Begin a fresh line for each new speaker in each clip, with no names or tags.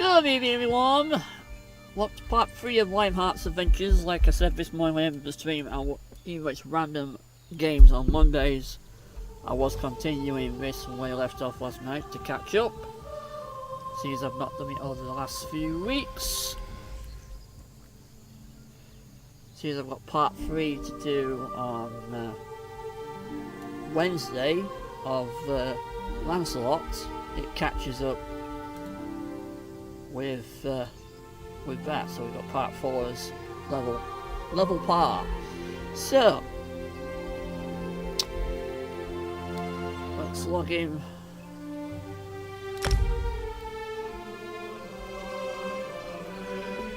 Good evening, everyone. What's part 3 of Lionheart's adventures? Like I said this morning when I ended the stream, even though it's random games on Mondays, I was continuing this from where I left off last night to catch up, since I've not done it over the last few weeks. Since I've got part 3 to do on Wednesday of Lancelot, it catches up with that. So we've got part 4's level par. So let's log in.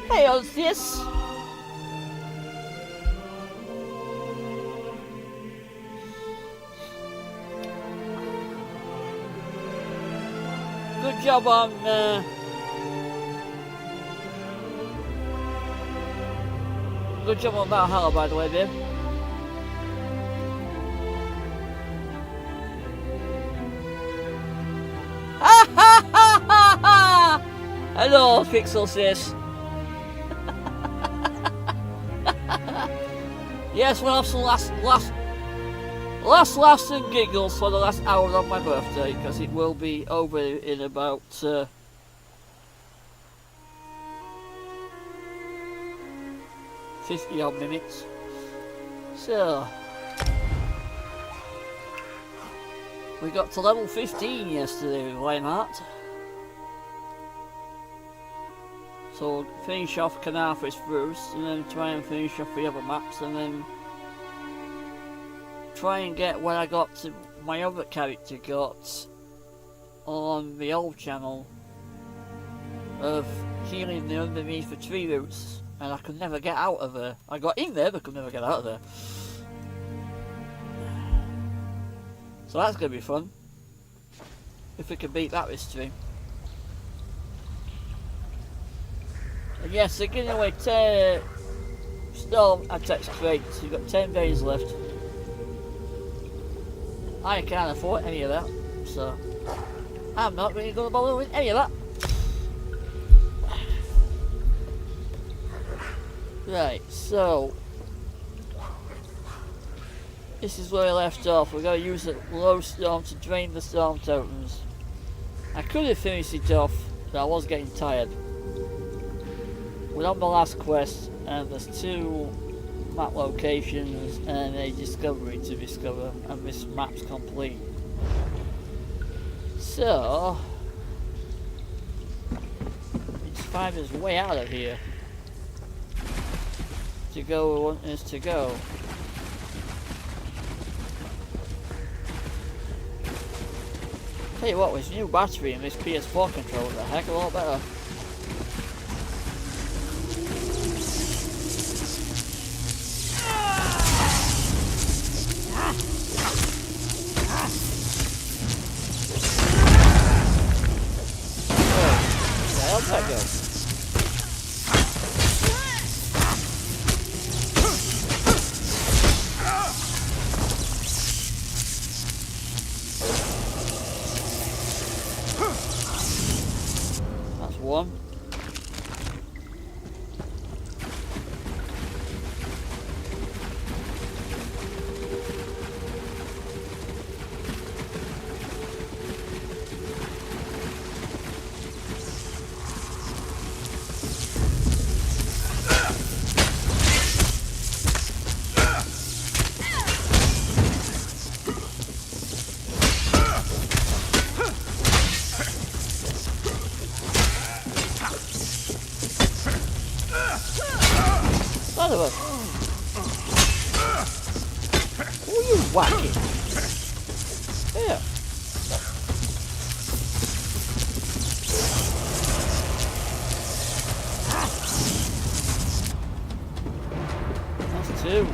Hey, how's this? Good job on good job on Valhalla, by the way, babe. Ha ha ha ha ha! Hello, Pixel Sis. Yes, we'll have some laughs and giggles for the last hour of my birthday, because it will be over in about 50 odd minutes. So we got to level 15 yesterday with Lionheart. So we'll finish off Canarfis first, and then try and finish off the other maps, and then try and get what I got to my other character got on the old channel of healing the underneath the tree roots, and I could never get out of there. I got in there but could never get out of there. So that's going to be fun if we can beat that this stream. And yes, they're giving away 10 storm attacks crates. You've got 10 days left. I can't afford any of that, so I'm not really going to bother with any of that. Right, so this is where I left off. We're going to use a low storm to drain the storm tokens. I could have finished it off, but I was getting tired. We're on the last quest, and there's 2 map locations and a discovery to discover, and this map's complete. So it's find his way out of here to go where we want us to go. Tell you what, with this new battery and this PS4 controller, the heck of a lot better. How'd that go? That's one. Who are you whacking? Here. That's 2.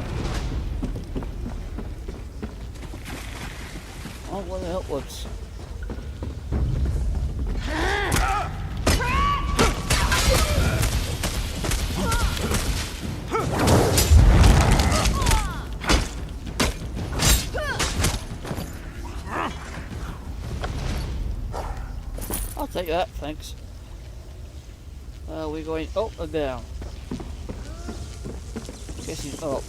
Oh, what the hell was? I'll take that, thanks. We're going up and down. Guessing up.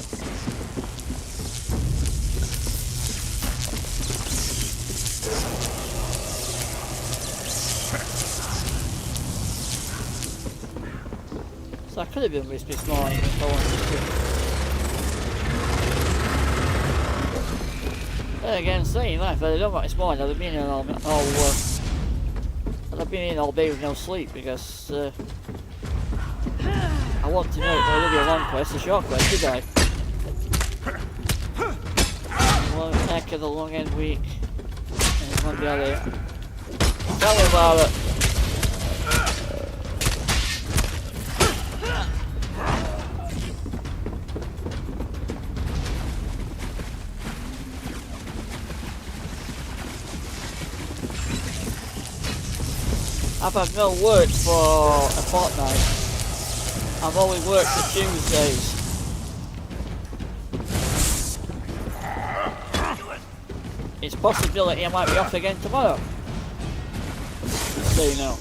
So I could have been with this morning if I wanted to. Then again, saying that, if I'd done that this morning, I'd have been in I'd have been in all day with no sleep because I want to know if it'll be a long quest, a short quest, did I? Long heck of the long end week. And it's going to be out there. Tell me about it. I've had no work for a fortnight. I've only worked for Tuesdays. It's a possibility I might be off again tomorrow. Just so you know.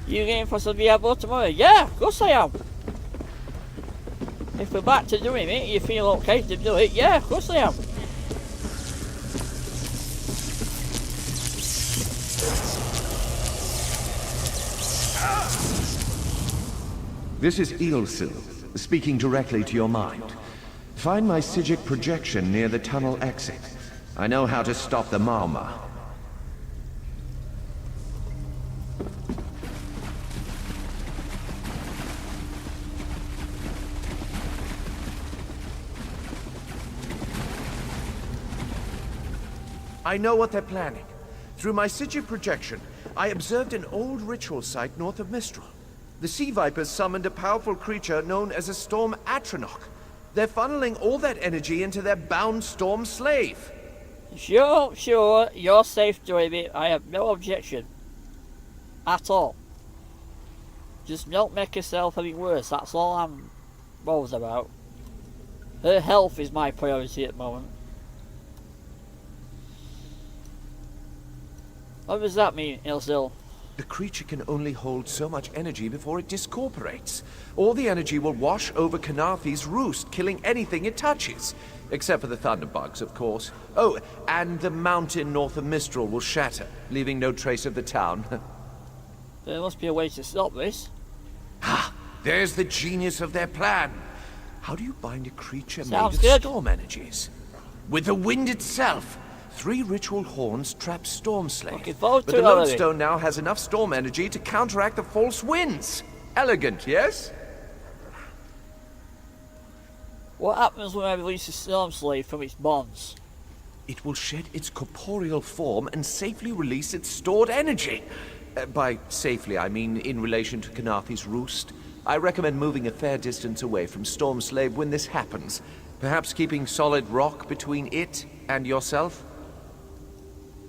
You going for some Diablo tomorrow? Yeah, of course I am. If we're back to doing it, you feel okay to do it? Yeah, of course I am.
This is Eelsil, speaking directly to your mind. Find my Psijic projection near the tunnel exit. I know how to stop the Marma. I know what they're planning. Through my Psijic projection, I observed an old ritual site north of Mistral. The Sea Vipers summoned a powerful creature known as a Storm Atronach. They're funneling all that energy into their bound Storm slave.
Sure, you're safe doing it. I have no objection. At all. Just don't make yourself any worse, that's all I'm bothered about. Her health is my priority at the moment. What does that mean, Ilzil?
The creature can only hold so much energy before it discorporates. All the energy will wash over Kanathi's roost, killing anything it touches. Except for the thunderbugs, of course. Oh, and the mountain north of Mistral will shatter, leaving no trace of the town.
There must be a way to stop this.
Ha! There's the genius of their plan. How do you bind a creature
Sounds
made of
good.
storm energies? With the wind itself. 3 ritual horns trap Storm Slave.
Looking forward
But
to
the
it already.
Lodestone now has enough storm energy to counteract the false winds. Elegant, yes?
What happens when I release a Storm Slave from its bonds?
It will shed its corporeal form and safely release its stored energy. By safely, I mean in relation to Kanathi's roost. I recommend moving a fair distance away from Storm Slave when this happens. Perhaps keeping solid rock between it and yourself?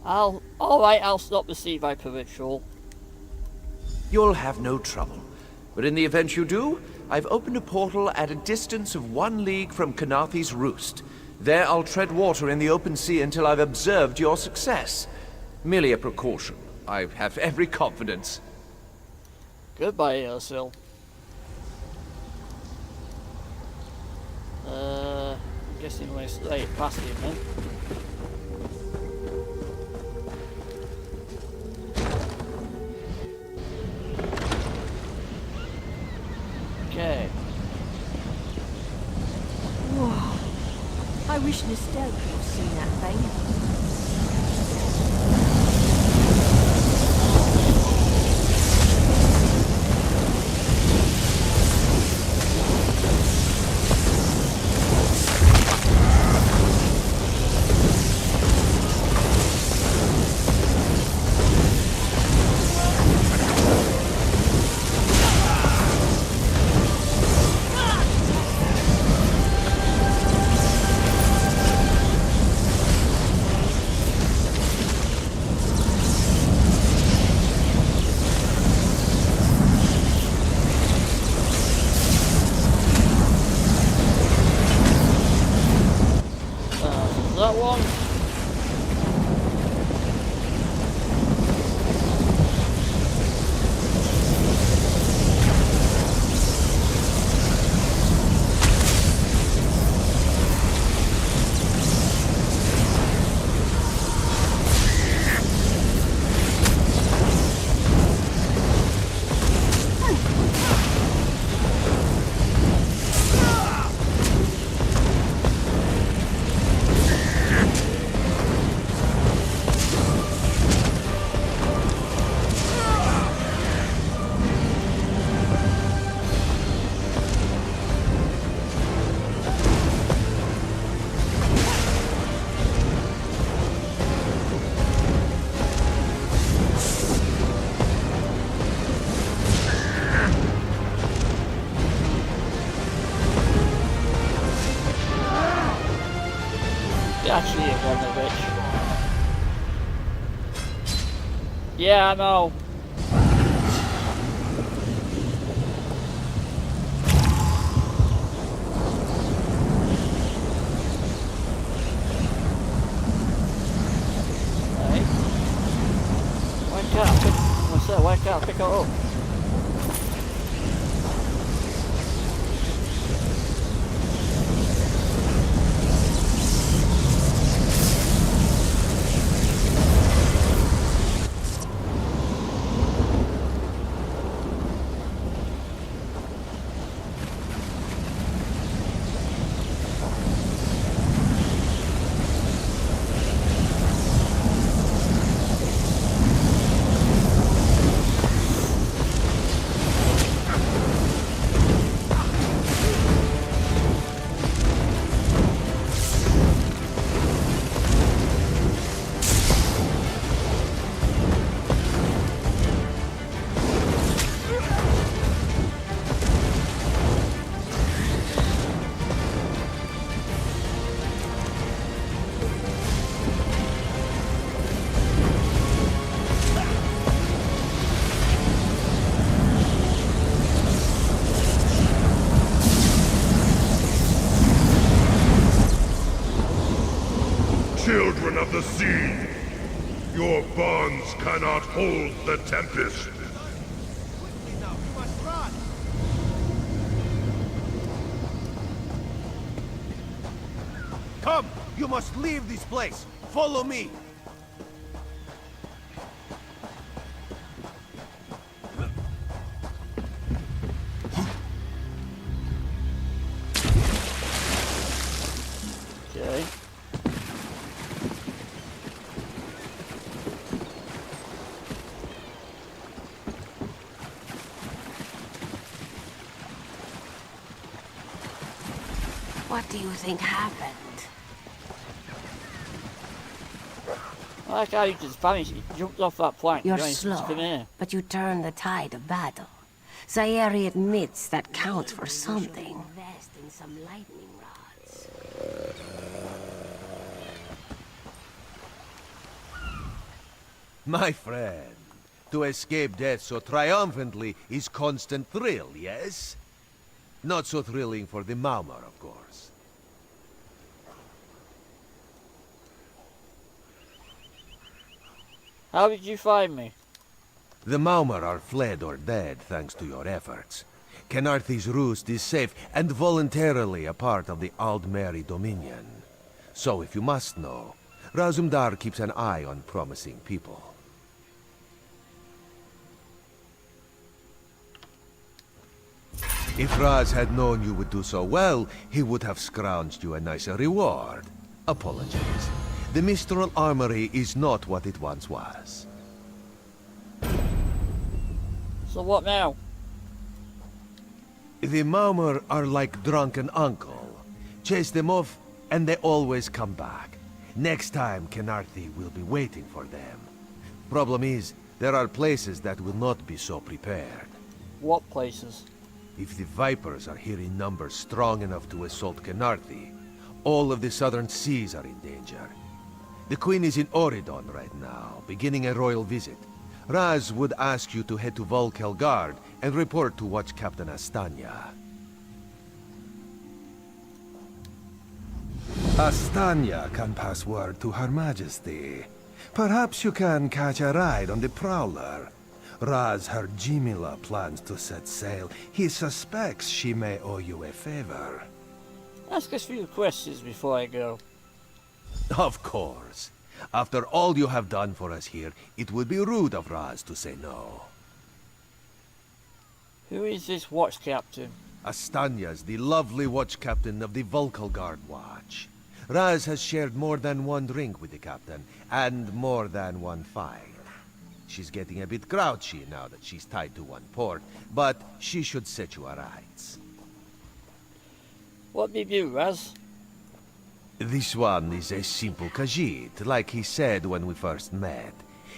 Alright, I'll stop the Sea Viper ritual.
You'll have no trouble. But in the event you do, I've opened a portal at a distance of 1 league from Kanathi's roost. There I'll tread water in the open sea until I've observed your success. Merely a precaution. I have every confidence.
Goodbye, Ilzil. I'm guessing we're straight past him then. Okay.
I wish Nostalgia had seen that thing.
That one. Actually, again, the witch. Yeah, I know. Right. Why can't I pick her up?
Children of the sea, your bonds cannot hold the tempest.
Come! You must leave this place! Follow me!
Okay.
What do you think happened?
I like how you just vanished. You jumped off that plank.
You're
going to
slow,
come here.
but you turn the tide of battle. Sayeri admits that counts for something. Invest in some lightning rods.
My friend, to escape death so triumphantly is constant thrill, yes? Not so thrilling for the Maumar, of course.
How did you find me?
The Maumar are fled or dead thanks to your efforts. Kenarthi's roost is safe and voluntarily a part of the Aldmeri Dominion. So if you must know, Razumdar keeps an eye on promising people. If Raz had known you would do so well, he would have scrounged you a nicer reward. Apologies. The Mistral Armory is not what it once was.
So what now?
The Maumur are like drunken uncle. Chase them off, and they always come back. Next time, Kenarthi will be waiting for them. Problem is, there are places that will not be so prepared.
What places?
If the Vipers are here in numbers strong enough to assault Kenarthi, all of the southern seas are in danger. The Queen is in Oridon right now, beginning a royal visit. Raz would ask you to head to Volkelgard and report to Watch Captain Astanya. Astanya can pass word to Her Majesty. Perhaps you can catch a ride on the Prowler. Raz her Jimila plans to set sail. He suspects she may owe you a favor.
Ask us a few questions before I go.
Of course. After all you have done for us here, it would be rude of Raz to say no.
Who is this watch captain?
Astanya's the lovely watch captain of the Volkelgard Watch. Raz has shared more than one drink with the captain, and more than one fight. She's getting a bit grouchy now that she's tied to one port, but she should set you aright.
What did you do, Raz?
This one is a simple Khajiit, like he said when we first met.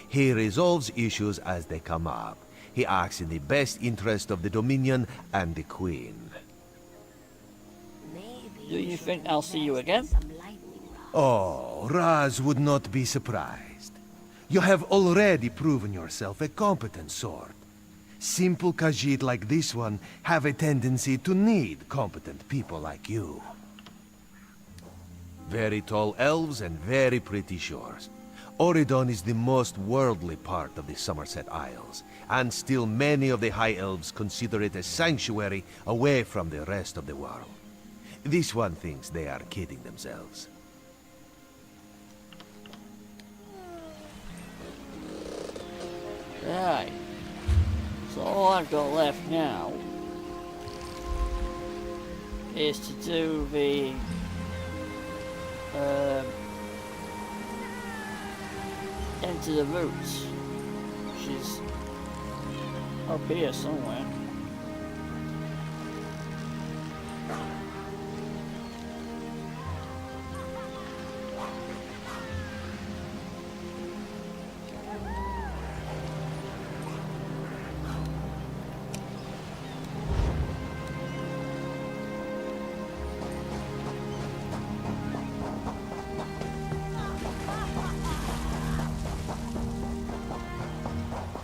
He resolves issues as they come up. He acts in the best interest of the Dominion and the Queen.
Do you think I'll see you again?
Oh, Raz would not be surprised. You have already proven yourself a competent sword. Simple Khajiit like this one have a tendency to need competent people like you. Very tall elves and very pretty shores. Oridon is the most worldly part of the Somerset Isles, and still many of the High Elves consider it a sanctuary away from the rest of the world. This one thinks they are kidding themselves.
Right. So all I've got left now is to do the Into the Roots, which is up here somewhere.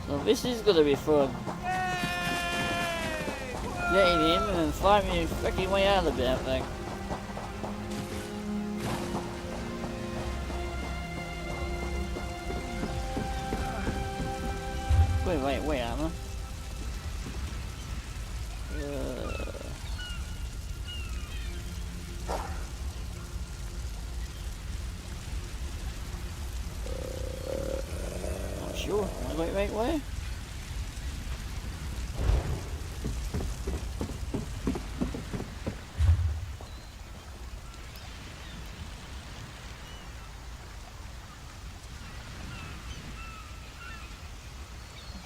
So this is gonna be fun. Getting in and finding me freaking way out of the damn thing. Wait, Anna. Not sure. Wait.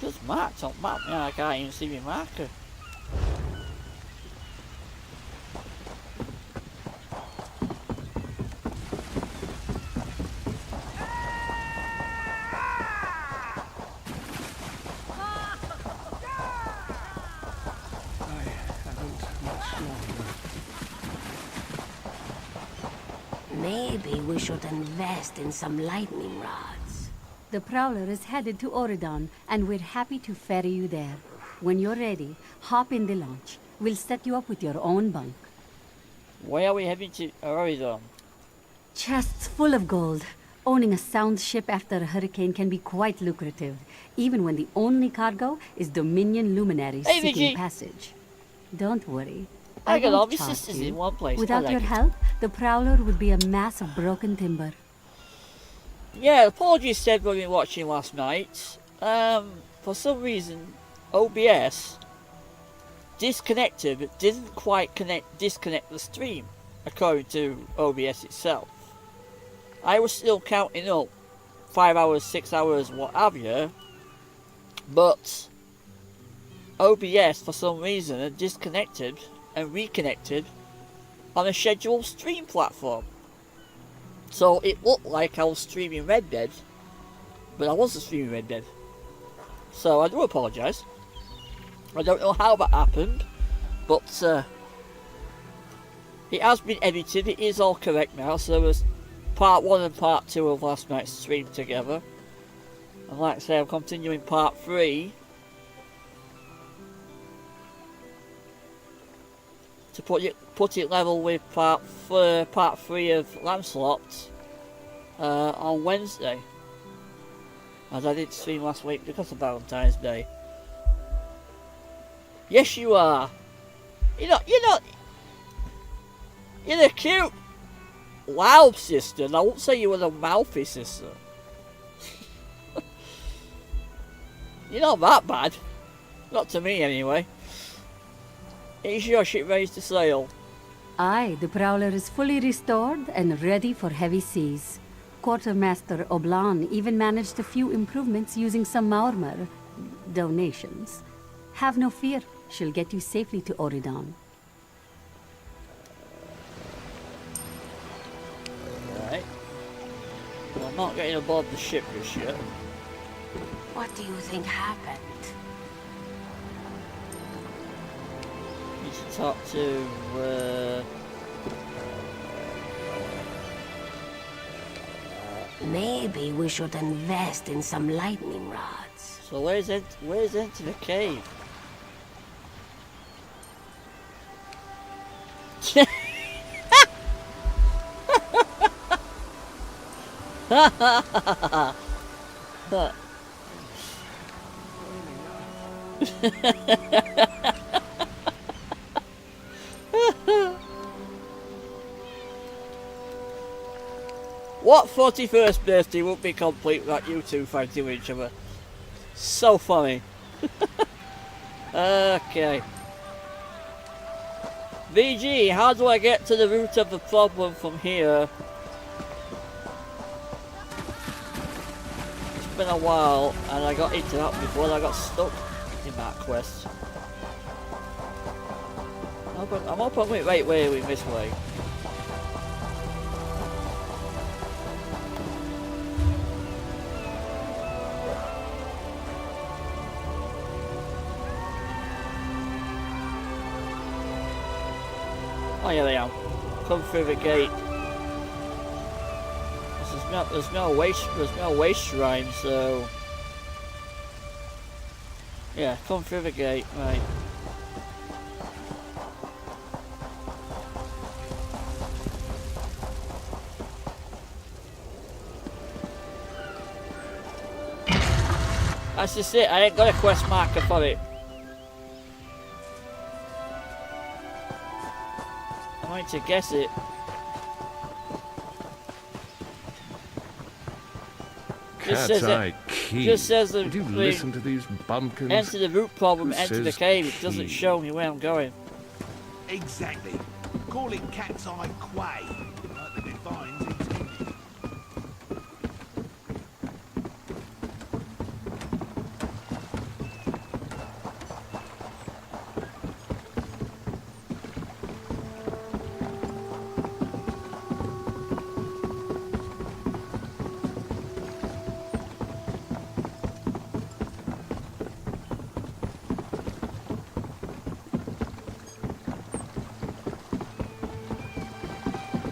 Just marked on map now, I can't even see my marker.
Maybe we should invest in some lightning rods.
The Prowler is headed to Oridon, and we're happy to ferry you there. When you're ready, hop in the launch. We'll set you up with your own bunk.
Where are we heading to Oridon?
Chests full of gold. Owning a sound ship after a hurricane can be quite lucrative, even when the only cargo is Dominion luminaries
Hey,
seeking
Vicky.
passage. Don't worry.
I got
won't
all my
charge
sisters
you.
in one place. I
Without
like
your
it.
help, the Prowler would be a mass of broken timber.
Yeah, apologies to everybody watching last night. For some reason, OBS disconnected but didn't quite disconnect the stream, according to OBS itself. I was still counting up 5 hours, 6 hours, what have you, but OBS for some reason had disconnected and reconnected on a scheduled stream platform. So it looked like I was streaming Red Dead, but I wasn't streaming Red Dead. So I do apologise. I don't know how that happened, but it has been edited, it is all correct now, so there's part 1 and part 2 of last night's stream together. And like I say, I'm continuing part 3 to put it level with part 3 of Lancelot on Wednesday, as I did stream last week because of Valentine's Day. Yes, you are. You're a cute, loud sister, and I won't say you were a mouthy sister. You're not that bad. Not to me, anyway. Is your ship ready to sail?
Aye, the Prowler is fully restored and ready for heavy seas. Quartermaster Oblan even managed a few improvements using some Maurmer donations. Have no fear, she'll get you safely to Oridon.
Right. Well, I'm not getting aboard the ship just yet.
What do you think happened?
Need to talk to,
Maybe we should invest in some lightning rods.
So where's into the cave? What 41st birthday would be complete without you two fighting with each other? So funny. Okay. VG, how do I get to the root of the problem from here? It's been a while and I got into that before and I got stuck in that quest. I'm up on the right way with this way. Oh yeah, they are. Come through the gate. There's no waste shrine, so yeah, come through the gate, right. That's just it, I ain't got a quest marker for it. I'm going to guess it.
Cat's eye key.
Just says the
Did you listen to these bumpkins?
enter the root problem,
Who
enter the
says
cave. It doesn't
key?
show me where I'm going.
Exactly. Call it cat's eye quay, like the divines intended.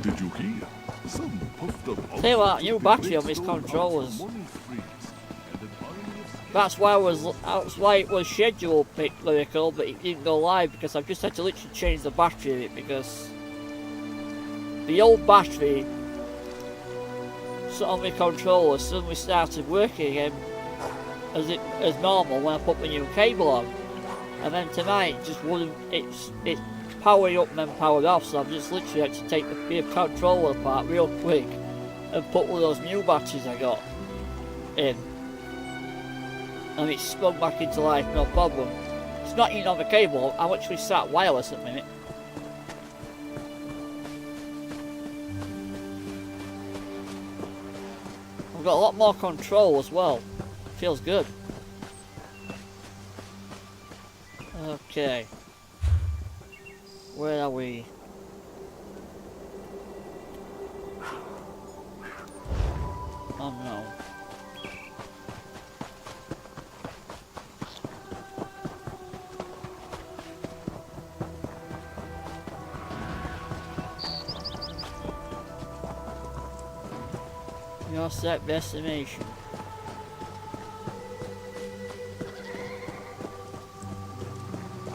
Did you hear? Some puffed up.
Tell you what, new battery on these controllers. That's why it was scheduled lyrical, but it didn't go live because I've just had to literally change the battery of it because the old battery on the controller suddenly started working again as normal when I put the new cable on, and then tonight it just wouldn't. It's powered up and then powered off, so I've just literally had to take the controller apart real quick and put one of those new batteries I got in, and it's spun back into life, no problem. It's not even on the cable. I'm actually sat wireless at the minute. I've got a lot more control as well. Feels good. Okay. Where are we? Oh no. Your set destination.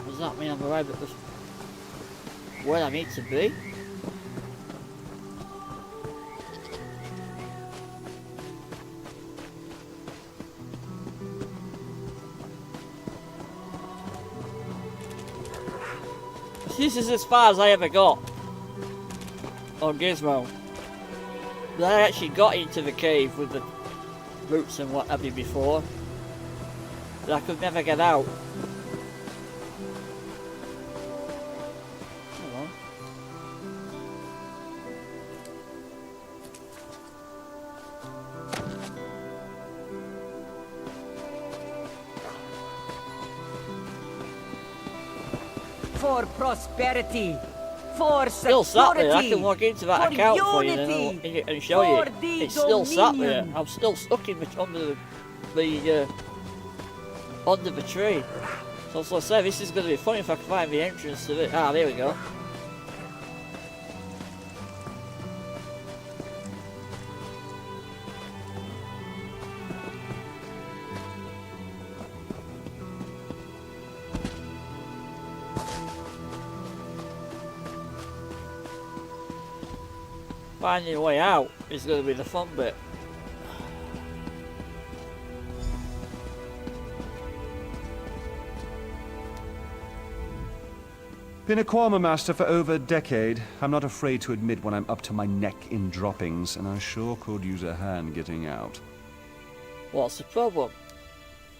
Does that mean I'm arrived at the where I need to be? This is as far as I ever got on Gizmo. But I actually got into the cave with the roots and what have you before. But I could never get out. Hello.
For prosperity, for
Still sat there. I
security,
can log into that
for
account for you
unity,
and show you.
for the
It's still sat there.
dominion.
I'm still stuck in the under the tree. So as I said, this is going to be funny if I can find the entrance to it. Ah, there we go. Finding a way out is going to be the fun bit.
Been a Kwama master for over a decade. I'm not afraid to admit when I'm up to my neck in droppings, and I sure could use a hand getting out.
What's the problem?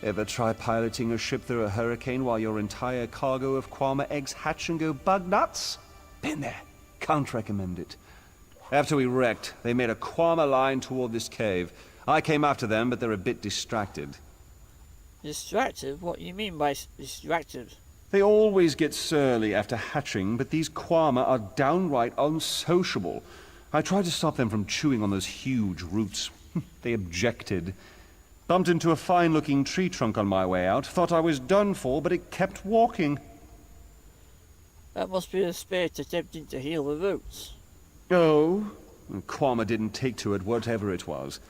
Ever try piloting a ship through a hurricane while your entire cargo of Kwama eggs hatch and go bug nuts? Been there. Can't recommend it. After we wrecked, they made a Kwama line toward this cave. I came after them, but they're a bit distracted.
Distracted? What do you mean by distracted?
They always get surly after hatching, but these Kwama are downright unsociable. I tried to stop them from chewing on those huge roots. They objected. Bumped into a fine-looking tree trunk on my way out. Thought I was done for, but it kept walking.
That must be the spirit attempting to heal the roots.
Oh? Kwama didn't take to it, whatever it was.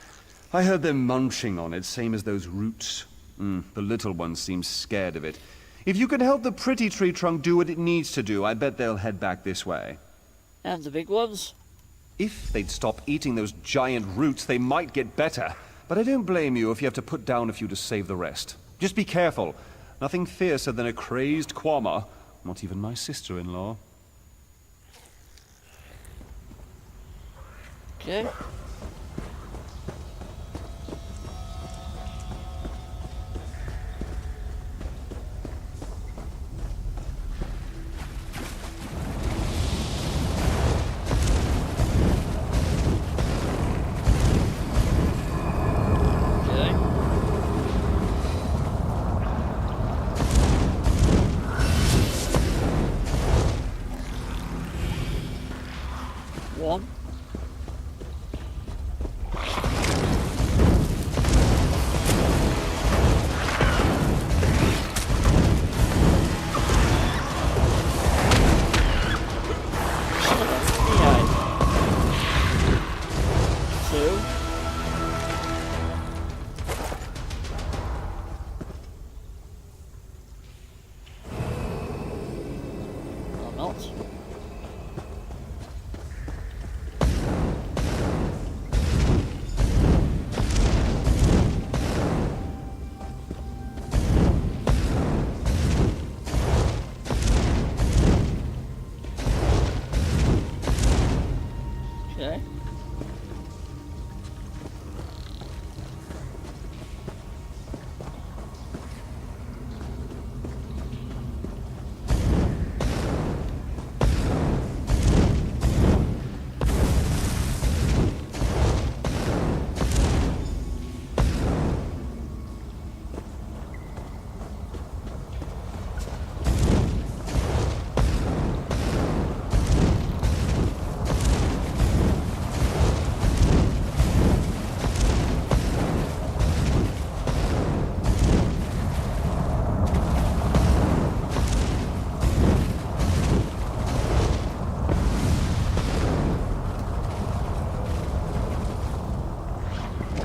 I heard them munching on it, same as those roots. The little one seems scared of it. If you can help the pretty tree trunk do what it needs to do, I bet they'll head back this way.
And the big ones?
If they'd stop eating those giant roots, they might get better. But I don't blame you if you have to put down a few to save the rest. Just be careful. Nothing fiercer than a crazed Kwama. Not even my sister-in-law.
Okay. One. Two. Or not. Okay.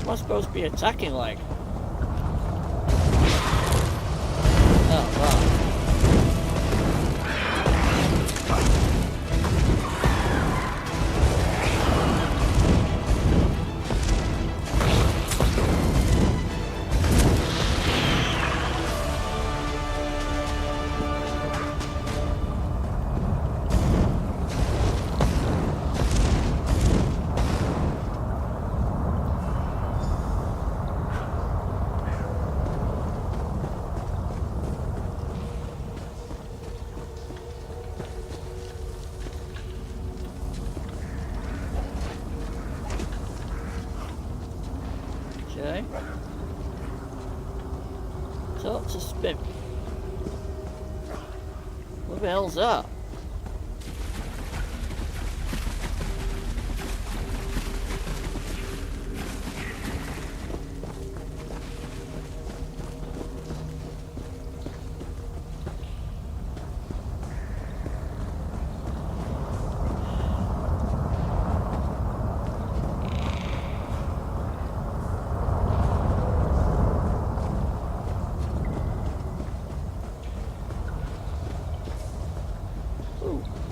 am I supposed to be attacking like? Oh, wow. Okay. So it's a spin. What the hell's that?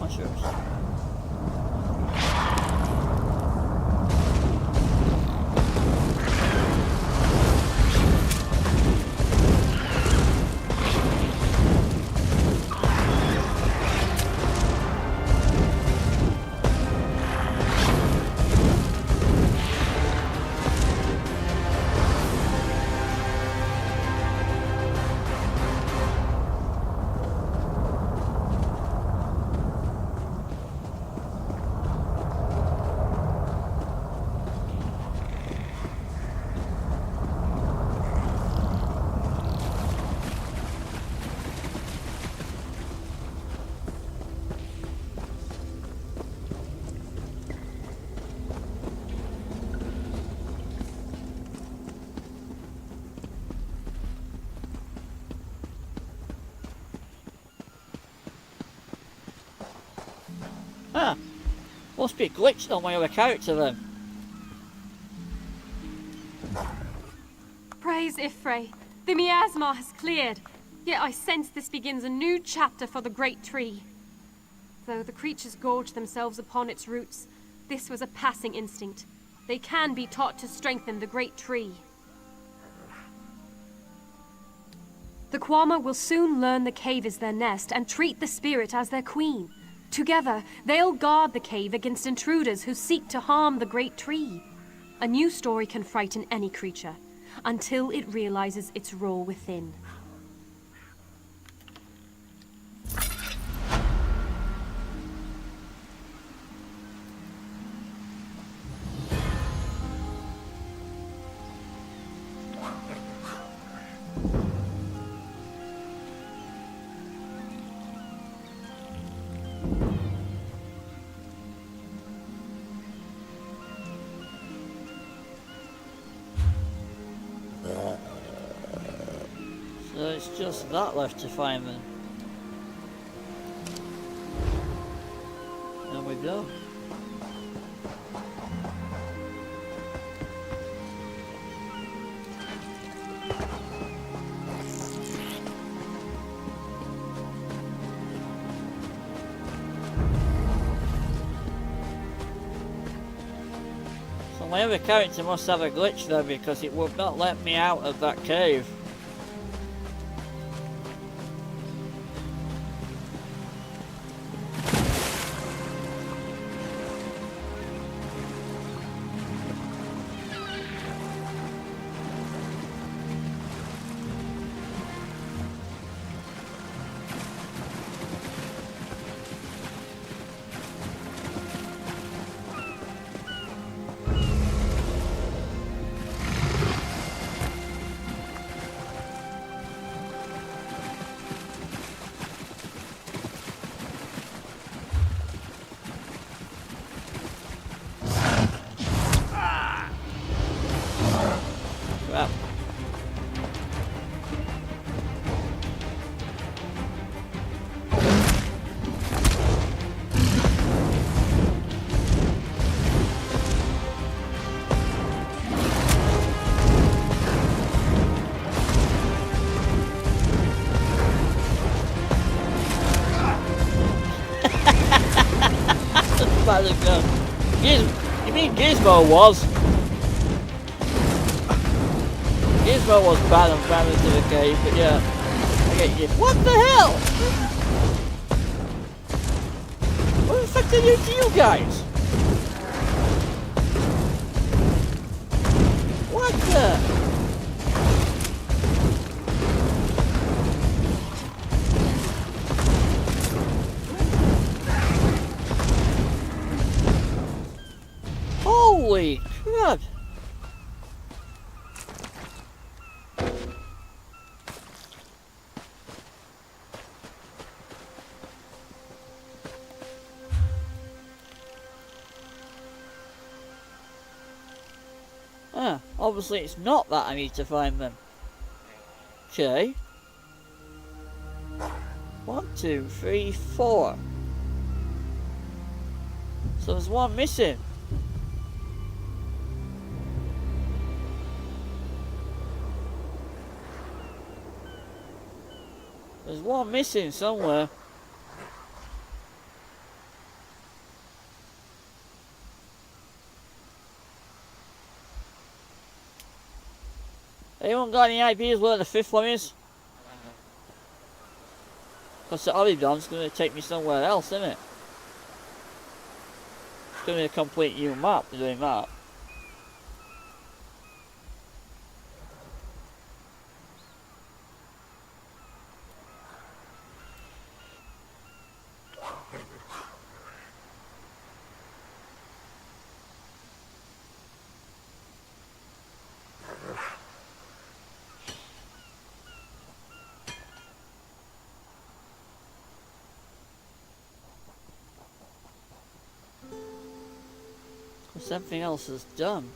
Mushrooms. Ah, must be glitched on my other character then.
Praise Ifrei. The miasma has cleared, yet I sense this begins a new chapter for the great tree. Though the creatures gorge themselves upon its roots, this was a passing instinct. They can be taught to strengthen the great tree. The Kwama will soon learn the cave is their nest and treat the spirit as their queen. Together, they'll guard the cave against intruders who seek to harm the great tree. A new story can frighten any creature, until it realizes its role within.
So it's just that left to find then. There we go. So my other character must have a glitch there because it would not let me out of that cave. Gizmo was. Gizmo was bad and ran into the cave, but yeah. I get you. What the hell? What the fuck did I do to you guys? What the? Holy crap! Obviously it's not that I need to find them. Okay. 1, 2, 3, 4. So there's one missing. There's one missing somewhere. Anyone got any ideas where the fifth one is? Because the Oridon's going to take me somewhere else, isn't it? It's going to be a complete new map doing that. Something else is done.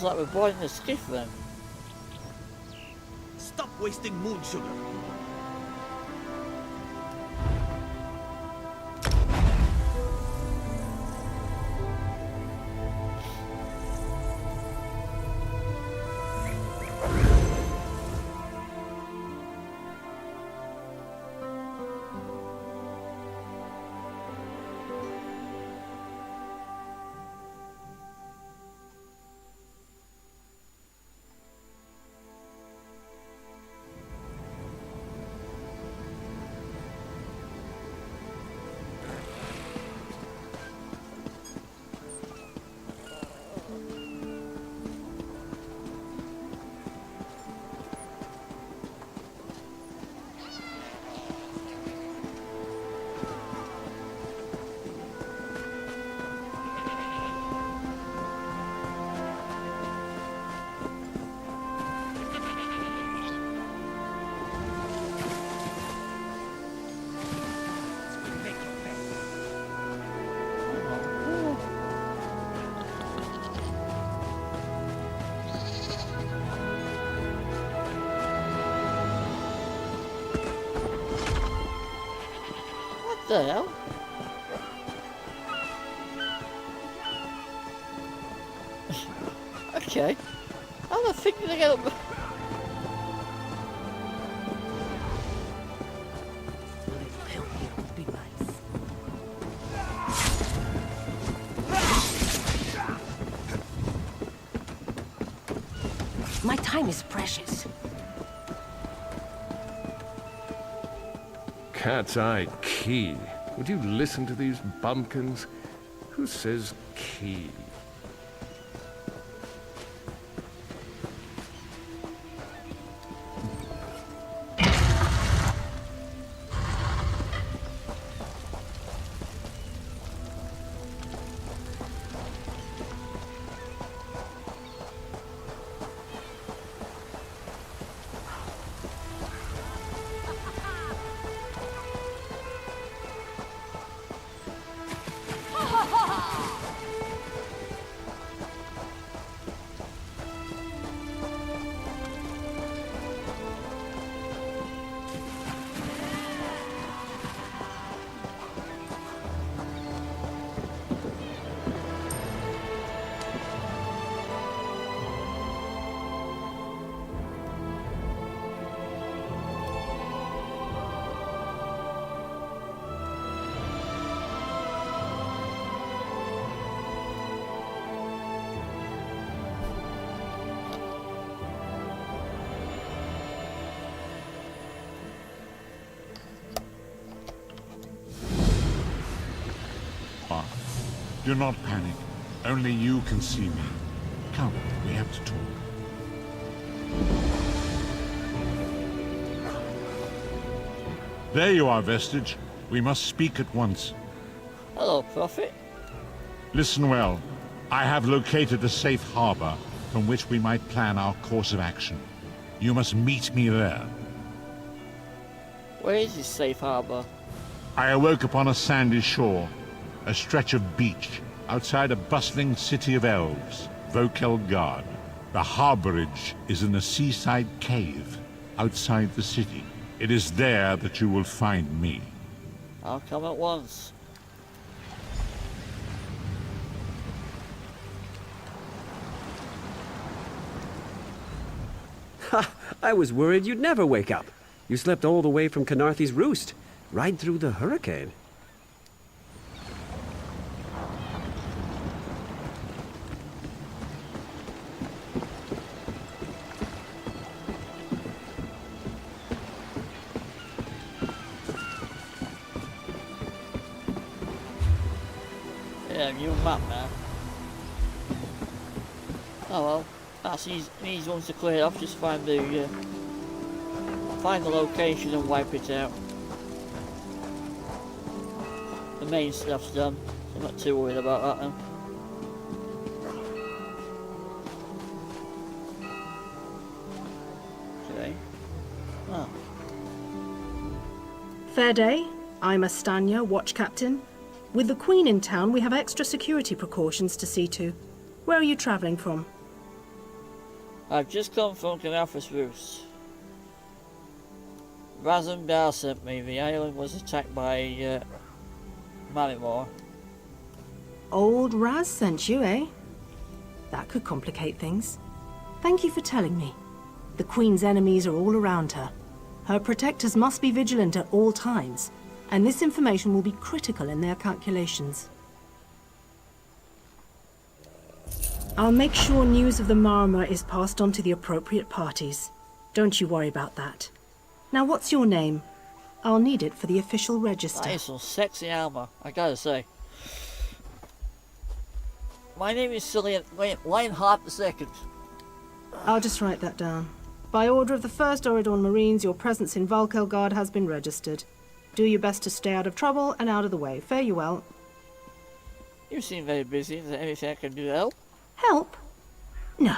Like we're boarding the skiff then.
Stop wasting moon sugar.
What the hell? Okay. How the fuck did I get up?
My time is precious.
Cat's eye key. Would you listen to these bumpkins? Who says key?
Do not panic. Only you can see me. Come, we have to talk. There you are, Vestige. We must speak at once.
Hello, Prophet.
Listen well. I have located a safe harbor from which we might plan our course of action. You must meet me there.
Where is this safe harbor?
I awoke upon a sandy shore, a stretch of beach outside a bustling city of elves, Vokelgard. The harborage is in a seaside cave outside the city. It is there that you will find me.
I'll come at once.
Ha! I was worried you'd never wake up. You slept all the way from Canarthy's Roost, right through the hurricane.
Yeah, new map now. Oh well, that's easy ones to clear off. Just find the location and wipe it out. The main stuff's done, so I'm not too worried about that now. Okay. Oh.
Fair day. I'm Astanya, watch captain. With the Queen in town, we have extra security precautions to see to. Where are you travelling from?
I've just come from Canarthy's Roost. Razumdar sent me. The island was attacked by Marimor.
Old Raz sent you, eh? That could complicate things. Thank you for telling me. The Queen's enemies are all around her. Her protectors must be vigilant at all times, and this information will be critical in their calculations. I'll make sure news of the Marmor is passed on to the appropriate parties. Don't you worry about that. Now, what's your name? I'll need it for the official register.
That is some sexy armor, I gotta say. My name is Lionheart II.
I'll just write that down. By order of the 1st Oridon Marines, your presence in Vokelgard has been registered. Do your best to stay out of trouble and out of the way. Fare you well.
You seem very busy. Is there anything I can do to help?
Help? No,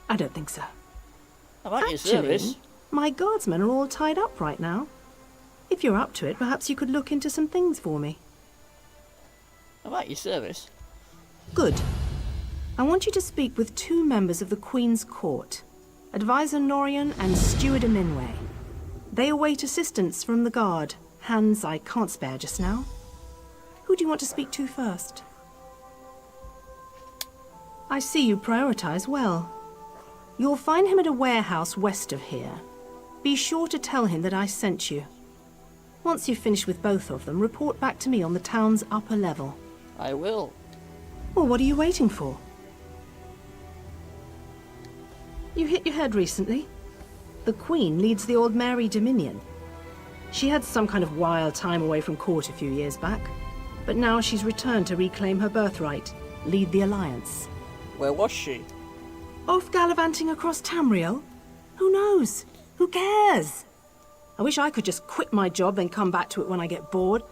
I don't think so.
I'm at your service.
My guardsmen are all tied up right now. If you're up to it, perhaps you could look into some things for me.
I'm at your service.
Good. I want you to speak with 2 members of the Queen's Court, Advisor Norian and Steward Aminwe. They await assistance from the guard, hands I can't spare just now. Who do you want to speak to first? I see you prioritize well. You'll find him at a warehouse west of here. Be sure to tell him that I sent you. Once you've finished with both of them, report back to me on the town's upper level.
I will.
Well, what are you waiting for? You hit your head recently? The Queen leads the Old Mary Dominion. She had some kind of wild time away from court a few years back. But now she's returned to reclaim her birthright, lead the Alliance.
Where was she?
Off gallivanting across Tamriel? Who knows? Who cares? I wish I could just quit my job and come back to it when I get bored.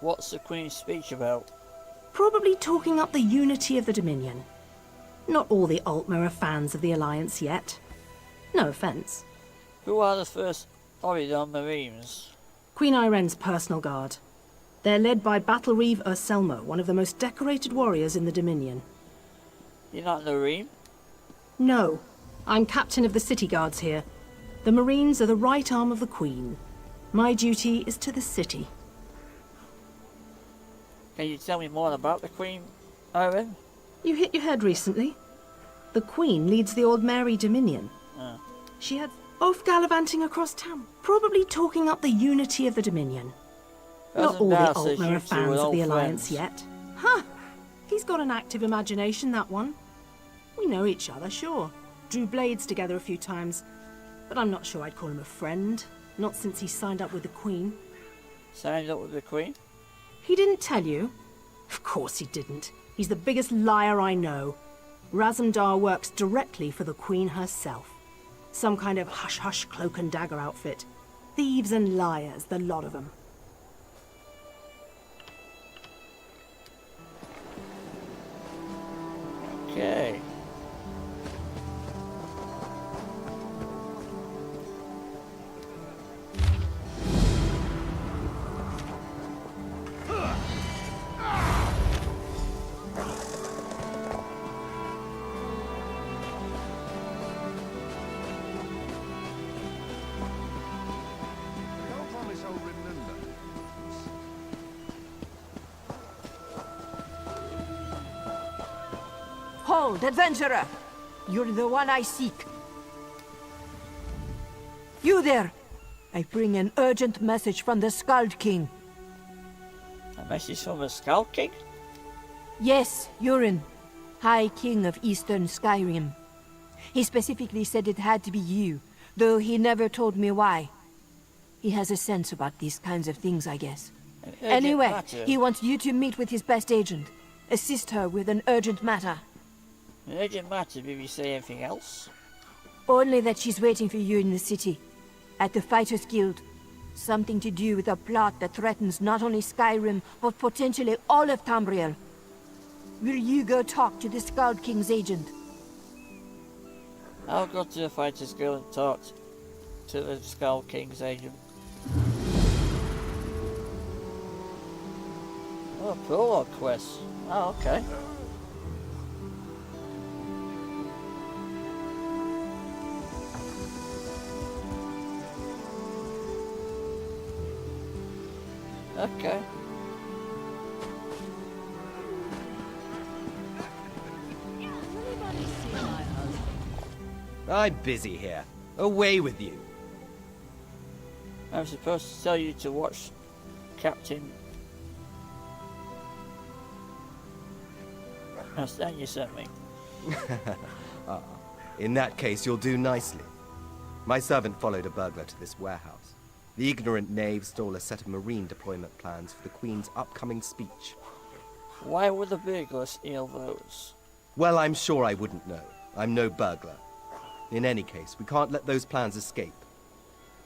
What's the Queen's speech about?
Probably talking up the unity of the Dominion. Not all the Altmer are fans of the Alliance yet. No offense.
Who are the first Oridon Marines?
Queen Irene's personal guard. They're led by Battle Reeve Urselmo, one of the most decorated warriors in the Dominion.
You're not an Marine?
No. I'm captain of the city guards here. The Marines are the right arm of the Queen. My duty is to the city.
Can you tell me more about the Queen, Irene?
You hit your head recently. The Queen leads the Old Mary Dominion. She had off gallivanting across town, probably talking up the unity of the Dominion. Not all the Altmer are fans of the Alliance yet. Huh! He's got an active imagination, that one. We know each other, sure. Drew blades together a few times. But I'm not sure I'd call him a friend. Not since he signed up with the Queen.
Signed up with the Queen?
He didn't tell you? Of course he didn't. He's the biggest liar I know. Razumdar works directly for the Queen herself. Some kind of hush-hush cloak and dagger outfit. Thieves and liars, the lot of them.
Okay.
Hold, adventurer! You're the one I seek. You there! I bring an urgent message from the Skald King.
A message from the Skald King?
Yes, Urin, High King of Eastern Skyrim. He specifically said it had to be you, though he never told me why. He has a sense about these kinds of things, I guess. Anyway, he wants you to meet with his best agent. Assist her with an urgent matter.
An urgent matter, did you say anything else?
Only that she's waiting for you in the city. At the Fighters Guild. Something to do with a plot that threatens not only Skyrim, but potentially all of Tamriel. Will you go talk to the Skald King's agent?
I'll go to the Fighters Guild and talk to the Skald King's agent. Oh, prologue quest. Oh, okay. Okay.
I'm busy here. Away with you.
I'm supposed to tell you to watch Captain. That's that you sent me.
In that case, you'll do nicely. My servant followed a burglar to this warehouse. The ignorant knave stole a set of marine deployment plans for the Queen's upcoming speech.
Why would the burglar steal those?
Well, I'm sure I wouldn't know. I'm no burglar. In any case, we can't let those plans escape.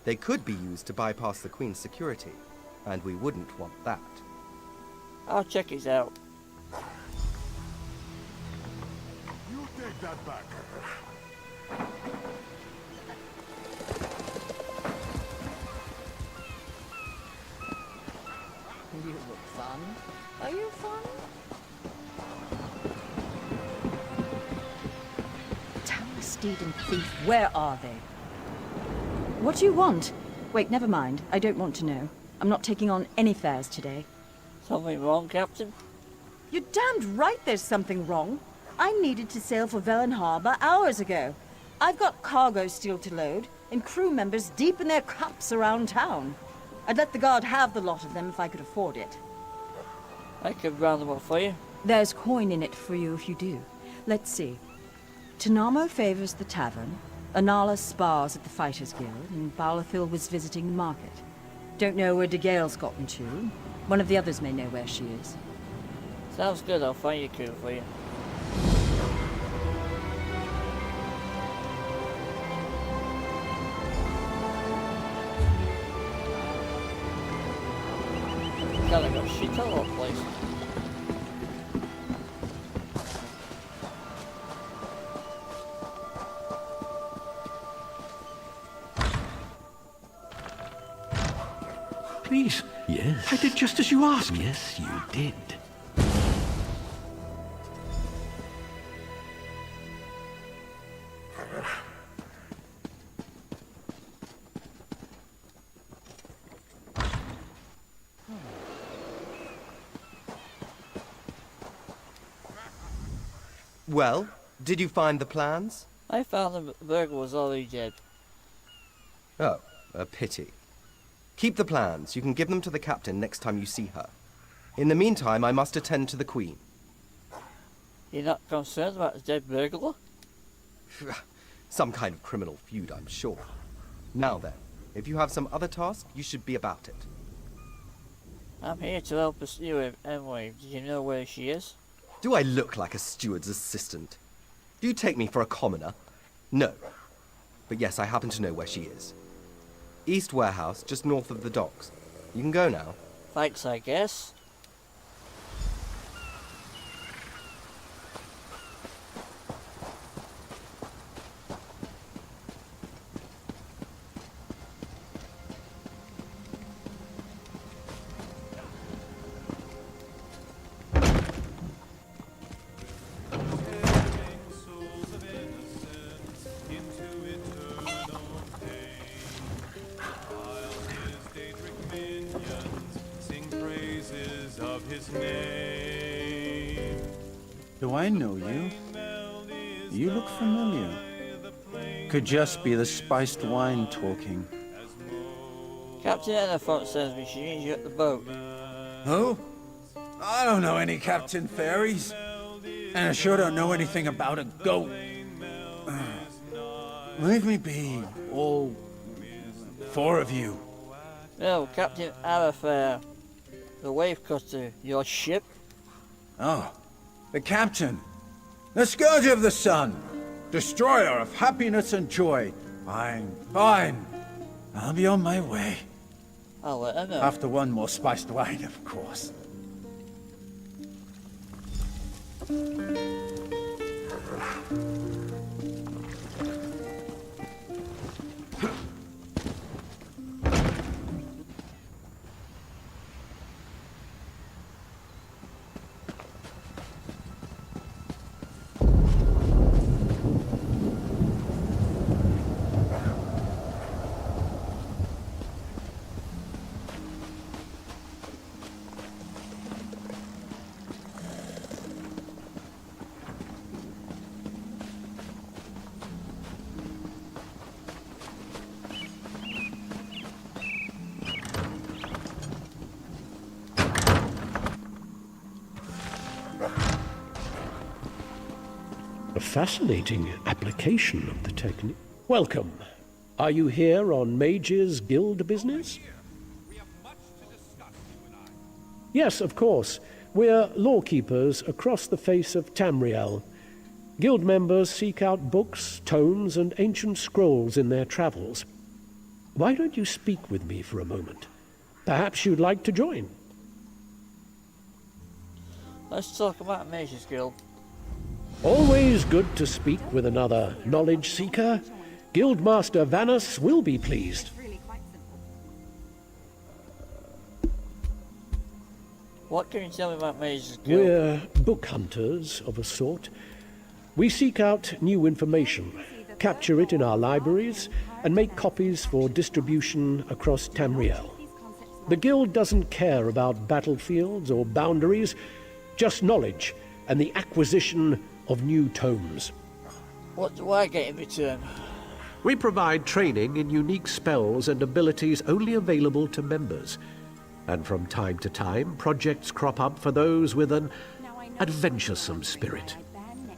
They could be used to bypass the Queen's security, and we wouldn't want that.
I'll check it out.
You take that back.
You look fun. Are you fun? Tower steed and thief, where are they?
What do you want? Wait, never mind. I don't want to know. I'm not taking on any fares today.
Something wrong, Captain?
You're damned right there's something wrong. I needed to sail for Velen Harbor hours ago. I've got cargo still to load, and crew members deep in their cups around town. I'd let the guard have the lot of them if I could afford it.
I could round them up for you.
There's coin in it for you if you do. Let's see. Tanamo favors the tavern. Anala spars at the Fighters Guild, and Balafil was visiting the market. Don't know where De Gale's gotten to. One of the others may know where she is.
Sounds good, I'll find your crew for you. God, I got shit all over the place.
Please.
Yes.
I did just as you asked.
Yes, you did.
Well, did you find the plans?
I found the burglar was already dead.
Oh, a pity. Keep the plans. You can give them to the captain next time you see her. In the meantime, I must attend to the Queen.
You're not concerned about the dead burglar?
Some kind of criminal feud, I'm sure. Now then, if you have some other task, you should be about it.
I'm here to help us steward anyway. Do you know where she is?
Do I look like a steward's assistant? Do you take me for a commoner? No. But yes, I happen to know where she is. East Warehouse, just north of the docks. You can go now.
Thanks, I guess.
Do I know you? You look familiar. Could just be the spiced wine talking.
Captain Ennerfont says we should meet you at the boat.
Who? I don't know any Captain Fairies. And I sure don't know anything about a goat. Leave me be, all four of you.
No, Captain Arafair, the wave cutter, your ship?
Oh, the captain. The scourge of the sun. Destroyer of happiness and joy. Fine, fine. I'll be on my way.
I'll let her know.
After one more spiced wine, of course.
A fascinating application of the technique. Welcome. Are you here on Mage's Guild business? Yes, of course. We're lawkeepers across the face of Tamriel. Guild members seek out books, tomes, and ancient scrolls in their travels. Why don't you speak with me for a moment? Perhaps you'd like to join.
Let's talk about Mage's Guild.
Always good to speak with another knowledge seeker. Guildmaster Vanus will be pleased.
What can you tell me about Mage's Guild?
We're book hunters of a sort. We seek out new information, capture it in our libraries, and make copies for distribution across Tamriel. The Guild doesn't care about battlefields or boundaries, just knowledge and the acquisition of new tomes.
What do I get in return?
We provide training in unique spells and abilities only available to members. And from time to time, projects crop up for those with an adventuresome spirit.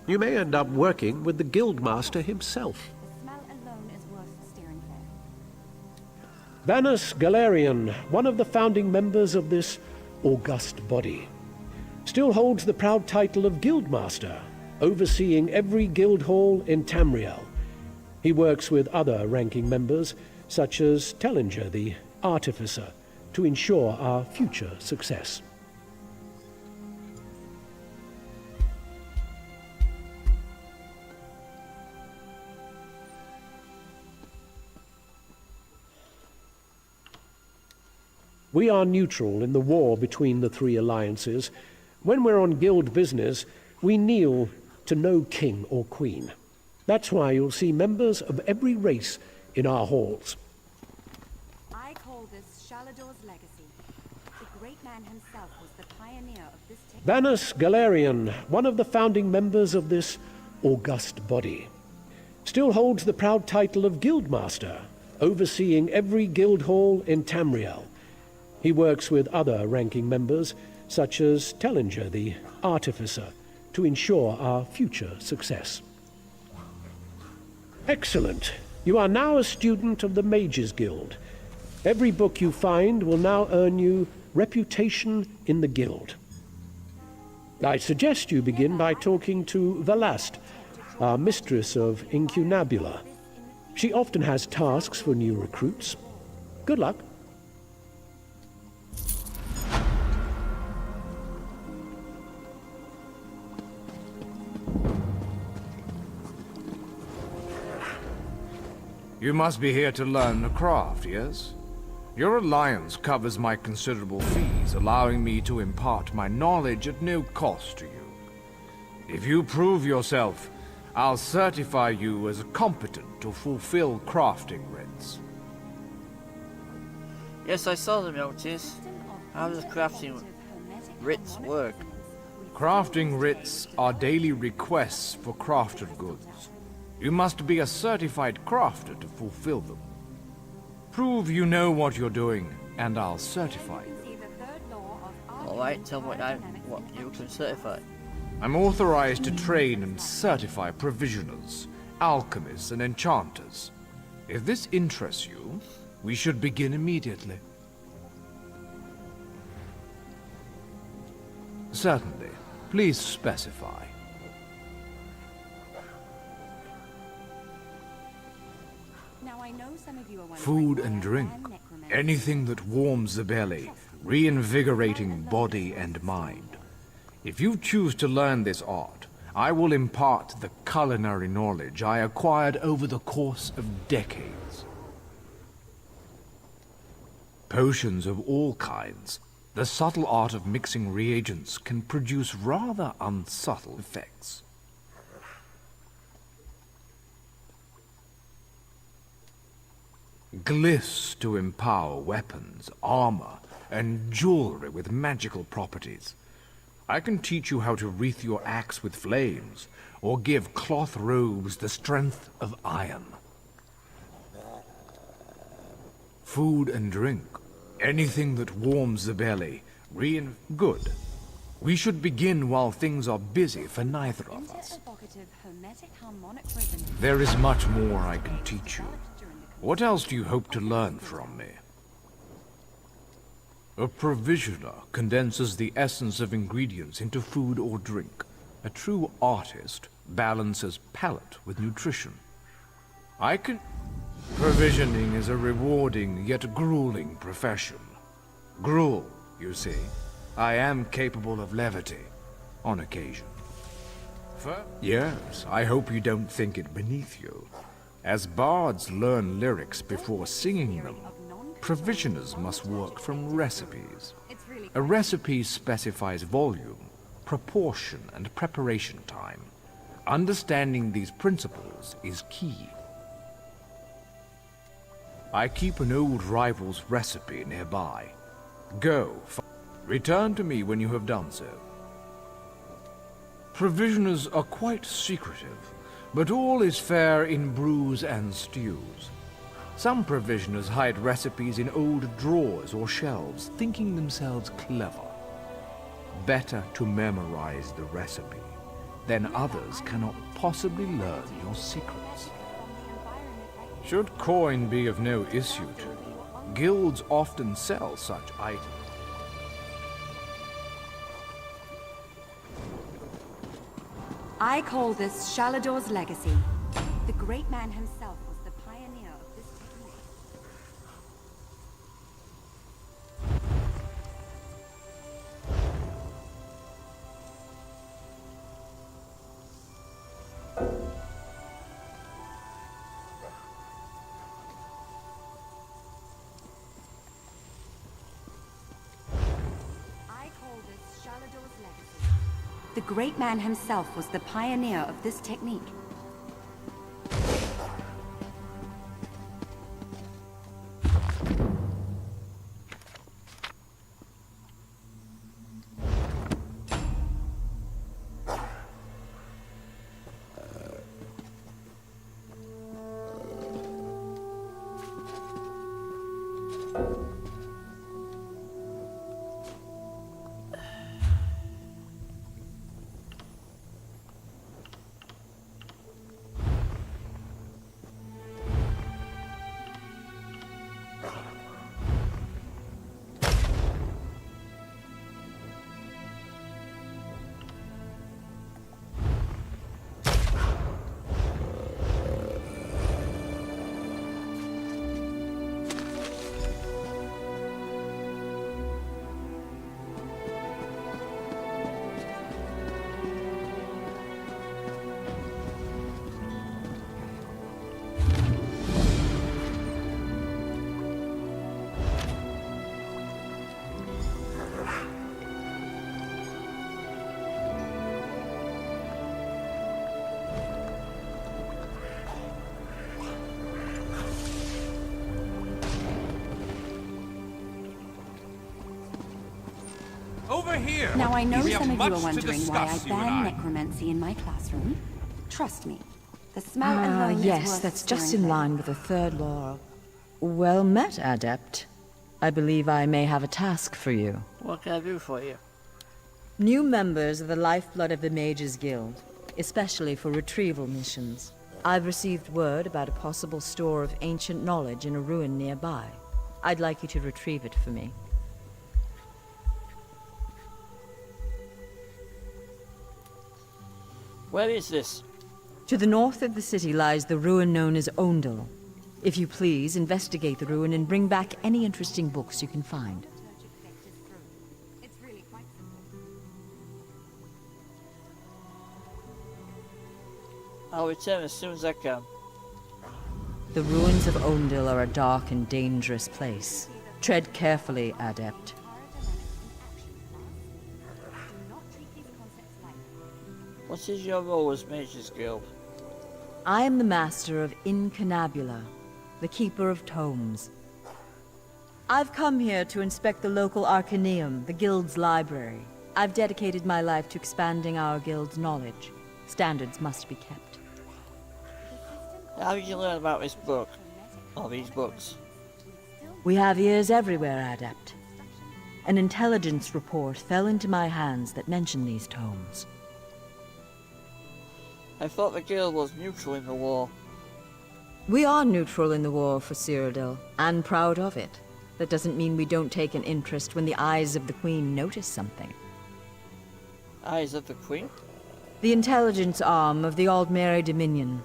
You may end up working with the Guildmaster himself. Vanus Galerian, one of the founding members of this august body, still holds the proud title of Guildmaster, overseeing every guild hall in Tamriel. He works with other ranking members, such as Tellinger, the Artificer, to ensure our future success. We are neutral in the war between the three alliances. When we're on guild business, we kneel to no king or queen. That's why you'll see members of every race in our halls.
I call this Shalador's legacy. The great man himself was the pioneer of this technology.
Vanus Galerian, one of the founding members of this august body, still holds the proud title of Guildmaster, overseeing every guild hall in Tamriel. He works with other ranking members, such as Tellinger, the Artificer, to ensure our future success. Excellent. You are now a student of the Mages Guild. Every book you find will now earn you reputation in the guild. I suggest you begin by talking to Velast, our mistress of Incunabula. She often has tasks for new recruits. Good luck.
You must be here to learn the craft, yes? Your alliance covers my considerable fees, allowing me to impart my knowledge at no cost to you. If you prove yourself, I'll certify you as competent to fulfill crafting writs.
Yes, I saw the notice. How does crafting writs work?
Crafting writs are daily requests for crafted goods. You must be a certified crafter to fulfill them. Prove you know what you're doing, and I'll certify you.
Alright, tell me what you can certify.
I'm authorized to train and certify provisioners, alchemists, and enchanters. If this interests you, we should begin immediately. Certainly. Please specify. Food and drink, anything that warms the belly, reinvigorating body and mind. If you choose to learn this art, I will impart the culinary knowledge I acquired over the course of decades. Potions of all kinds, the subtle art of mixing reagents can produce rather unsubtle effects. Glyphs to empower weapons, armor, and jewelry with magical properties. I can teach you how to wreath your axe with flames, or give cloth robes the strength of iron. Food and drink, anything that warms the belly, Good. We should begin while things are busy for neither of us. There is much more I can teach you. What else do you hope to learn from me? A provisioner condenses the essence of ingredients into food or drink. A true artist balances palate with nutrition. Provisioning is a rewarding yet grueling profession. Gruel, you see. I am capable of levity, on occasion. Yes, I hope you don't think it beneath you. As bards learn lyrics before singing them, provisioners must work from recipes. A recipe specifies volume, proportion, and preparation time. Understanding these principles is key. I keep an old rival's recipe nearby. Go, return to me when you have done so. Provisioners are quite secretive, but all is fair in brews and stews. Some provisioners hide recipes in old drawers or shelves, thinking themselves clever. Better to memorize the recipe, then others cannot possibly learn your secrets. Should coin be of no issue to you, Guilds often sell such items.
I call this Shalador's legacy. The great man himself was the pioneer of this technique. I call this Shalador's legacy. The great man himself was the pioneer of this technique.
Over here!
Now I know
We have
some of you are
much to
wondering why I
discuss, you and
ban
I.
necromancy in my classroom. Trust me, the smell alone is
Yes,
worth
that's
storing
just in
there.
line with the third law. Well met, Adept. I believe I may have a task for you.
What can I do for you?
New members of the Lifeblood of the Mages Guild, especially for retrieval missions. I've received word about a possible store of ancient knowledge in a ruin nearby. I'd like you to retrieve it for me.
Where is this?
To the north of the city lies the ruin known as Ondel. If you please, investigate the ruin and bring back any interesting books you can find.
I'll return as soon as I can.
The ruins of Ondel are a dark and dangerous place. Tread carefully, Adept.
What is your role as Mages Guild?
I am the master of Incunabula, the keeper of tomes. I've come here to inspect the local Arcaneum, the guild's library. I've dedicated my life to expanding our guild's knowledge. Standards must be kept.
How did you learn about this book? Or these books?
We have ears everywhere, Adept. An intelligence report fell into my hands that mentioned these tomes.
I thought the guild was neutral in the war.
We are neutral in the war for Cyrodiil, and proud of it. That doesn't mean we don't take an interest when the eyes of the Queen notice something.
Eyes of the Queen?
The intelligence arm of the Aldmeri Dominion.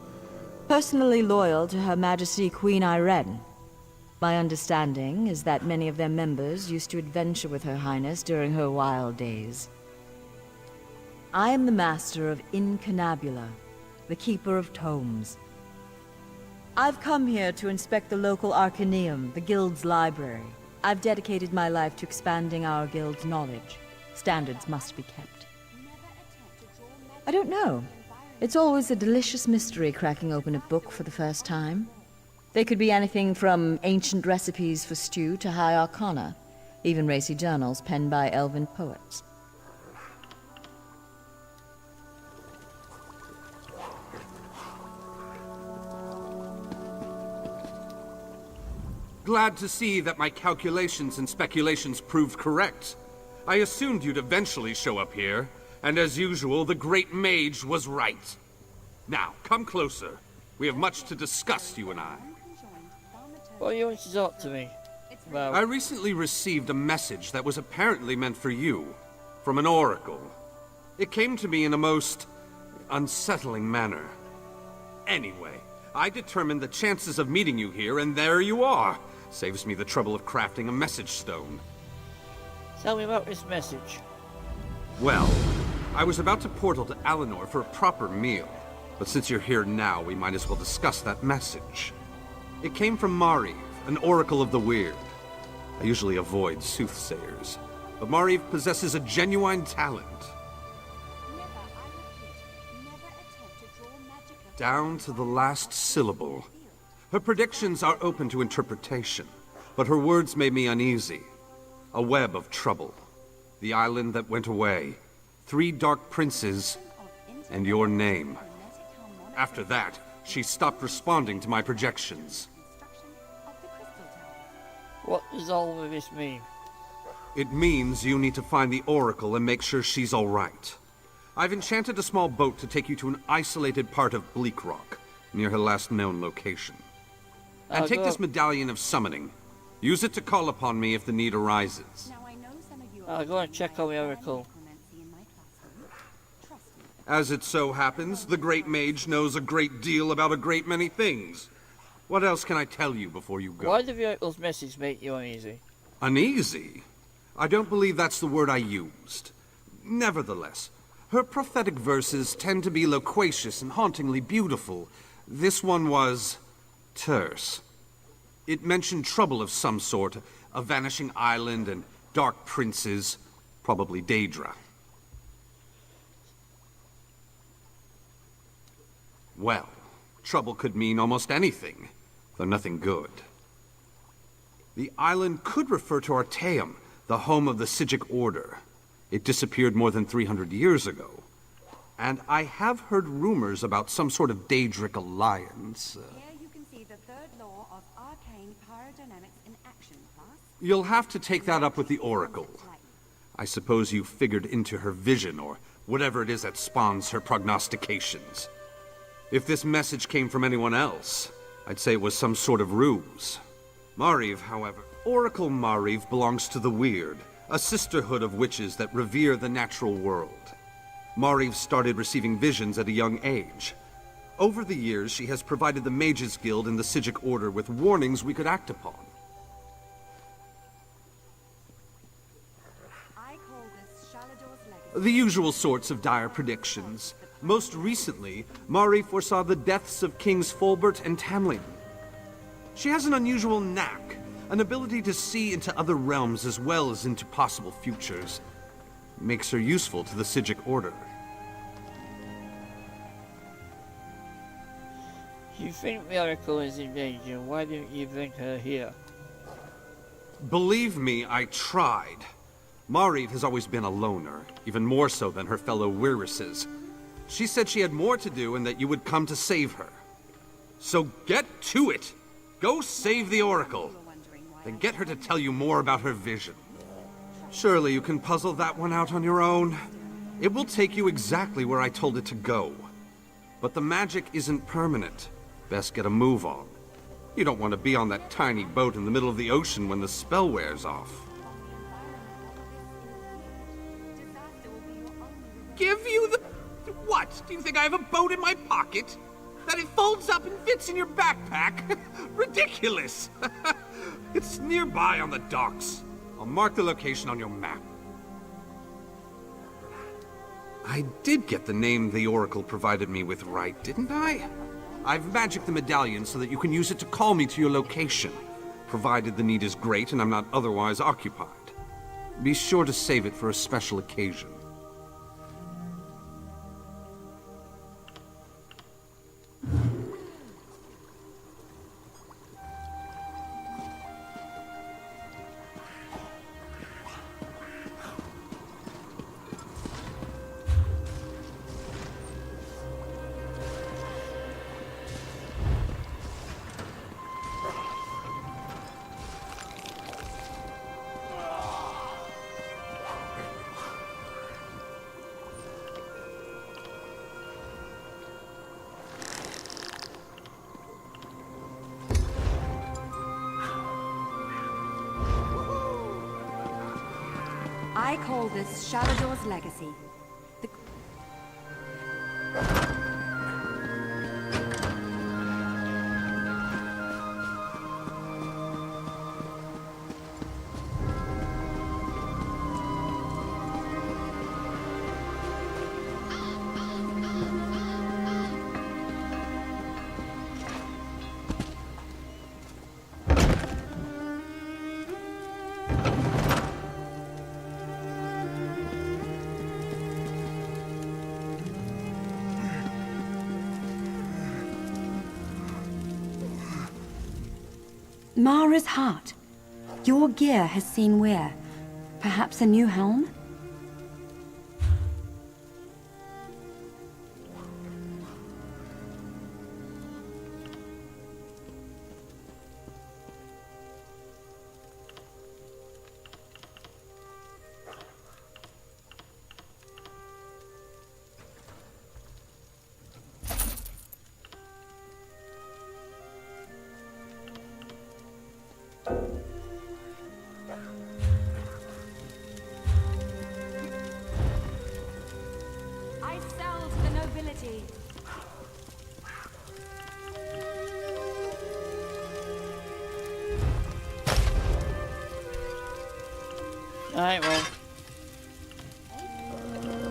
Personally loyal to Her Majesty Queen Irene. My understanding is that many of their members used to adventure with Her Highness during her wild days. I am the master of Incunabula, the keeper of tomes. I've come here to inspect the local Arcaneum, the guild's library. I've dedicated my life to expanding our guild's knowledge. Standards must be kept. I don't know. It's always a delicious mystery cracking open a book for the first time. They could be anything from ancient recipes for stew to high arcana, even racy journals penned by elven poets.
Glad to see that my calculations and speculations proved correct. I assumed you'd eventually show up here, and as usual, the great mage was right. Now, come closer. We have much to discuss, you and I.
What do you want to talk to me? Well,
I recently received a message that was apparently meant for you, from an oracle. It came to me in a most unsettling manner. Anyway, I determined the chances of meeting you here, and there you are. Saves me the trouble of crafting a message stone.
tell me about this message.
Well, I was about to portal to Alinor for a proper meal, but since you're here now, we might as well discuss that message. It came from Mariv, an oracle of the weird. I usually avoid soothsayers, but Mariv possesses a genuine talent. Down to the last syllable. Her predictions are open to interpretation, but her words made me uneasy. A web of trouble. The island that went away. 3 dark princes, and your name. After that, she stopped responding to my projections.
What does all of this mean?
It means you need to find the Oracle and make sure she's all right. I've enchanted a small boat to take you to an isolated part of Bleak Rock, near her last known location. And take this medallion of summoning. Use it to call upon me if the need arises.
I'll go and check on the Oracle.
As it so happens, the Great Mage knows a great deal about a great many things. What else can I tell you before you go?
Why did the Oracle's message make you uneasy?
Uneasy? I don't believe that's the word I used. Nevertheless, her prophetic verses tend to be loquacious and hauntingly beautiful. This one was terse. It mentioned trouble of some sort, a vanishing island and dark princes, probably Daedra. Well, trouble could mean almost anything, though nothing good. The island could refer to Artaeum, the home of the Sigic Order. It disappeared more than 300 years ago. And I have heard rumors about some sort of Daedric alliance.
Here you can see the 3rd law of arcane pyrodynamics in action, class.
You'll have to take that up with the Oracle. I suppose you figured into her vision, or whatever it is that spawns her prognostications. If this message came from anyone else, I'd say it was some sort of ruse. Mariv, however, Oracle Mariv belongs to the Weird, a sisterhood of witches that revere the natural world. Mariv started receiving visions at a young age. Over the years, she has provided the Mages Guild and the Sigic Order with warnings we could act upon.
I call this Shalador's legacy.
The usual sorts of dire predictions. Most recently, Mari foresaw the deaths of Kings Fulbert and Tamlin. She has an unusual knack, an ability to see into other realms as well as into possible futures. Makes her useful to the Sigic Order.
You think the Oracle is in danger, why didn't you bring her here?
Believe me, I tried. Mariv has always been a loner, even more so than her fellow Wirises. She said she had more to do and that you would come to save her. So get to it! Go save the Oracle! Then get her to tell you more about her vision. Surely you can puzzle that one out on your own. It will take you exactly where I told it to go. But the magic isn't permanent. Best get a move on. You don't want to be on that tiny boat in the middle of the ocean when the spell wears off. Give you the... What? Do you think I have a boat in my pocket? That it folds up and fits in your backpack? Ridiculous! It's nearby on the docks. I'll mark the location on your map. I did get the name the Oracle provided me with right, didn't I? I've magicked the medallion so that you can use it to call me to your location, provided the need is great and I'm not otherwise occupied. Be sure to save it for a special occasion.
I call this Shalador's legacy. Mara's heart. Your gear has seen wear. Perhaps a new helm? I sell to the nobility.
Alright, well.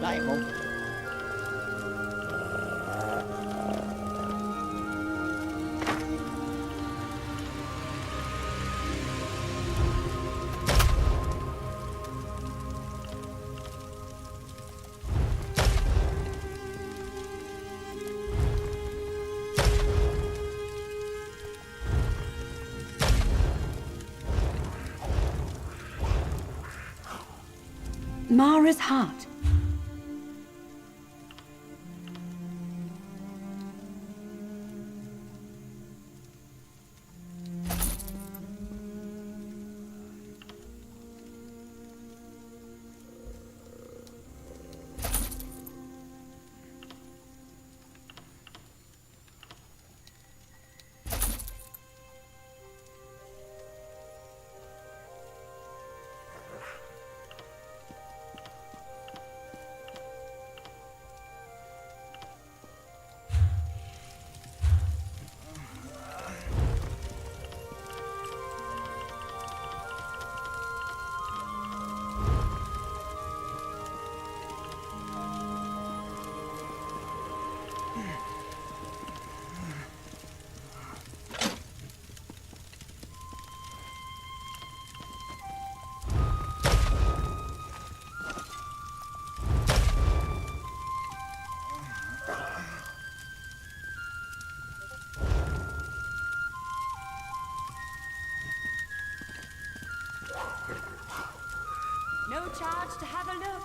Right, well.
Mara's heart. No charge to have a look.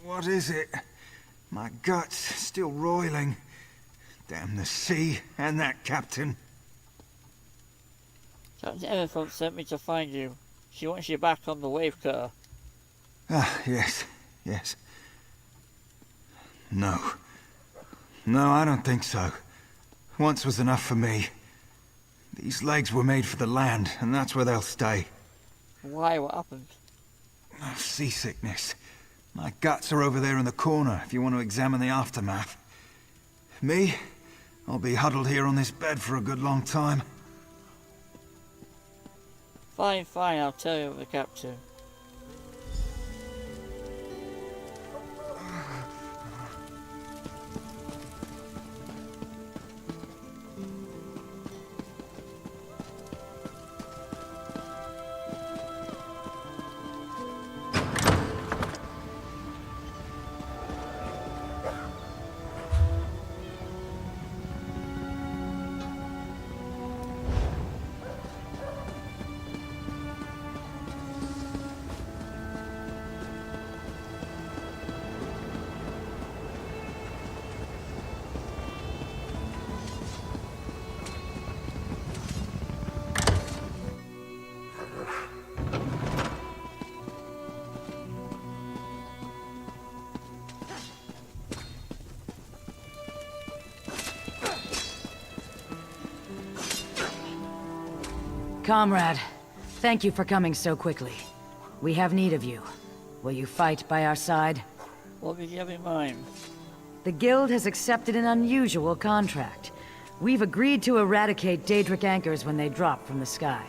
What is it? My gut's still roiling. Damn the sea and that captain.
Captain Elephant sent me to find you. She wants you back on the wave cutter.
Ah, yes. No, I don't think so. Once was enough for me. These legs were made for the land, and that's where they'll stay.
Why? What happened?
Seasickness. My guts are over there in the corner, if you want to examine the aftermath. Me? I'll be huddled here on this bed for a good long time.
Fine, I'll tell you the captain.
Comrade, thank you for coming so quickly. We have need of you. Will you fight by our side?
What do you have in mind?
The Guild has accepted an unusual contract. We've agreed to eradicate Daedric anchors when they drop from the sky.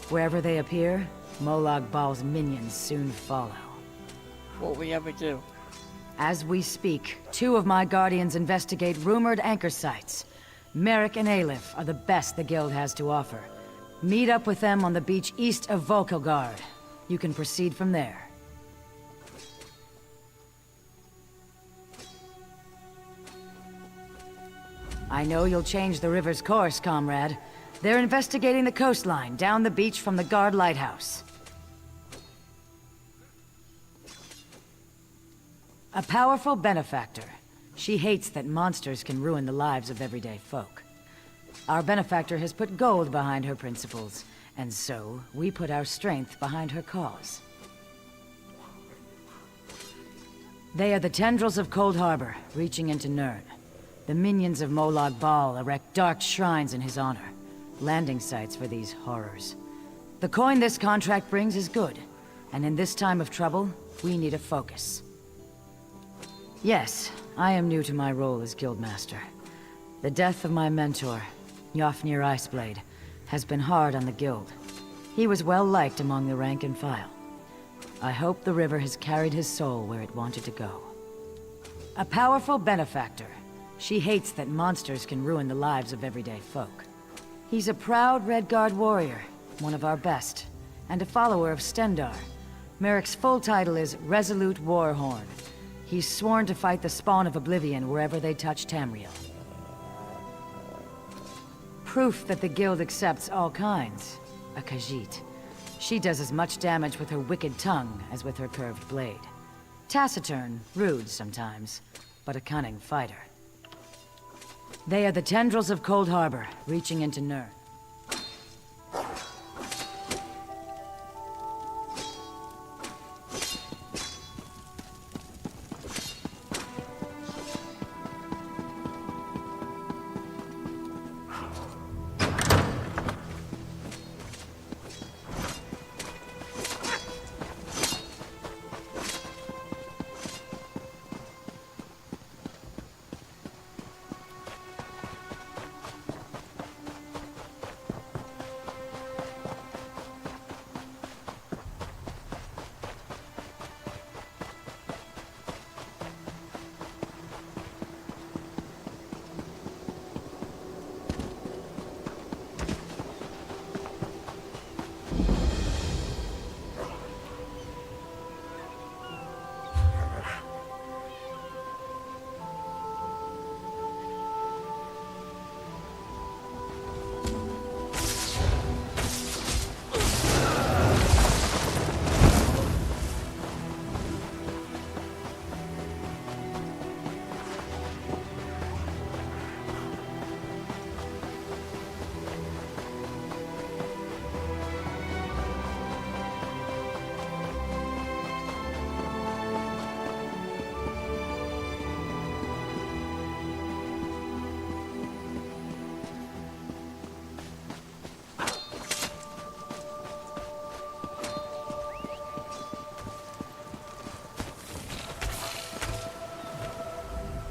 Wherever they appear, Molag Bal's minions soon follow.
What will you have me do?
As we speak, 2 of my guardians investigate rumored anchor sites. Merrick and Aleph are the best the Guild has to offer. Meet up with them on the beach east of Volkelgard. You can proceed from there. I know you'll change the river's course, comrade. They're investigating the coastline down the beach from the Guard Lighthouse. A powerful benefactor. She hates that monsters can ruin the lives of everyday folk. Our benefactor has put gold behind her principles, and so we put our strength behind her cause. They are the tendrils of Cold Harbor, reaching into Nirn. The minions of Molag Bal erect dark shrines in his honor, landing sites for these horrors. The coin this contract brings is good, and in this time of trouble, we need a focus. Yes, I am new to my role as Guildmaster. The death of my mentor, Yofnir Iceblade, has been hard on the Guild. He was well liked among the rank and file. I hope the river has carried his soul where it wanted to go. A powerful benefactor. She hates that monsters can ruin the lives of everyday folk. He's a proud Redguard warrior, one of our best, and a follower of Stendarr. Merrick's full title is Resolute Warhorn. He's sworn to fight the spawn of Oblivion wherever they touch Tamriel. Proof that the Guild accepts all kinds. A Khajiit. She does as much damage with her wicked tongue as with her curved blade. Taciturn, rude sometimes, but a cunning fighter. They are the tendrils of Cold Harbor, reaching into Nirn.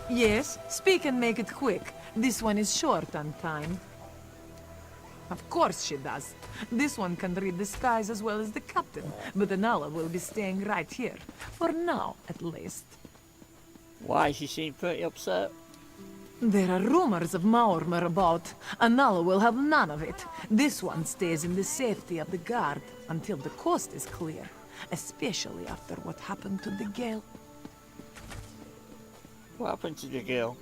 Yes, speak and make it quick. This one is short on time. Of course she does. This one can read the skies as well as the captain, but Anala will be staying right here. For now, at least.
Why, she seemed pretty upset.
There are rumors of Maormer about. Anala will have none of it. This one stays in the safety of the guard until the coast is clear, especially after what happened to the Gale.
What happened to the girl?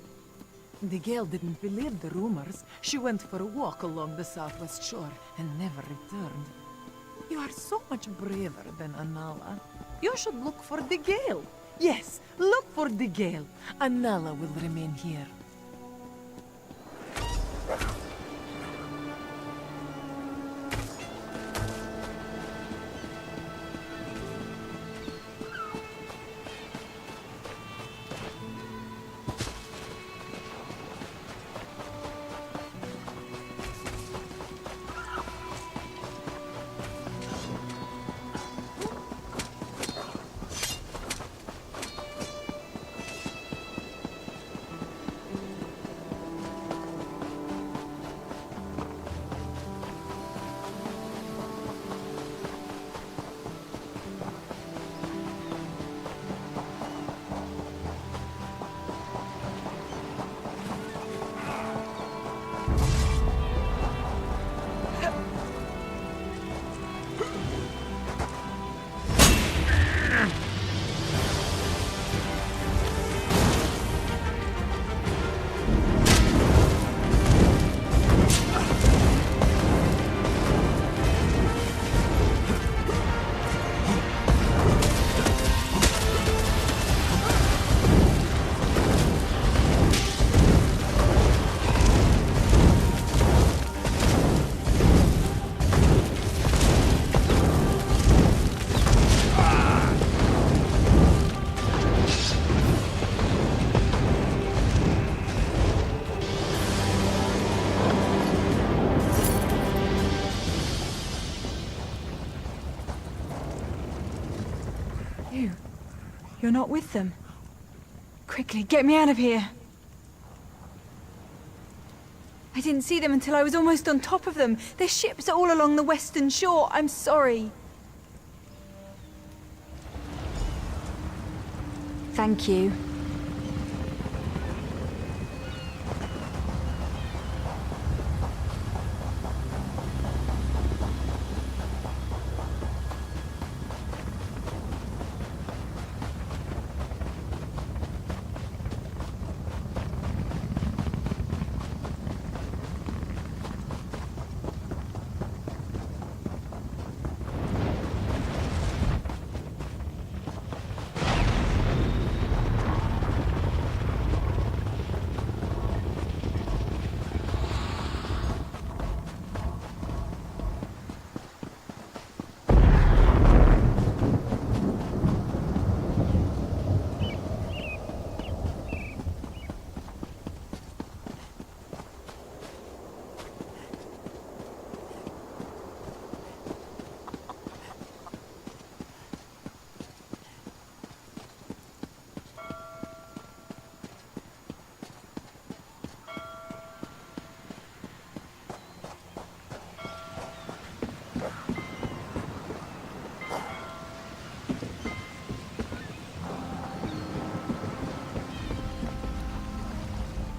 The Gale didn't believe the rumors. She went for a walk along the southwest shore and never returned. You are so much braver than Anala. You should look for the Gale. Yes, look for the Gale. Anala will remain here.
You're not with them. Quickly, get me out of here. I didn't see them until I was almost on top of them. Their ships are all along the western shore. I'm sorry. Thank you.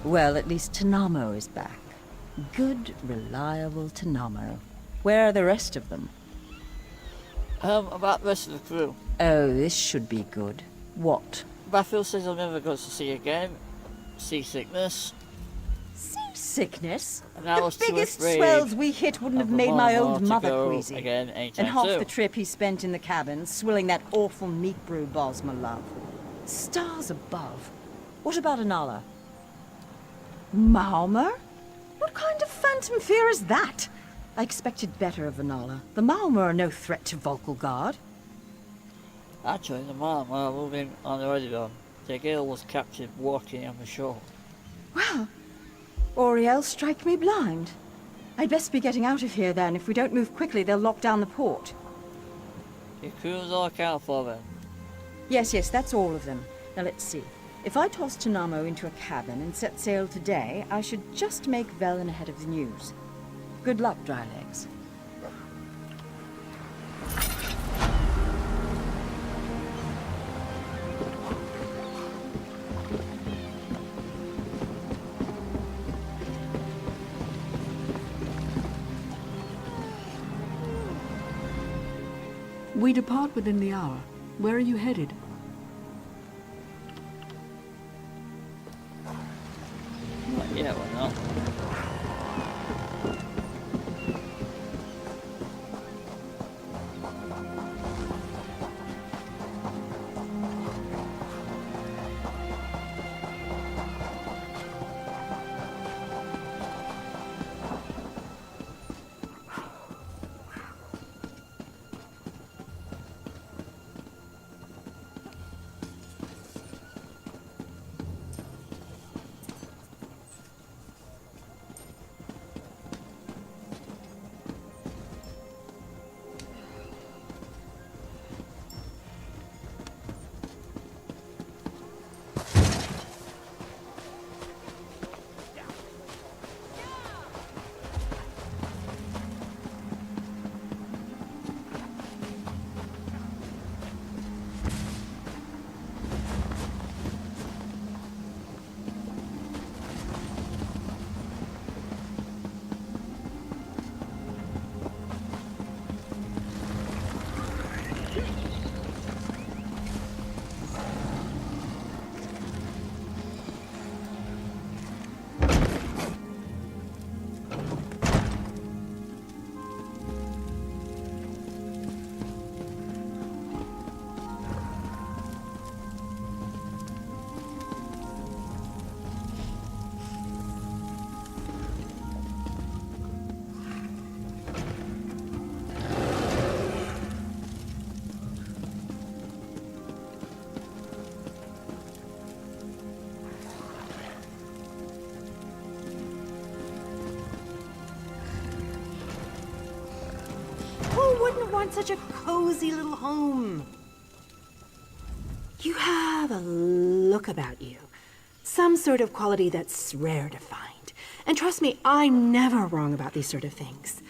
Well, at least Tanamo is back. Good, reliable Tanamo. Where are the rest of them?
About the rest of the crew.
Oh, this should be good. What?
Bathfield says I'm never going to see again. Seasickness.
Seasickness?
And I was
The
too
biggest
afraid
swells we hit wouldn't have
of the
made my
Lionheart
old
to
mother
go
queasy.
again anytime
And half
soon.
the trip he spent in the cabin, swilling that awful meat brew Bosma love. Stars above. What about Anala? Malmer? What kind of phantom fear is that? I expected better of Anala. The Malmer are no threat to Volkelgard.
Actually, the man are moving on the Oridon. The girl was captured walking on the shore.
Well, Oriel, strike me blind. I'd best be getting out of here then. If we don't move quickly, they'll lock down the port.
Your crew's all accounted for then.
Yes, that's all of them. Now let's see. If I toss Tanamo into a cabin and set sail today, I should just make Velen ahead of the news. Good luck, Drylegs.
We depart within the hour. Where are you headed?
Yeah, why not?
Who wouldn't want such a cozy little home? You have a look about you. Some sort of quality that's rare to find. And trust me, I'm never wrong about these sort of things.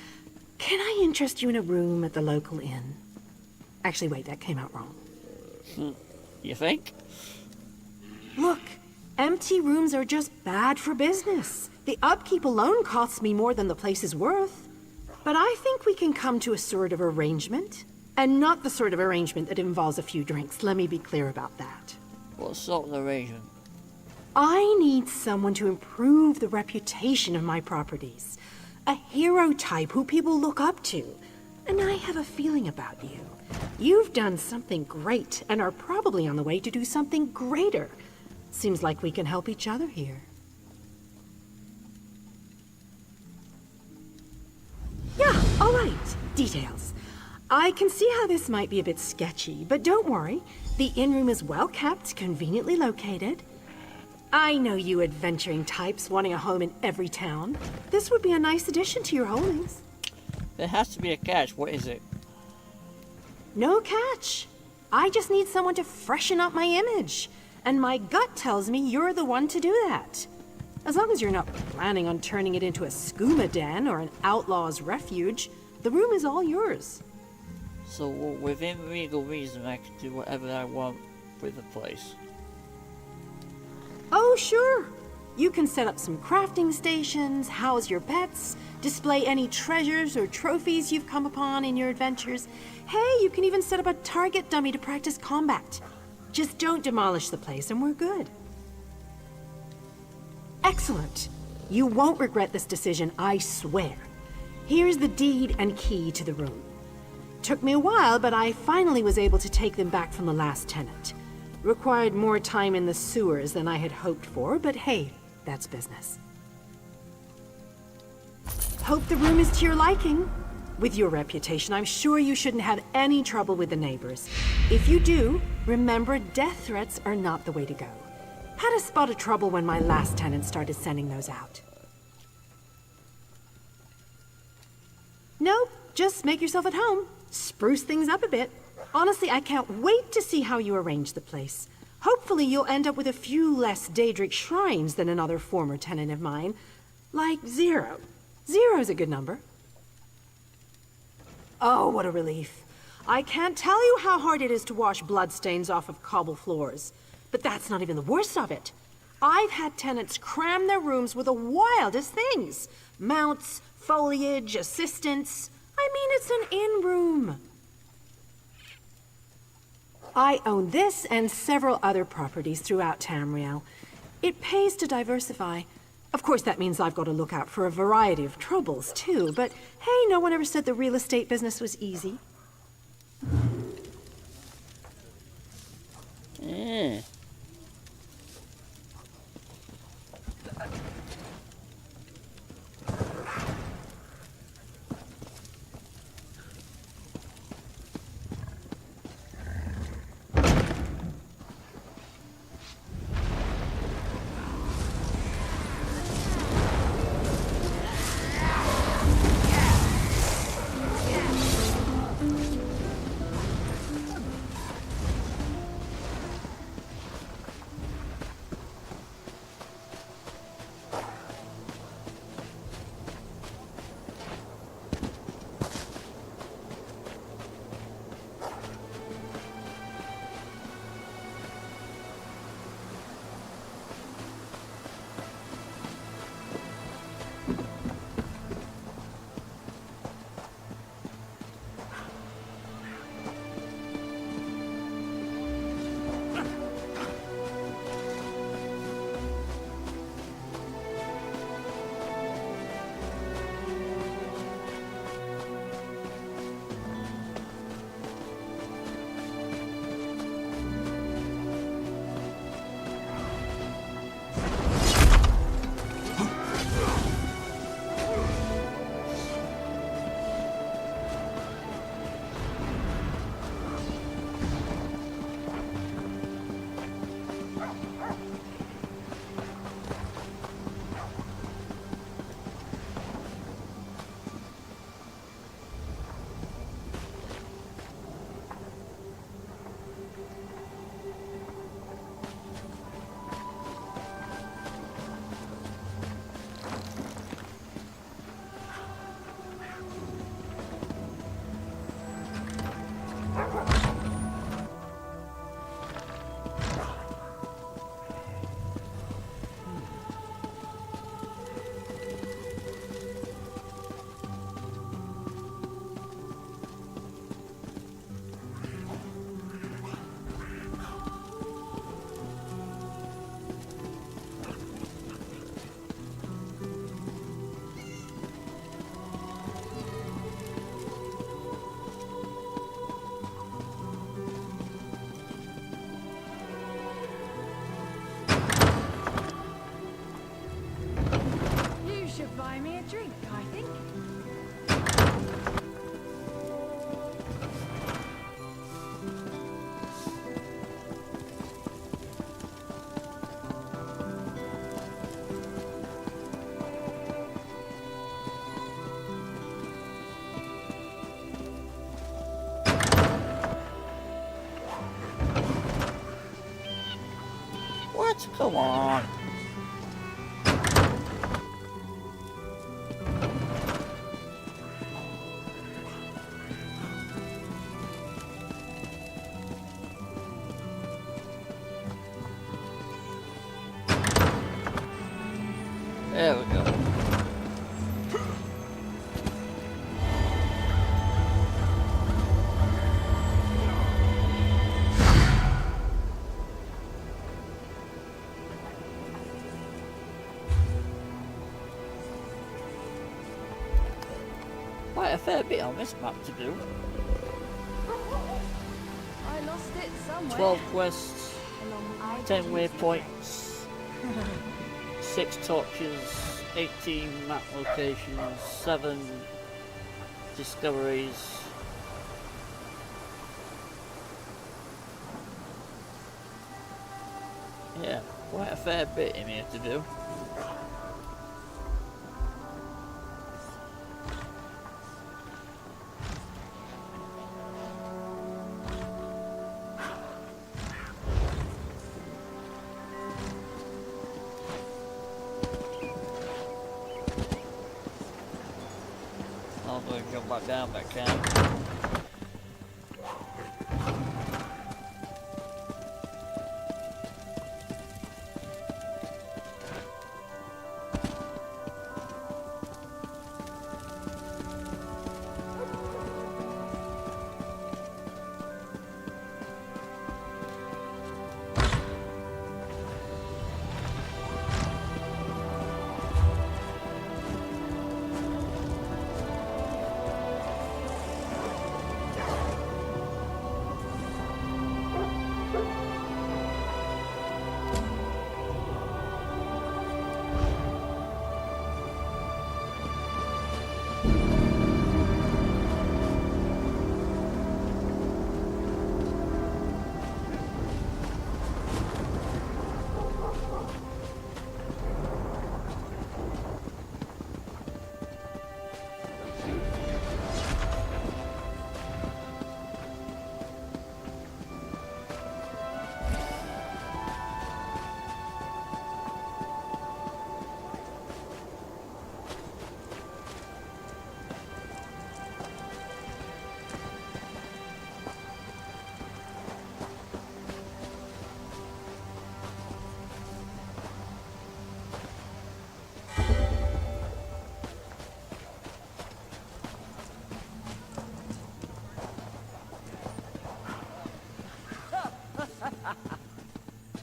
Can I interest you in a room at the local inn? Actually, wait, that came out wrong.
You think?
Look, empty rooms are just bad for business. The upkeep alone costs me more than the place is worth. But I think we can come to a sort of arrangement. And not the sort of arrangement that involves a few drinks. Let me be clear about that.
What sort of arrangement?
I need someone to improve the reputation of my properties. A hero type who people look up to. And I have a feeling about you. You've done something great and are probably on the way to do something greater. Seems like we can help each other here. Yeah, all right. Details. I can see how this might be a bit sketchy, but don't worry. The inn room is well kept, conveniently located. I know you adventuring types wanting a home in every town. This would be a nice addition to your holdings.
There has to be a catch. What is it?
No catch. I just need someone to freshen up my image. And my gut tells me you're the one to do that. As long as you're not planning on turning it into a skooma den or an outlaw's refuge, the room is all yours.
So within legal reason, I can do whatever I want with the place.
Oh, sure. You can set up some crafting stations, house your pets, display any treasures or trophies you've come upon in your adventures. Hey, you can even set up a target dummy to practice combat. Just don't demolish the place and we're good. Excellent. You won't regret this decision, I swear. Here's the deed and key to the room. Took me a while, but I finally was able to take them back from the last tenant. Required more time in the sewers than I had hoped for, but hey, that's business. Hope the room is to your liking. With your reputation, I'm sure you shouldn't have any trouble with the neighbors. If you do, remember death threats are not the way to go. Had a spot of trouble when my last tenant started sending those out. Nope, just make yourself at home. Spruce things up a bit. Honestly, I can't wait to see how you arrange the place. Hopefully you'll end up with a few less Daedric shrines than another former tenant of mine. Like 0. 0's a good number. Oh, what a relief. I can't tell you how hard it is to wash bloodstains off of cobble floors. But that's not even the worst of it. I've had tenants cram their rooms with the wildest things. Mounts, foliage, assistants. I mean, it's an inn room. I own this and several other properties throughout Tamriel. It pays to diversify. Of course, that means I've got to look out for a variety of troubles, too. But hey, no one ever said the real estate business was easy.
Yeah.
I think.
What? Come on. There we go. Quite a fair bit on this map to do.
I lost it somewhere.
12 quests,
Along
10 waypoints, 6 torches, 18 map locations, 7 discoveries. Yeah, quite a fair bit in here to do. I'm going to jump back down, back down.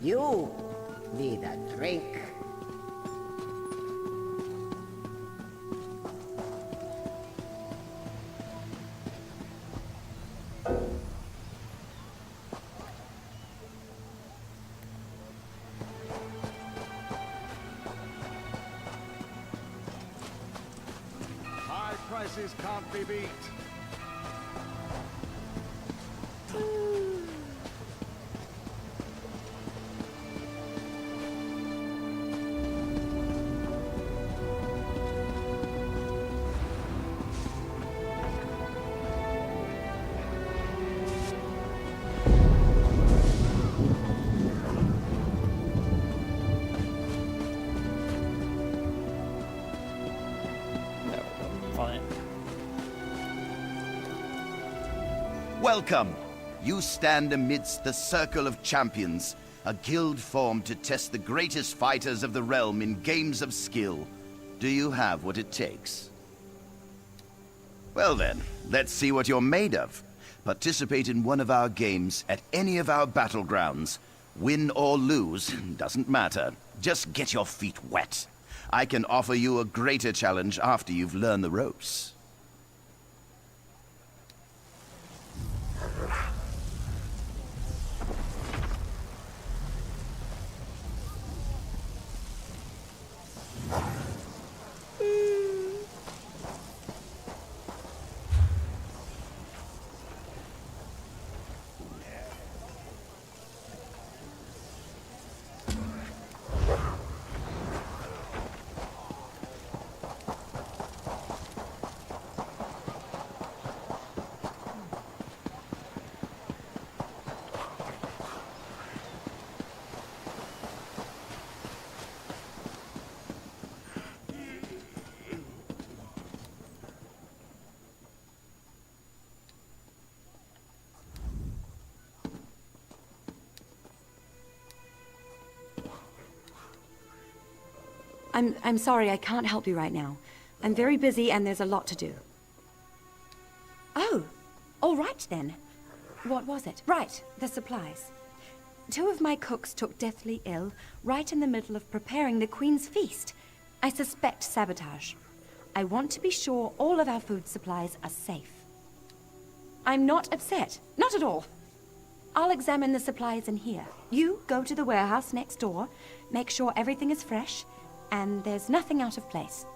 You need a drink.
High prices can't be beat.
Welcome! You stand amidst the Circle of Champions, a guild formed to test the greatest fighters of the realm in games of skill. Do you have what it takes? Well then, let's see what you're made of. Participate in one of our games at any of our battlegrounds. Win or lose, doesn't matter. Just get your feet wet. I can offer you a greater challenge after you've learned the ropes.
I'm sorry, I can't help you right now. I'm very busy and there's a lot to do. Oh, all right then. What was it? Right, the supplies. 2 of my cooks took deathly ill right in the middle of preparing the Queen's feast. I suspect sabotage. I want to be sure all of our food supplies are safe. I'm not upset. Not at all. I'll examine the supplies in here. You go to the warehouse next door, make sure everything is fresh, and there's nothing out of place.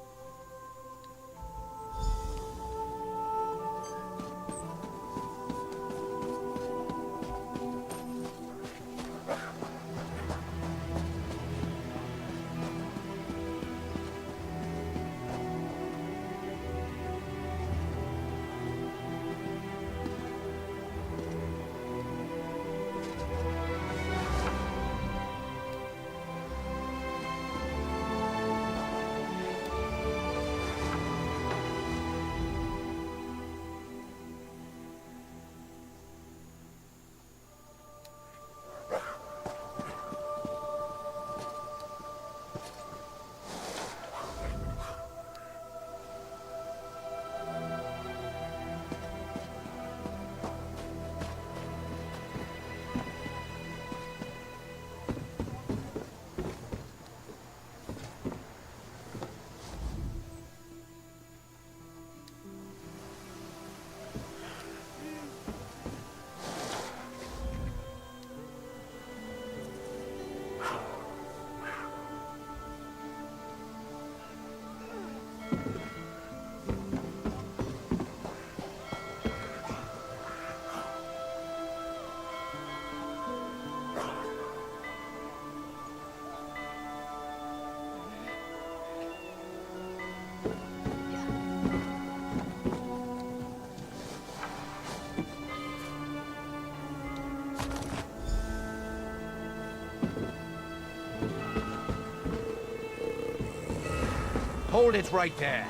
Hold it right there.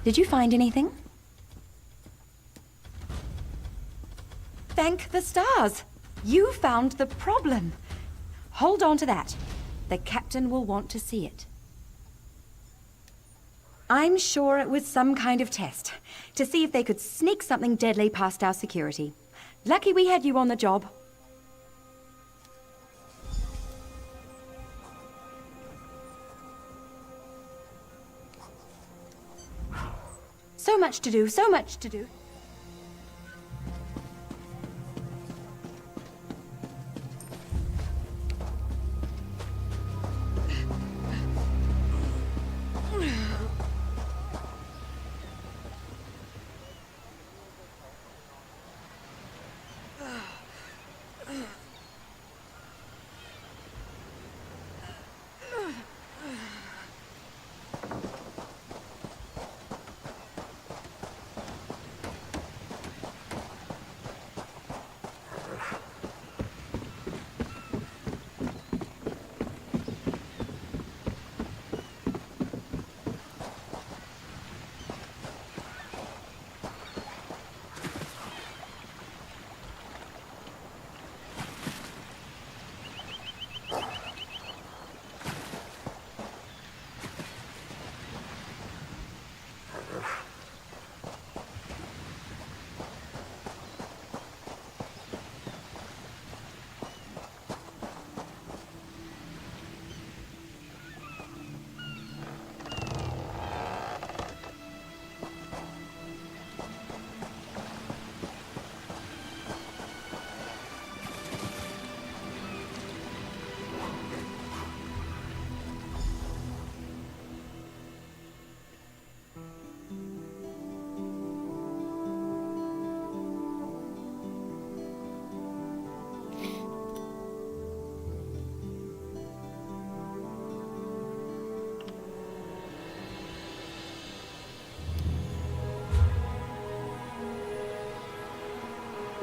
Did you find anything? Thank the stars! You found the problem! Hold on to that. The captain will want to see it. I'm sure it was some kind of test, to see if they could sneak something deadly past our security. Lucky we had you on the job. So much to do, so much to do.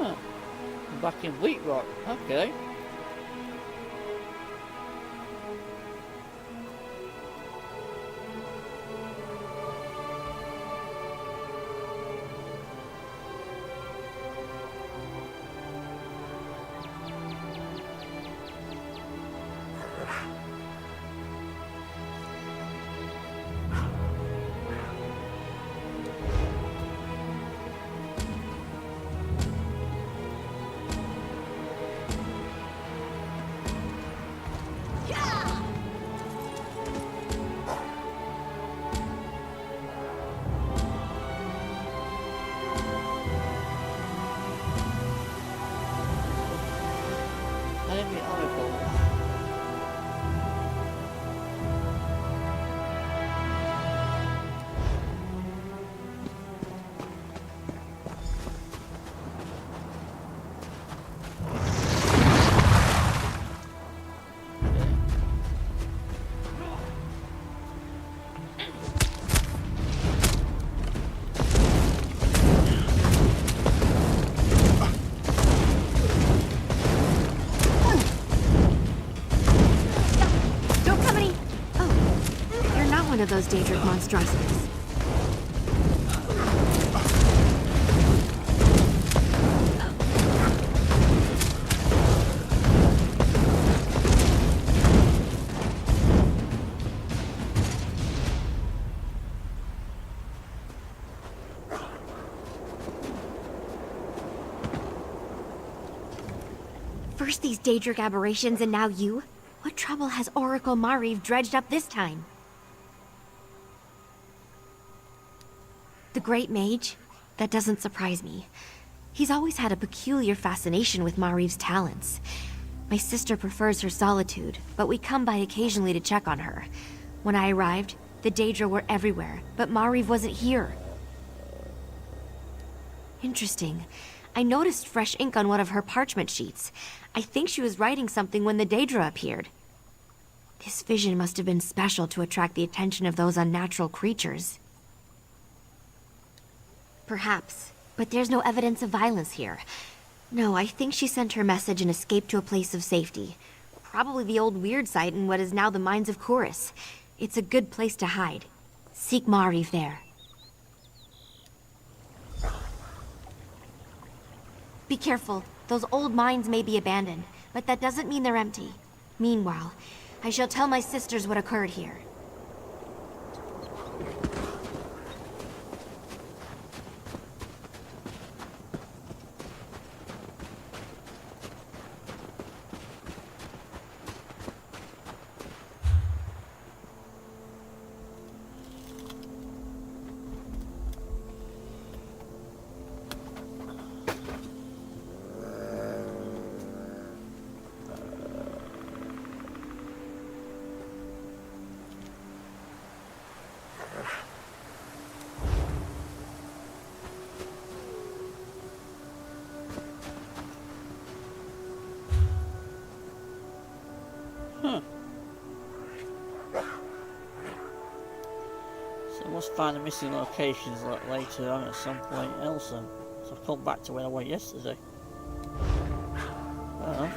Huh. Back in Wheat Rock. Okay. Enemy eyeballs.
Don't come any... Oh, you're not one of those Daedric monstrosities. First these Daedric aberrations and now you? What trouble has Oracle Mariv dredged up this time? The Great Mage? That doesn't surprise me. He's always had a peculiar fascination with Mariv's talents. My sister prefers her solitude, but we come by occasionally to check on her. When I arrived, the Daedra were everywhere, but Mariv wasn't here. Interesting. I noticed fresh ink on one of her parchment sheets. I think she was writing something when the Daedra appeared. This vision must have been special to attract the attention of those unnatural creatures. Perhaps, but there's no evidence of violence here. No, I think she sent her message and escaped to a place of safety. Probably the old weird site in what is now the mines of Chorus. It's a good place to hide. Seek Mariv there. Be careful. Those old mines may be abandoned, but that doesn't mean they're empty. Meanwhile, I shall tell my sisters what occurred here.
So I must find the missing locations later on at some point else then. So I've come back to where I went yesterday. I don't know.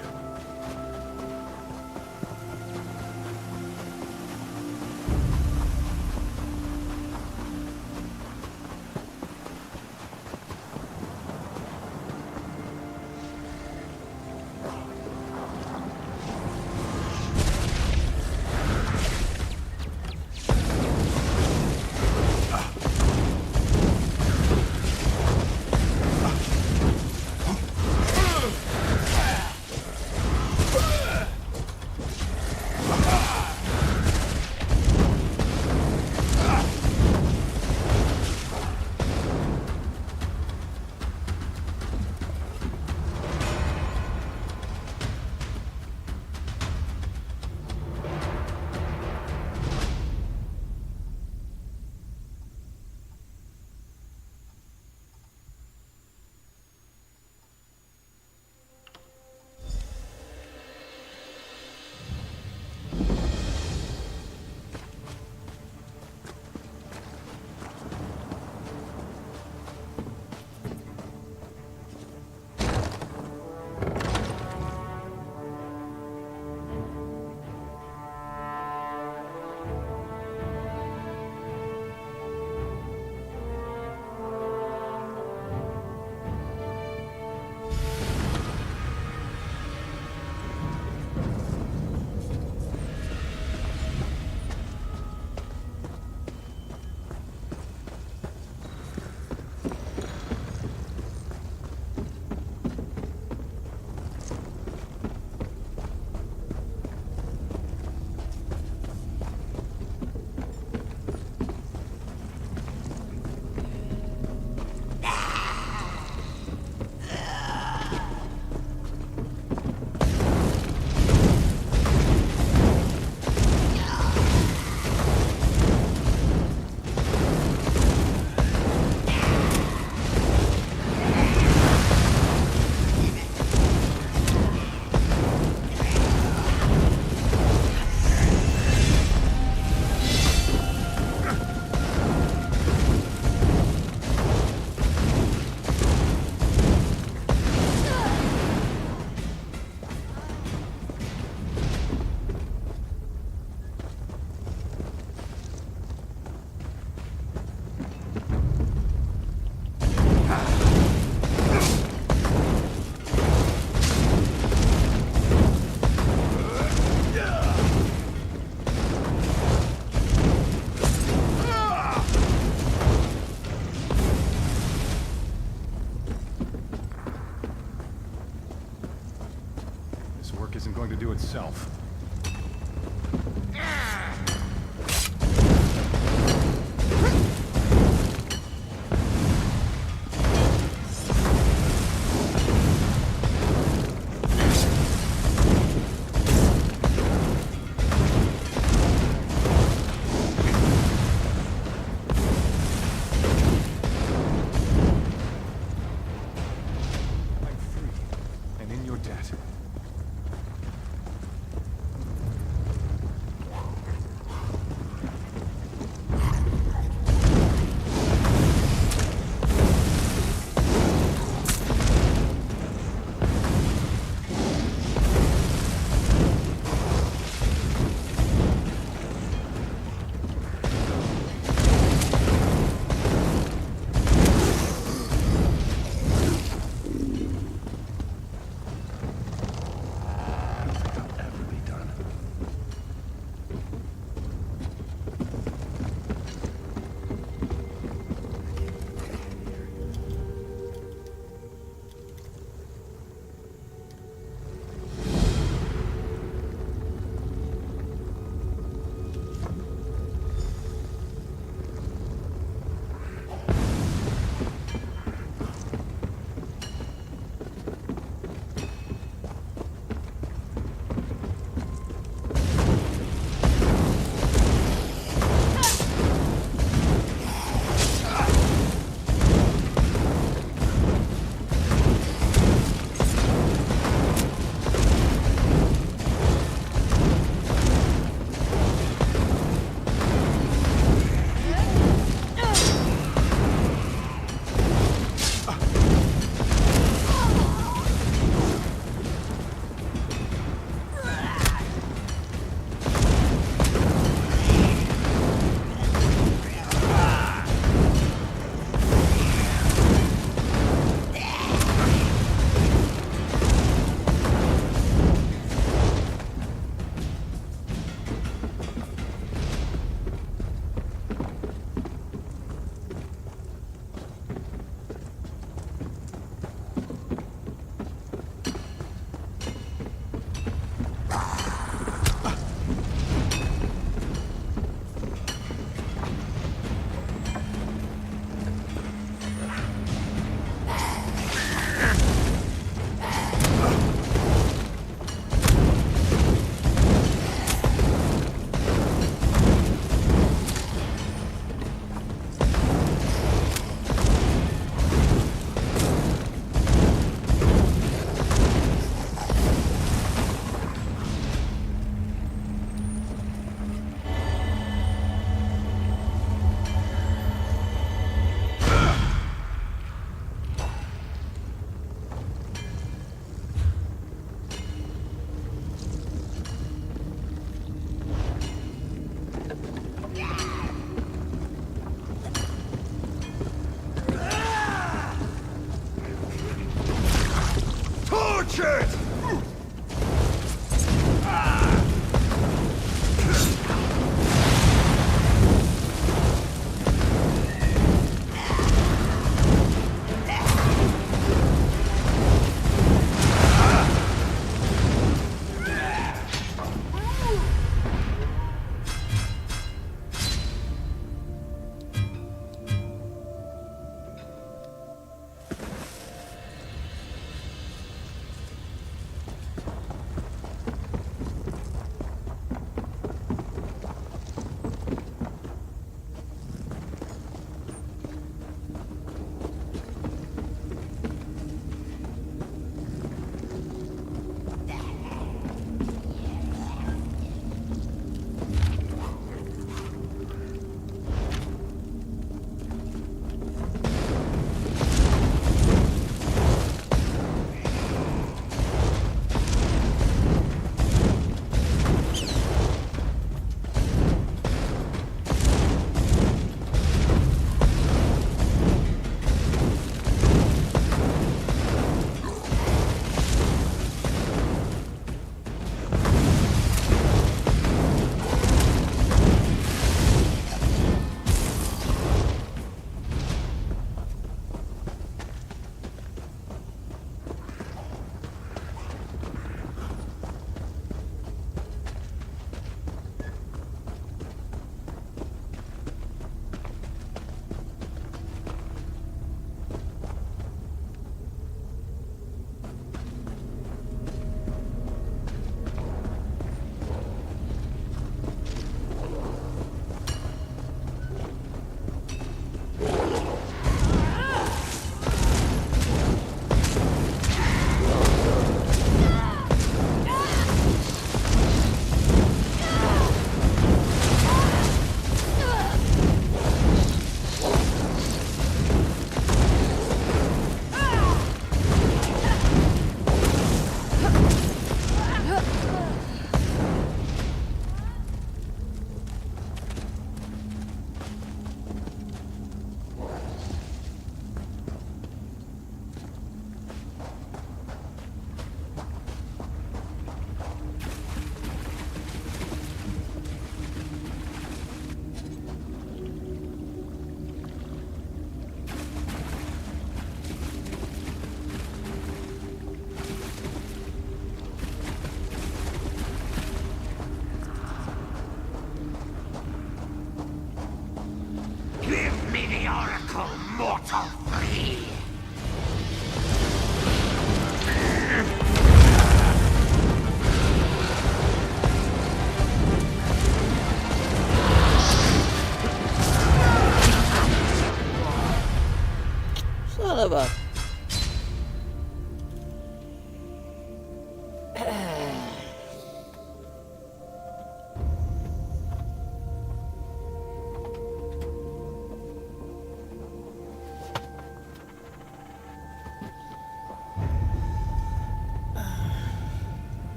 work isn't going to do itself.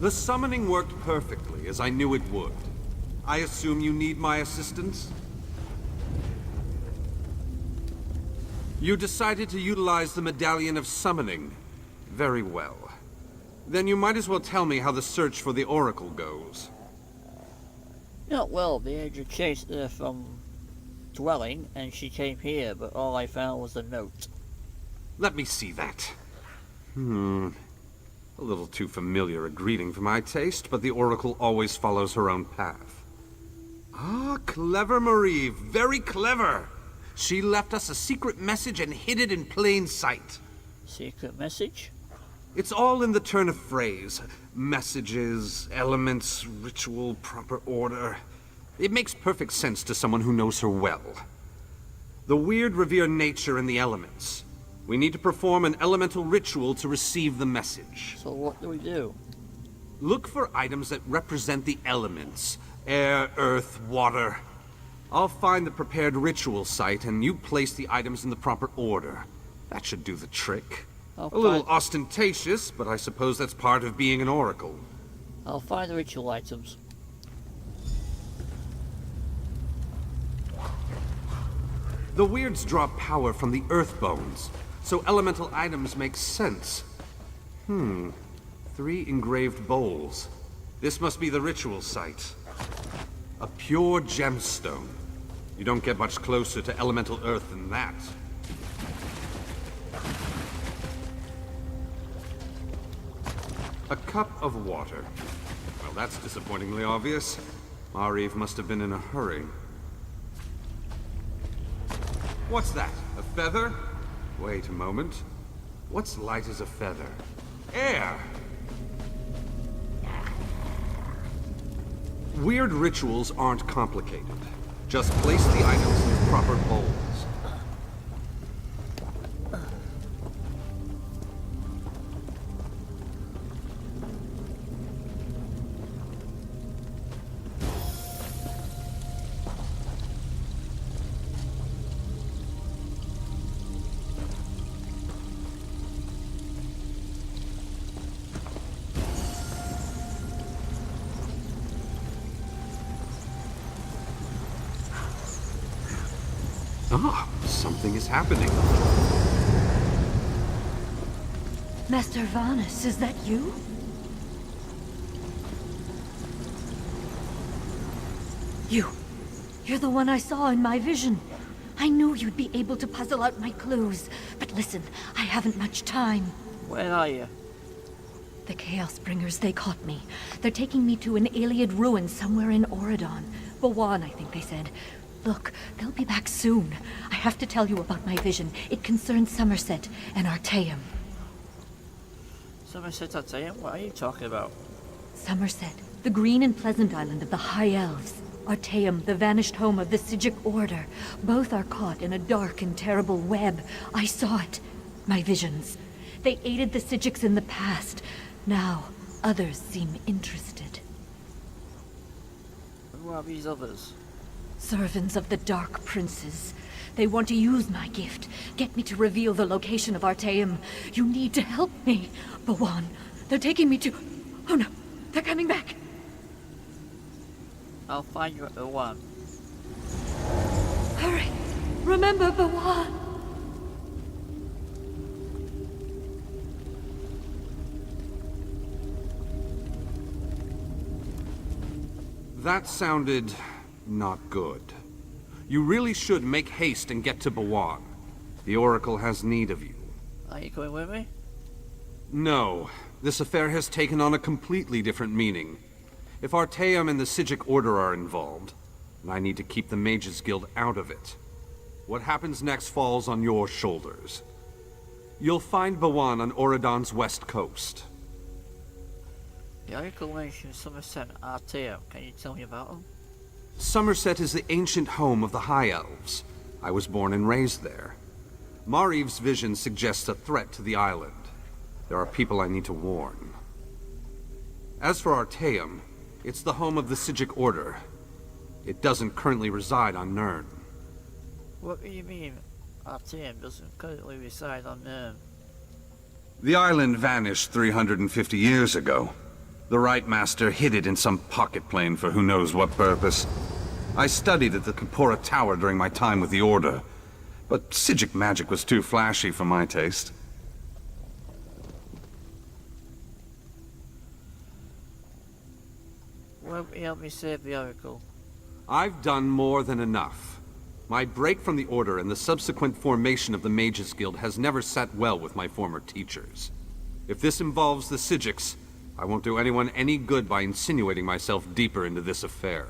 The summoning worked perfectly, as I knew it would. I assume you need my assistance? You decided to utilize the Medallion of Summoning. Very well. Then you might as well tell me how the search for the Oracle goes.
Not well, the agent chased her from dwelling, and she came here, but all I found was a note.
Let me see that. A little too familiar a greeting for my taste, but the Oracle always follows her own path. Ah, clever Marie, very clever! She left us a secret message and hid it in plain sight.
Secret message?
It's all in the turn of phrase. Messages, elements, ritual, proper order. It makes perfect sense to someone who knows her well. The weird revere nature and the elements. We need to perform an elemental ritual to receive the message.
So what do we do?
Look for items that represent the elements. Air, earth, water. I'll find the prepared ritual site, and you place the items in the proper order. That should do the trick. A little ostentatious, but I suppose that's part of being an oracle.
I'll find the ritual items.
The weirds draw power from the earth bones, so elemental items make sense. 3 engraved bowls. This must be the ritual site. A pure gemstone. You don't get much closer to elemental earth than that. A cup of water. Well, that's disappointingly obvious. Mariv must have been in a hurry. What's that? A feather? Wait a moment. What's light as a feather? Air! Weird rituals aren't complicated. Just place the items in the proper bowls. Ah, something is happening.
Master Vanus, is that you? You're the one I saw in my vision. I knew you'd be able to puzzle out my clues. But listen, I haven't much time.
Where are you?
The Chaos Bringers, they caught me. They're taking me to an Iliad ruin somewhere in Auridon. Bawan, I think they said. Look, they'll be back soon. I have to tell you about my vision. It concerns Somerset and Artaeum.
Somerset Artaeum? What are you talking about?
Somerset, the green and pleasant island of the High Elves. Artaeum, the vanished home of the Psijic Order. Both are caught in a dark and terrible web. I saw it. My visions. They aided the Psijics in the past. Now, others seem interested.
Who are these others?
Servants of the Dark Princes. They want to use my gift, get me to reveal the location of Artaeum. You need to help me. Bawan, they're taking me to... Oh no, they're coming back.
I'll find you at the one.
Hurry, remember Bawan.
That sounded... not good. You really should make haste and get to Bawan. The Oracle has need of you.
Are you going with me?
No. This affair has taken on a completely different meaning. If Artaeum and the Psijic Order are involved, then I need to keep the Mages Guild out of it. What happens next falls on your shoulders. You'll find Bawan on Auridon's west coast.
The Oracle mentioned Somerset and Artaeum. Can you tell me about them?
Somerset is the ancient home of the High Elves. I was born and raised there. Mariv's vision suggests a threat to the island. There are people I need to warn. As for Artaeum, it's the home of the Psijic Order. It doesn't currently reside on Nirn.
What do you mean, Artaeum doesn't currently reside on Nirn?
The island vanished 350 years ago. The Right Master hid it in some pocket plane for who knows what purpose. I studied at the Kapora Tower during my time with the Order, but Psijic magic was too flashy for my taste.
Won't you help me save the Oracle?
I've done more than enough. My break from the Order and the subsequent formation of the Mages Guild has never sat well with my former teachers. If this involves the Psijics, I won't do anyone any good by insinuating myself deeper into this affair.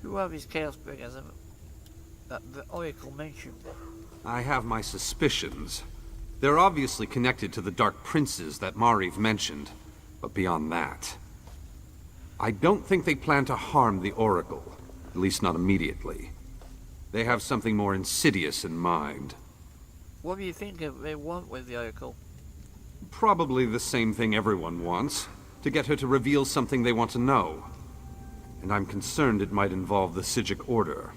Who are these Chaos Bringers that the Oracle mentioned?
I have my suspicions. They're obviously connected to the Dark Princes that Mariv mentioned, but beyond that, I don't think they plan to harm the Oracle, at least not immediately. They have something more insidious in mind.
What do you think they want with the Oracle?
Probably the same thing everyone wants, to get her to reveal something they want to know. And I'm concerned it might involve the Psijic Order.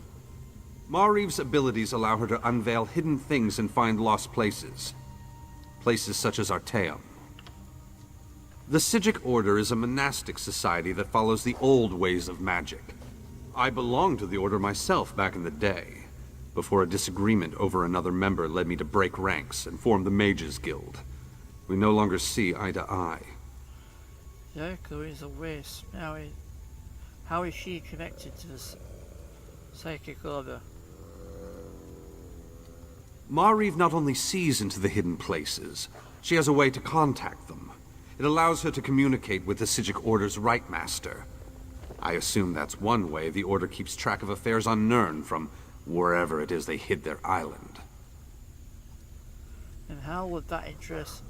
Mariv's abilities allow her to unveil hidden things and find lost places. Places such as Artaeum. The Psijic Order is a monastic society that follows the old ways of magic. I belonged to the Order myself back in the day, before a disagreement over another member led me to break ranks and form the Mages Guild. We no longer see eye to eye.
The Oracle is a waste. How is she connected to the Psychic Order?
Mariv not only sees into the hidden places, she has a way to contact them. It allows her to communicate with the Psijic Order's Right Master. I assume that's one way the Order keeps track of affairs on Nirn from wherever it is they hid their island.
And how would that interest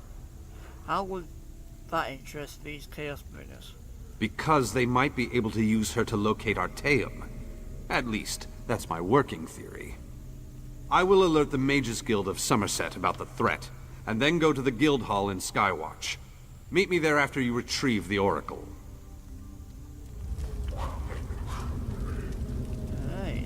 these Chaos Bringers?
Because they might be able to use her to locate Artaeum. At least, that's my working theory. I will alert the Mages Guild of Somerset about the threat, and then go to the Guild Hall in Skywatch. Meet me there after you retrieve the Oracle.
Right.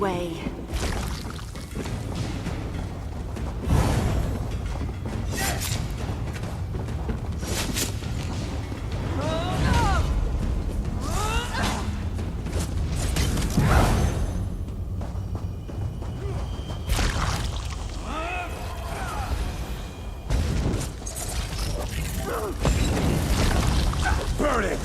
way.
Burn it!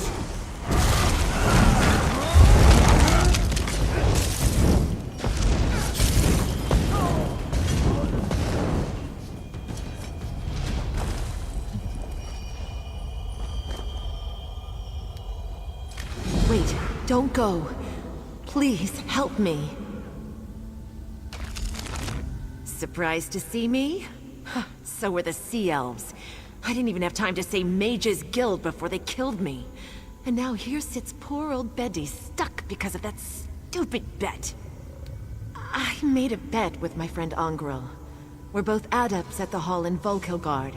Wait, don't go. Please, help me. Surprised to see me? Huh, so were the Sea Elves. I didn't even have time to say Mage's Guild before they killed me. And now here sits poor old Betty stuck because of that stupid bet. I made a bet with my friend Angrel. We're both adepts at the hall in Volkilgard.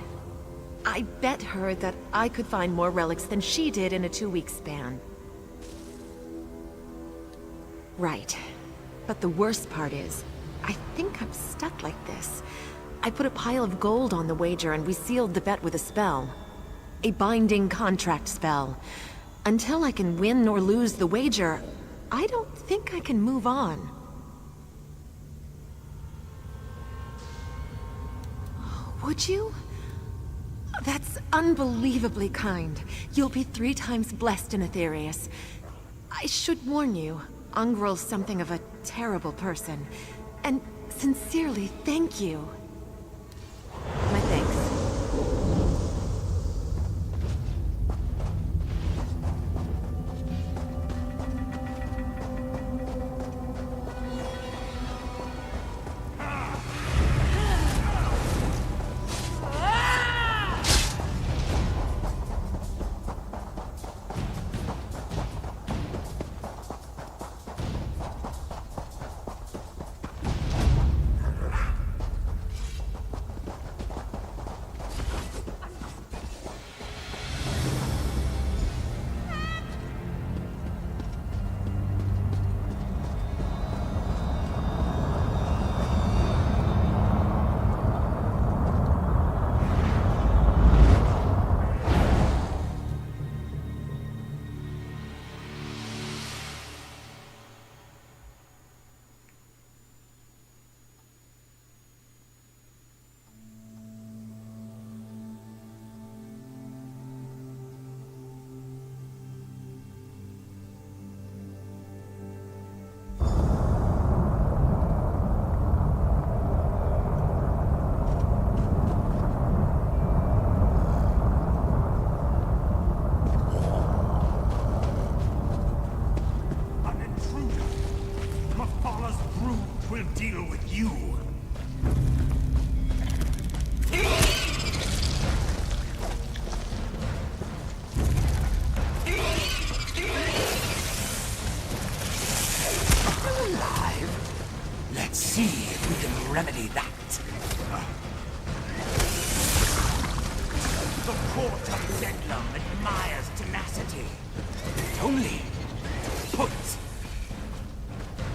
I bet her that I could find more relics than she did in a 2-week span. Right. But the worst part is, I think I'm stuck like this. I put a pile of gold on the wager and we sealed the bet with a spell. A binding contract spell. Until I can win or lose the wager, I don't think I can move on. Would you? That's unbelievably kind. You'll be 3 times blessed in Aetherius. I should warn you, Angrel's something of a terrible person. And sincerely, thank you. My thanks.
We'll deal with you. Alive? Let's see if we can remedy that. The court of Bedlam admires tenacity. Only put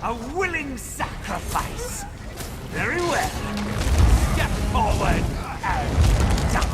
a willing sacrifice. Very well. Step forward and die.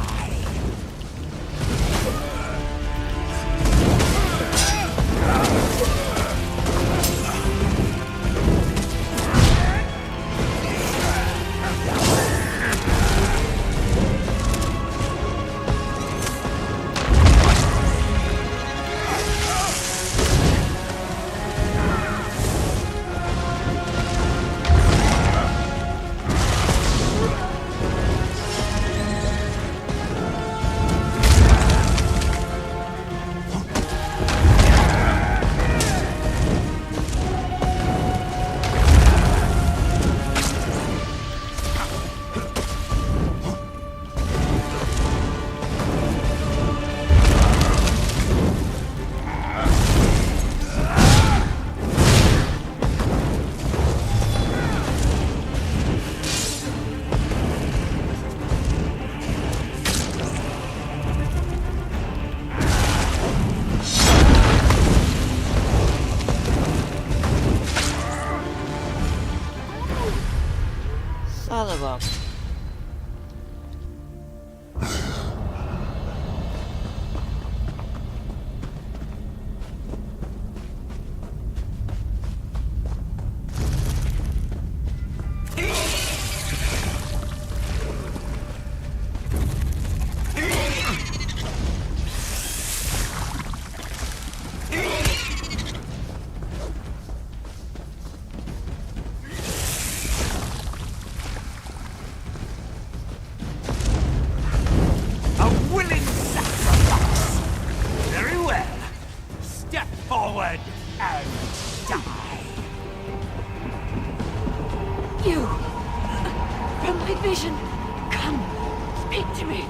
man.
Forward and die.
You! From my vision, come, speak to me.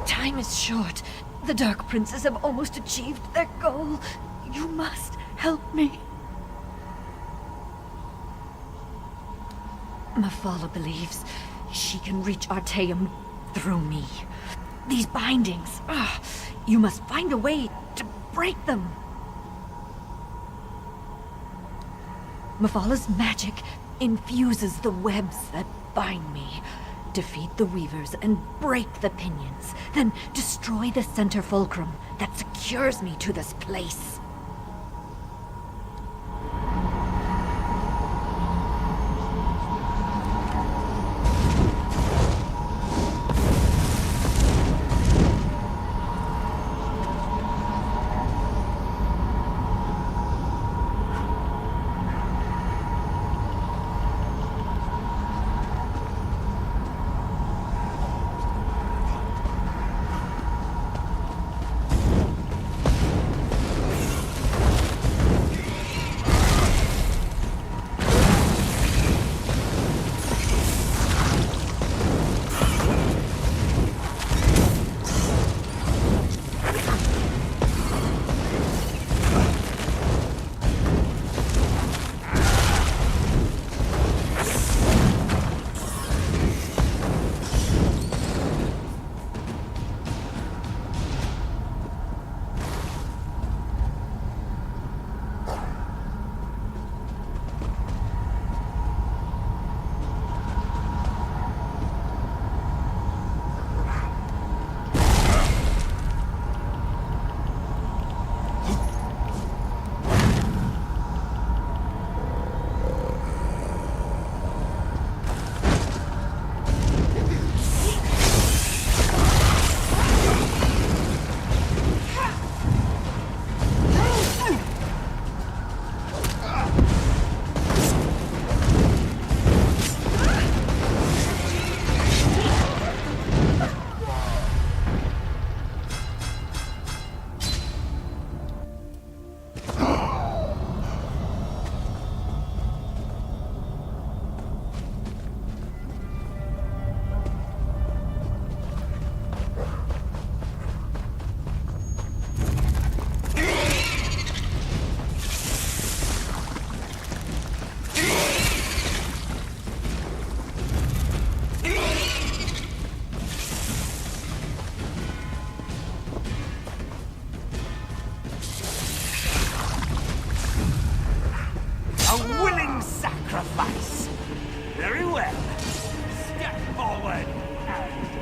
Time is short. The Dark Princes have almost achieved their goal. You must help me. Mephala believes she can reach Artaeum through me. These bindings, you must find a way to break them. Mephala's magic infuses the webs that bind me. Defeat the weavers and break the pinions, then destroy the center fulcrum that secures me to this place.
Very well. Step forward and die.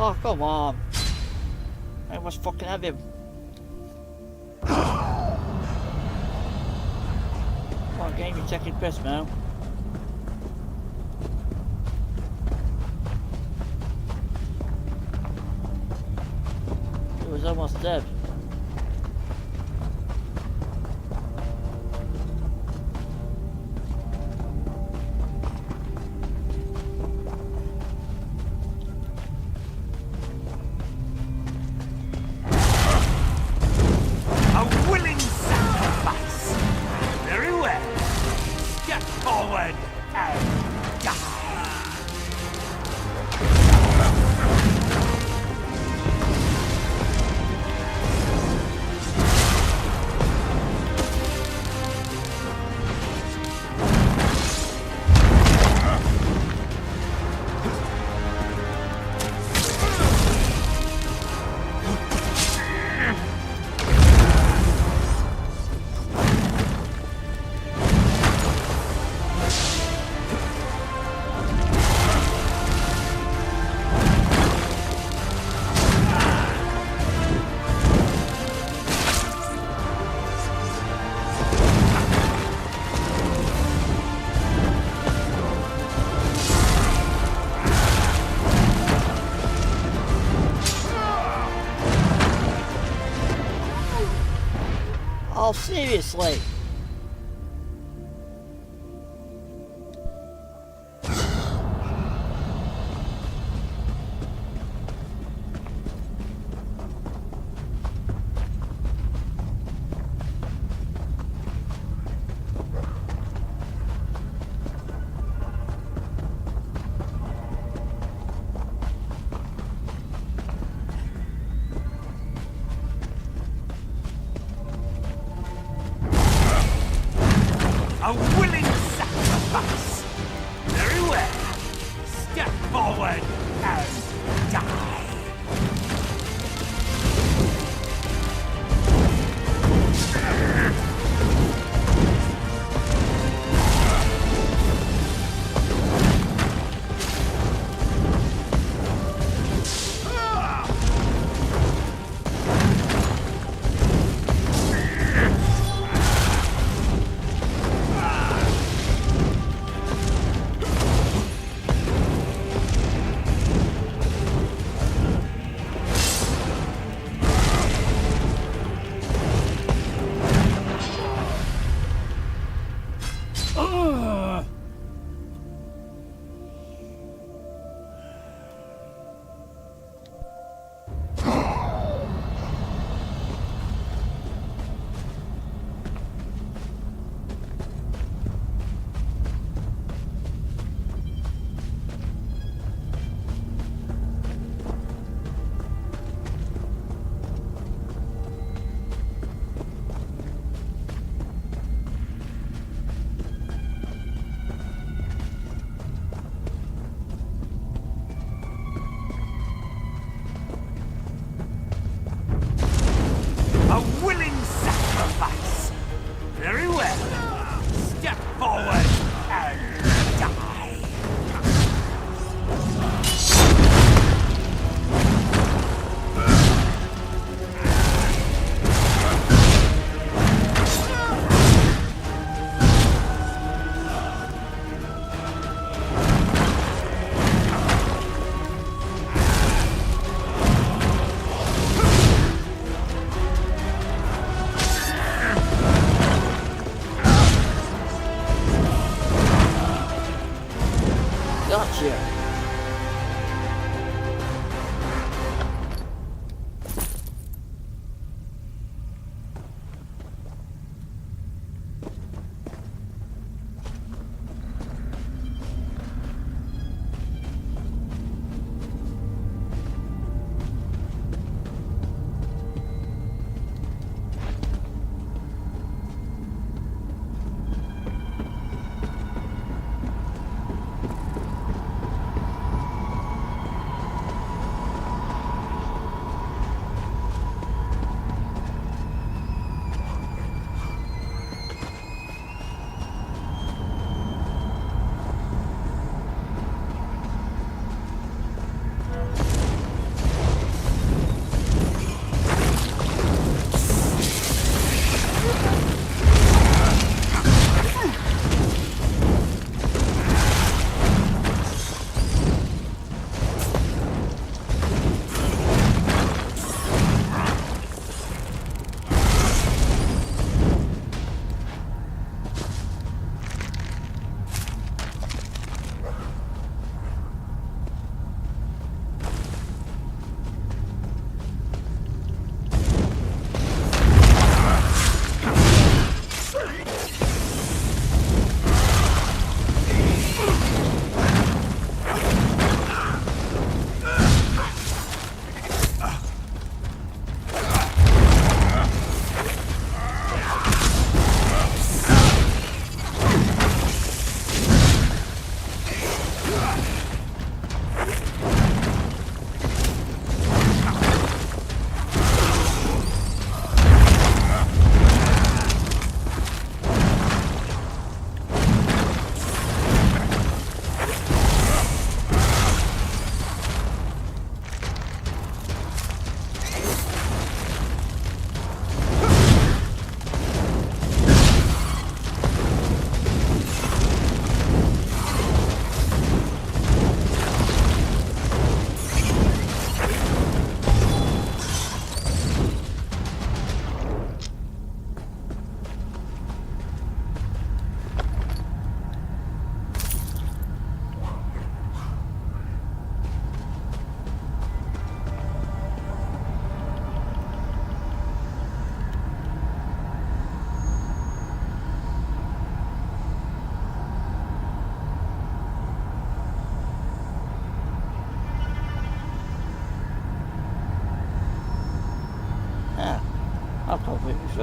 Oh, come on. I must fucking have him. Come on, game, you're taking piss now. He was almost dead. Oh, seriously?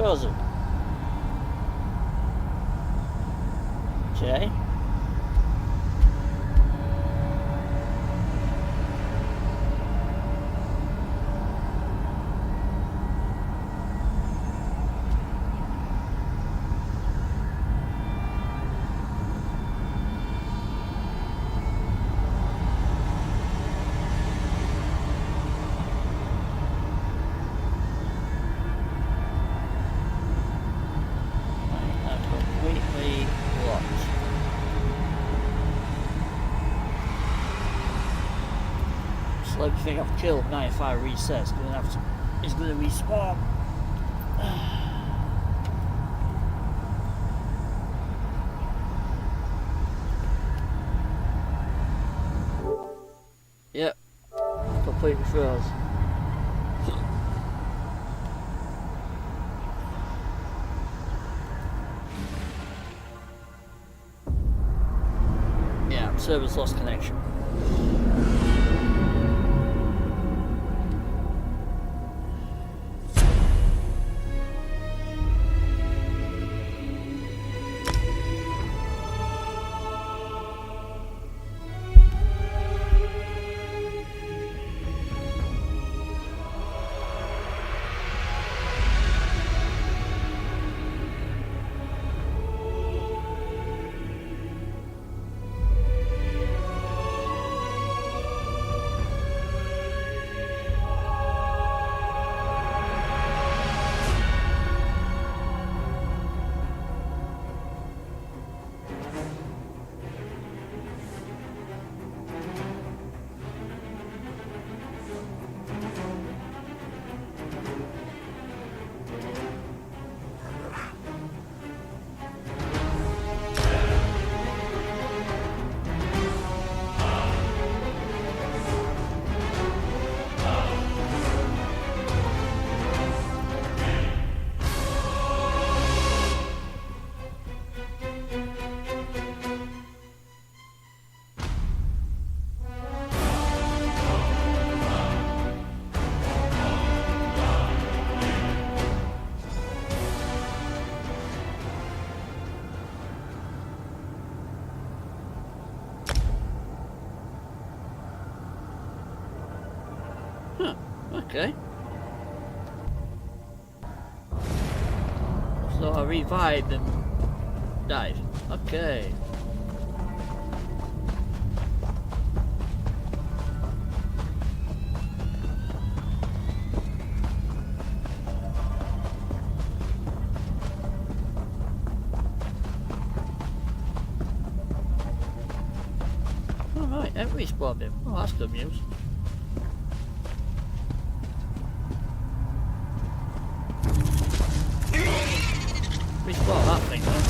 frozen. Okay. Everything I've killed now, if I reset, it's gonna respawn. Yep, completely froze. Yeah, server's lost connection. Okay. So I revived and died. Okay. Alright, and respawned him. Oh, that's good news. Respawn that thing then.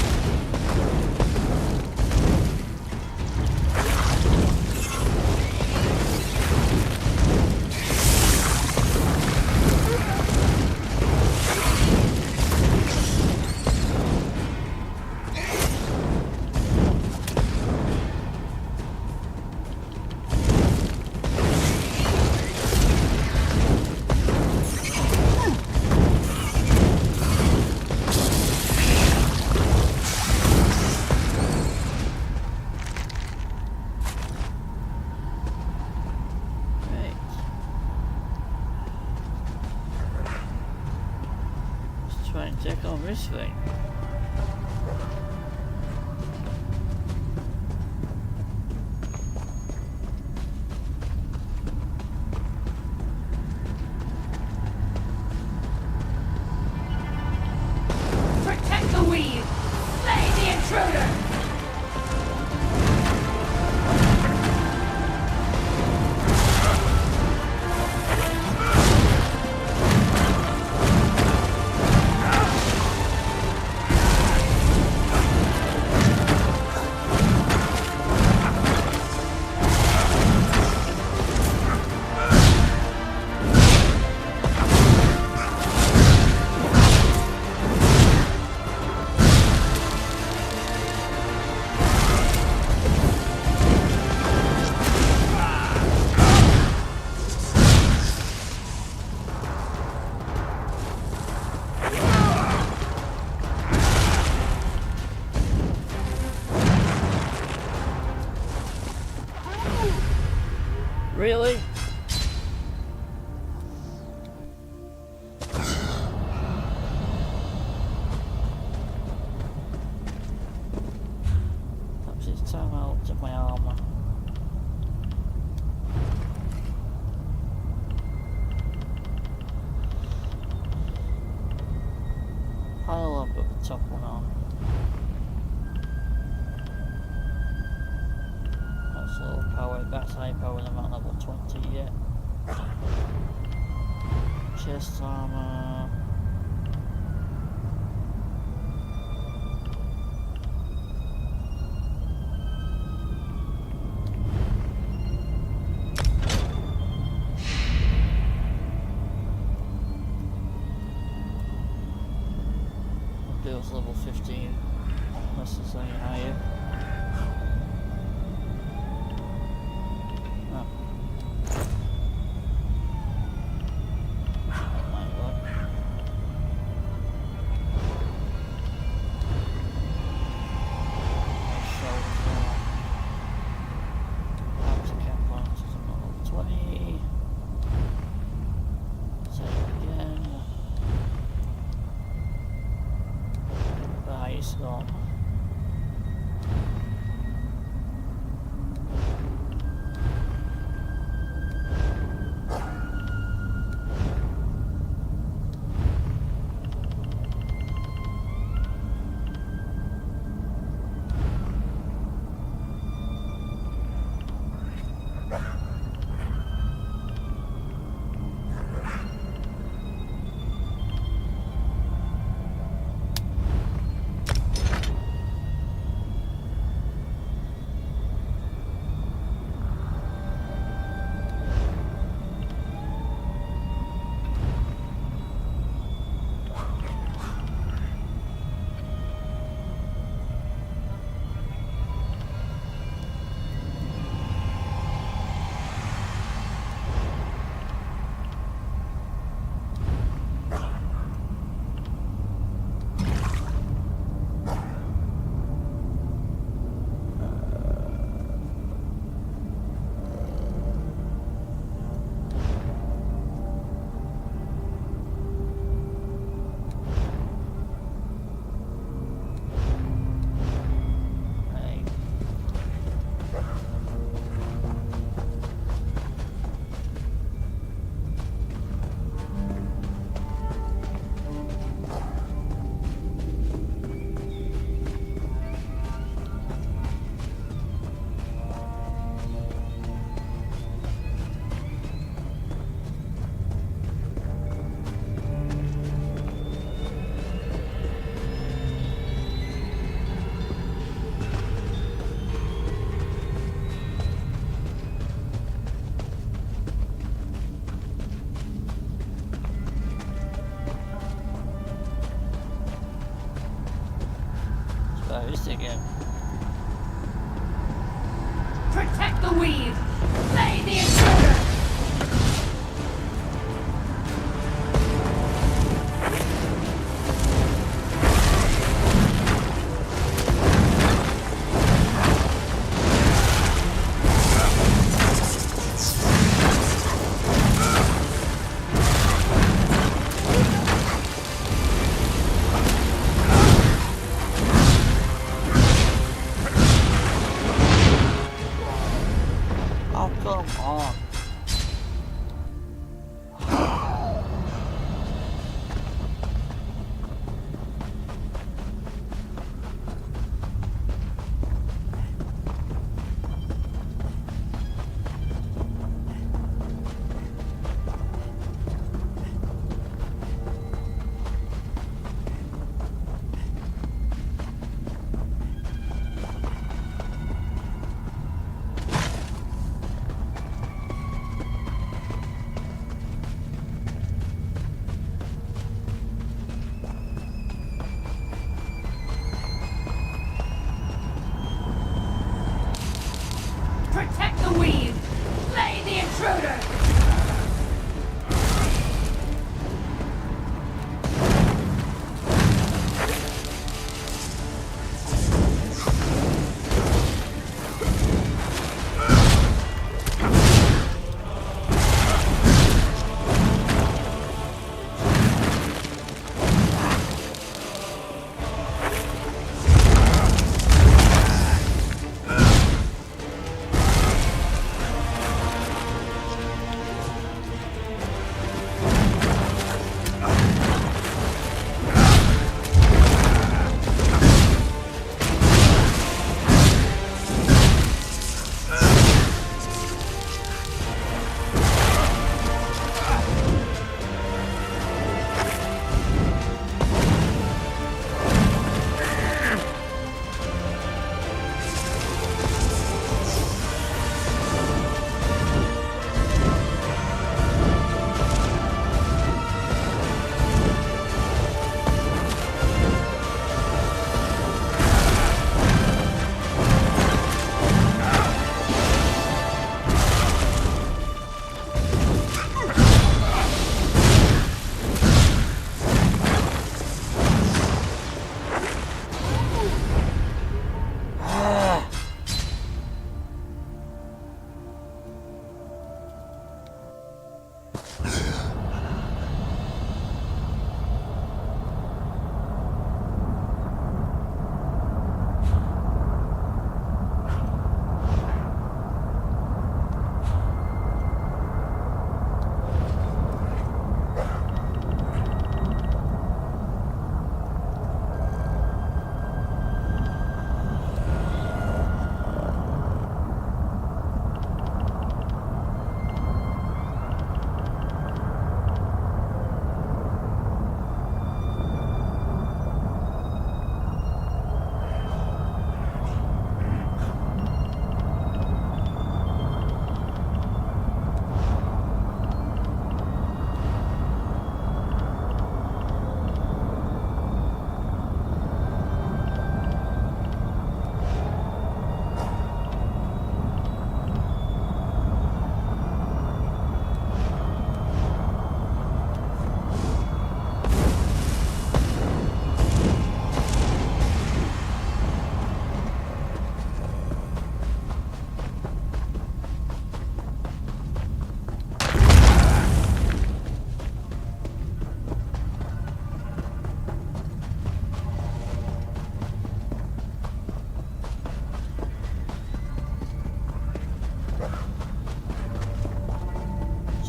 Check on this thing.
Protect the weave! Slay the intruder!
Really? Perhaps it's time I looked at my armour. I'll put the top one on. That's low power, that's high power, and I'm at level 20 yet. Chest armour. Bill's level 15, unless it's any higher. Oh. That might work. Arms and cap arms is on level 20. Save again. Ice on. Again.
Protect the weave! Slay the intruder! Protect the weave! Slay the intruder!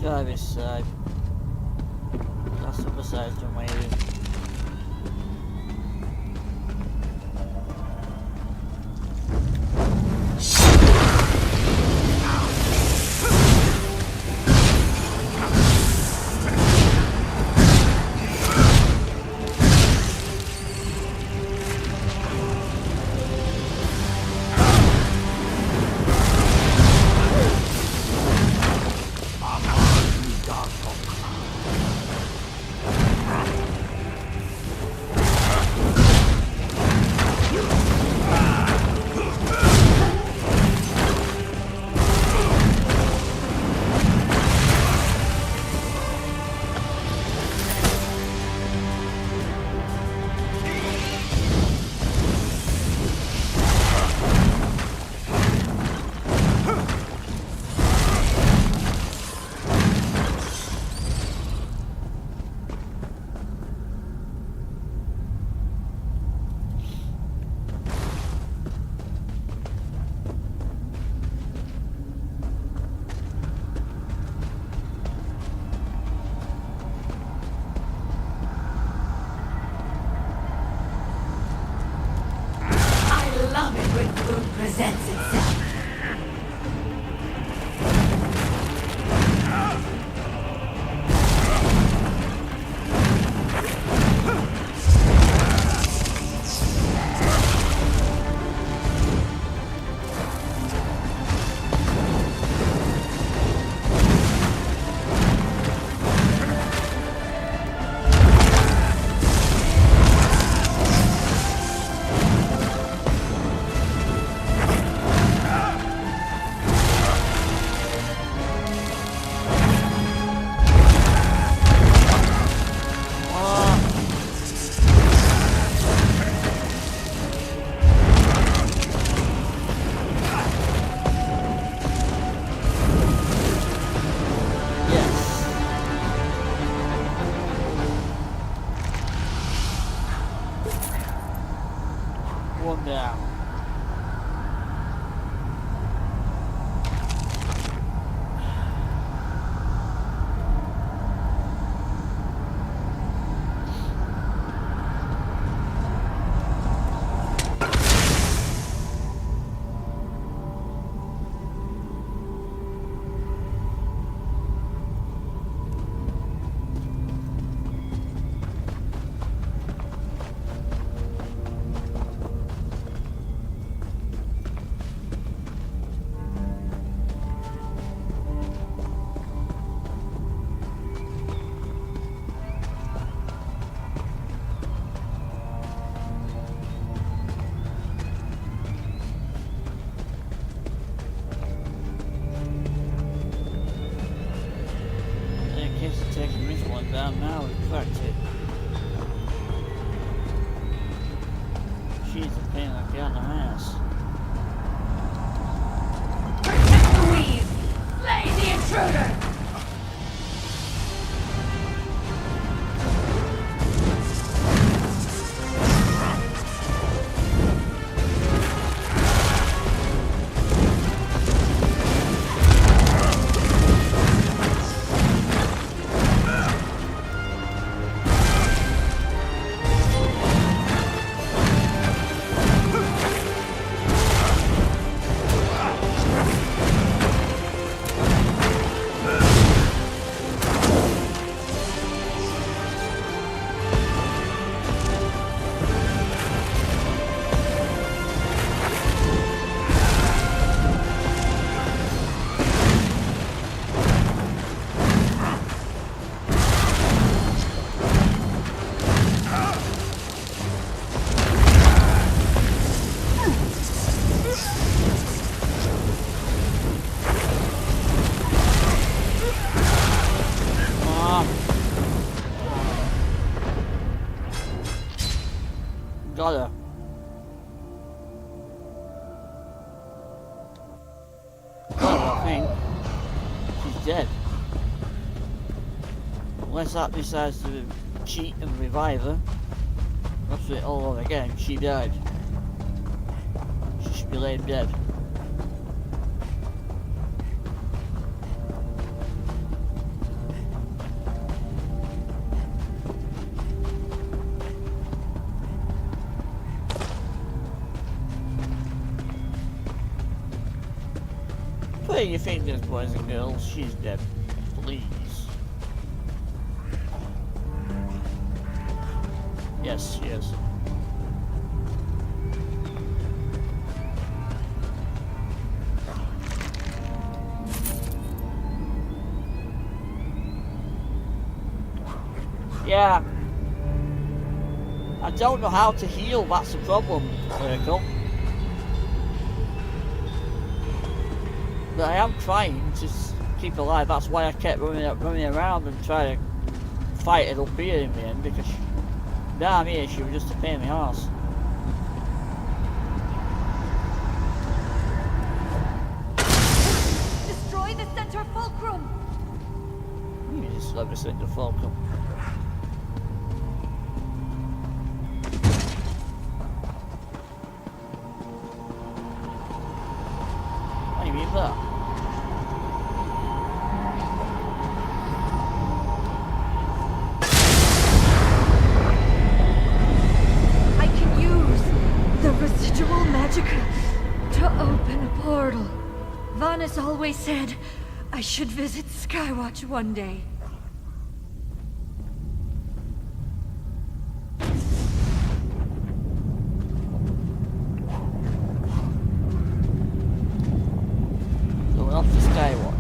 Try this side. That's the other side of my room.
Presents itself.
One down. Taking this one down now and cracked it. She's a pain like down the ass.
Protect the weave! Slay the intruder!
got her. Well, I think she's dead. Unless that decides to cheat and revive her. That's it all over again. She died. She should be laid dead. Put your fingers, boys and girls. She's dead. Please. Yes, she is. Yeah. I don't know how to heal, that's the problem, Necrom. But I am trying to keep alive, that's why I kept running around and trying to fight it up here in the end, because down here she was just a pain in the arse.
Destroy the center fulcrum!
You just let me send the fulcrum. What do you mean that?
I can use the residual magica to open a portal. Vanus always said I should visit Skywatch one day.
Going off to Skywatch.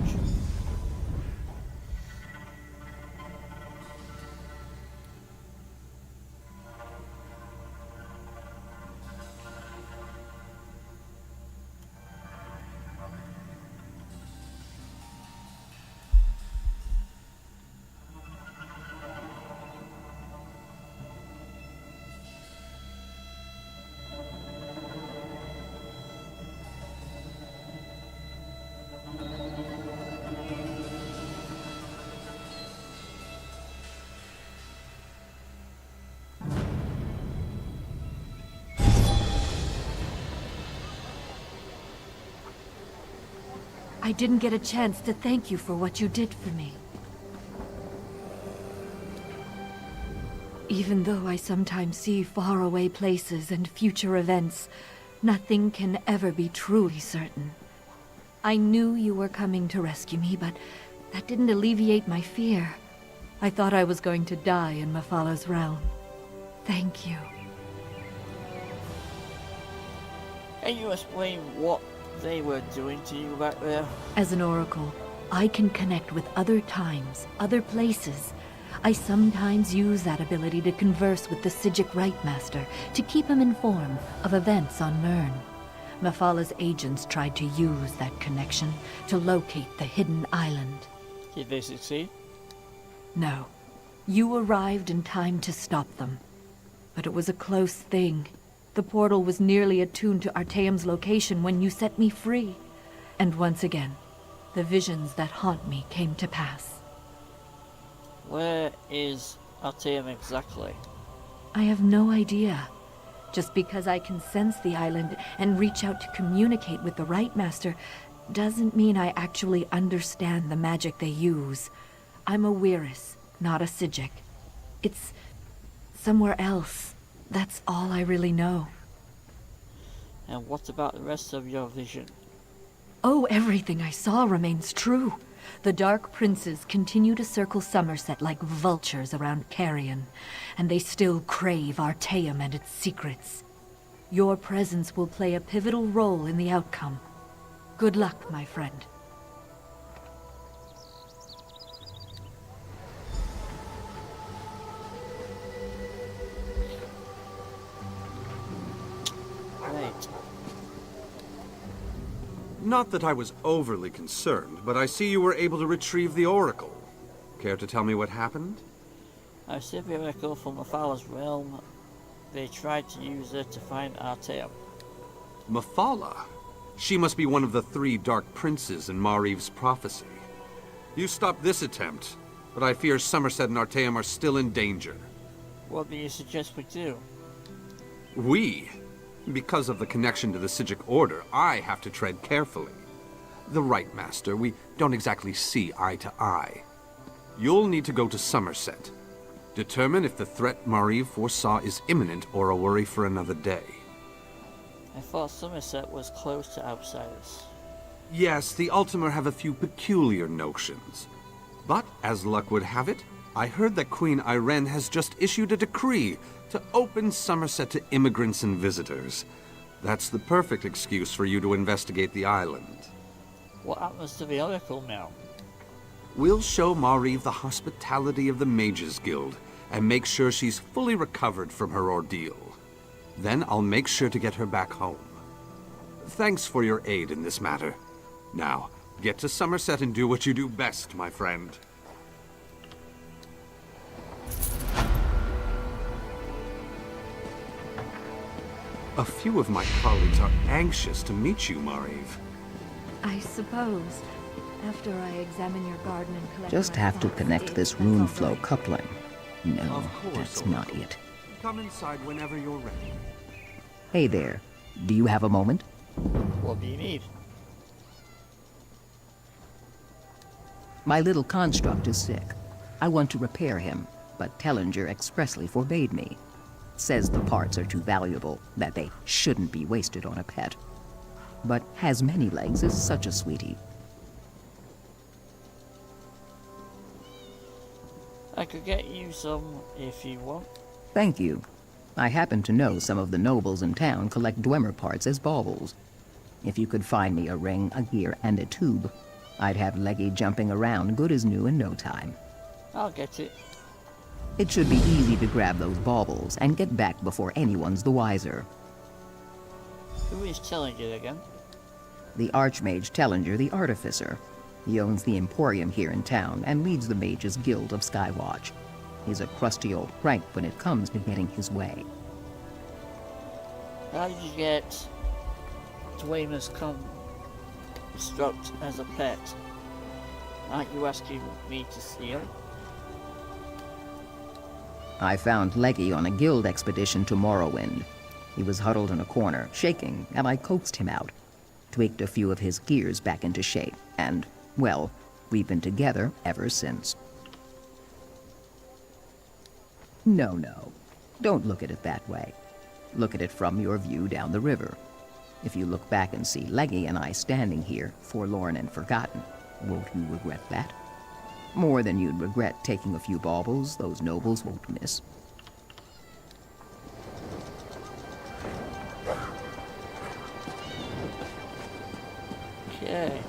I didn't get a chance to thank you for what you did for me. Even though I sometimes see faraway places and future events, nothing can ever be truly certain. I knew you were coming to rescue me, but that didn't alleviate my fear. I thought I was going to die in Mephalah's realm. Thank you.
Can you explain what they were doing to you back there?
As an oracle, I can connect with other times, other places. I sometimes use that ability to converse with the Psijic Rightmaster, to keep him informed of events on Mern. Mephalah's agents tried to use that connection to locate the hidden island.
Did they succeed?
No. You arrived in time to stop them. But it was a close thing. The portal was nearly attuned to Artaeum's location when you set me free. And once again, the visions that haunt me came to pass.
Where is Artaeum exactly?
I have no idea. Just because I can sense the island and reach out to communicate with the Rightmaster doesn't mean I actually understand the magic they use. I'm a Weiris, not a Psijic. It's somewhere else. That's all I really know.
And what about the rest of your vision?
Oh, everything I saw remains true. The Dark Princes continue to circle Somerset like vultures around Carrion, and they still crave Artaeum and its secrets. Your presence will play a pivotal role in the outcome. Good luck, my friend.
Right.
Not that I was overly concerned, but I see you were able to retrieve the Oracle. Care to tell me what happened?
I received a record from Mephalah's realm. they tried to use her to find Artyom.
Mephala? She must be one of the 3 Dark Princes in Mariv's prophecy. You stopped this attempt, but I fear Somerset and Artyom are still in danger.
What do you suggest we do?
We? Because of the connection to the Psijic Order, I have to tread carefully. The right master, we don't exactly see eye to eye. You'll need to go to Somerset. Determine if the threat Mariv foresaw is imminent or a worry for another day.
I thought Somerset was close to outsiders.
Yes, the Ultimar have a few peculiar notions. But, as luck would have it, I heard that Queen Irene has just issued a decree to open Somerset to immigrants and visitors. That's the perfect excuse for you to investigate the island.
What happens to the Oracle now?
We'll show Mariv the hospitality of the Mages Guild and make sure she's fully recovered from her ordeal. Then I'll make sure to get her back home. Thanks for your aid in this matter. Now, get to Somerset and do what you do best, my friend. A few of my colleagues are anxious to meet you, Mariv.
I suppose, after I examine your garden and collect
Just
my
have to
thoughts,
connect this rune flow coupling. No,
Of course,
that's not
Oracle.
it.
Come inside whenever you're ready.
Hey there, do you have a moment?
What do you need?
My little construct is sick. I want to repair him, but Tellinger expressly forbade me. Says the parts are too valuable, that they shouldn't be wasted on a pet. But has many legs is such a sweetie.
I could get you some if you want.
Thank you. I happen to know some of the nobles in town collect Dwemer parts as baubles. If you could find me a ring, a gear, and a tube, I'd have Leggy jumping around good as new in no time.
I'll get it.
It should be easy to grab those baubles and get back before anyone's the wiser.
Who is Tellinger again?
The Archmage Tellinger the Artificer. He owns the Emporium here in town and leads the Mages Guild of Skywatch. He's a crusty old crank when it comes to getting his way.
How did you get Dwemer's construct as a pet? Aren't you asking me to steal?
I found Leggy on a guild expedition to Morrowind. He was huddled in a corner, shaking, and I coaxed him out. Tweaked a few of his gears back into shape, and, well, we've been together ever since. No. Don't look at it that way. Look at it from your view down the river. If you look back and see Leggy and I standing here, forlorn and forgotten, won't you regret that? More than you'd regret taking a few baubles those nobles won't miss.
Okay.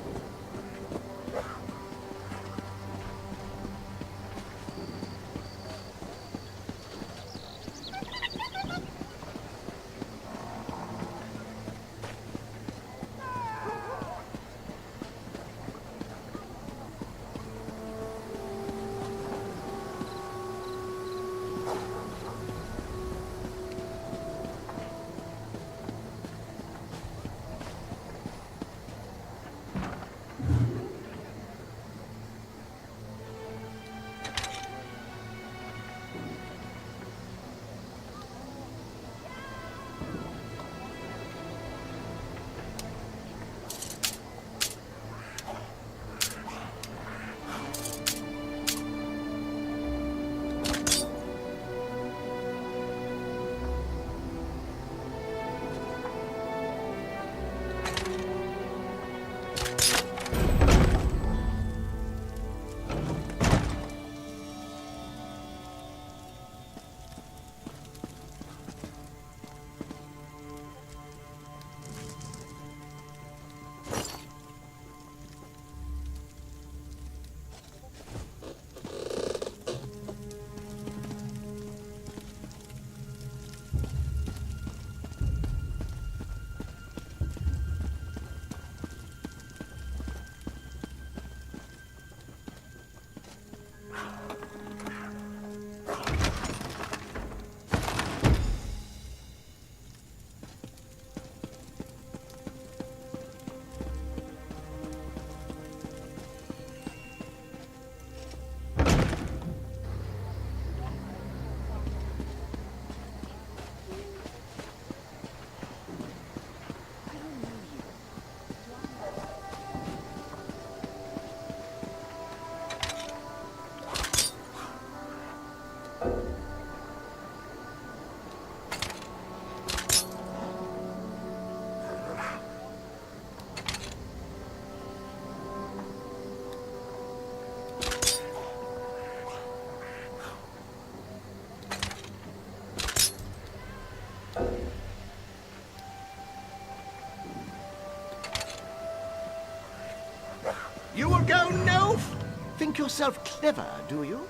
yourself clever, do you?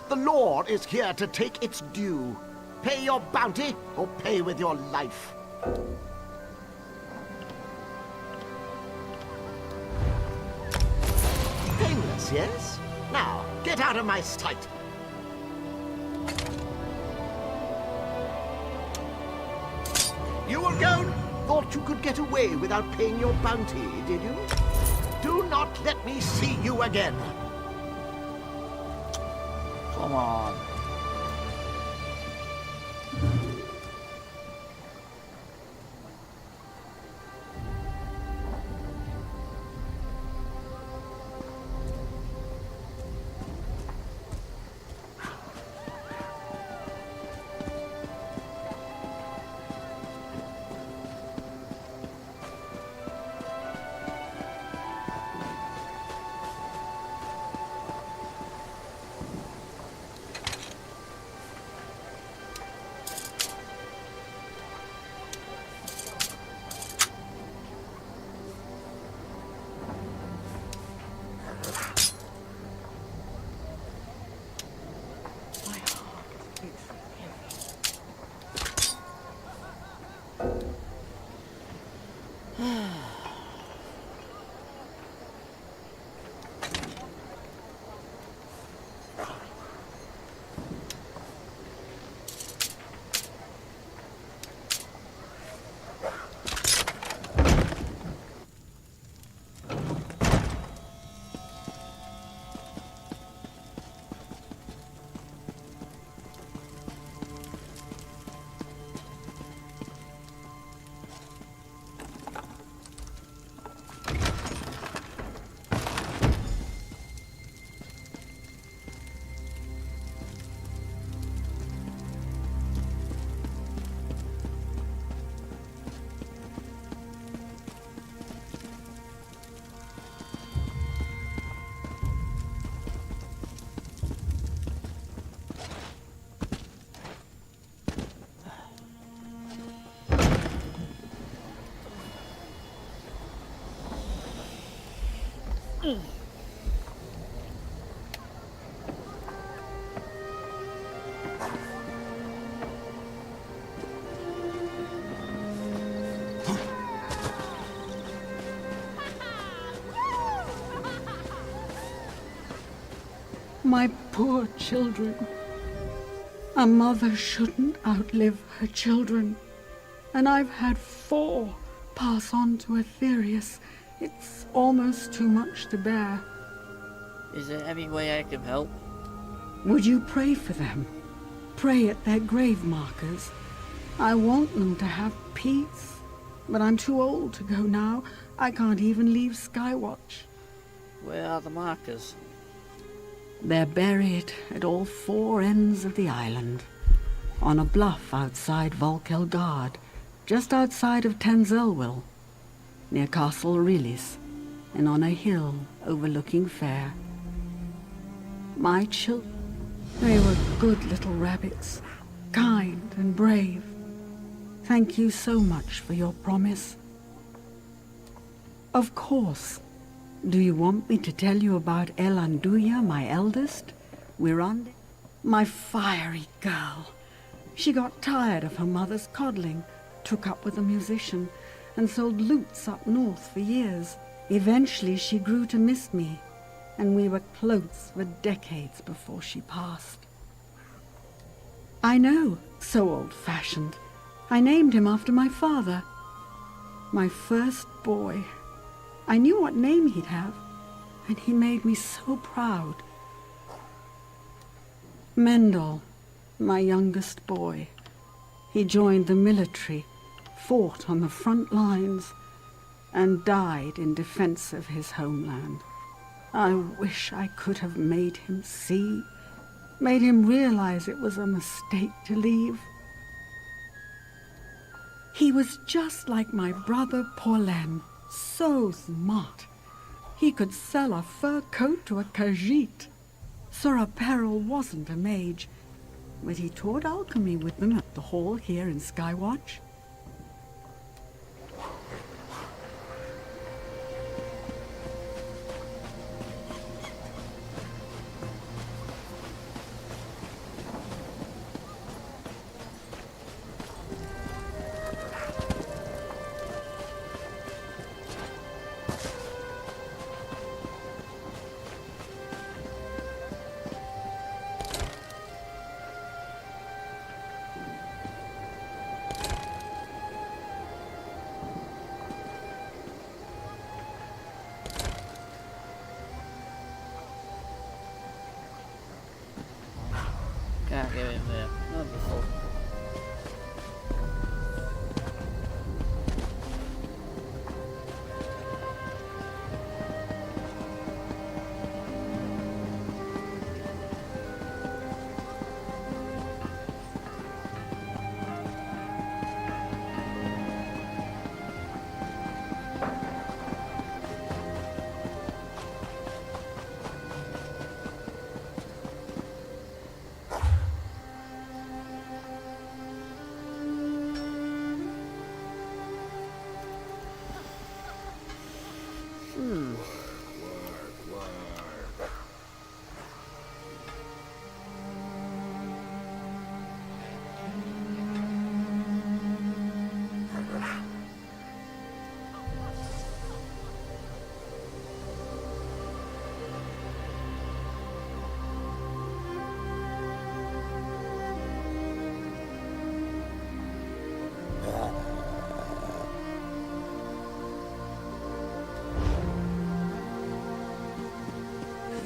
The law is here to take its due. Pay your bounty, or pay with your life. Painless, yes? Now, get out of my sight. You alone thought you could get away without paying your bounty, did you? Do not let me see you again.
Come on.
My poor children. A mother shouldn't outlive her children. And I've had 4 pass on to Aetherius. It's almost too much to bear.
Is there any way I can help?
Would you pray for them? Pray at their grave markers. I want them to have peace. But I'm too old to go now. I can't even leave Skywatch.
Where are the markers?
They're buried at all 4 ends of the island. On a bluff outside Volkelgard, just outside of Tenzelwil, near Castle Rilis, and on a hill overlooking Fair. My children, they were good little rabbits, kind and brave. Thank you so much for your promise. Of course. Do you want me to tell you about Elanduya, my eldest? Wirande? My fiery girl. She got tired of her mother's coddling, took up with a musician, and sold lutes up north for years. Eventually she grew to miss me, and we were close for decades before she passed. I know, so old-fashioned. I named him after my father. My first boy. I knew what name he'd have, and he made me so proud. Mendel, my youngest boy. He joined the military, fought on the front lines, and died in defense of his homeland. I wish I could have made him see, made him realize it was a mistake to leave. He was just like my brother Paulen, so smart. He could sell a fur coat to a Khajiit. Sir Peril wasn't a mage, but he taught alchemy with them at the hall here in Skywatch.
Can't get in there. Wonderful.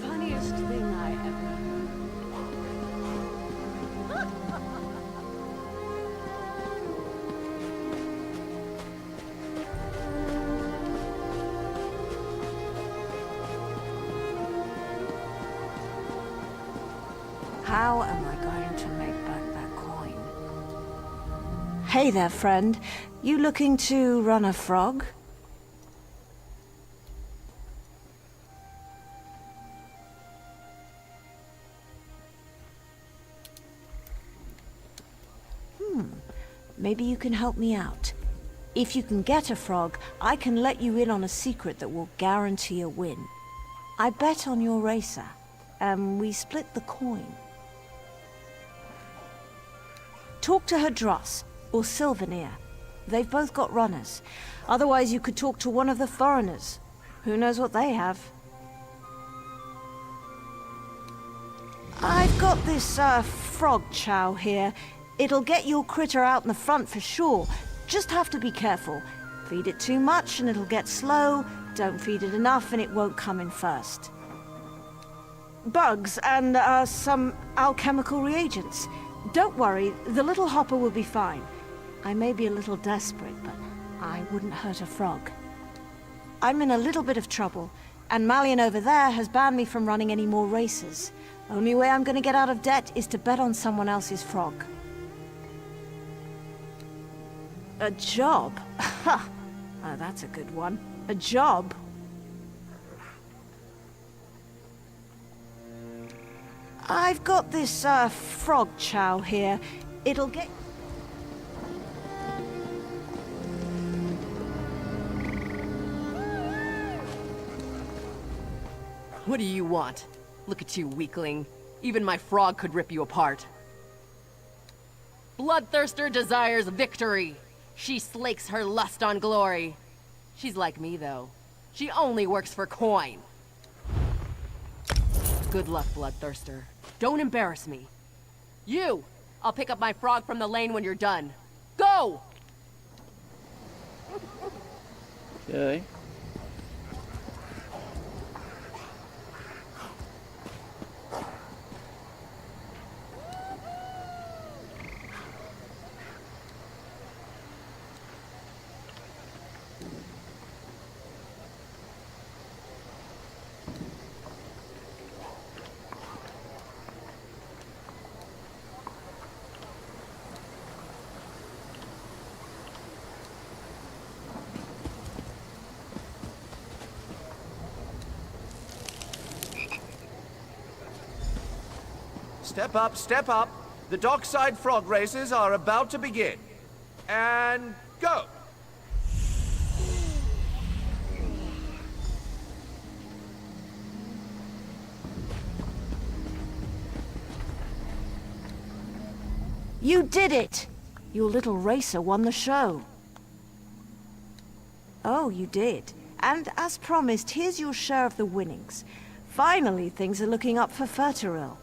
Funniest thing I ever
How am I going to make back that coin? Hey there, friend. You looking to run a frog? Maybe you can help me out. If you can get a frog, I can let you in on a secret that will guarantee a win. I bet on your racer, and we split the coin. Talk to Hadross, or Sylvanir. They've both got runners. Otherwise, you could talk to one of the foreigners. Who knows what they have? I've got this, frog chow here. It'll get your critter out in the front for sure. Just have to be careful. Feed it too much and it'll get slow. Don't feed it enough and it won't come in first. Bugs and, some alchemical reagents. Don't worry, the little hopper will be fine. I may be a little desperate, but I wouldn't hurt a frog. I'm in a little bit of trouble, and Malian over there has banned me from running any more races. Only way I'm gonna get out of debt is to bet on someone else's frog. A job? Ha! Oh, that's a good one. A job? I've got this, frog chow here. It'll get...
What do you want? Look at you, weakling. Even my frog could rip you apart. Bloodthirster desires victory. She slakes her lust on glory. She's like me, though. She only works for coin. Good luck, Bloodthirster. Don't embarrass me. You! I'll pick up my frog from the lane when you're done. Go!
Okay.
Step up, step up. The dockside frog races are about to begin. And go!
You did it! Your little racer won the show. Oh, you did. And as promised, here's your share of the winnings. Finally, things are looking up for Furteril.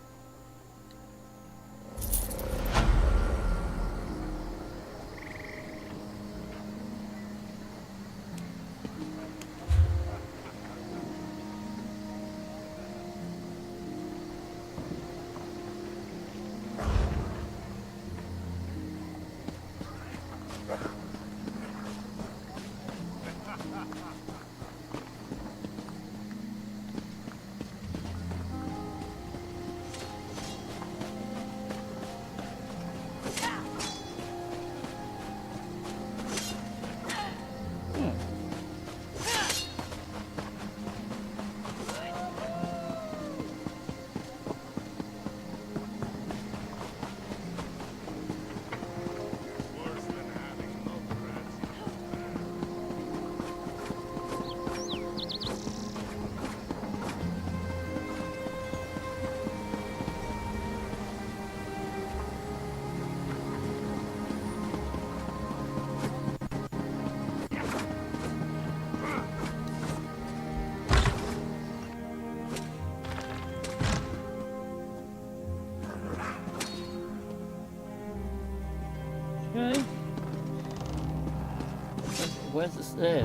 where's the stairs?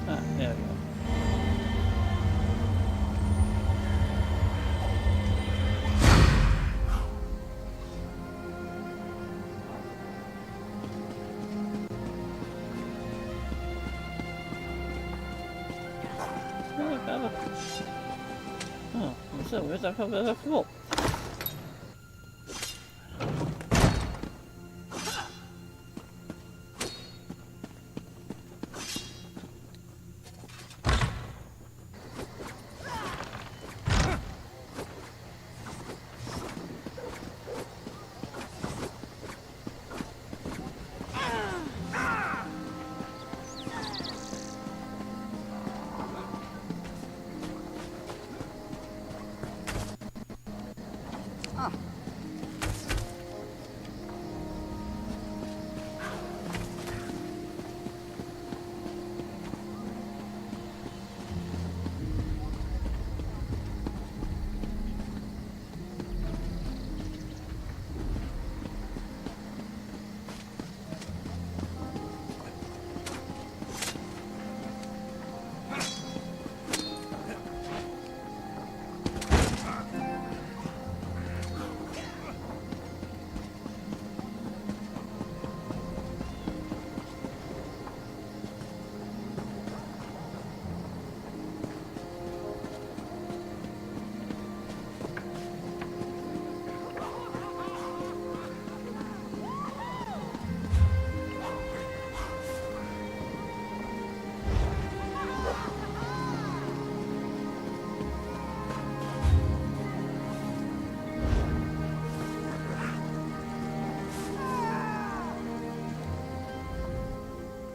Ah, there we go. Oh, so where's that come up?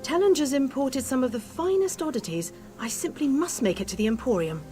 Tellinger's imported some of the finest oddities. I simply must make it to the Emporium.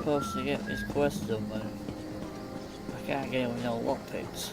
Supposed to get this quest done, but I can't get it with no lockpicks.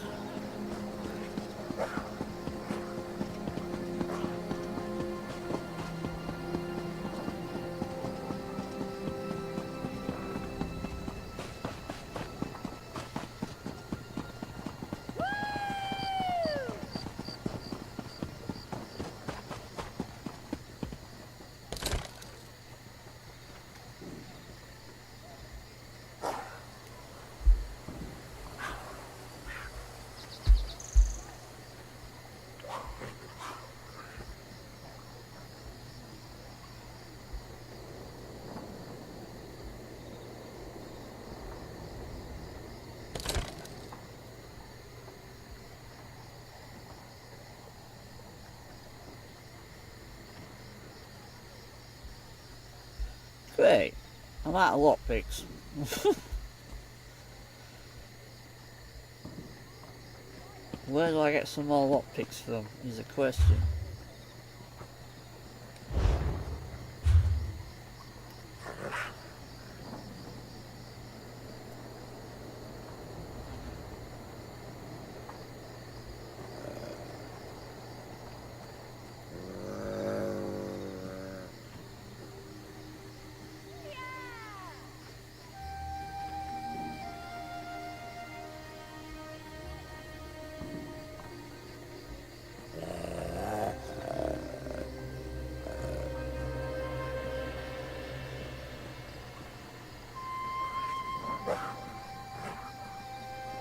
Great. I'm out of lockpicks. Where do I get some more lockpicks from, is the question.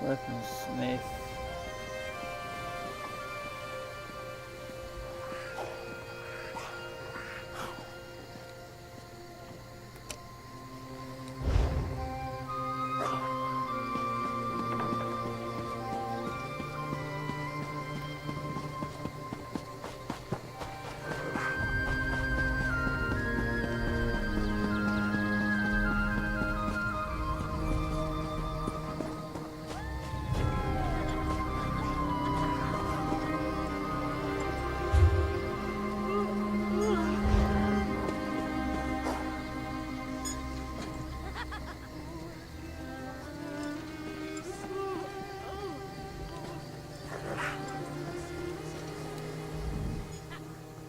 Weaponsmith.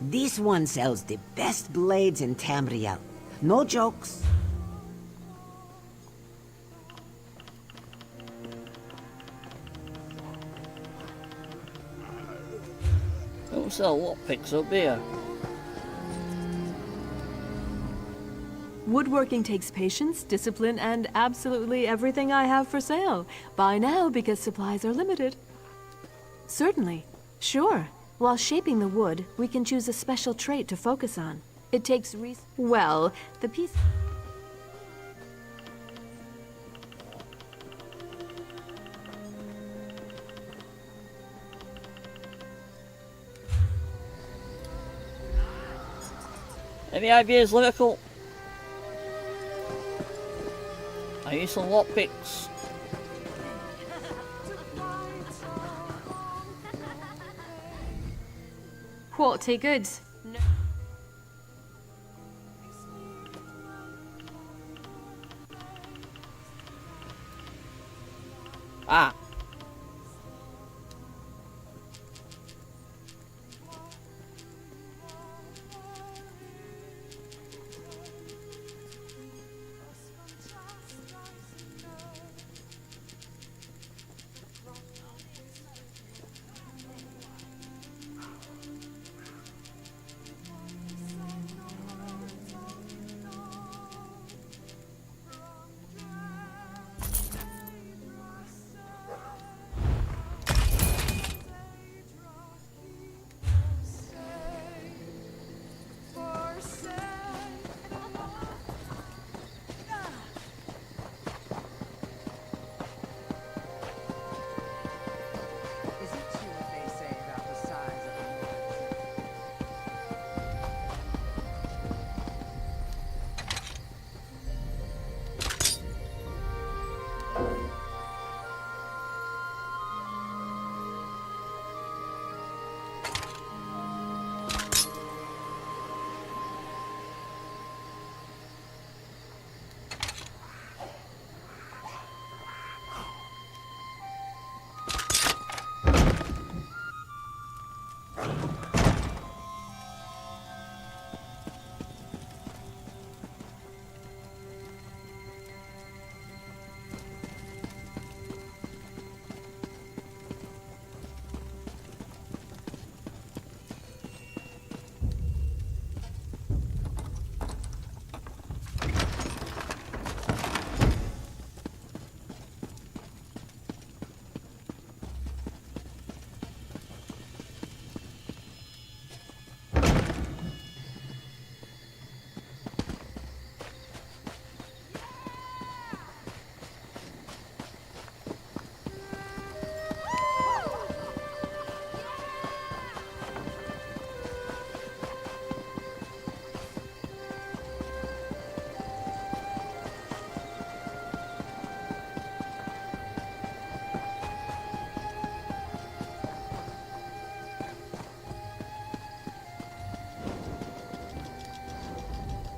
This one sells the best blades in Tamriel. No jokes.
Don't sell lockpicks up here.
Woodworking takes patience, discipline, and absolutely everything I have for sale. Buy now because supplies are limited. Certainly. Sure. While shaping the wood, we can choose a special trait to focus on. It takes well, the piece...
Any ideas, Lyrical? I need some lockpicks.
Quality goods. No.
Ah.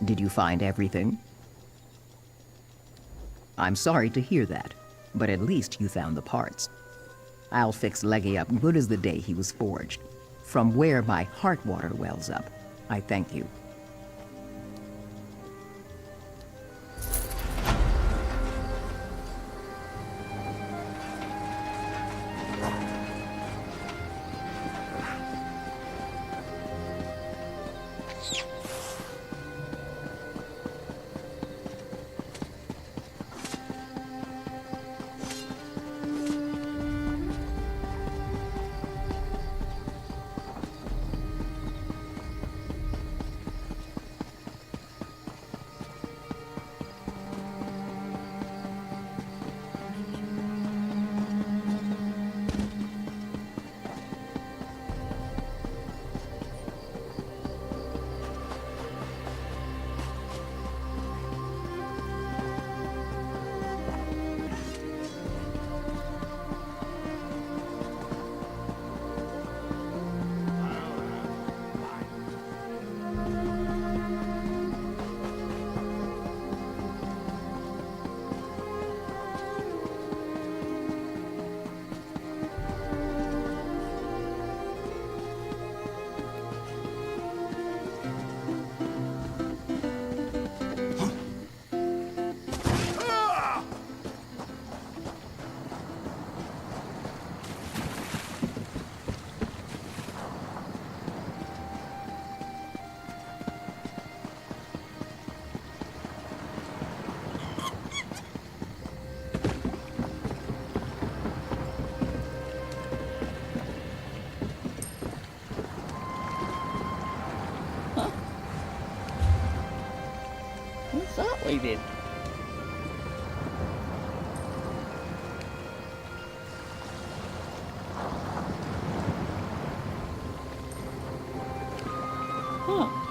Did you find everything? I'm sorry to hear that, but at least you found the parts. I'll fix Leggy up good as the day he was forged. From where my heart water wells up, I thank you.
What's that leaving? Huh.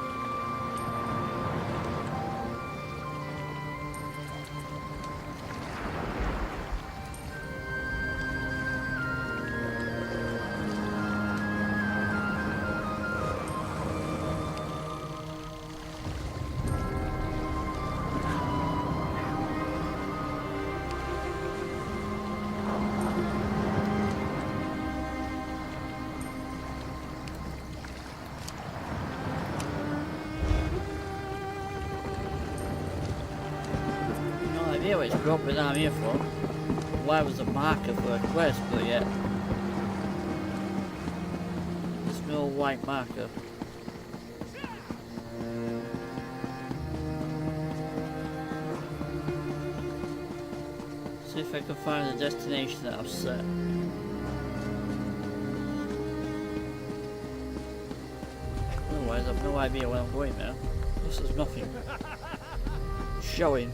Yeah, it's dropping down here from. Why was a marker for a quest, but yet there's no white marker. See if I can find the destination that I've set. Otherwise, I've no idea where I'm going now. This is nothing showing.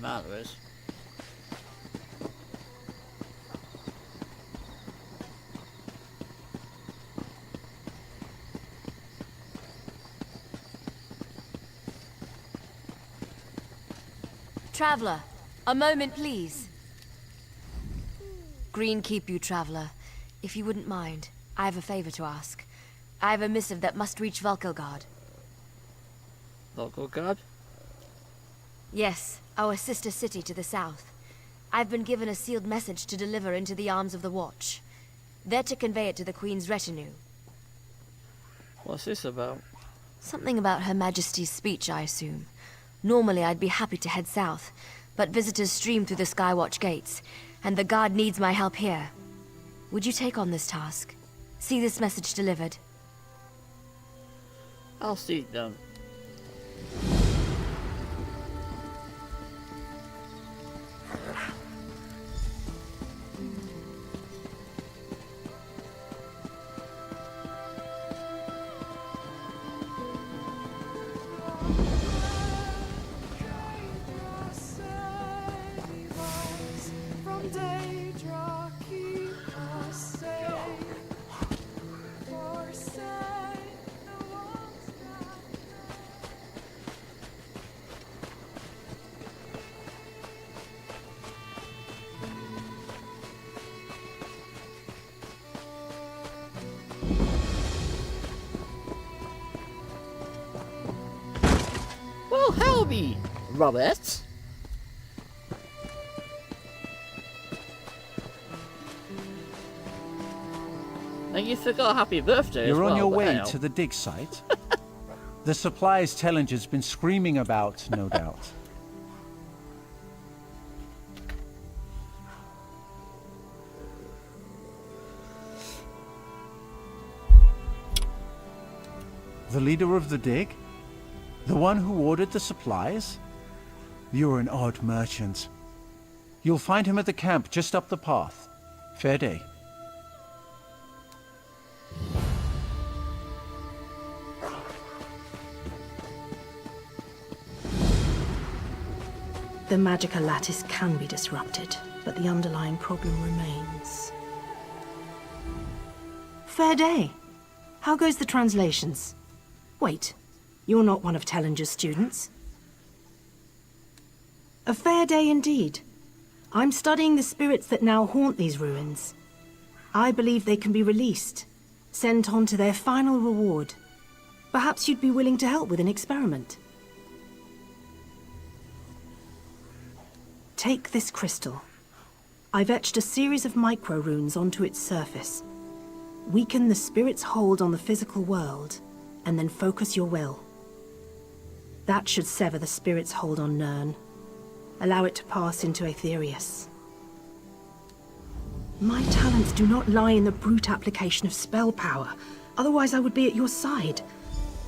There is.
Traveler, a moment please. Green keep you, Traveler. If you wouldn't mind, I have a favor to ask. I have a missive that must reach Valkelgard.
Valkelgard?
Yes, our sister city to the south. I've been given a sealed message to deliver into the arms of the Watch. They're to convey it to the Queen's retinue.
What's this about?
Something about Her Majesty's speech, I assume. Normally I'd be happy to head south, but visitors stream through the Skywatch gates, and the Guard needs my help here. Would you take on this task? See this message delivered?
I'll see it done. for me, Robert. And you forgot happy birthday
You're
as well,
on your
but
way
hell.
to the dig site? The supplies Tellinger's been screaming about, no doubt. The leader of the dig? The one who ordered the supplies? You're an odd merchant. You'll find him at the camp just up the path. Fair day.
The Magica lattice can be disrupted, but the underlying problem remains. Fair day. How goes the translations? Wait, you're not one of Tellinger's students? A fair day indeed. I'm studying the spirits that now haunt these ruins. I believe they can be released, sent on to their final reward. Perhaps you'd be willing to help with an experiment. Take this crystal. I've etched a series of micro-runes onto its surface. Weaken the spirit's hold on the physical world, and then focus your will. That should sever the spirit's hold on Nirn. Allow it to pass into Aetherius. My talents do not lie in the brute application of spell power. Otherwise I would be at your side.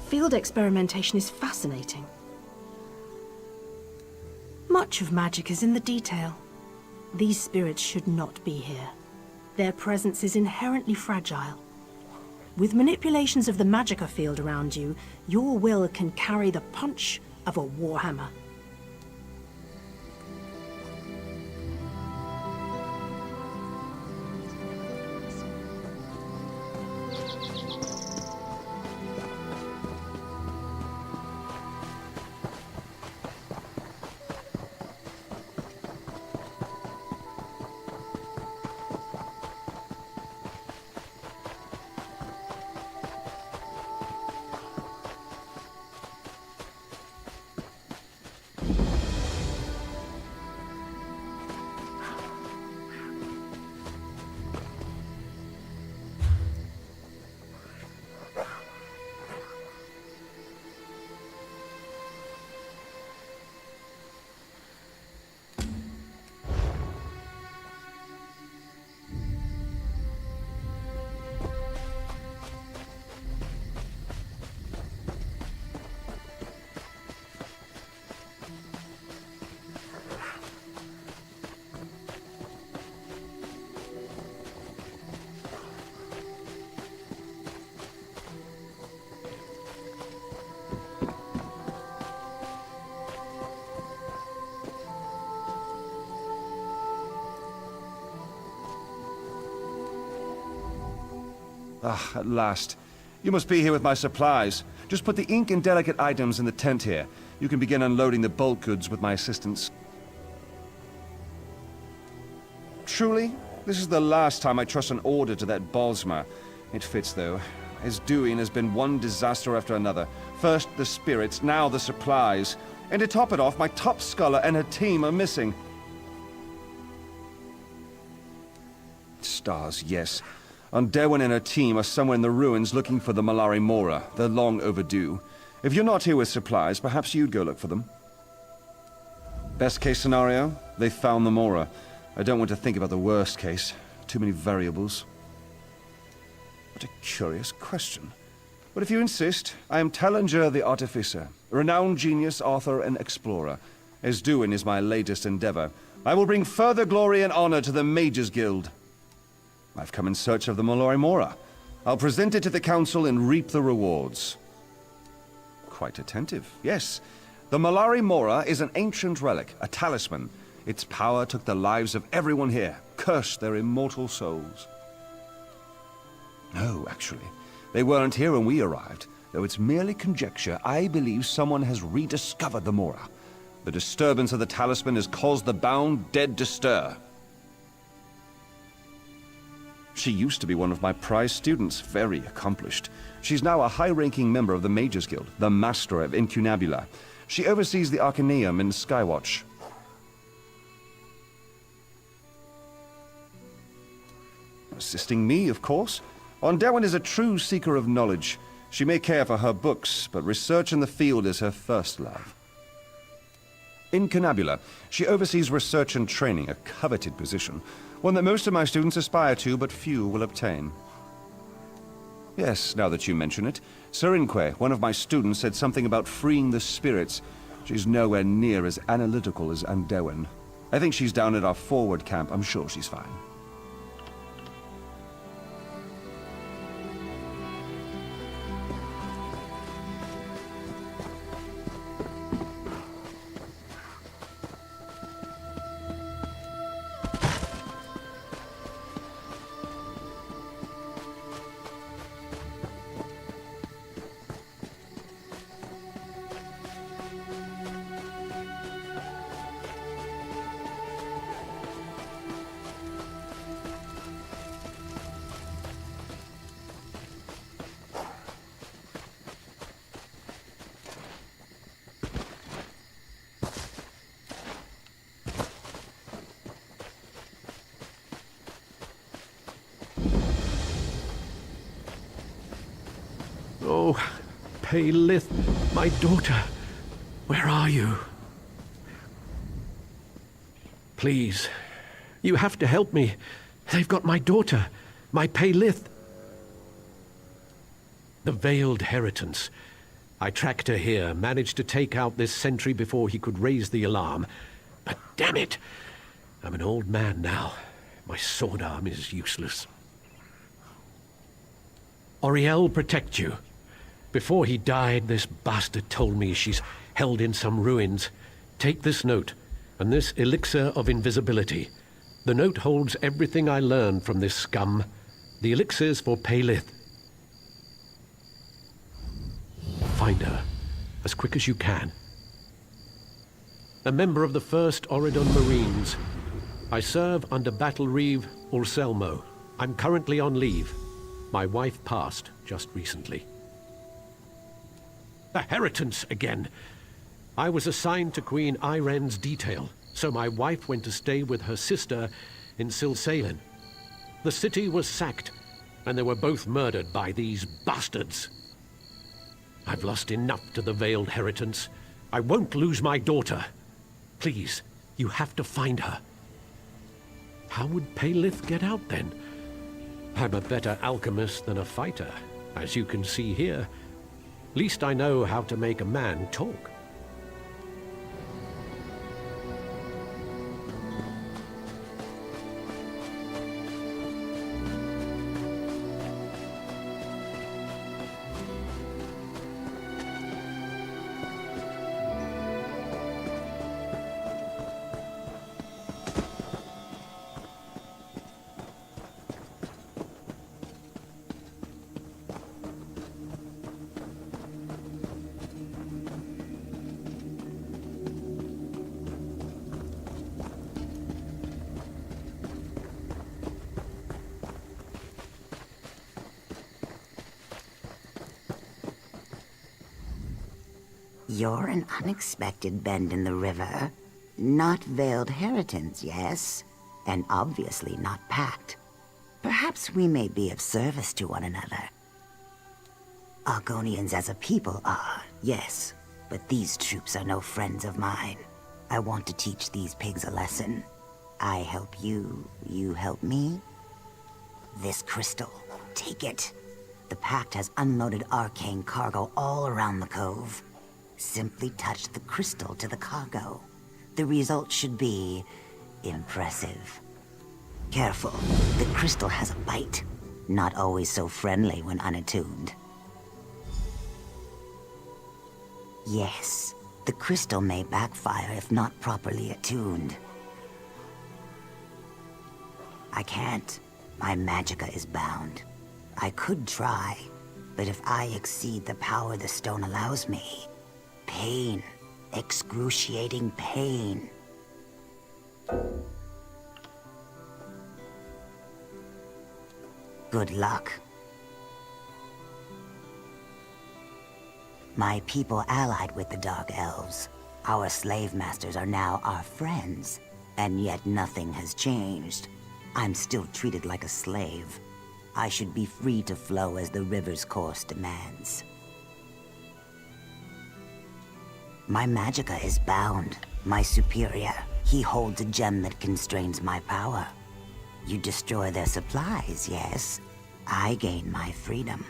Field experimentation is fascinating. Much of magic is in the detail. These spirits should not be here. Their presence is inherently fragile. With manipulations of the magica field around you, your will can carry the punch of a warhammer.
Ah, at last. You must be here with my supplies. Just put the ink and delicate items in the tent here. You can begin unloading the bulk goods with my assistance. Truly, this is the last time I trust an order to that Bosma. It fits, though. His doing has been one disaster after another. First the spirits, now the supplies. And to top it off, my top scholar and her team are missing. Stars, yes. Derwin and her team are somewhere in the ruins looking for the Malari Mora. They're long overdue. If you're not here with supplies, perhaps you'd go look for them. Best case scenario, they found the Mora. I don't want to think about the worst case. Too many variables. What a curious question. But if you insist, I am Tellinger the Artificer, a renowned genius, author, and explorer. Esduin is my latest endeavor. I will bring further glory and honor to the Mages Guild. I've come in search of the Malari Mora. I'll present it to the Council and reap the rewards. Quite attentive, yes. The Malari Mora is an ancient relic, a talisman. Its power took the lives of everyone here, cursed their immortal souls. No, actually. They weren't here when we arrived. Though it's merely conjecture, I believe someone has rediscovered the Mora. The disturbance of the talisman has caused the bound dead to stir. She used to be one of my prize students, very accomplished. She's now a high-ranking member of the Mages Guild, the Master of Incunabula. She oversees the Arcaneum in Skywatch. Assisting me, of course. Ondarwin is a true seeker of knowledge. She may care for her books, but research in the field is her first love. In Cannabula, she oversees research and training, a coveted position, one that most of my students aspire to, but few will obtain. Yes, now that you mention it, Serinque, one of my students, said something about freeing the spirits. She's nowhere near as analytical as Ondarwin. I think she's down at our forward camp. I'm sure she's fine.
Oh, Paylith, my daughter, where are you? Please, you have to help me. They've got my daughter, my Paylith. The Veiled Heritance. I tracked her here, managed to take out this sentry before he could raise the alarm. But damn it, I'm an old man now. My sword arm is useless. Auriel protect you. Before he died, this bastard told me she's held in some ruins. Take this note, and this elixir of invisibility. The note holds everything I learned from this scum. The elixir's for Paylith. Find her, as quick as you can. A member of the 1st Oridon Marines. I serve under Battle Reeve Urselmo. I'm currently on leave. My wife passed just recently. The Heritance again. I was assigned to Queen Iren's detail, so my wife went to stay with her sister in Silsalen. The city was sacked, and they were both murdered by these bastards. I've lost enough to the Veiled Heritance. I won't lose my daughter. Please, you have to find her. How would Paylith get out then? I'm a better alchemist than a fighter, as you can see here. Least I know how to make a man talk.
You're an unexpected bend in the river. Not Veiled Heritance, yes? And obviously not packed. Perhaps we may be of service to one another. Argonians as a people are, yes. But these troops are no friends of mine. I want to teach these pigs a lesson. I help you, you help me. This crystal, take it. The Pact has unloaded arcane cargo all around the cove. Simply touch the crystal to the cargo. The result should be impressive. Careful, the crystal has a bite. Not always so friendly when unattuned. Yes, the crystal may backfire if not properly attuned. I can't. My magicka is bound. I could try, but if I exceed the power the stone allows me, pain, excruciating pain. Good luck. My people allied with the Dark Elves. Our slave masters are now our friends, and yet nothing has changed. I'm still treated like a slave. I should be free to flow as the river's course demands. My Magicka is bound. My superior, he holds a gem that constrains my power. You destroy their supplies, yes? I gain my freedom.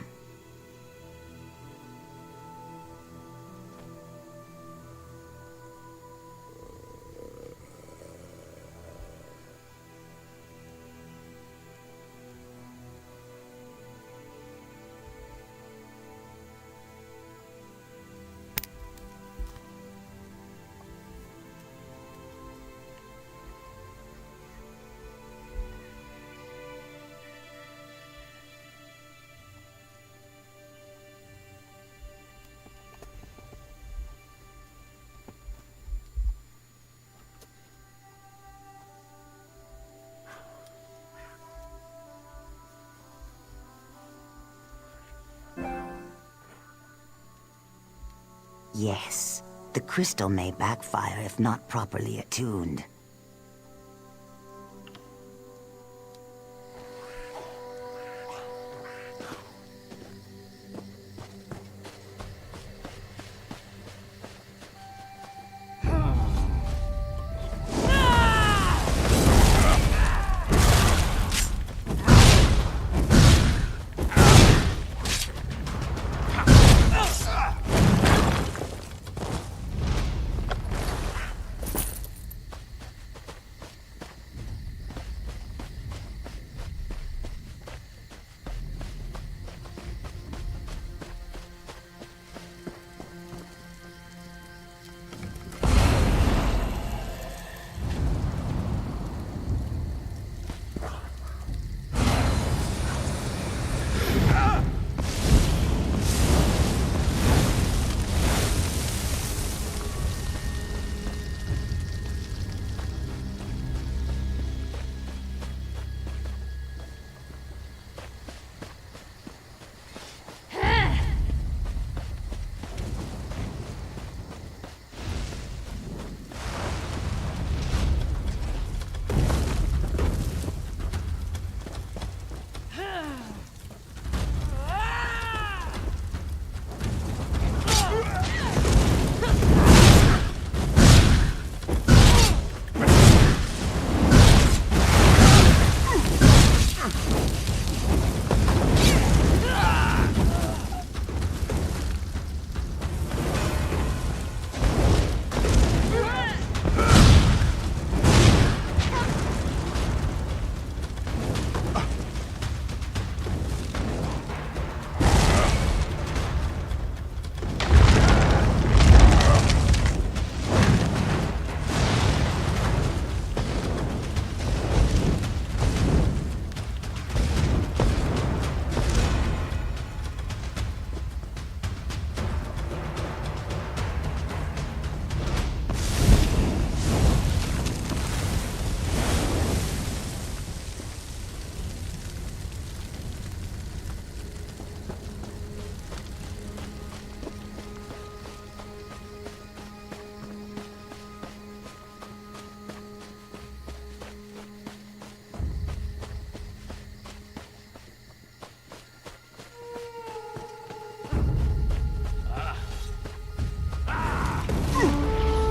Yes, the crystal may backfire if not properly attuned.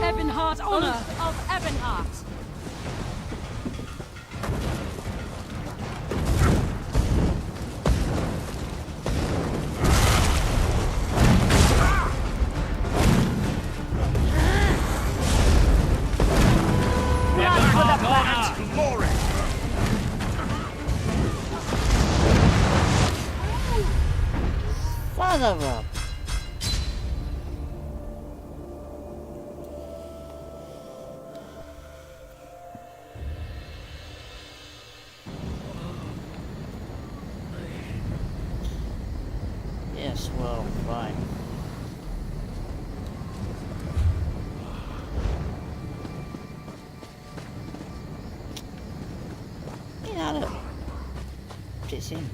Ebonheart honor of Ebonheart.
Son of a... Yes, well, fine. You know, look. Fits in.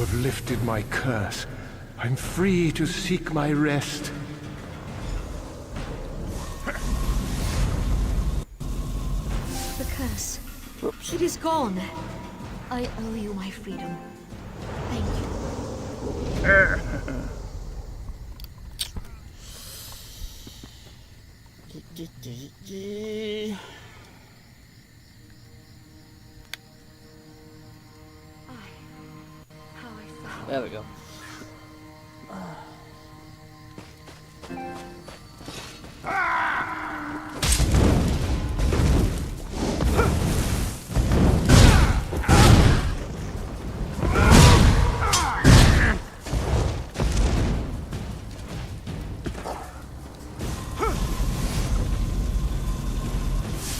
have lifted my curse. I'm free to seek my rest.
The curse. It is gone. I owe you my freedom. Thank
you. There we go.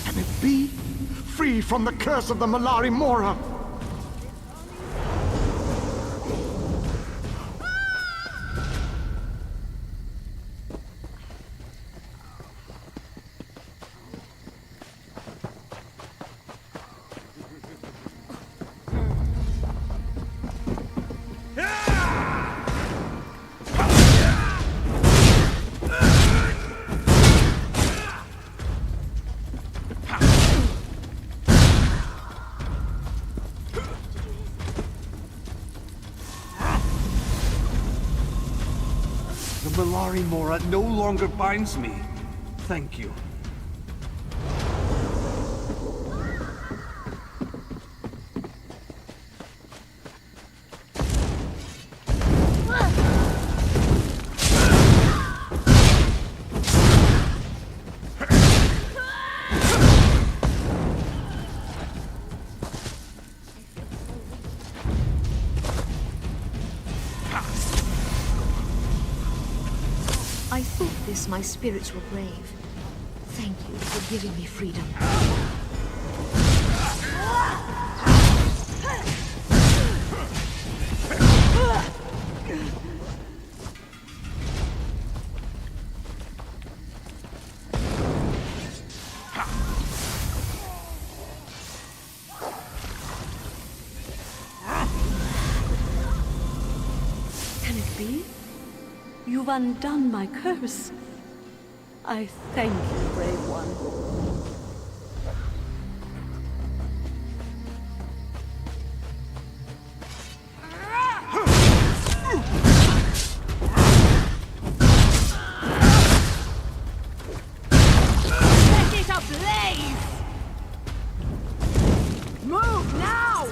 Can it be? Free from the curse of the Malari Mora!
The Malari Mora no longer binds me. Thank you.
I thought my spirits were brave. Thank you for giving me freedom.
Can it be? You've undone my curse. I thank you, brave one.
Set it ablaze! Move now!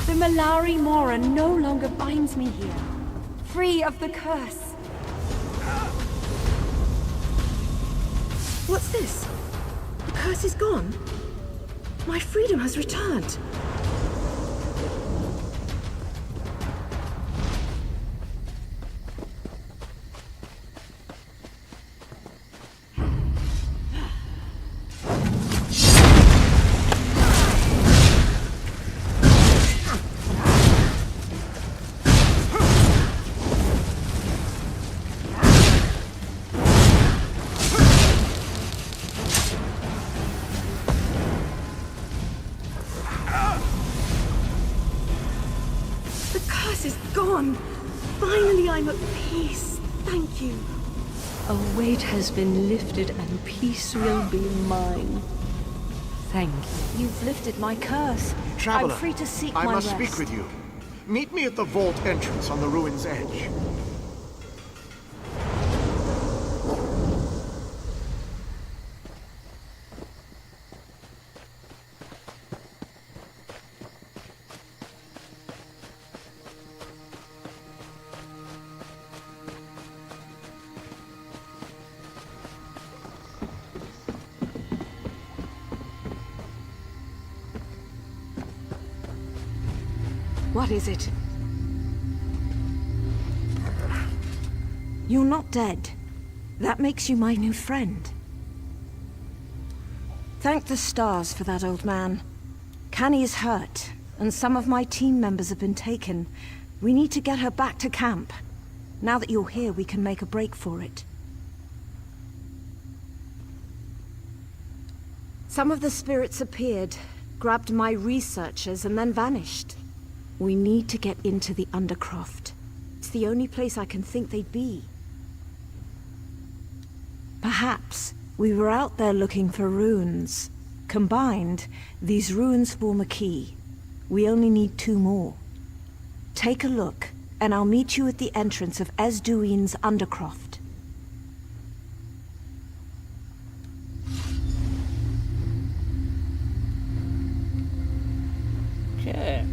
The Malari Mora no longer binds me here. Free of the curse.
What's this? The curse is gone. My freedom has returned. The curse is gone. Finally, I'm at peace. Thank you.
A weight has been lifted and peace will be mine. Thank you.
You've lifted my curse.
Traveler,
I'm free to seek
I
my
must
rest.
speak with you. Meet me at the vault entrance on the ruin's edge.
What is it? You're not dead. That makes you my new friend. Thank the stars for that, old man. Canny is hurt, and some of my team members have been taken. We need to get her back to camp.
Now that you're here, we can make a break for it. Some of the spirits appeared, grabbed my researchers, and then vanished. We need to get into the Undercroft. It's the only place I can think they'd be. Perhaps we were out there looking for runes. Combined, these runes form a key. We only need 2 more. Take a look, and I'll meet you at the entrance of Esduine's Undercroft.
Okay.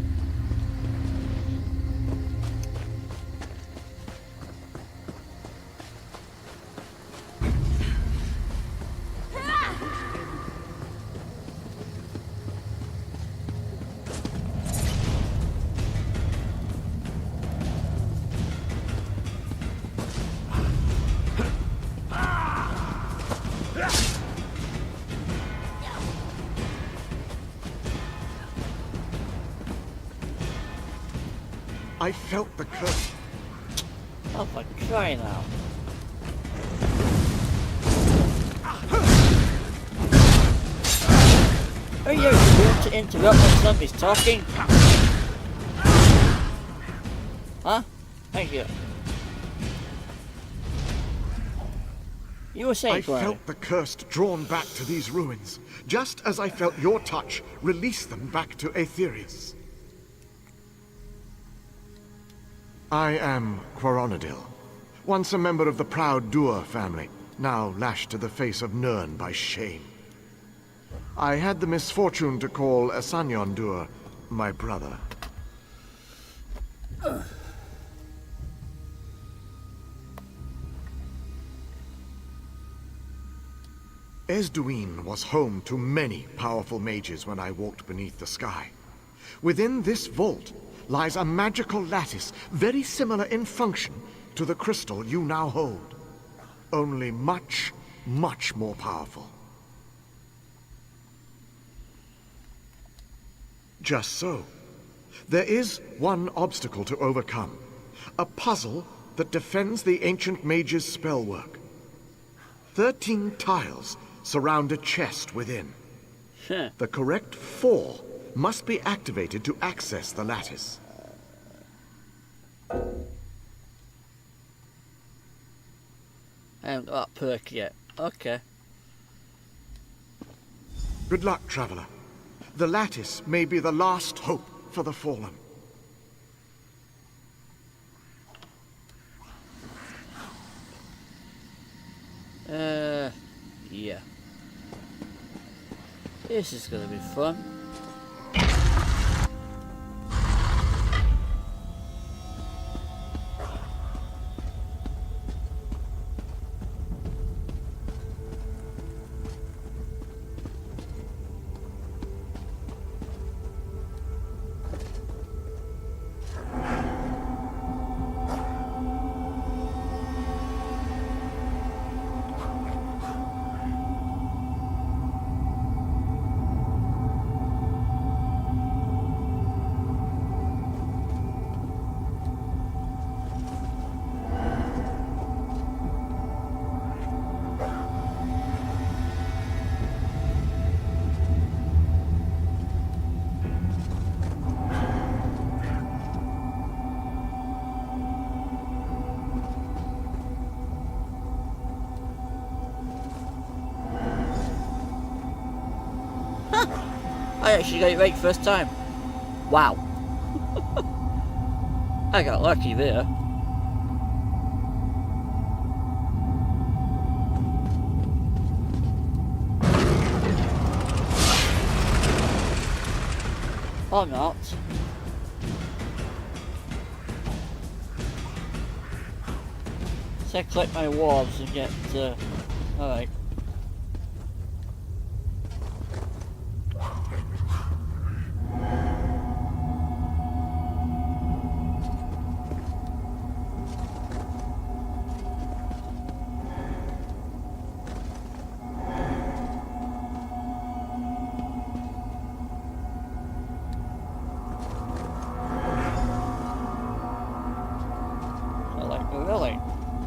I felt the curse.
Oh, for crying out. Are you going to interrupt when somebody's talking? Huh? Thank you. You were saying,
I
Glenn.
felt the curse drawn back to these ruins, just as I felt your touch release them back to Aetherius. I am Quaronadil, once a member of the proud Dur family, now lashed to the face of Nirn by shame. I had the misfortune to call Asanyon Dur my brother. Esduine was home to many powerful mages when I walked beneath the sky. Within this vault lies a magical lattice, very similar in function to the crystal you now hold. Only much, much more powerful. Just so. There is one obstacle to overcome. A puzzle that defends the ancient mage's spellwork. 13 tiles surround a chest within. The correct 4 must be activated to access the lattice.
I haven't got that perk yet. Okay.
Good luck, traveler. The lattice may be the last hope for the fallen.
Yeah. This is gonna be fun. I actually got it right first time. Wow. I got lucky there. Or not. So I collect my wards and get, alright.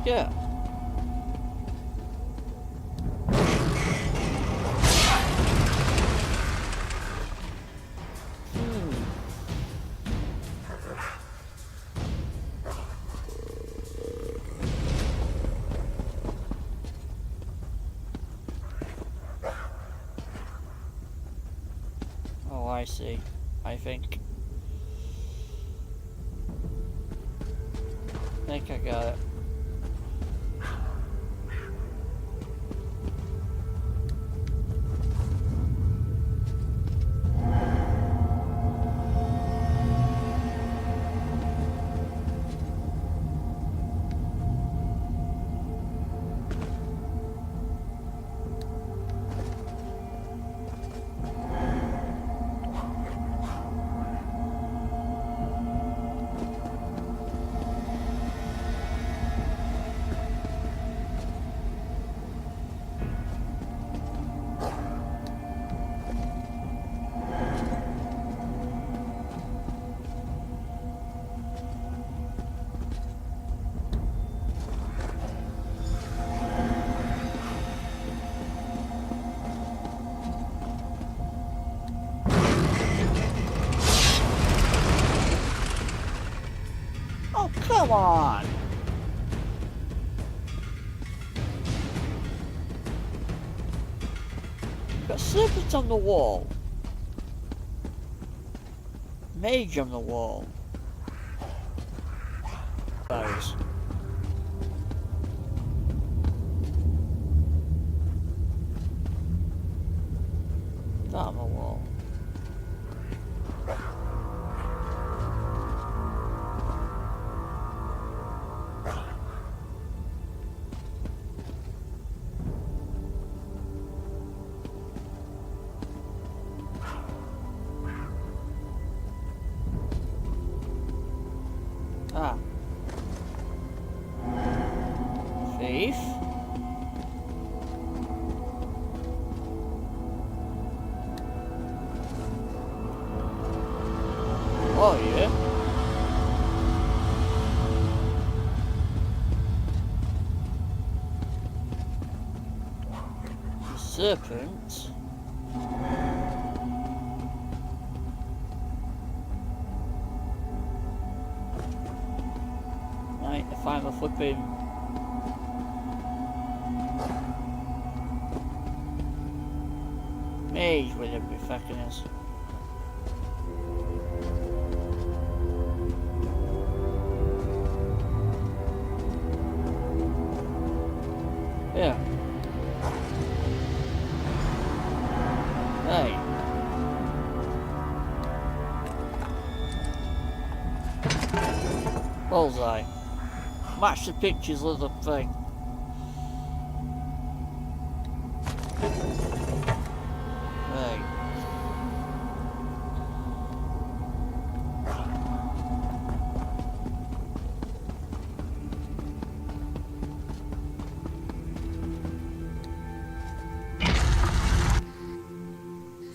Yeah. Oh, I see. I think I got it. Oh, come on! Got serpents on the wall. Mage on the wall. Those. That on the wall. Ah. Thief. Oh yeah. The serpent. Right, if I'm a flipping mage, whatever the fucking is. Yeah. Hey. Bullseye. Match the pictures of the thing. Right.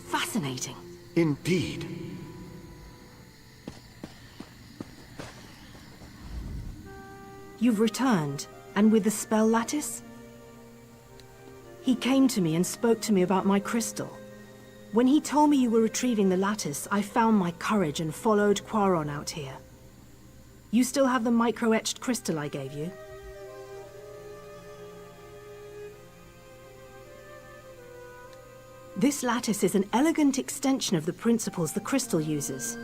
Fascinating.
Indeed.
You've returned, and with the spell lattice? He came to me and spoke to me about my crystal. When he told me you were retrieving the lattice, I found my courage and followed Quaron out here. You still have the micro-etched crystal I gave you? This lattice is an elegant extension of the principles the crystal uses.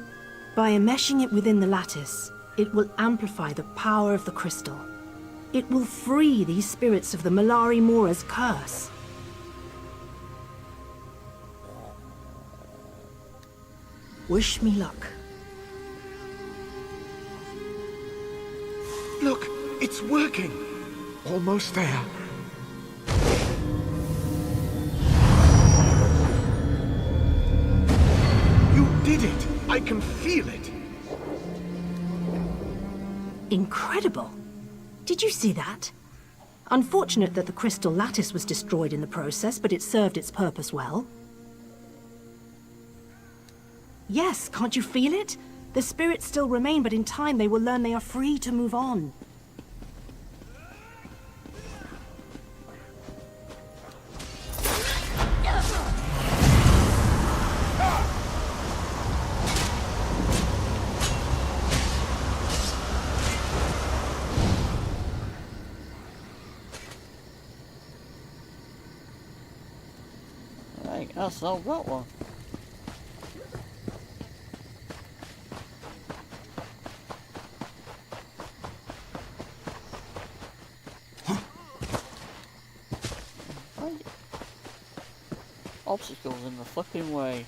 By enmeshing it within the lattice, it will amplify the power of the crystal. It will free these spirits of the Malari Mora's curse. Wish me luck.
Look, it's working. Almost there. You did it! I can feel it!
Incredible! Did you see that? Unfortunate that the crystal lattice was destroyed in the process, but it served its purpose well. Yes, can't you feel it? The spirits still remain, but in time they will learn they are free to move on.
I solved that one. Obstacles in the flipping way.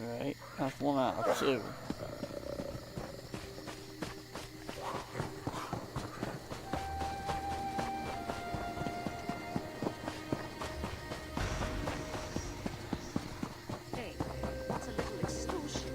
Right, that's 1 out of 2.
Hey, that's a little extortion.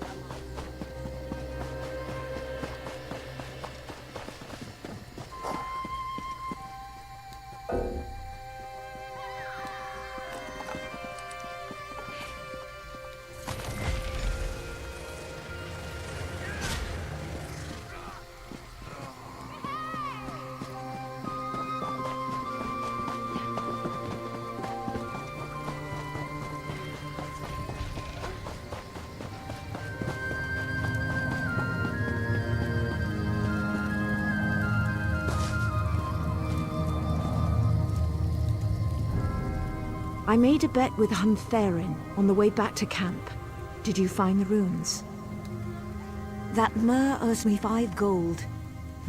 I made a bet with Huntherin on the way back to camp. Did you find the runes? That Mer owes me 5 gold.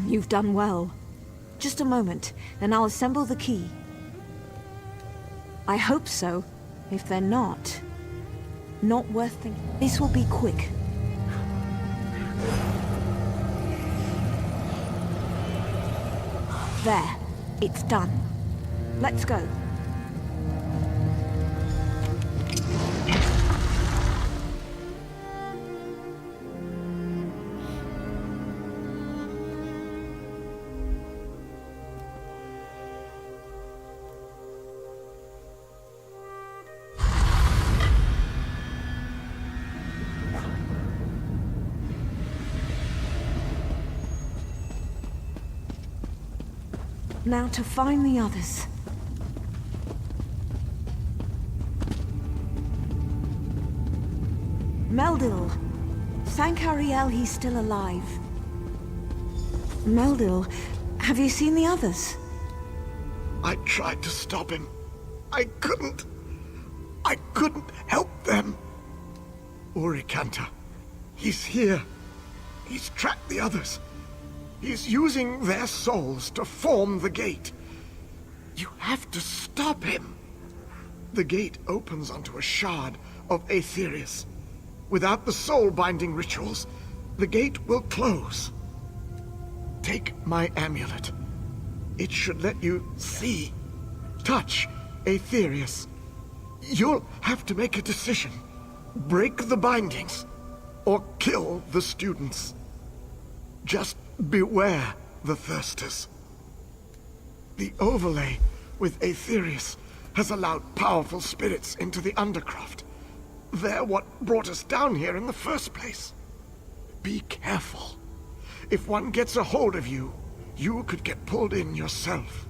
You've done well. Just a moment, then I'll assemble the key. I hope so. If they're not worth thinking. This will be quick. There. It's done. Let's go. Now to find the others. Meldil. Thank Ariel he's still alive. Meldil, have you seen the others?
I tried to stop him. I couldn't. I couldn't help them. Urikanta. He's here. He's tracked the others. He's using their souls to form the gate. You have to stop him. The gate opens onto a shard of Aetherius. Without the soul-binding rituals, the gate will close. Take my amulet. It should let you see, touch Aetherius. You'll have to make a decision. Break the bindings, or kill the students. Just beware the thirsters. The overlay with Aetherius has allowed powerful spirits into the Undercroft. They're what brought us down here in the first place. Be careful. If one gets a hold of you, you could get pulled in yourself.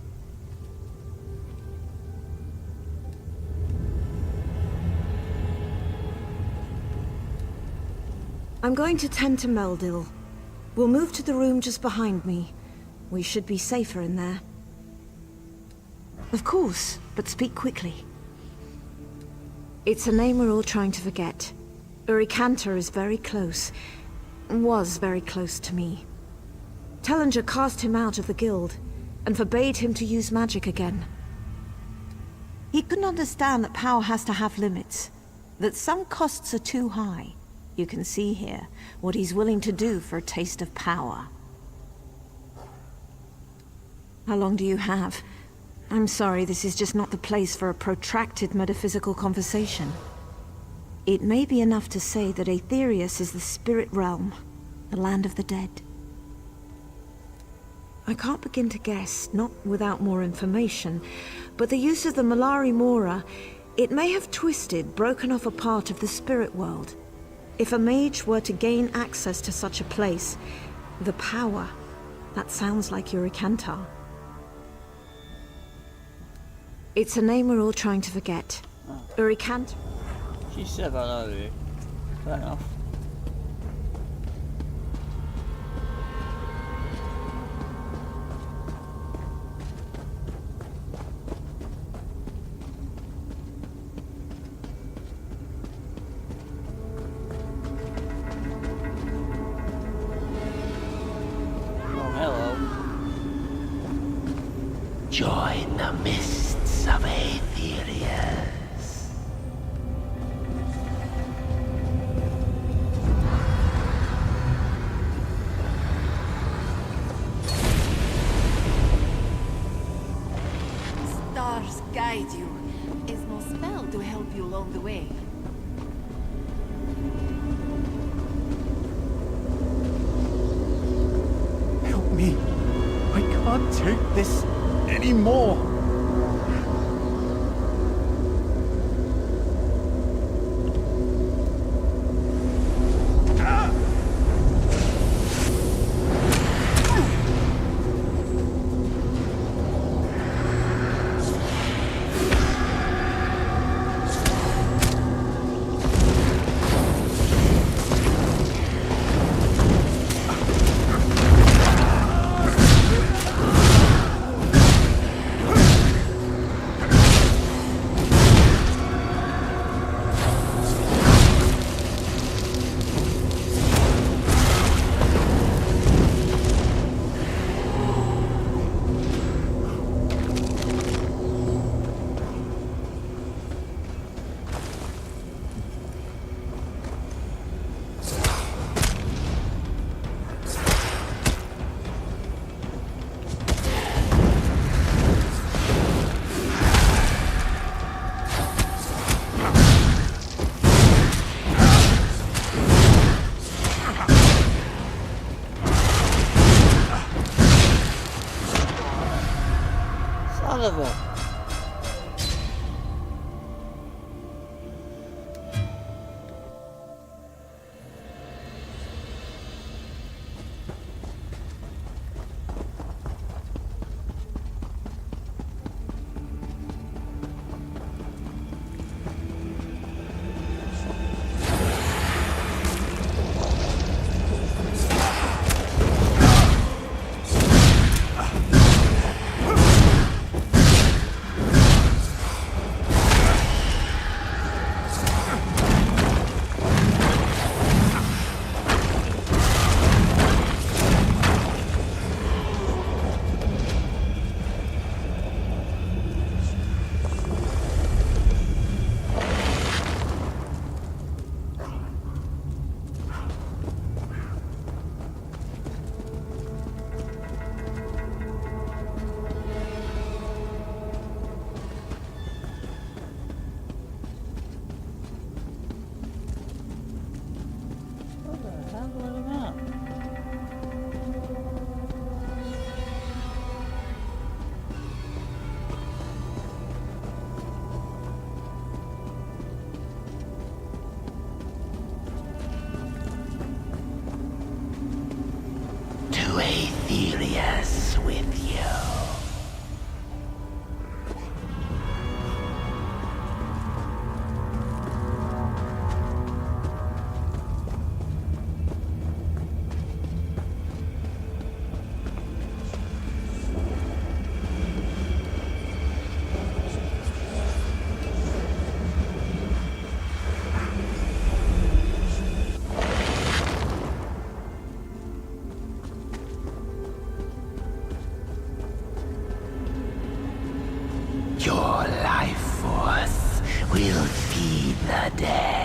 I'm going to tend to Meldil. We'll move to the room just behind me. We should be safer in there. Of course, but speak quickly. It's a name we're all trying to forget. Urikanta is very close. Was very close to me. Tellinger cast him out of the guild, and forbade him to use magic again. He couldn't understand that power has to have limits, that some costs are too high. You can see here what he's willing to do for a taste of power. How long do you have? I'm sorry, this is just not the place for a protracted metaphysical conversation. It may be enough to say that Aetherius is the spirit realm, the land of the dead. I can't begin to guess, not without more information, but the use of the Malari Mora, it may have twisted, broken off a part of the spirit world.
If a mage were to gain access to such a place, the power, that sounds like Urikantar. It's a name we're all trying to forget. Urikantar.
She said that earlier. Fair enough.
Join the mists of Aetherius.
Stars guide you. Is no spell to help you along the way.
Help me. I can't take this anymore.
Son of a...
To Aetherius with you. Your life force will feed the dead.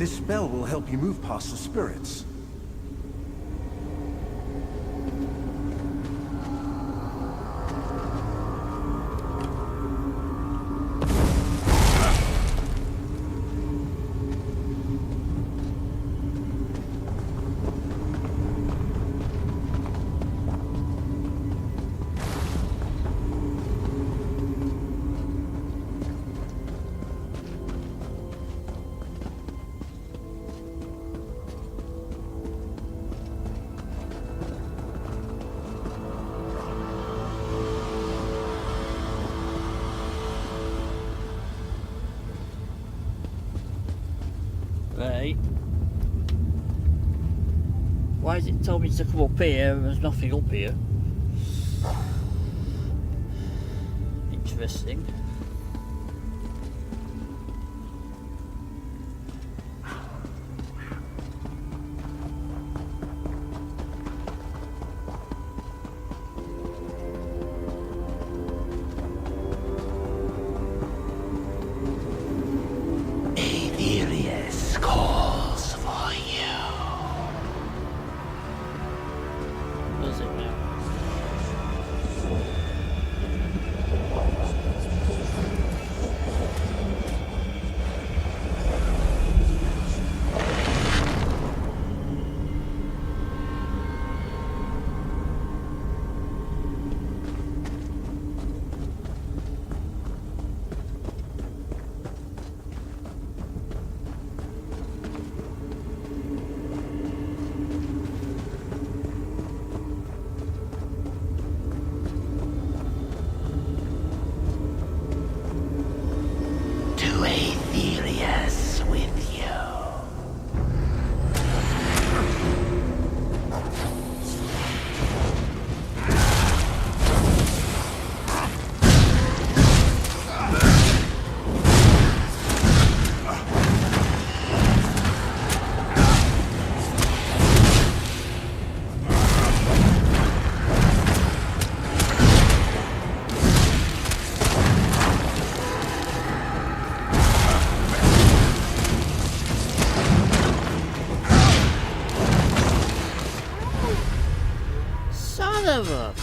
This spell will help you move past the spirits.
Right. Why has it told me to come up here and there's nothing up here? Interesting.
Aetherius calls for you.
Does it now?
To Aetherius with you.
Son of a...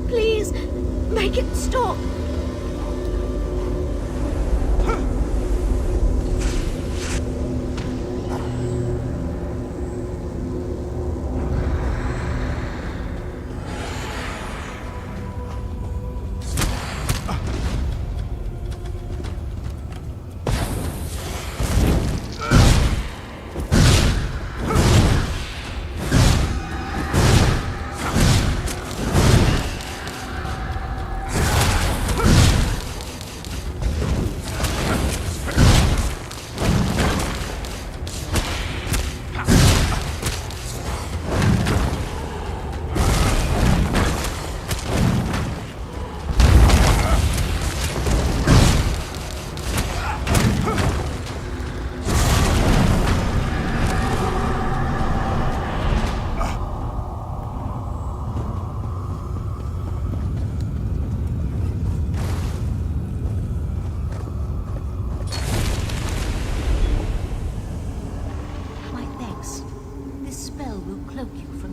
Please, make it stop.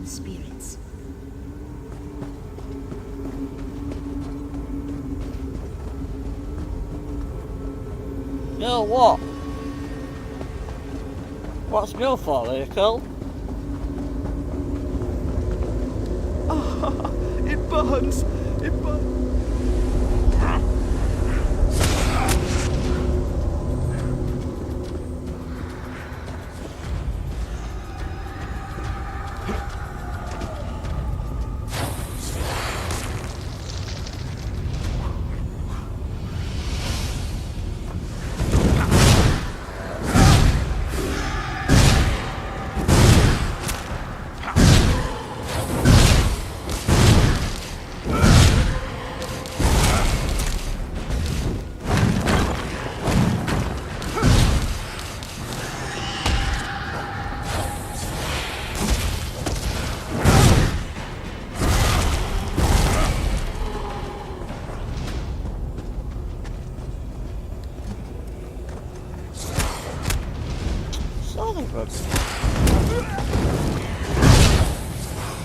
from spirits.
You know what? What's good for, vehicle?
It burns! It burns!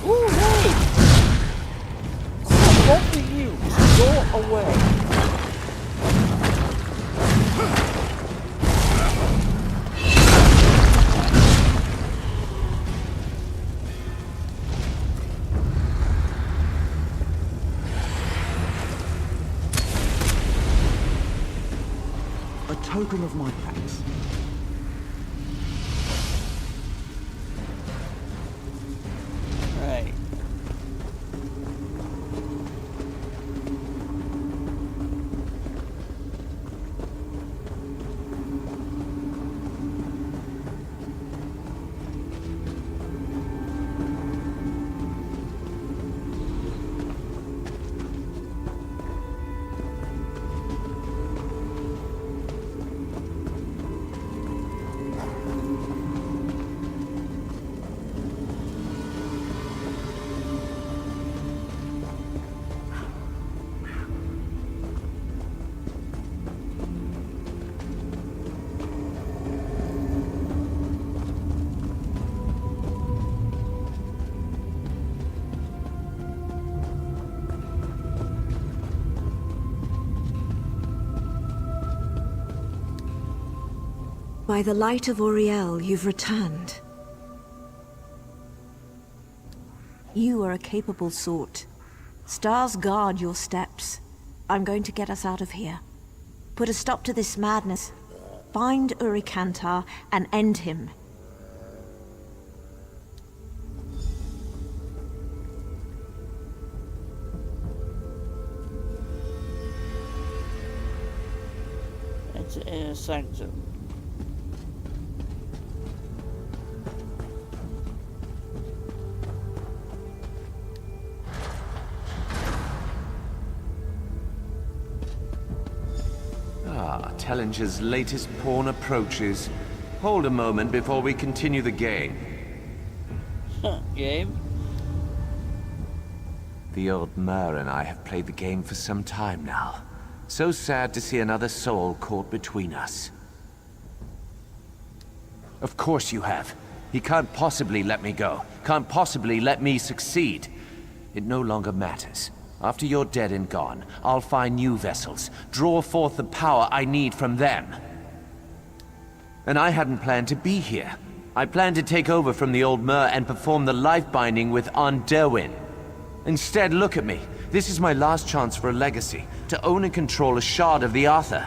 Ooh, hey! Both of you, go away.
A token of my thanks.
Right.
By the light of Auriel, you've returned. You are a capable sort. Stars guard your steps. I'm going to get us out of here. Put a stop to this madness. Find Urikantar and end him.
Enter inner sanctum.
Tellinger's latest pawn approaches. Hold a moment before we continue the game.
Game?
The old Mer and I have played the game for some time now. So sad to see another soul caught between us. Of course you have. He can't possibly let me go. Can't possibly let me succeed. It no longer matters. After you're dead and gone, I'll find new vessels, draw forth the power I need from them. And I hadn't planned to be here. I planned to take over from the old Mer and perform the life binding with Derwin. Instead, look at me. This is my last chance for a legacy, to own and control a shard of the Arthur.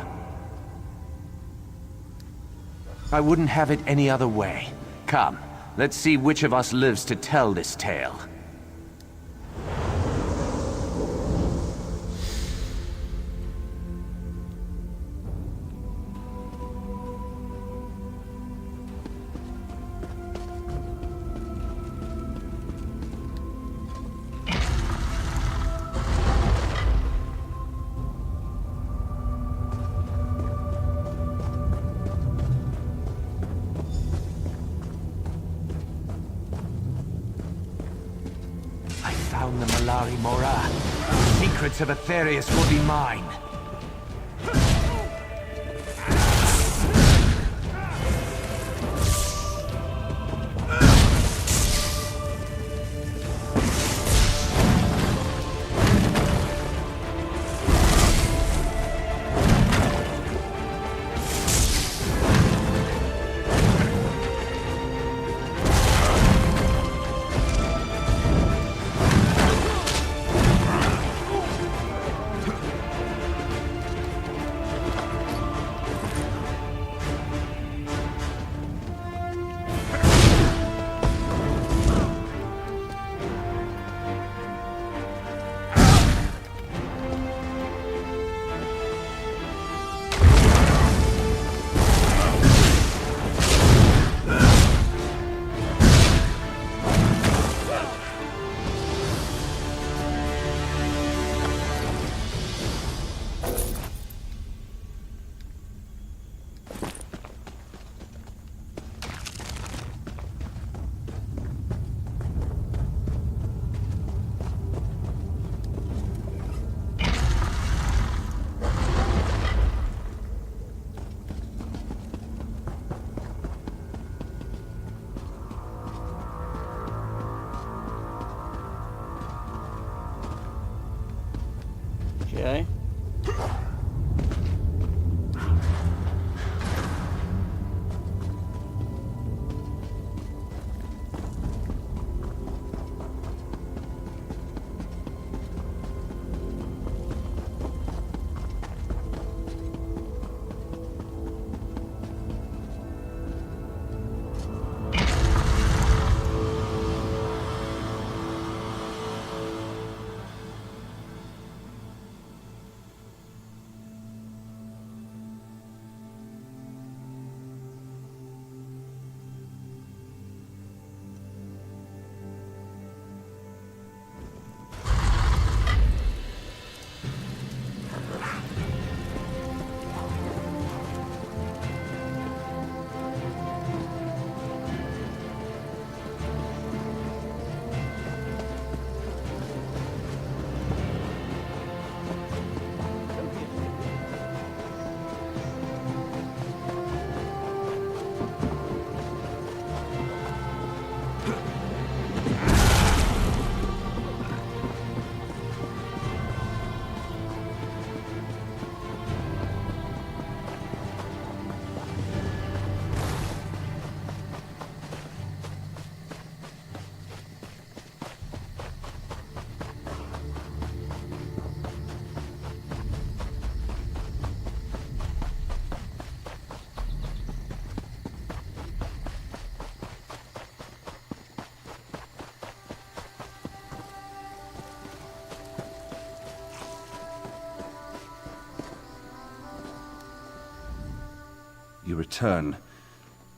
I wouldn't have it any other way. Come, let's see which of us lives to tell this tale. The Malari Mora. Secrets of Aetherius will be mine.
You return.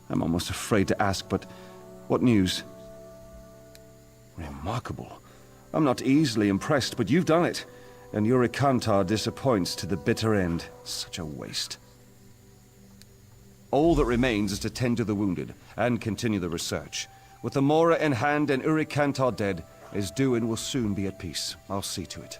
I'm almost afraid to ask, but what news? Remarkable. I'm not easily impressed, but you've done it. And Urikantar disappoints to the bitter end. Such a waste. All that remains is to tend to the wounded, and continue the research. With the Mora in hand and Urikantar dead, Isduin will soon be at peace. I'll see to it.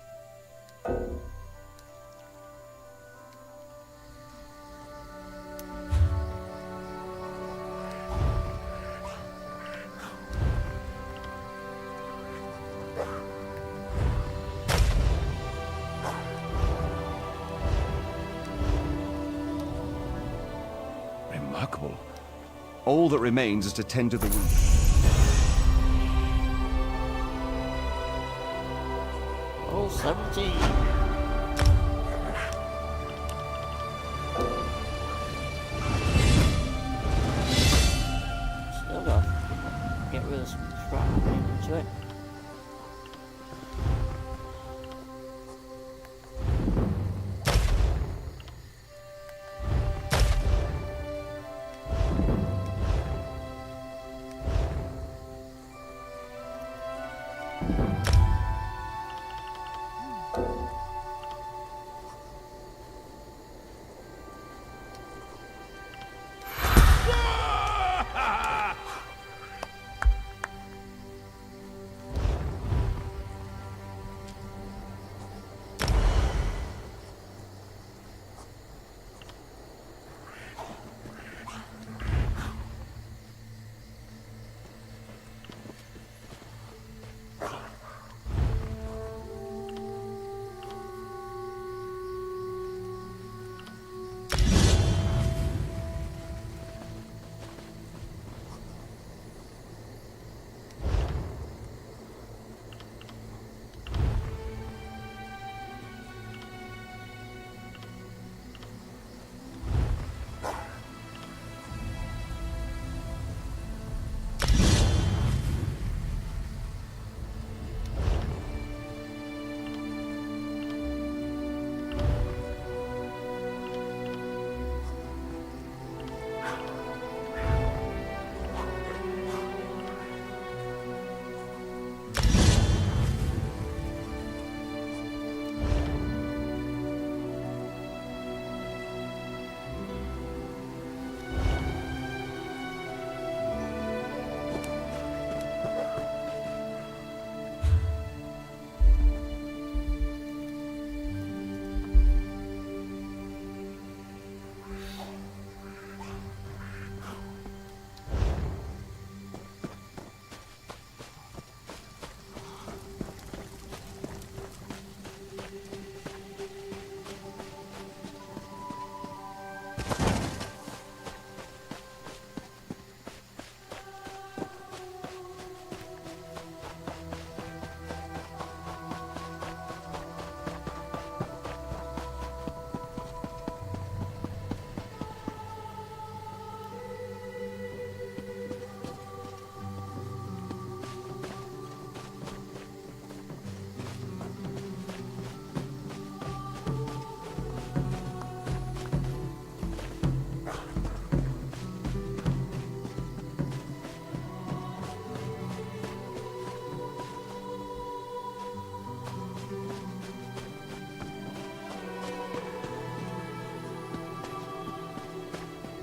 Remarkable. All that remains is to tend to the wounded.
Oh, 17. Still gotta get rid of some crap into it.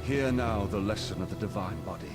Hear now the lesson of the divine body.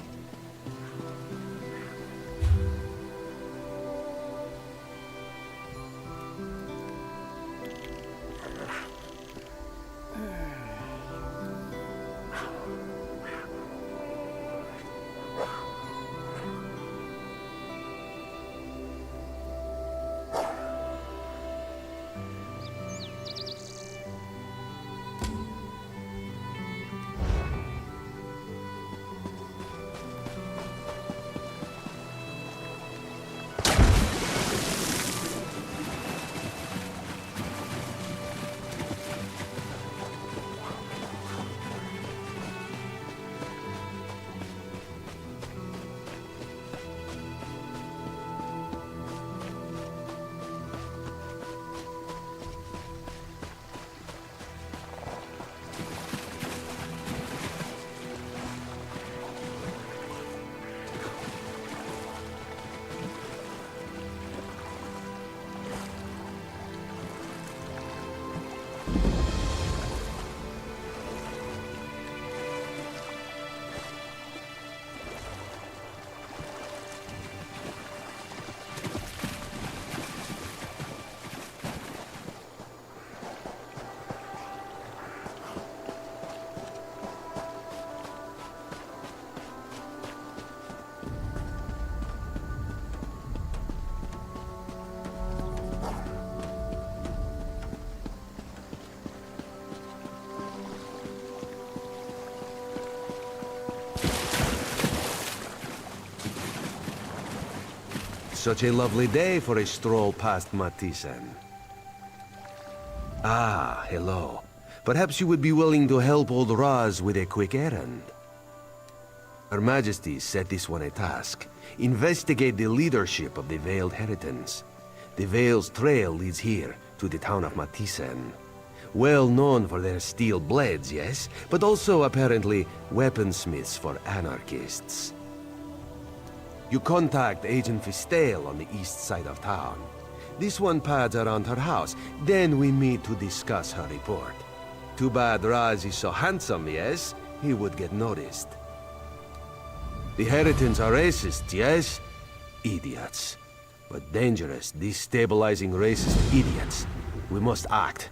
Such a lovely day for a stroll past Matisen. Ah, hello. Perhaps you would be willing to help old Raz with a quick errand. Her Majesty set this one a task. Investigate the leadership of the Veiled Heritance. The Veil's trail leads here, to the town of Matisen. Well known for their steel blades, yes, but also apparently weaponsmiths for anarchists. You contact Agent Fistale on the east side of town. This one pads around her house, then we meet to discuss her report. Too bad Raz is so handsome, yes? He would get noticed. The Heritans are racist, yes? Idiots. But dangerous, destabilizing racist idiots. We must act.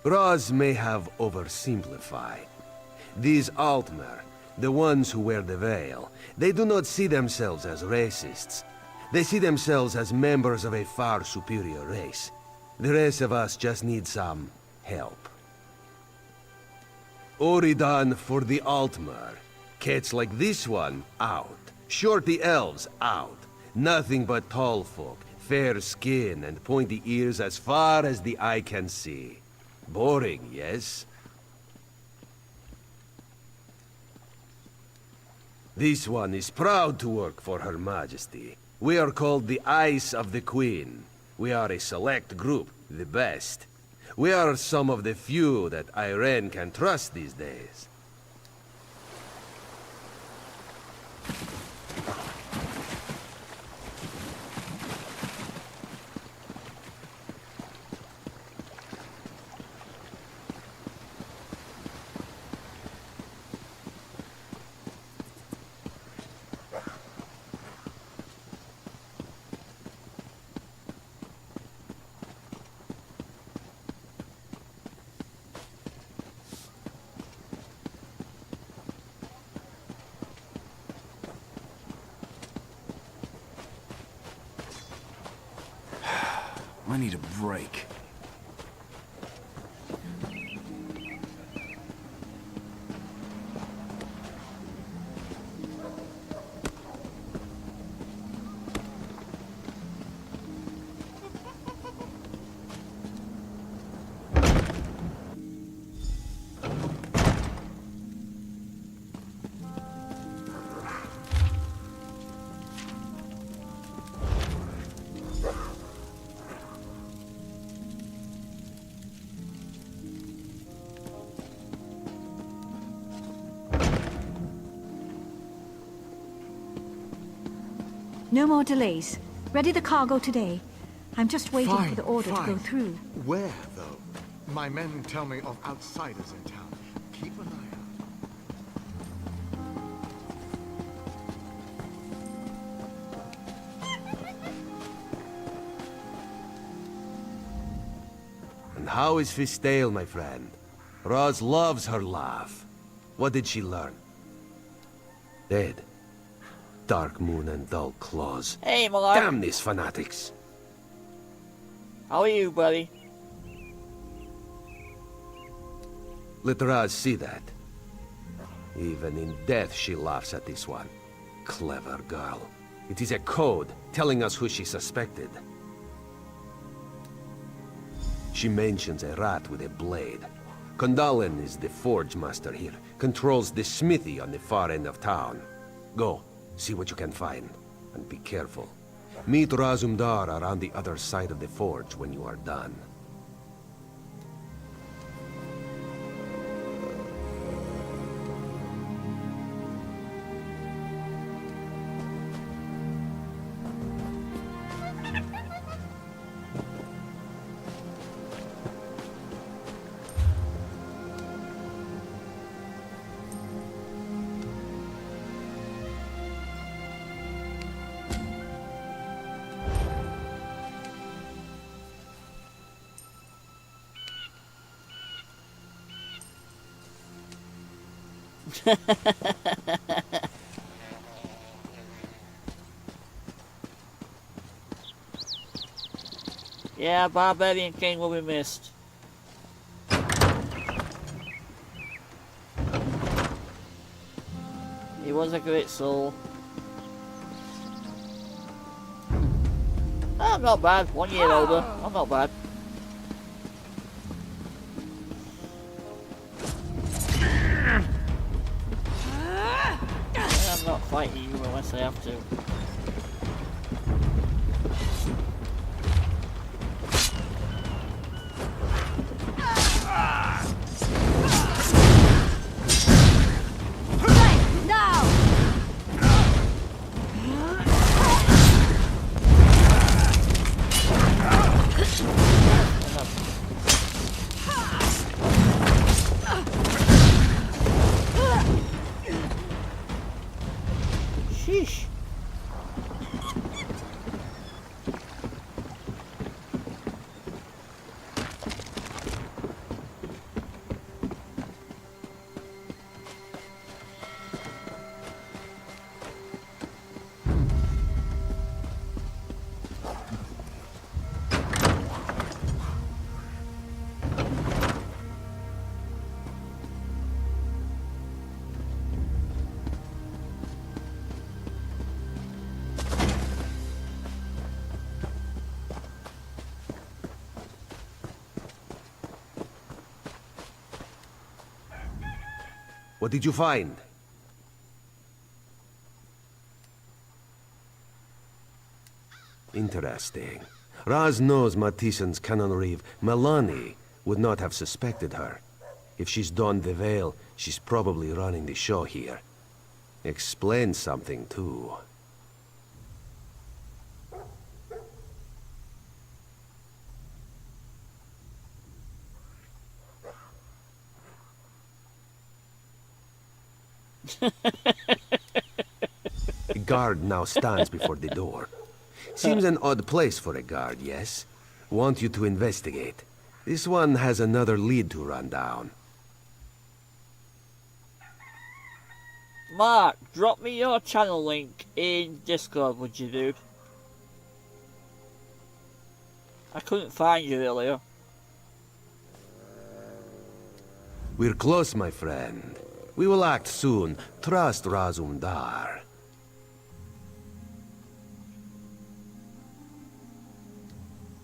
Raz may have oversimplified. These Altmer, the ones who wear the veil, they do not see themselves as racists. They see themselves as members of a far superior race. The rest of us just need some help. Oridan for the Altmer. Cats like this one, out. Shorty elves, out. Nothing but tall folk, fair skin and pointy ears as far as the eye can see. Boring, yes? This one is proud to work for Her Majesty. We are called the Eyes of the Queen. We are a select group, the best. We are some of the few that Iren can trust these days.
I need a break.
No more delays. Ready the cargo today. I'm just waiting
Fine,
for the order to go through.
Where, though? My men tell me of outsiders in town. Keep an eye out.
And how is Fistale, my friend? Raz loves her laugh. What did she learn? Dead. Dark moon and dull claws.
Hey, Malak.
Damn these fanatics.
How are you, buddy?
Let Raz see that. Even in death, she laughs at this one. Clever girl. It is a code telling us who she suspected. She mentions a rat with a blade. Kondalen is the forge master here. Controls the smithy on the far end of town. Go. See what you can find, and be careful. Meet Razumdar around the other side of the forge when you are done.
Yeah, Barbarian King will be missed. He was a great soul. I'm not bad. 1 year older. I'm not bad. I'm not fighting you unless I have to. Sheesh.
What did you find? Interesting. Raz knows Matissan's Canon Reeve. Melanie would not have suspected her. If she's donned the veil, she's probably running the show here. Explains something, too. A guard now stands before the door. Seems an odd place for a guard, yes? Want you to investigate. This one has another lead to run down.
Mark, drop me your channel link in Discord, would you, dude? I couldn't find you earlier.
We're close, my friend. We will act soon. Trust Razumdar.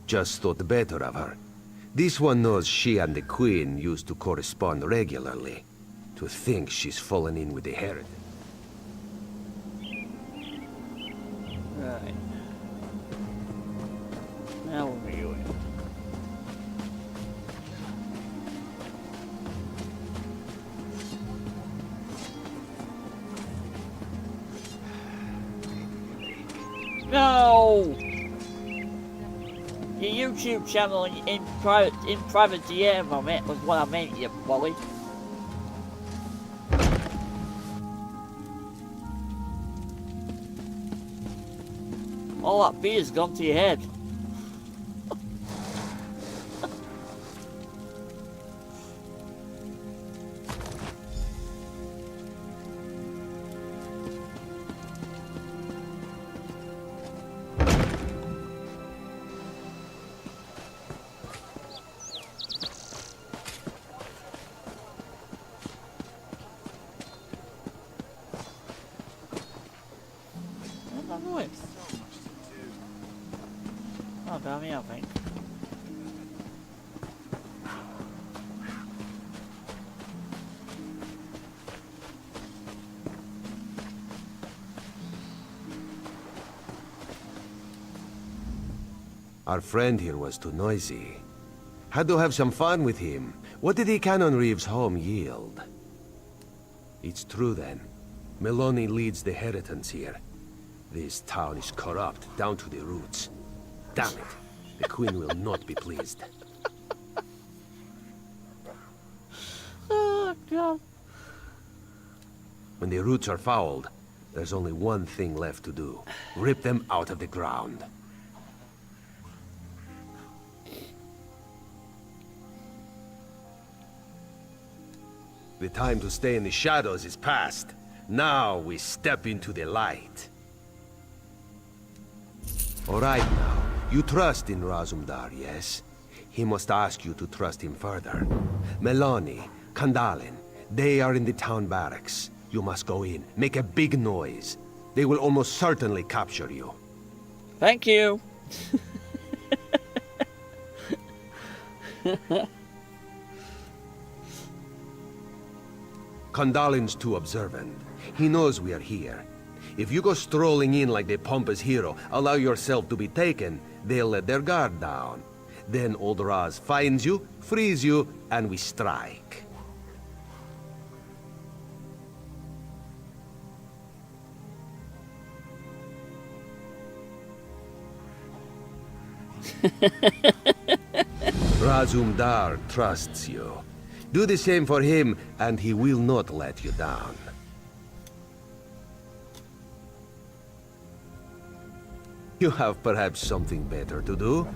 Just thought better of her. This one knows she and the Queen used to correspond regularly. To think she's fallen in with the Herod.
Right. Now what are we doing? No! Your YouTube channel in private DM, I meant, was what I meant, you bully. All that beer's gone to your head. Oh, damn me, I think.
Our friend here was too noisy. Had to have some fun with him. What did the Canon Reeves' home yield? It's true then. Melanie leads the inheritance here. This town is corrupt down to the roots. Damn it. The Queen will not be pleased.
Oh, God.
When the roots are fouled, there's only one thing left to do. Rip them out of the ground. The time to stay in the shadows is past. Now we step into the light. All right now, you trust in Razumdar, yes? He must ask you to trust him further. Melanie, Kandalin, they are in the town barracks. You must go in. Make a big noise. They will almost certainly capture you.
Thank you.
Condalin's too observant. He knows we are here. If you go strolling in like the pompous hero, allow yourself to be taken, they'll let their guard down. Then old Raz finds you, frees you, and we strike. Razumdar trusts you. Do the same for him, and he will not let you down. You have perhaps something better to do?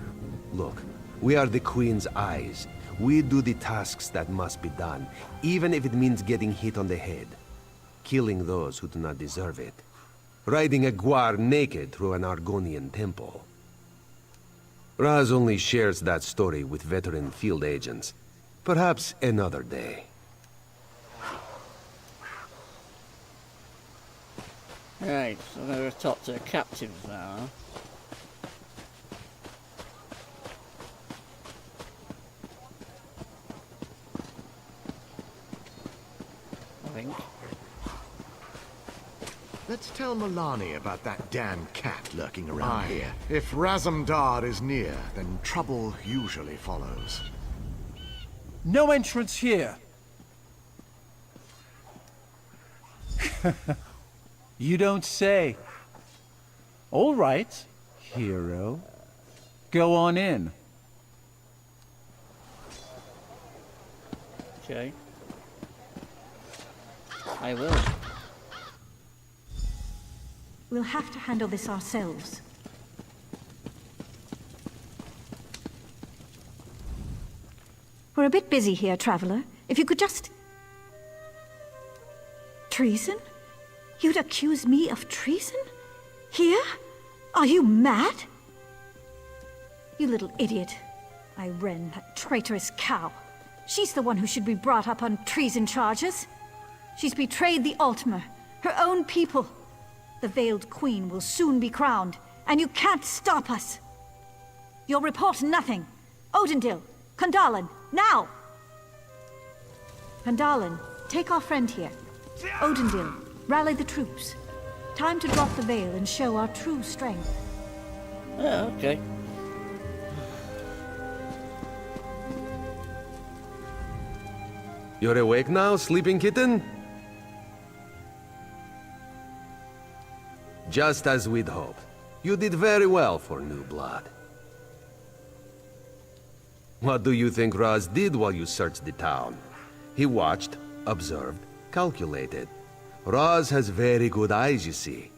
Look, we are the Queen's eyes. We do the tasks that must be done, even if it means getting hit on the head. Killing those who do not deserve it. Riding a guar naked through an Argonian temple. Raz only shares that story with veteran field agents. Perhaps another day.
Right, so I'm going to talk to the captains now. I think.
Let's tell Milani about that damn cat lurking around here. If Razumdar is near, then trouble usually follows.
No entrance here! You don't say. All right, hero. Go on in.
Okay. I will.
We'll have to handle this ourselves. We're a bit busy here, Traveler. If you could just... Treason? You'd accuse me of treason? Here? Are you mad? You little idiot. Irene, that traitorous cow. She's the one who should be brought up on treason charges. She's betrayed the Altmer, her own people. The Veiled Queen will soon be crowned, and you can't stop us. You'll report nothing. Odindil, Kandalin, now! Kandalin, take our friend here. Odindil, rally the troops. Time to drop the veil and show our true strength.
Yeah, okay.
You're awake now, sleeping kitten? Just as we'd hoped. You did very well for new blood. What do you think Raz did while you searched the town? He watched, observed, calculated. Raz has very good eyes, you see.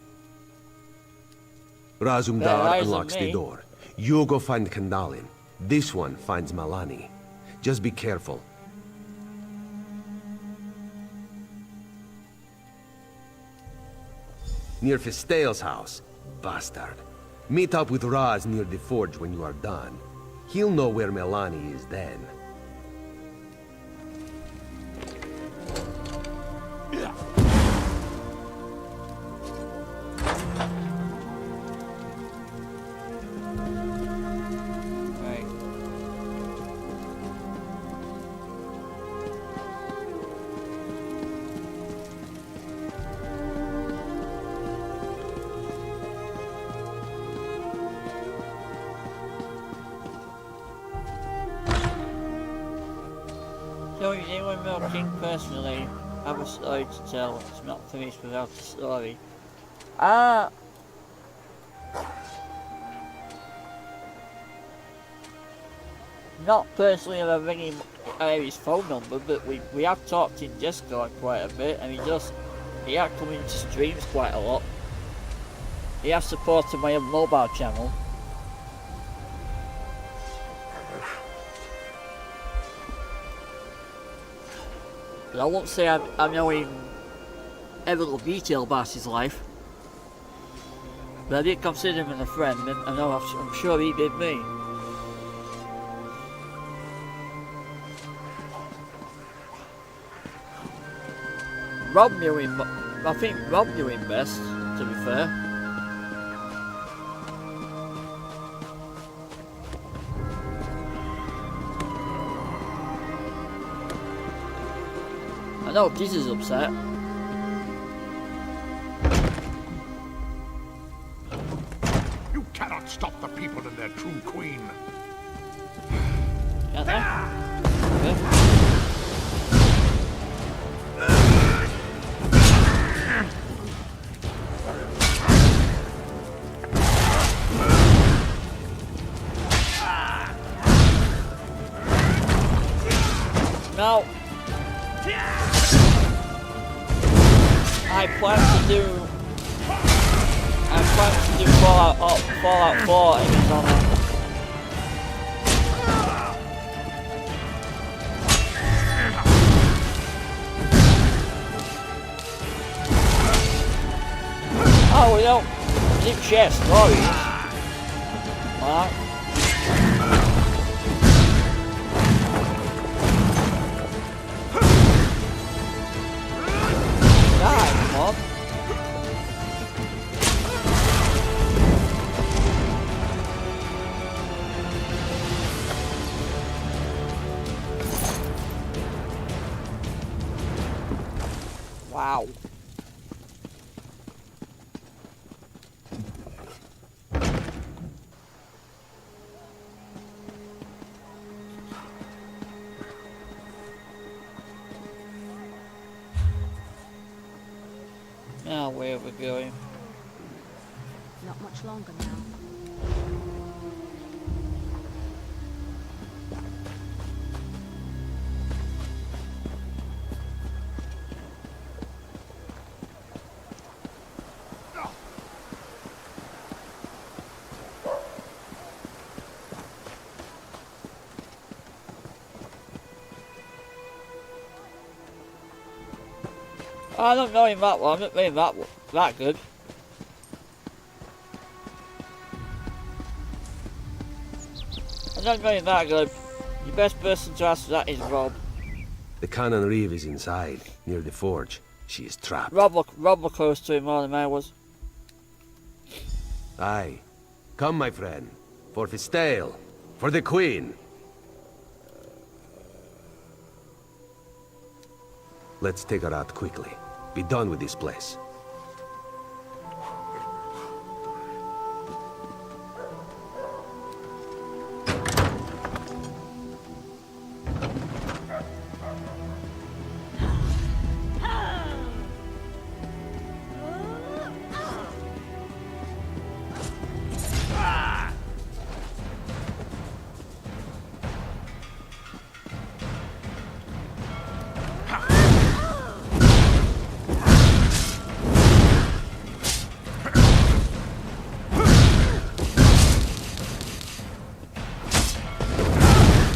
Razumdar unlocks the door. You go find Kandalin. This one finds Milani. Just be careful. Near Fistale's house. Bastard. Meet up with Raz near the forge when you are done. He'll know where Milani is then.
So is anyone milking personally? I have a story to tell. It's not finished without a story. Not personally have I ringing his phone number, but we have talked in Discord quite a bit, and he has come into streams quite a lot. He has supported my mobile channel. But I won't say I know him every little detail about his life. But I did consider him as a friend, and I know I'm sure he did me. Rob knew him. I think Rob knew him best, to be fair. I know Giz is upset.
You cannot stop the people and their true queen.
Yeah, okay. Now, I plan to do Fallout 4 in his honor. Oh, we don't share stories. Mark. Come on. Wow. Now where are we going?
Not much longer now.
I don't know him that well, I'm not being that good. I don't know him that good. The best person to ask that is Rob.
The Cannon Reeve is inside, near the forge. She is trapped.
Rob looked close to him more than I was.
Aye. Come, my friend. For Fistale. For the Queen. Let's take her out quickly. Be done with this place.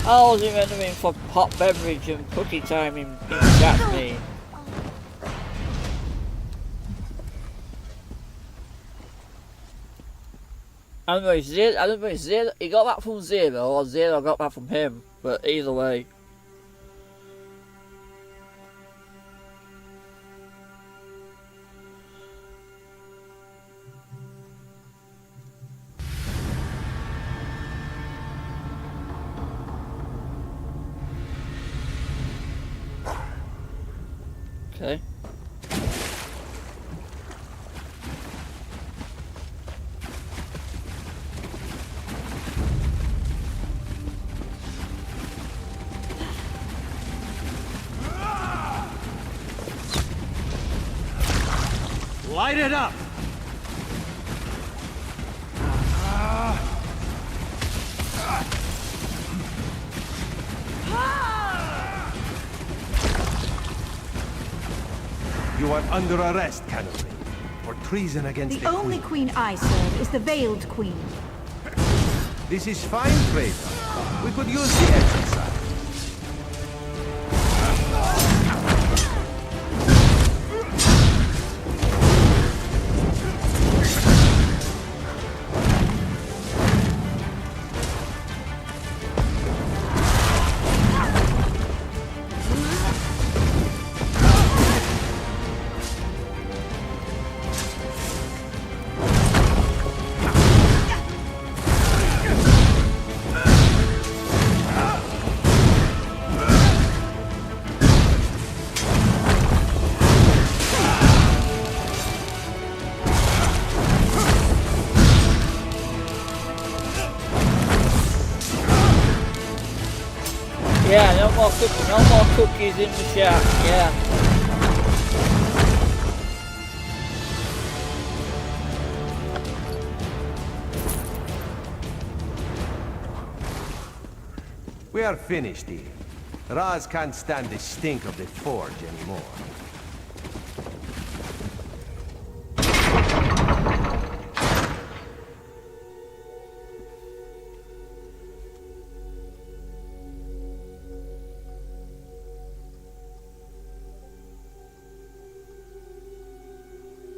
I was remembering for hot beverage and cookie time in Japanese. I don't know if Zero, he got that from Zero or Zero got that from him, but either way. Okay.
Light it up!
You are under arrest, Cannon Reeve, for treason against
The only queen I serve is the Veiled Queen.
This is fine, traitor. We could use the exercise.
no more cookies in the shack, yeah.
We are finished here. Raz can't stand the stink of the forge anymore.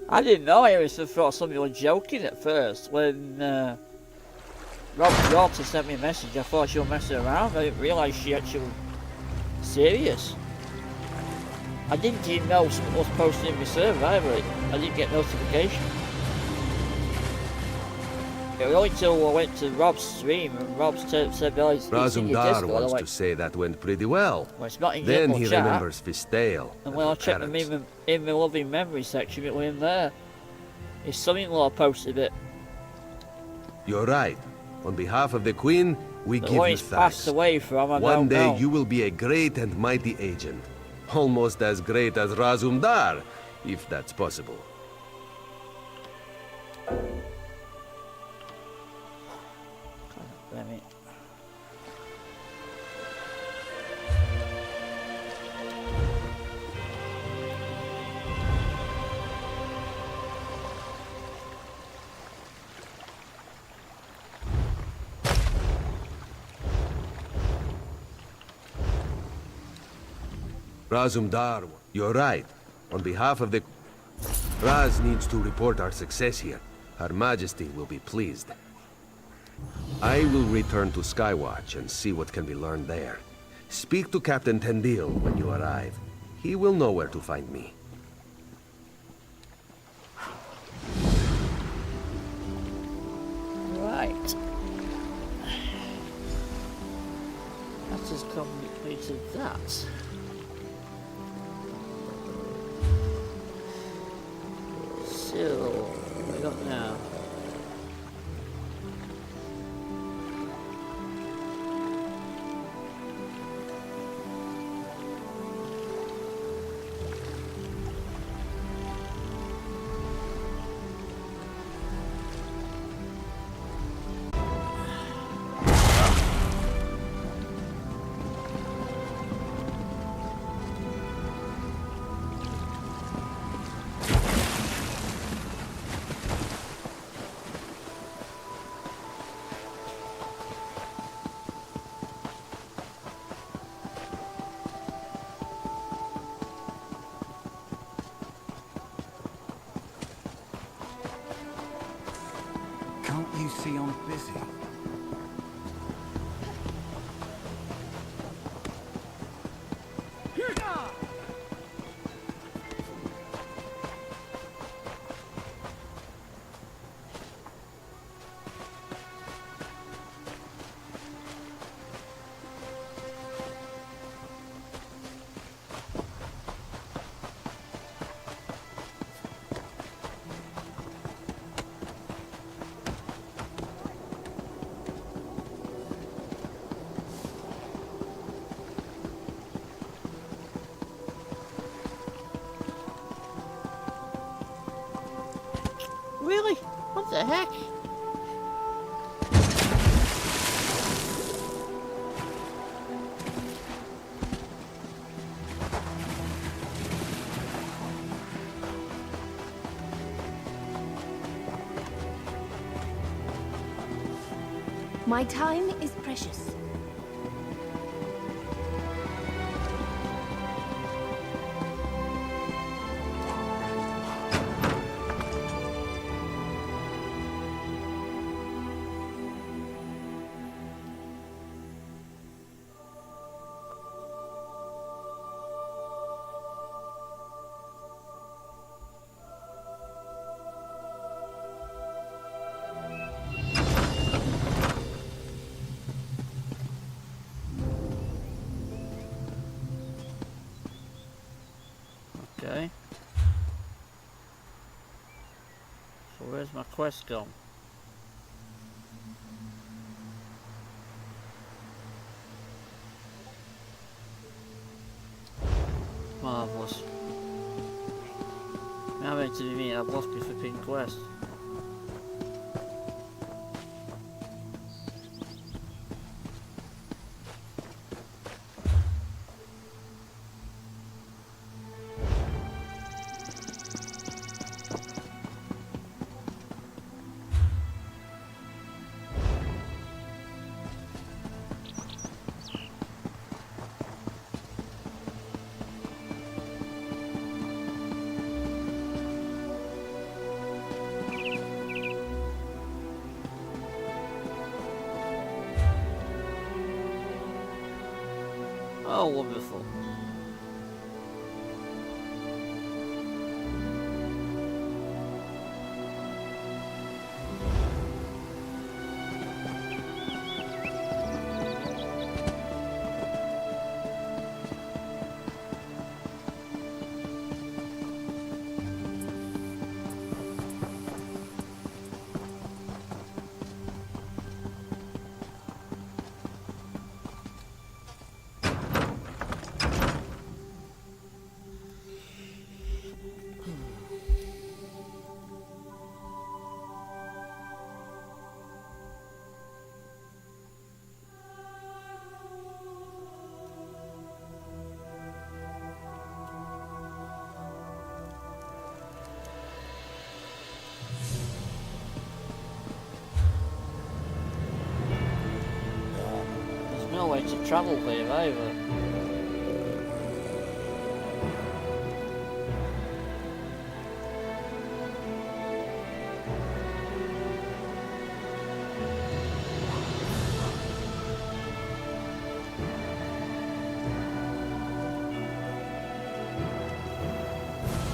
I didn't know. I always thought somebody was joking at first. When Rob's daughter sent me a message, I thought she was messing around. I didn't realise she actually was serious. I didn't even know something was posted in my server either. I didn't get notification. It was only until I went to Rob's stream and Rob said, "Oh, it's in your
Razumdar
Discord."
wants
Like,
to say that went pretty well.
well, it's not in
Then
general
he
chat.
remembers Fistale.
And when I checked in my loving memory section, it was in there. His son-in-law posted it.
You're right. On behalf of the Queen, we
The
give
one
you
he's
thanks.
passed away from, I
One
don't
day
know.
you will be a great and mighty agent. Almost as great as Razumdar, if that's possible.
Damn it.
Razumdar, you're right. On behalf of the... Raz needs to report our success here. Her Majesty will be pleased. I will return to Skywatch and see what can be learned there. Speak to Captain Tendil when you arrive. He will know where to find me.
Right. That has completed that. So, what have we got now?
Can't you see I'm busy?
Really? What the heck?
My time is precious.
Okay. So where's my quest gone? marvellous. How many to me I've lost me flipping quest. Oh, wonderful. No way to travel here either.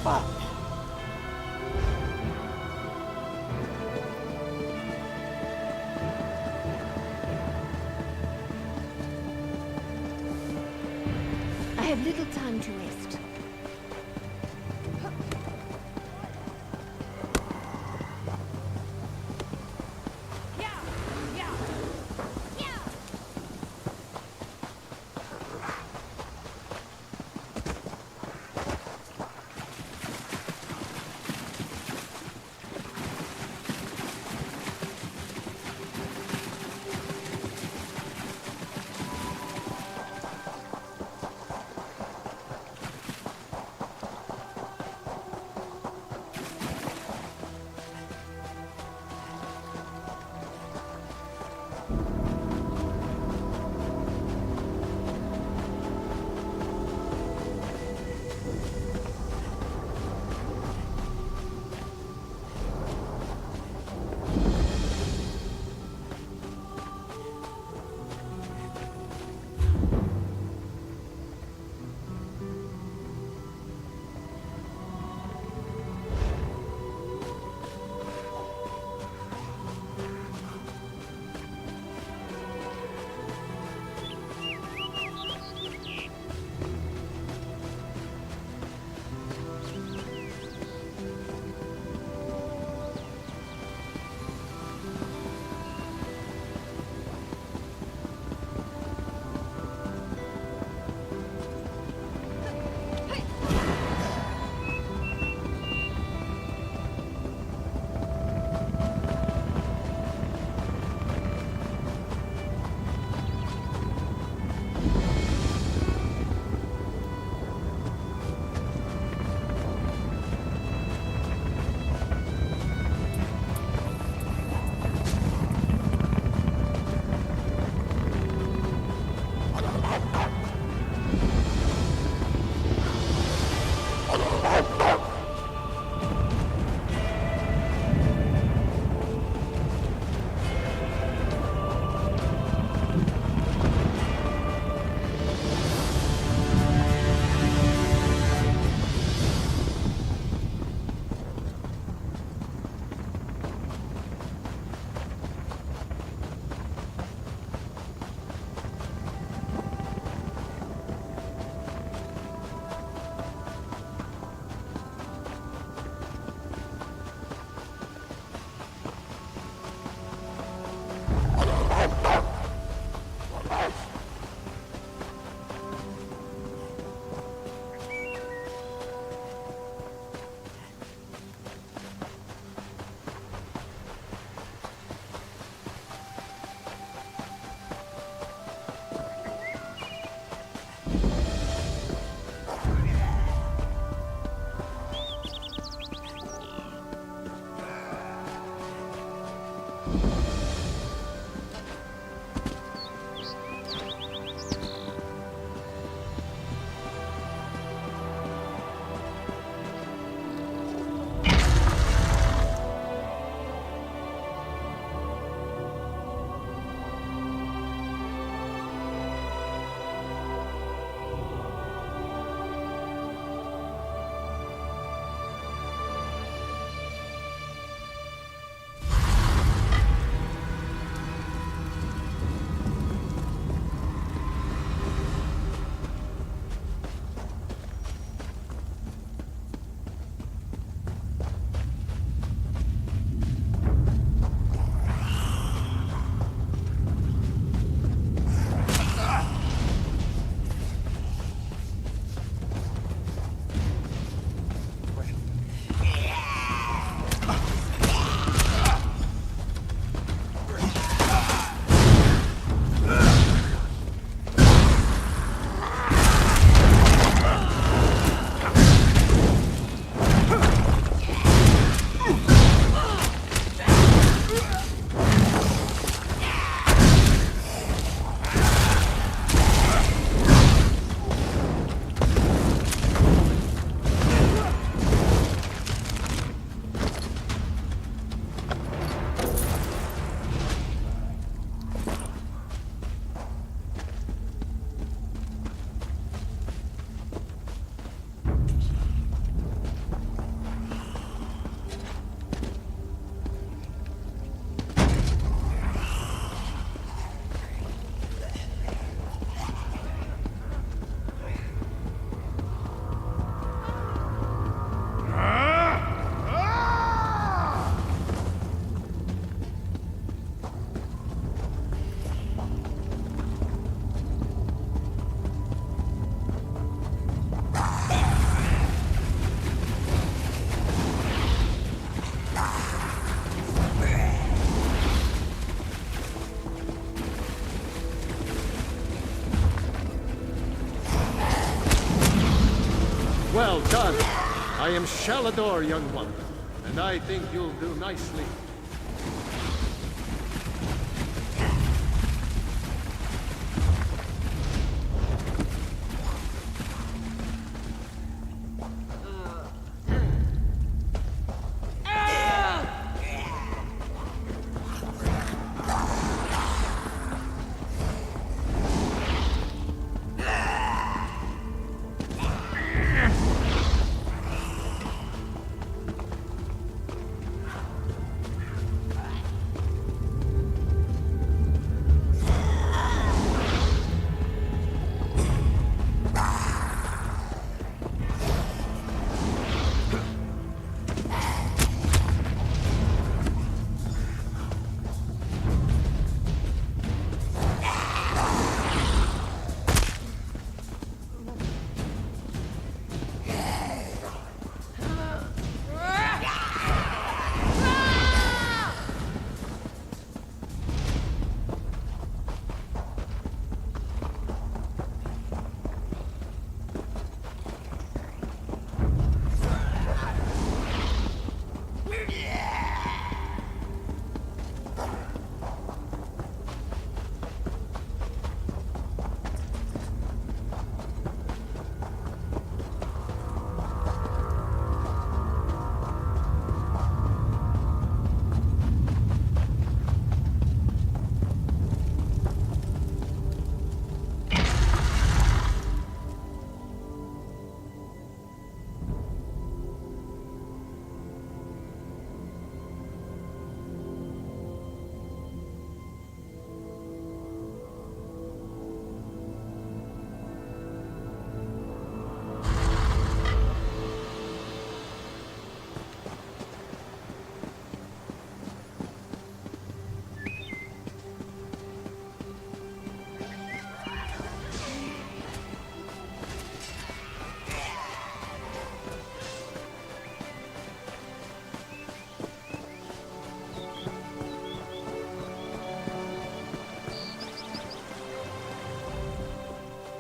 Fuck.
I have little time to waste.
Well done. I am Shalador, young one, and I think you'll do nicely.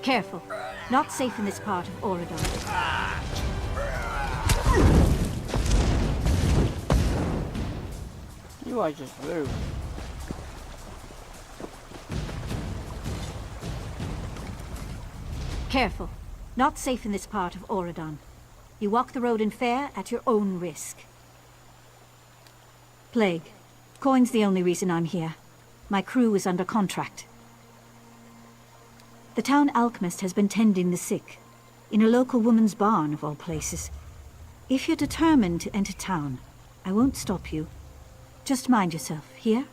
Careful. Not safe in this part of Oregon.
You are just rude.
Careful. Not safe in this part of Oregon. You walk the road in fair at your own risk. Plague. Coin's the only reason I'm here. My crew is under contract. The town alchemist has been tending the sick, in a local woman's barn of all places. If you're determined to enter town, I won't stop you. Just mind yourself, here?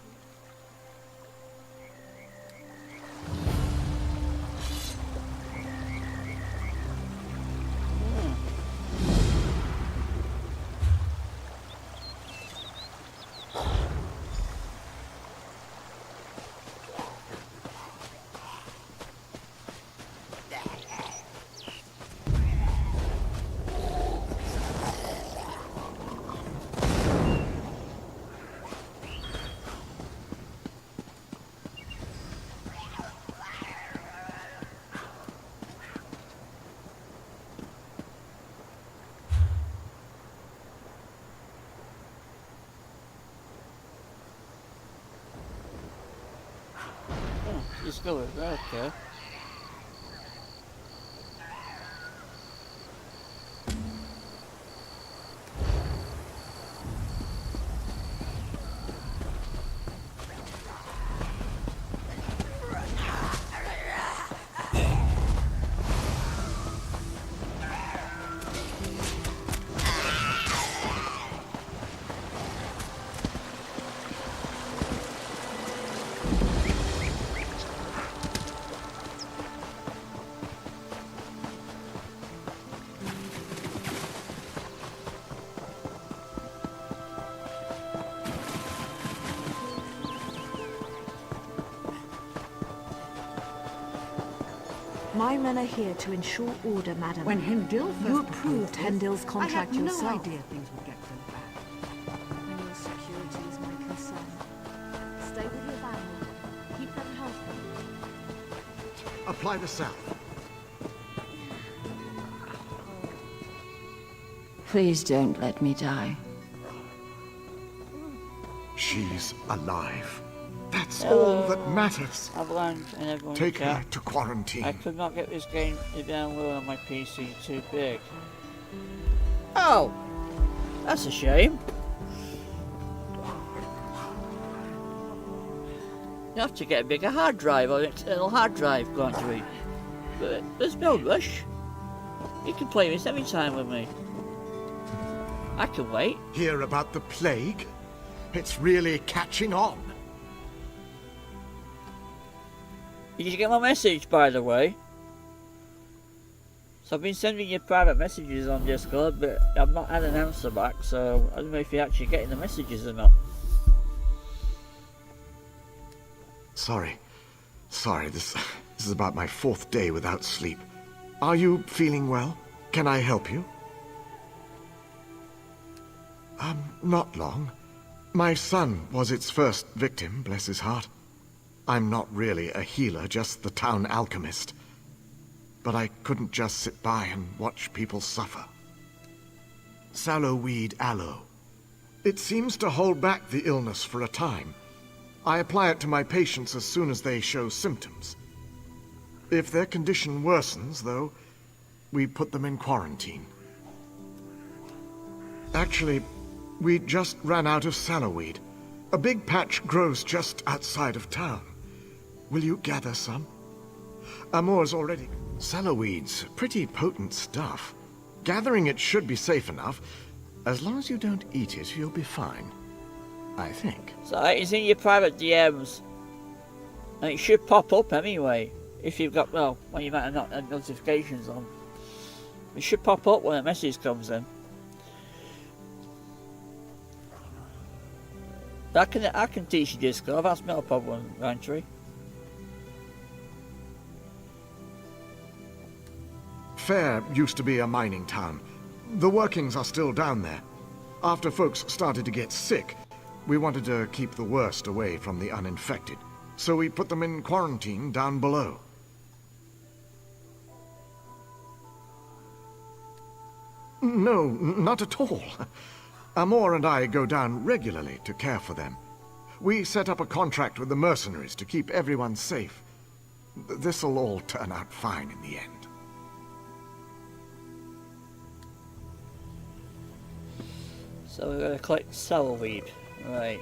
Just go with that, okay.
My men are here to ensure order, madam.
When Hindil first
You approved Hendil's contract
I had
yourself.
no idea things would get so bad.
And your security is my concern. Stay with your family. Keep them healthy.
Apply the salve.
Please don't let me die.
She's alive. That's all that matters.
I've learned, and everyone
Take
in chat,
her to quarantine.
I could not get this game to download on my PC, too big. Oh! That's a shame. You have to get a bigger hard drive or an external hard drive going to it. But there's no rush. You can play this anytime with me. I can wait.
Hear about the plague? It's really catching on.
Did you get my message, by the way? So I've been sending you private messages on Discord, but I've not had an answer back, so I don't know if you're actually getting the messages or not.
Sorry, this is about my 4th day without sleep. Are you feeling well? Can I help you? Not long. My son was its first victim, bless his heart. I'm not really a healer, just the town alchemist. But I couldn't just sit by and watch people suffer. Sallowweed aloe. It seems to hold back the illness for a time. I apply it to my patients as soon as they show symptoms. If their condition worsens, though, we put them in quarantine. Actually, we just ran out of sallowweed. A big patch grows just outside of town. Will you gather some? Amour's already... Sallowweed's pretty potent stuff. Gathering it should be safe enough. As long as you don't eat it, you'll be fine. I think.
So it's in your private DMs. And it should pop up anyway. If you've got, well, you might have not had notifications on. It should pop up when a message comes in. I can teach you Discord, that's not a problem, Rantry.
Fair used to be a mining town. The workings are still down there. After folks started to get sick, we wanted to keep the worst away from the uninfected. So we put them in quarantine down below. No, not at all. Amour and I go down regularly to care for them. We set up a contract with the mercenaries to keep everyone safe. This'll all turn out fine in the end.
So we're going to collect sallowweed. Right.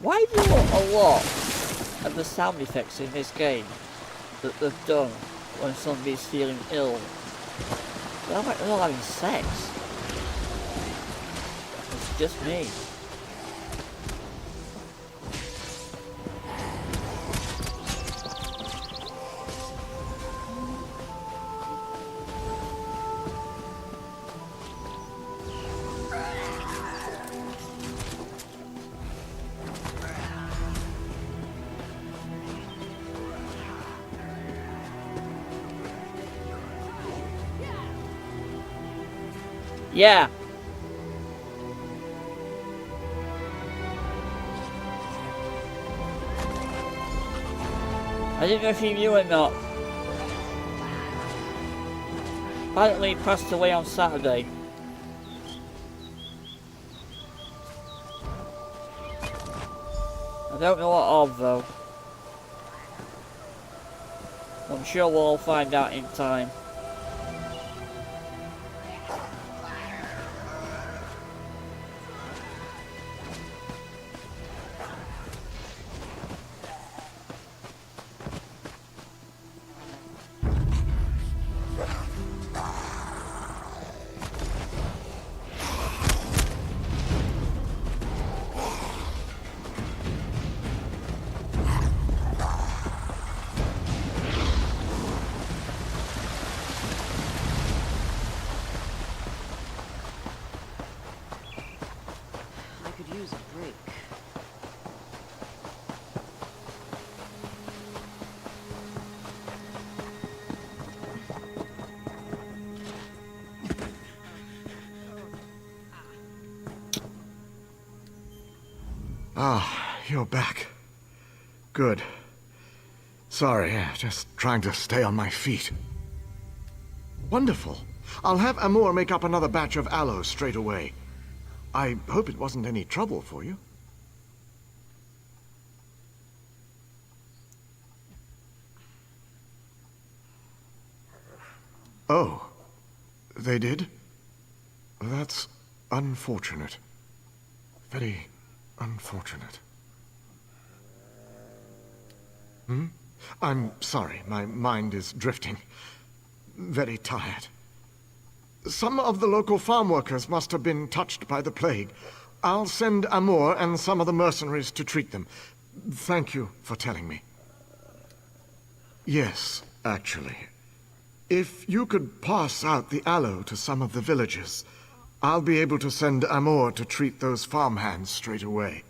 Why do a lot of the sound effects in this game that they've done when somebody's feeling ill? They're like they're all having sex. It's just me. Yeah. I didn't know if you knew or not. Apparently he passed away on Saturday. I don't know what of though. I'm sure we'll all find out in time.
Ah, you're back. Good. Sorry, just trying to stay on my feet. Wonderful. I'll have Amor make up another batch of aloe straight away. I hope it wasn't any trouble for you. Oh, they did? That's unfortunate. Very unfortunate. Hmm? I'm sorry, my mind is drifting. Very tired. Some of the local farm workers must have been touched by the plague. I'll send Amor and some of the mercenaries to treat them. Thank you for telling me. Yes, actually. If you could pass out the aloe to some of the villagers, I'll be able to send Amor to treat those farmhands straight away.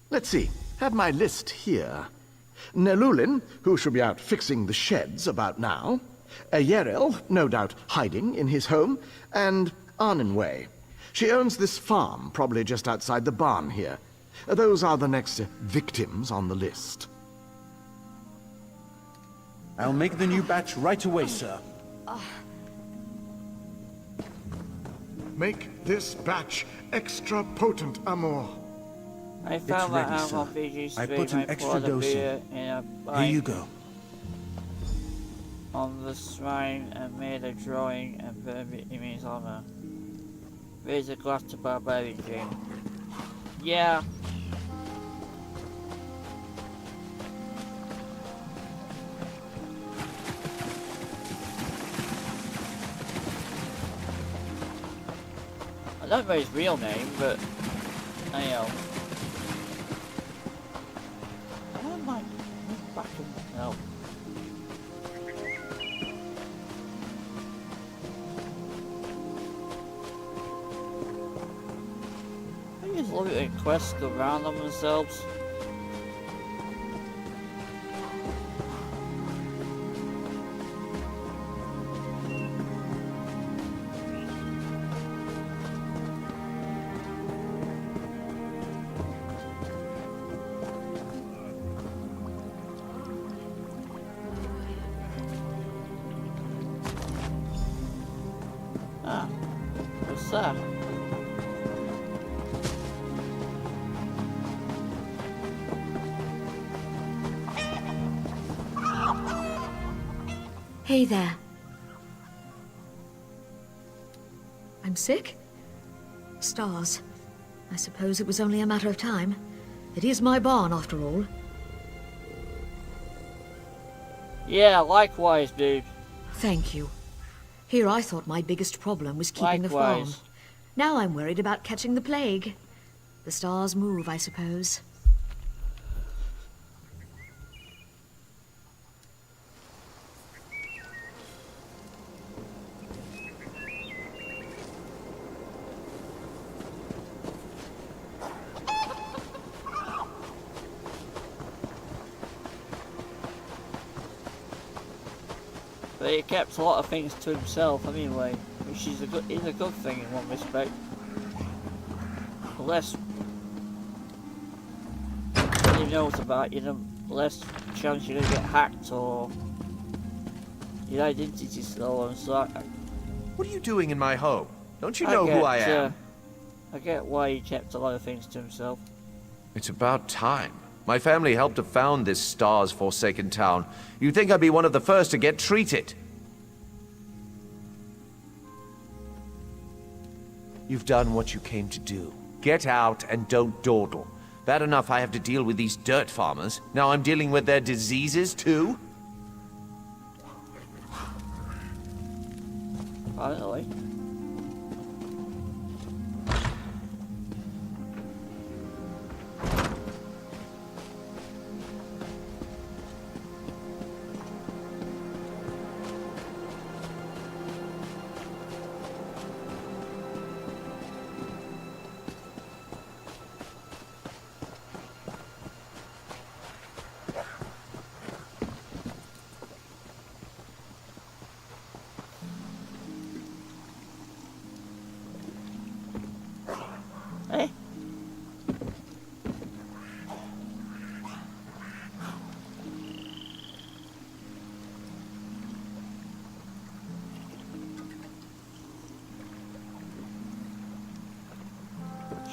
Let's see. Have my list here. Nelulin, who should be out fixing the sheds about now. Yerel, no doubt hiding in his home. And Arnenway. She owns this farm, probably just outside the barn here. Those are the next victims on the list.
I'll make the new batch right away, sir.
Make this batch extra potent, Amor.
I found that
ready,
out
sir.
on VG3.
I put an extra dose in. Here you go.
On the shrine and made a drawing and burned it in his honor. Raise a glass to Barbarian King. Yeah. I don't know his real name, but I know. Where am I? Back in no. I just look at quests go around on themselves. Ah, what's that?
Hey there. I'm sick? Stars. I suppose it was only a matter of time. It is my barn, after all.
Yeah, likewise, dude.
Thank you. Here I thought my biggest problem was keeping the farm.
Likewise.
Now I'm worried about catching the plague. The stars move, I suppose.
But he kept a lot of things to himself anyway, which is a good thing in one respect. The less he knows about you, the less chance you're gonna get hacked or your identity stolen. So
What are you doing in my home? Don't you know who I am?
I get why he kept a lot of things to himself.
It's about time. My family helped to found this Stars Forsaken town. You'd think I'd be one of the first to get treated. You've done what you came to do. Get out and don't dawdle. Bad enough I have to deal with these dirt farmers. Now I'm dealing with their diseases too?
Finally.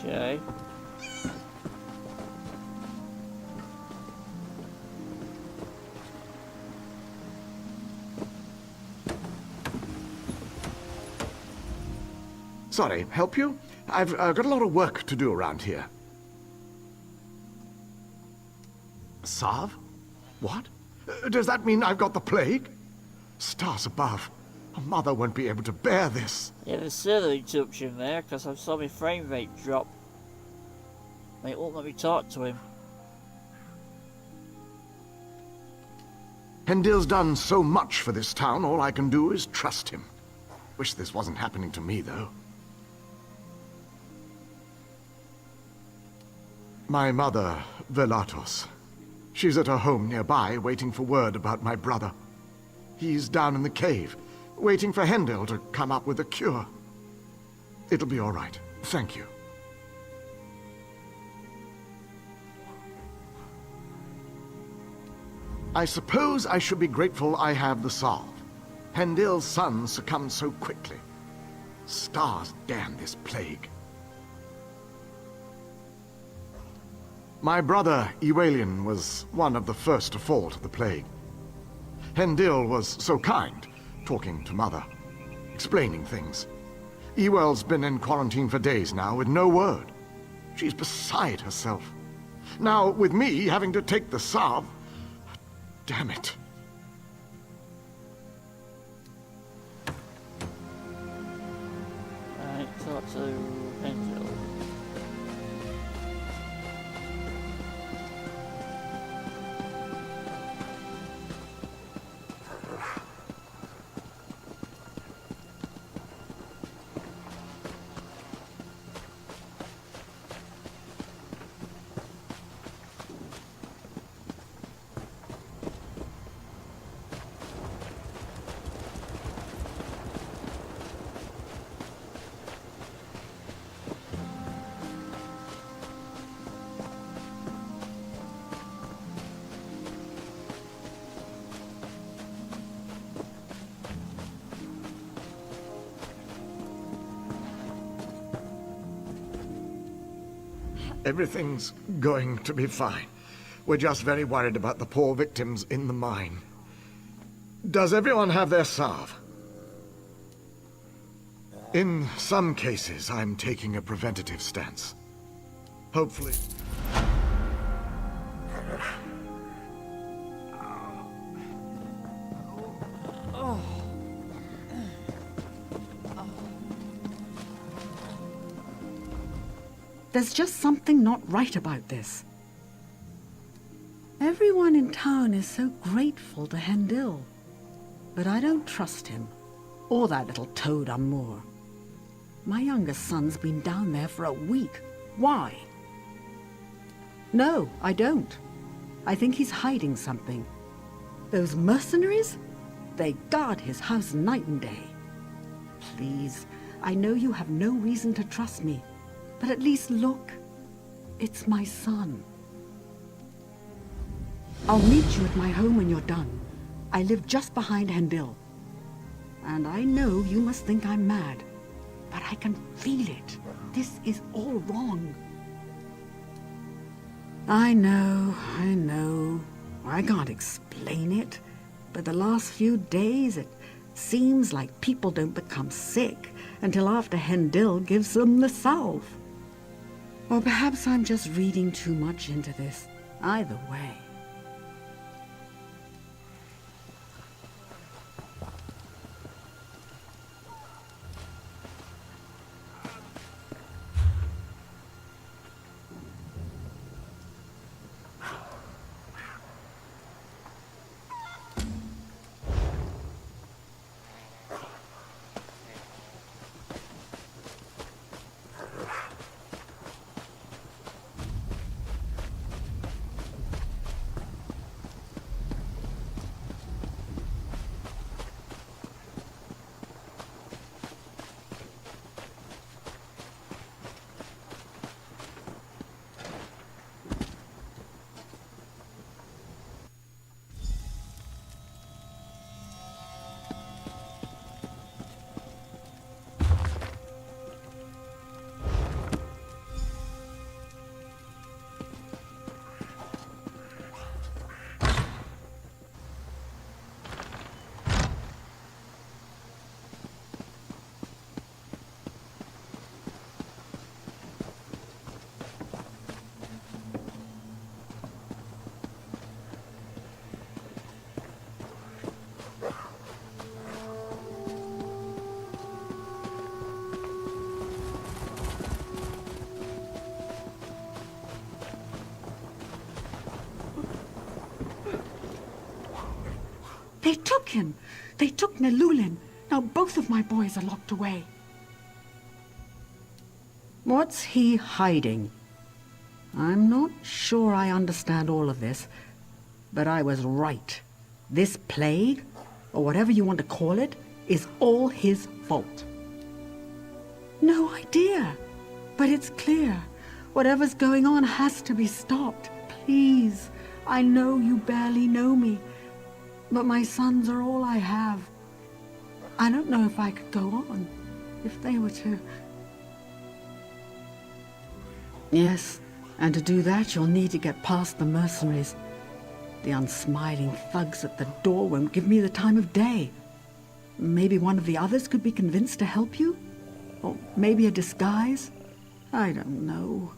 Okay.
Sorry, help you? I've got a lot of work to do around here. Salve? What? Does that mean I've got the plague? Stars above. A mother won't be able to bear this.
Yeah, there's still interruption there because I saw my frame rate drop. It won't let me talk to him.
Hendil's done so much for this town, all I can do is trust him. Wish this wasn't happening to me, though. My mother, Velatos. She's at her home nearby, waiting for word about my brother. He's down in the cave, waiting for Hendil to come up with a cure. It'll be all right. Thank you. I suppose I should be grateful I have the salve. Hendil's son succumbed so quickly. Stars damn this plague. My brother, Ewalian, was one of the first to fall to the plague. Hendil was so kind, talking to Mother, explaining things. Ewell's been in quarantine for days now with no word. She's beside herself. Now, with me having to take the salve, damn it.
Right, talk to Hendil.
Everything's going to be fine. We're just very worried about the poor victims in the mine. Does everyone have their salve? In some cases, I'm taking a preventative stance. Hopefully...
There's just something not right about this. Everyone in town is so grateful to Hendil. But I don't trust him. Or that little toad on Moor. My youngest son's been down there for a week. Why? No, I don't. I think he's hiding something. Those mercenaries? They guard his house night and day. Please, I know you have no reason to trust me. But at least look. It's my son. I'll meet you at my home when you're done. I live just behind Hendil. And I know you must think I'm mad. But I can feel it. This is all wrong. I know. I can't explain it. But the last few days, it seems like people don't become sick until after Hendil gives them the salve. Or perhaps I'm just reading too much into this. Either way. They took him. They took Nelulin. Now both of my boys are locked away. What's he hiding? I'm not sure I understand all of this, but I was right. This plague, or whatever you want to call it, is all his fault. No idea, but it's clear. Whatever's going on has to be stopped. Please, I know you barely know me, but my sons are all I have. I don't know if I could go on, if they were to... Yes, and to do that, you'll need to get past the mercenaries. The unsmiling thugs at the door won't give me the time of day. Maybe one of the others could be convinced to help you? Or maybe a disguise? I don't know.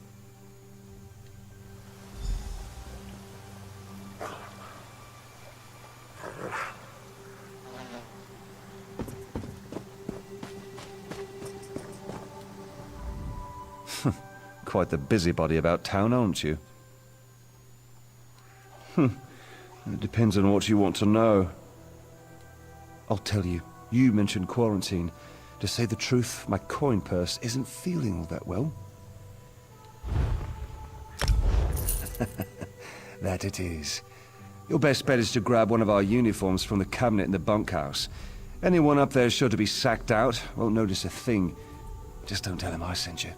Quite the busybody about town, aren't you? It depends on what you want to know. I'll tell you, you mentioned quarantine. To say the truth, my coin purse isn't feeling all that well. That it is. Your best bet is to grab one of our uniforms from the cabinet in the bunkhouse. Anyone up there is sure to be sacked out, won't notice a thing. Just don't tell them I sent you.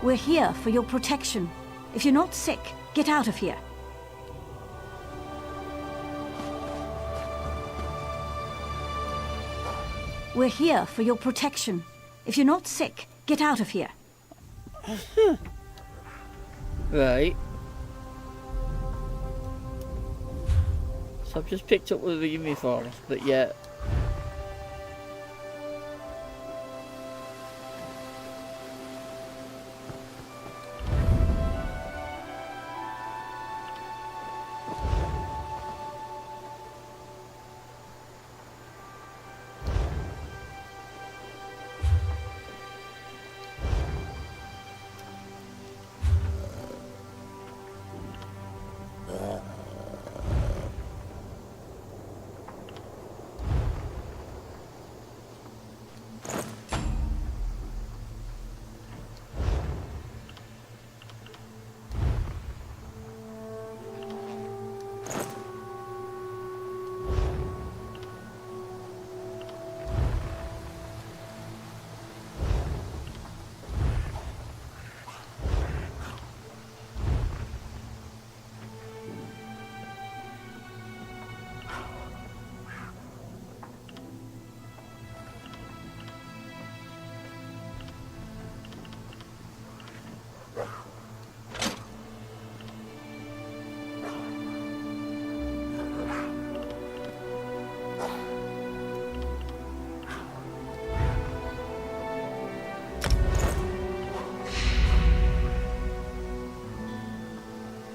We're here for your protection. If you're not sick, get out of here. We're here for your protection. If you're not sick, get out of here.
Right. So I've just picked up one of the uniforms, but yet...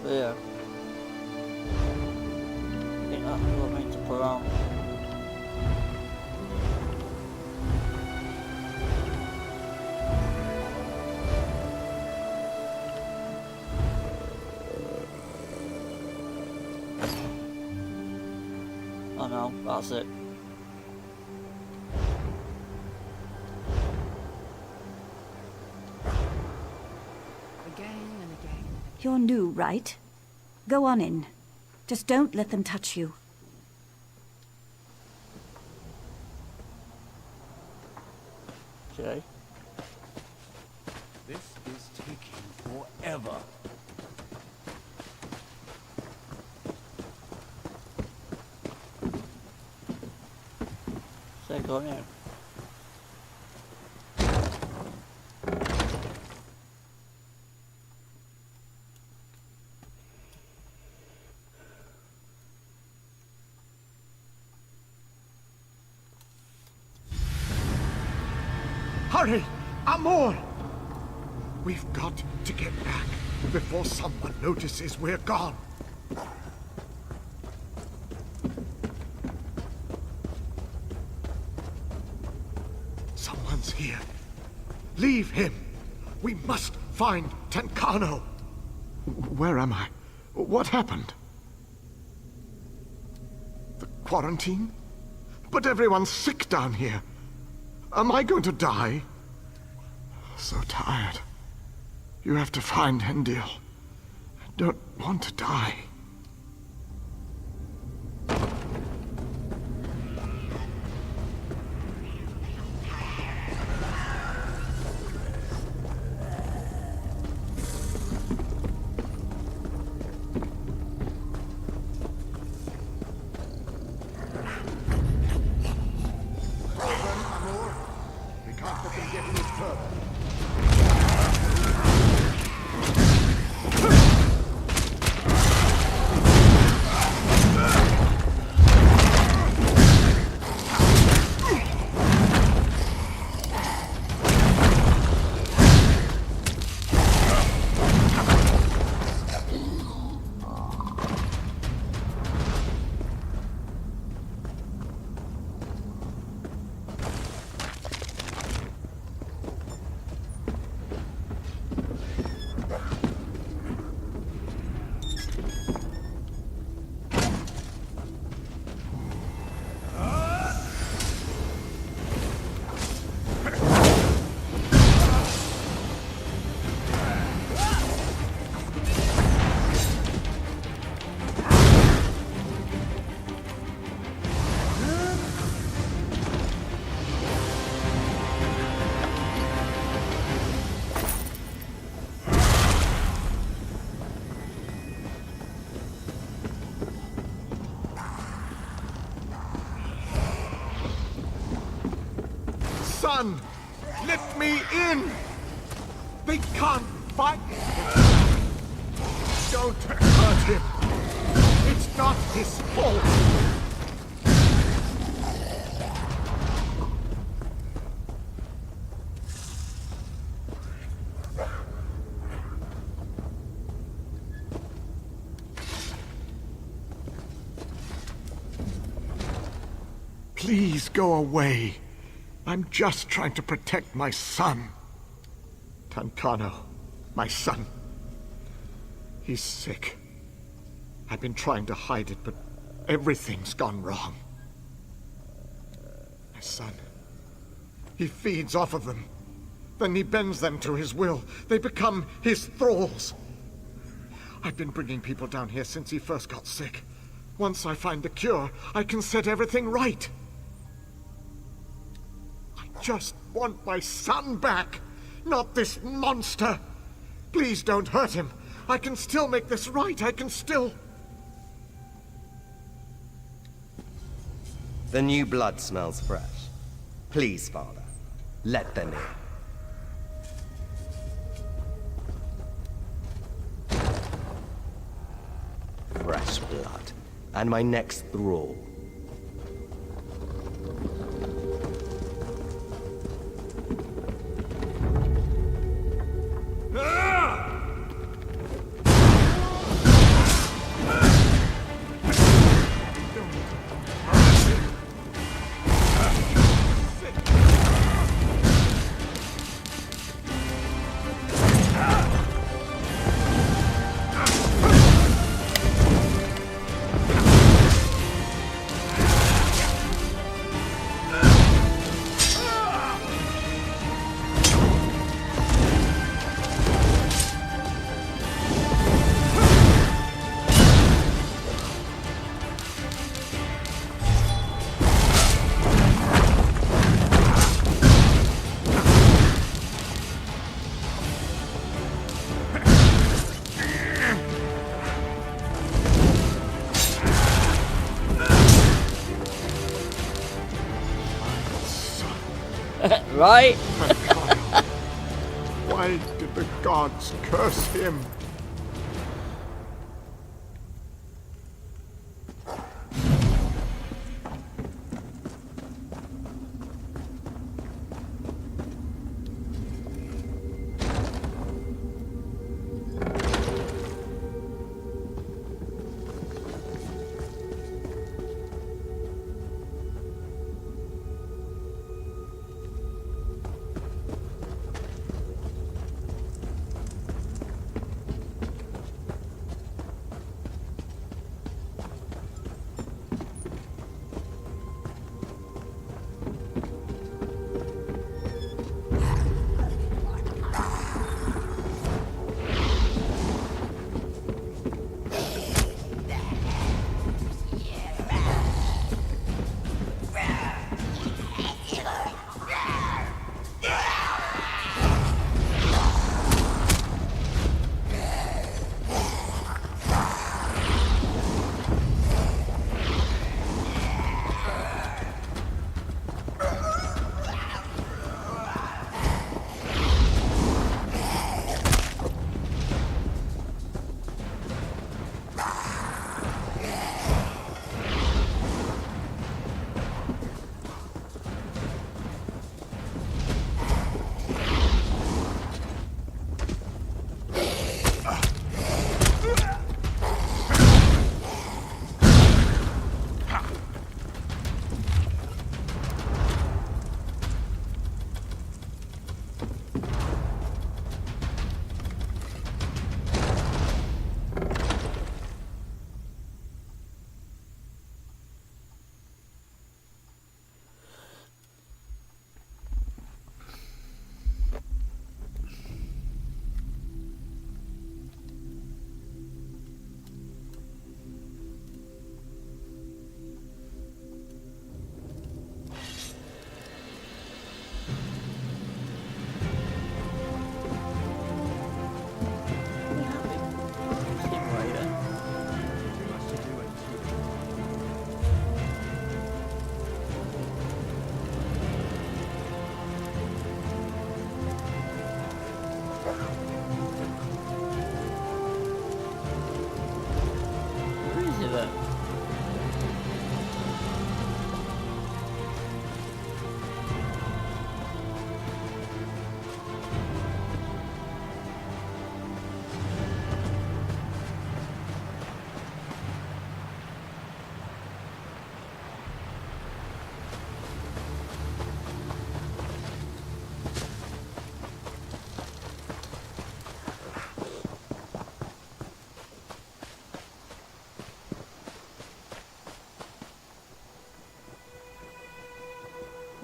there. I think that's what I meant to put on. Oh no, that's it.
You're new, right? Go on in. Just don't let them touch you.
Okay.
This is taking forever.
So go in.
Hurry! Amor! We've got to get back before someone notices we're gone. Someone's here. Leave him. We must find Tencano. Where am I? What happened? The quarantine? But everyone's sick down here. Am I going to die? So tired. You have to find Hendil. I don't want to die. Son, let me in! They can't fight! Don't hurt him! It's not his fault! Please go away. I'm just trying to protect my son. Tencano, my son. He's sick. I've been trying to hide it, but everything's gone wrong. My son. He feeds off of them. Then he bends them to his will. They become his thralls. I've been bringing people down here since he first got sick. Once I find the cure, I can set everything right. Just want my son back, not this monster. Please don't hurt him. I can still make this right. I can still...
The new blood smells fresh. Please, Father, let them in. Fresh blood. And my next thrall.
Right?
Why did the gods curse him?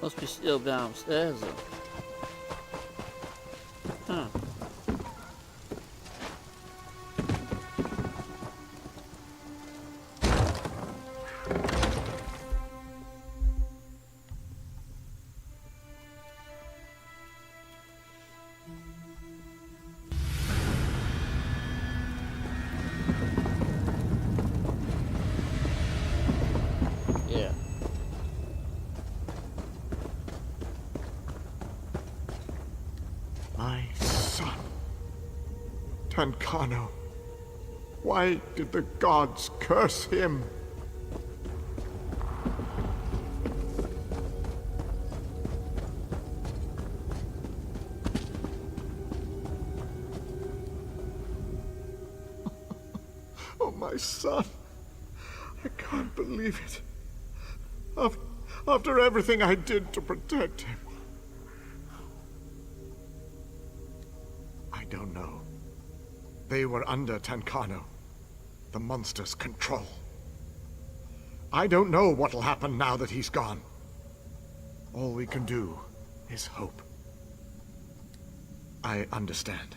Must be still downstairs though. Huh. Yeah.
My son. Tancano. Why did the gods curse him? Oh, my son. I can't believe it. After everything I did to protect him. I don't know. They were under Tancano, the monster's control. I don't know what'll happen now that he's gone. All we can do is hope. I understand.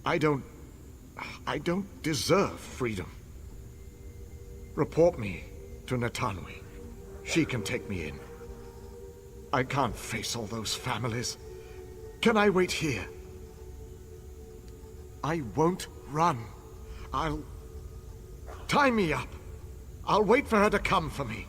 I don't deserve freedom. Report me to Natanwi. She can take me in. I can't face all those families. Can I wait here? I won't run. I'll... tie me up. I'll wait for her to come for me.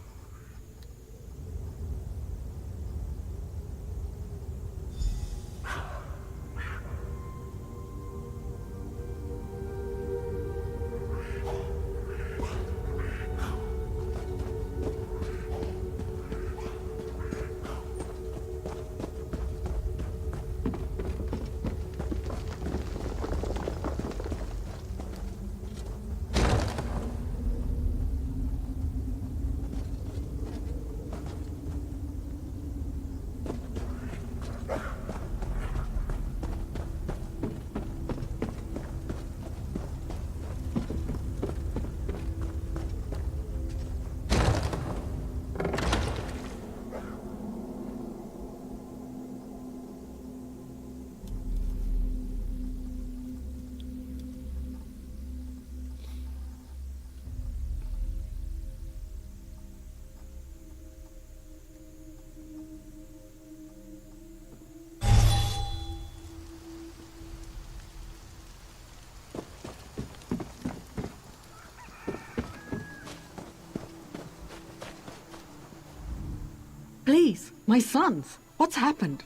Please, my sons, what's happened?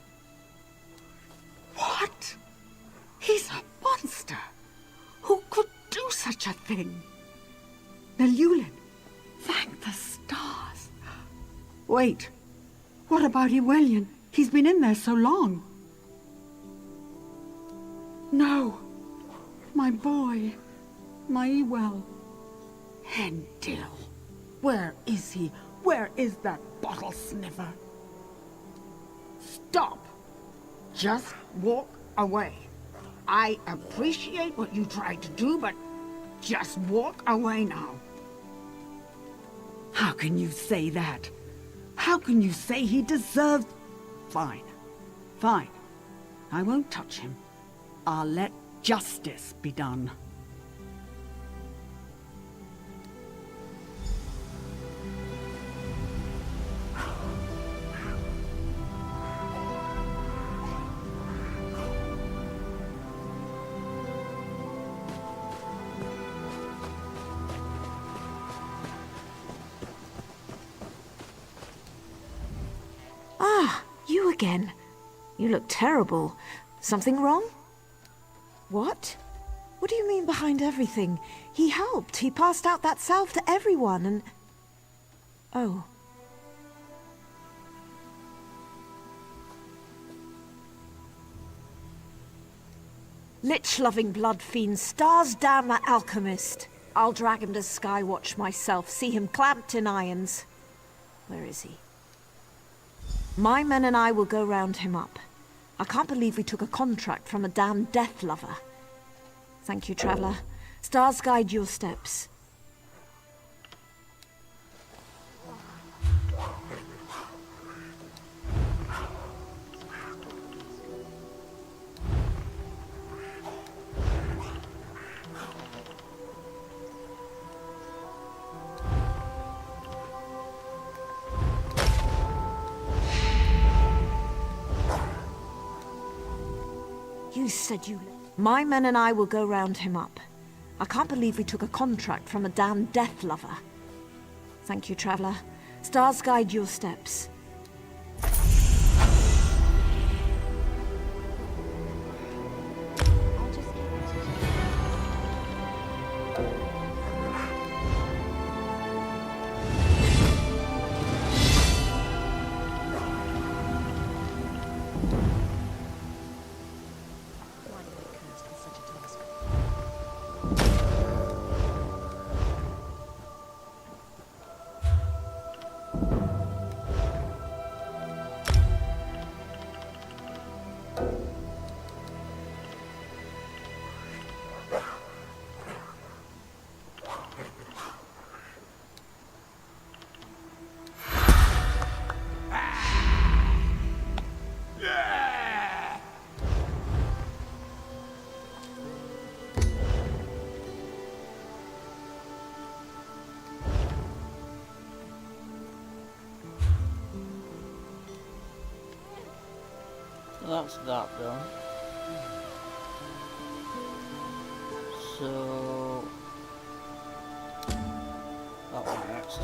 What? He's a monster. Who could do such a thing? Nelulin, thank the stars. Wait, what about Ewellian? He's been in there so long. No, my boy, my Ewell. Hendil, where is he? Where is that bottle sniffer? Stop! Just walk away. I appreciate what you tried to do, but just walk away now. How can you say that? How can you say he deserves... Fine. Fine. I won't touch him. I'll let justice be done.
You again. You look terrible. Something wrong? What? What do you mean behind everything? He helped. He passed out that salve to everyone and... Oh. Lich-loving blood fiend, stars damn that alchemist. I'll drag him to Skywatch myself, see him clamped in irons. Where is he? My men and I will go round him up. I can't believe we took a contract from a damn death lover. Thank you, traveler. Stars guide your steps. You said you... My men and I will go round him up. I can't believe we took a contract from a damn death lover. Thank you, traveler. Stars guide your steps.
That's that done. So that one next.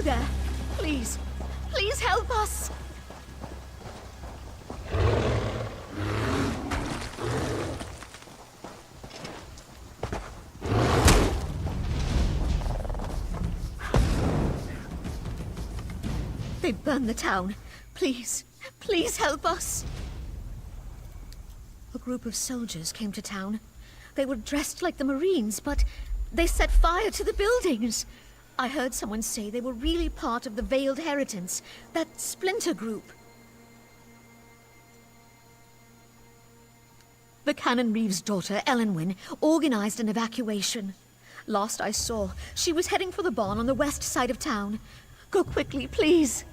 there? Please, please help us! They burned the town. Please, please help us! A group of soldiers came to town. They were dressed like the Marines, but they set fire to the buildings. I heard someone say they were really part of the Veiled Heritance, that splinter group. The Canon Reeves' daughter, Elenwyn, organized an evacuation. Last I saw, she was heading for the barn on the west side of town. Go quickly, please.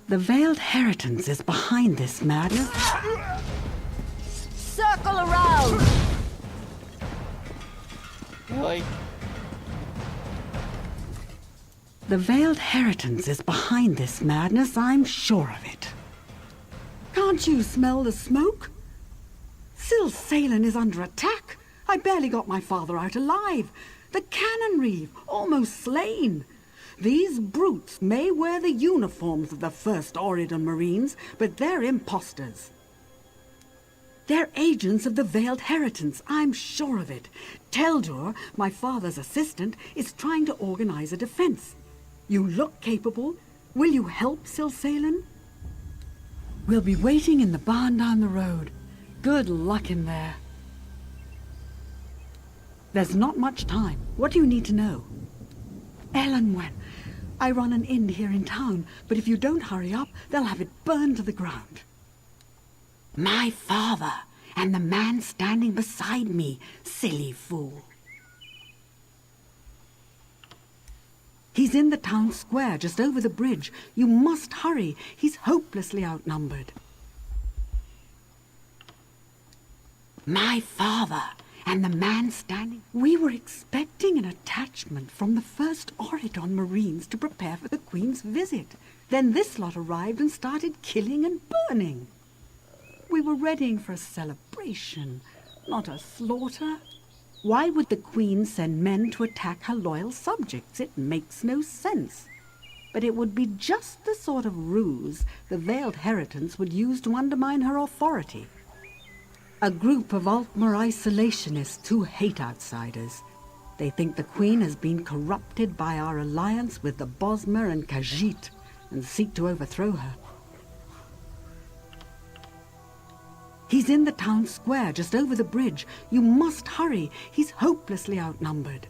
The Veiled Heritance is behind this madness.
Circle around!
Wait.
The Veiled Heritance is behind this madness, I'm sure of it. Can't you smell the smoke? Silsalen is under attack. I barely got my father out alive. The Cannon Reeve, almost slain. These brutes may wear the uniforms of the First Oridon Marines, but they're imposters. They're agents of the Veiled Heritance, I'm sure of it. Teldur, my father's assistant, is trying to organize a defense. You look capable. Will you help Silsalen? We'll be waiting in the barn down the road. Good luck in there. There's not much time. What do you need to know? Elenwen, I run an inn here in town, but if you don't hurry up, they'll have it burned to the ground. My father, and the man standing beside me, silly fool. He's in the town square, just over the bridge. You must hurry. He's hopelessly outnumbered. My father, and the man standing... We were expecting an attachment from the First Oridon Marines to prepare for the Queen's visit. Then this lot arrived and started killing and burning. We were readying for a celebration, not a slaughter. Why would the Queen send men to attack her loyal subjects? It makes no sense. But it would be just the sort of ruse the Veiled Heritance would use to undermine her authority. A group of Altmer isolationists who hate outsiders. They think the Queen has been corrupted by our alliance with the Bosmer and Khajiit, and seek to overthrow her. He's in the town square, just over the bridge. You must hurry. He's hopelessly outnumbered.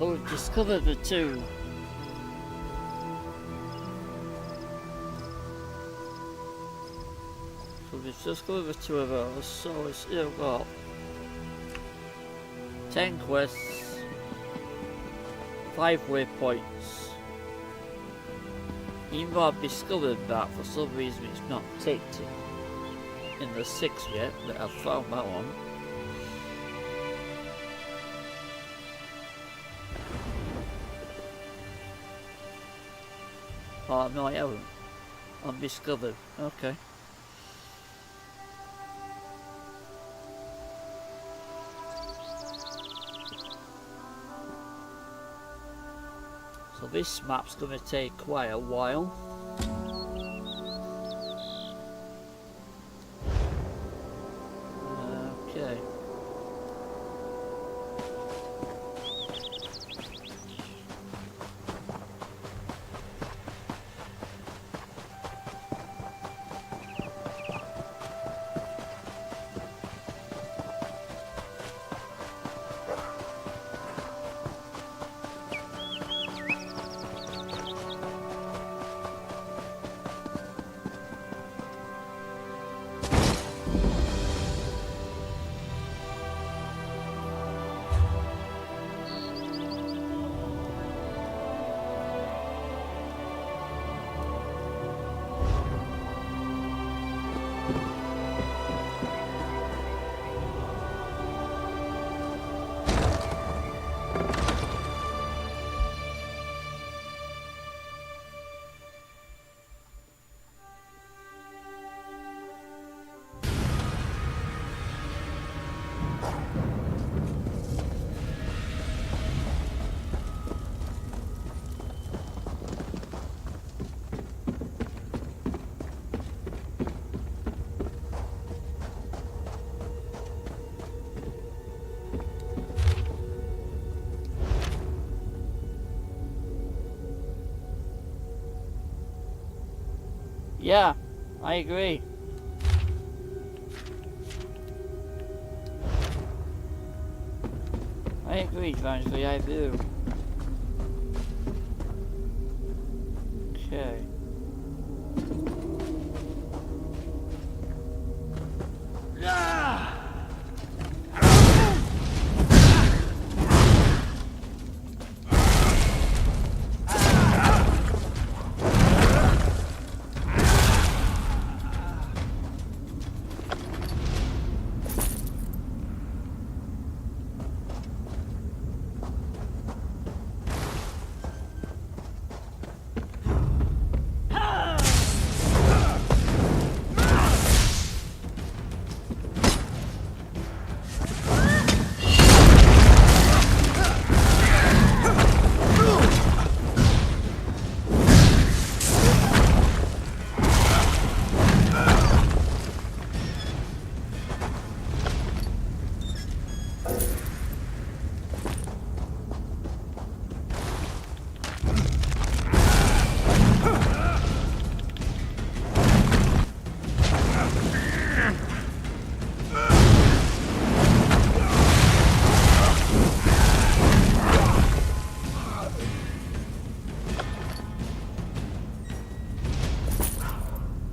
So we've discovered the two. So we've discovered the two of those, so we've still got 10 quests, 5 waypoints. Even though I've discovered that for some reason it's not ticked in the 6 yet, but I've found that one. Oh no, I haven't. Undiscovered. Okay. So this map's going to take quite a while. Okay. Yeah, I agree. I agree, frankly, I do. Okay.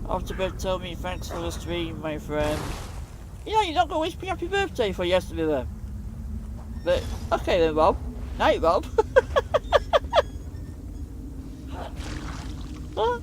Afterbird told me thanks for the stream, my friend. You know, you're not going to wish me happy birthday for yesterday then. But, okay then, Rob. Night, Rob. Huh?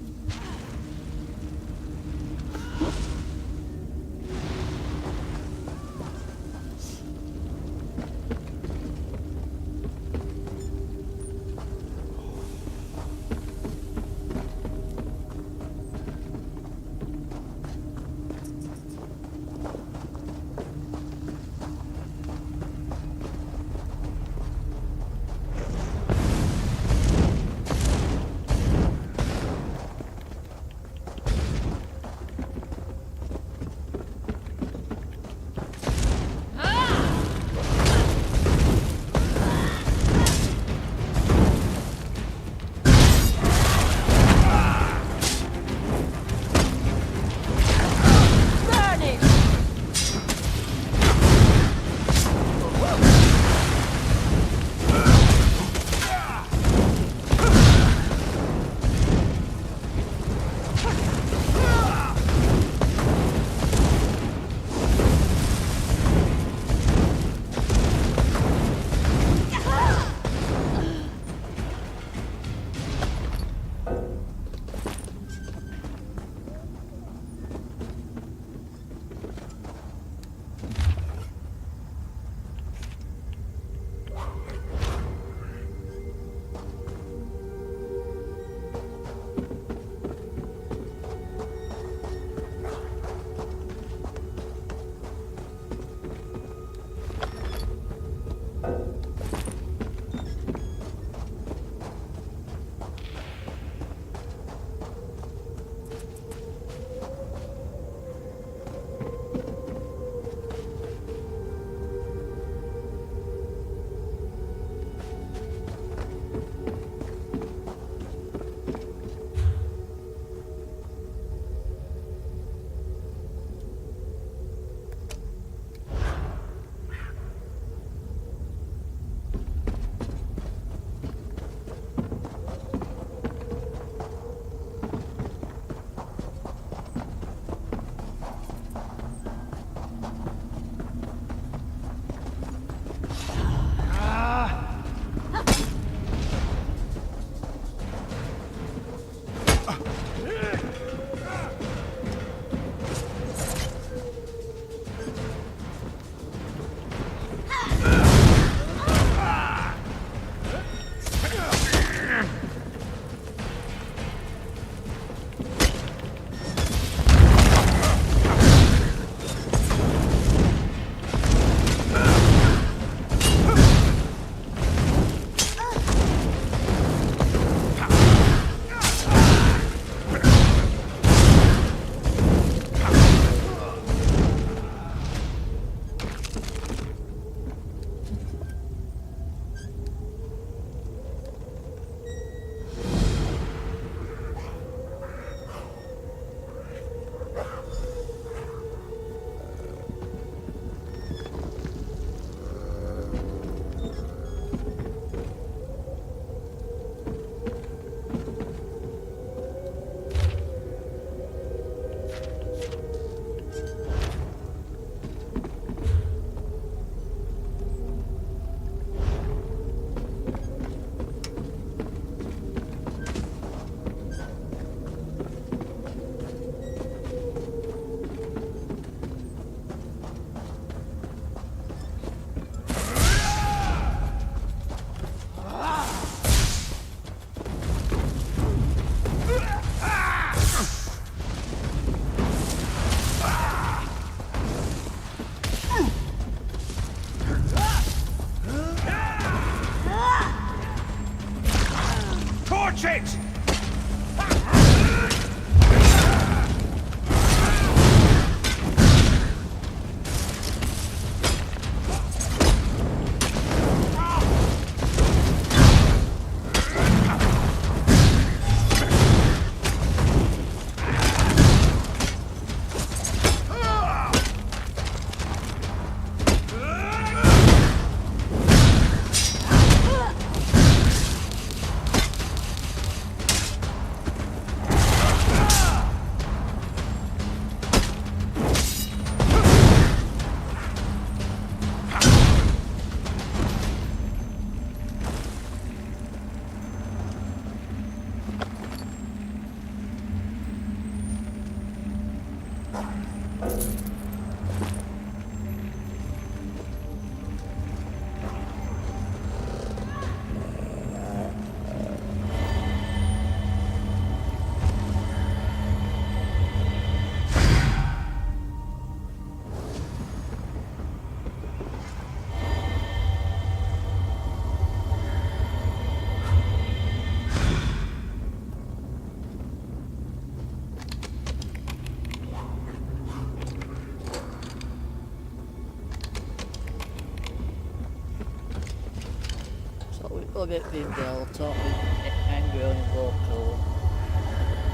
A bit Bill, talk with angry and vocal,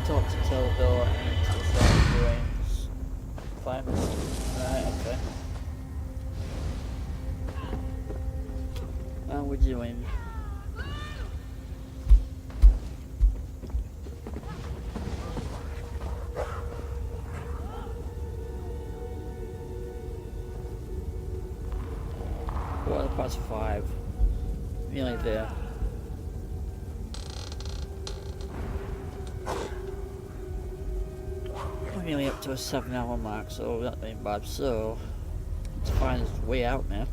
talk to Teldor and to the side brains. Find the right, okay. How we doing? +5. Nearly there. We're nearly up to a 7-hour mark, so that ain't bad. So, let's find his way out now.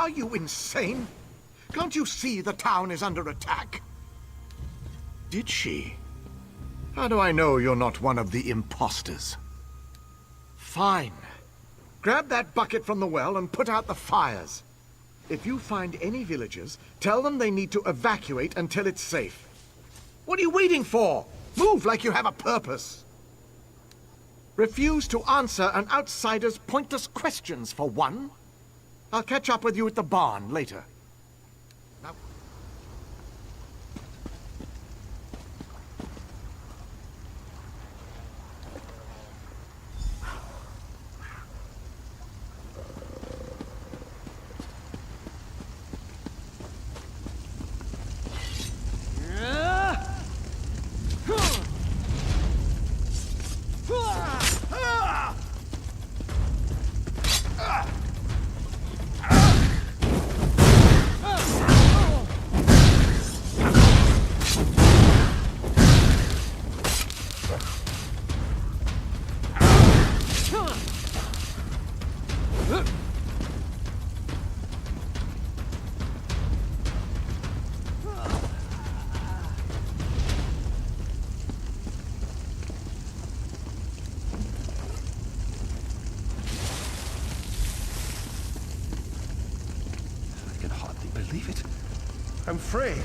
Are you insane? Can't you see the town is under attack? Did she? How do I know you're not one of the imposters? Fine. Grab that bucket from the well and put out the fires. If you find any villagers, tell them they need to evacuate until it's safe. What are you waiting for? Move like you have a purpose. Refuse to answer an outsider's pointless questions, for one. I'll catch up with you at the barn later. Now...
Believe it. I'm free.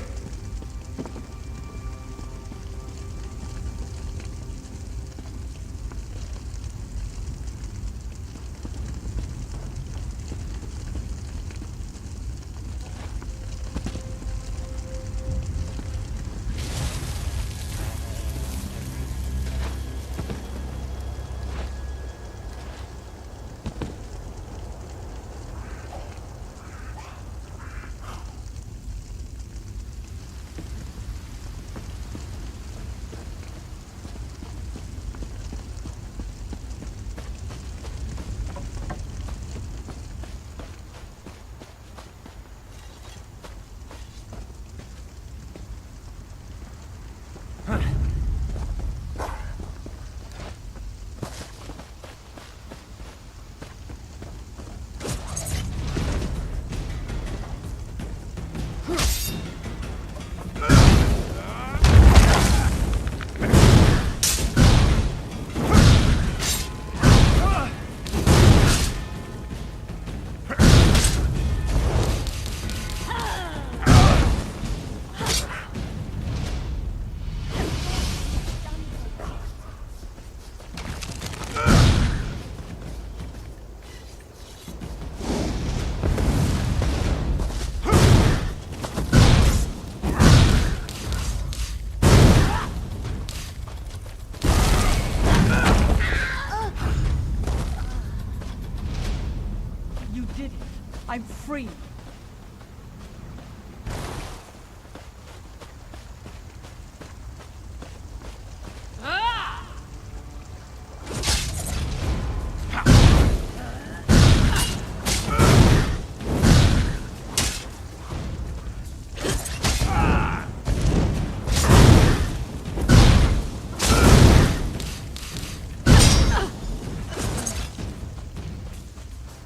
I'm free.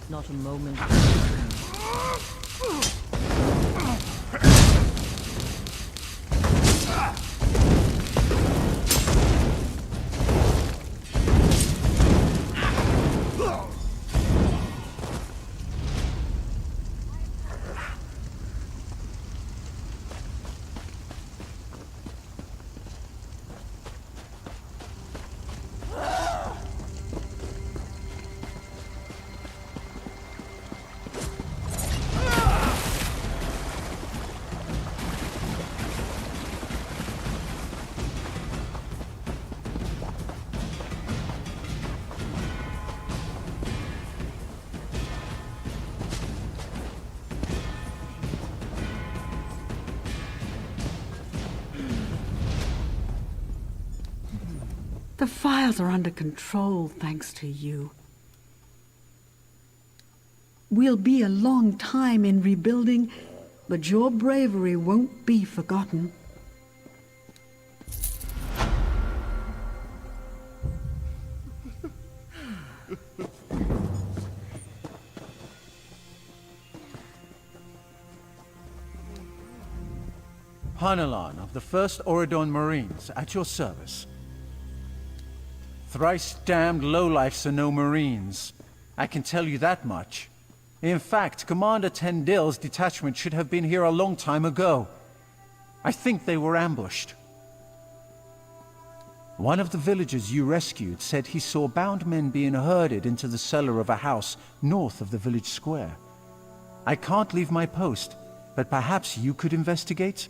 Not a moment.
The fires are under control, thanks to you. We'll be a long time in rebuilding, but your bravery won't be forgotten.
Hanulan of the 1st Oridon Marines, at your service. Thrice damned lowlifes are no Marines. I can tell you that much. In fact, Commander Tendil's detachment should have been here a long time ago. I think they were ambushed. One of the villagers you rescued said he saw bound men being herded into the cellar of a house north of the village square. I can't leave my post, but perhaps you could investigate?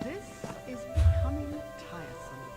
This is becoming tiresome.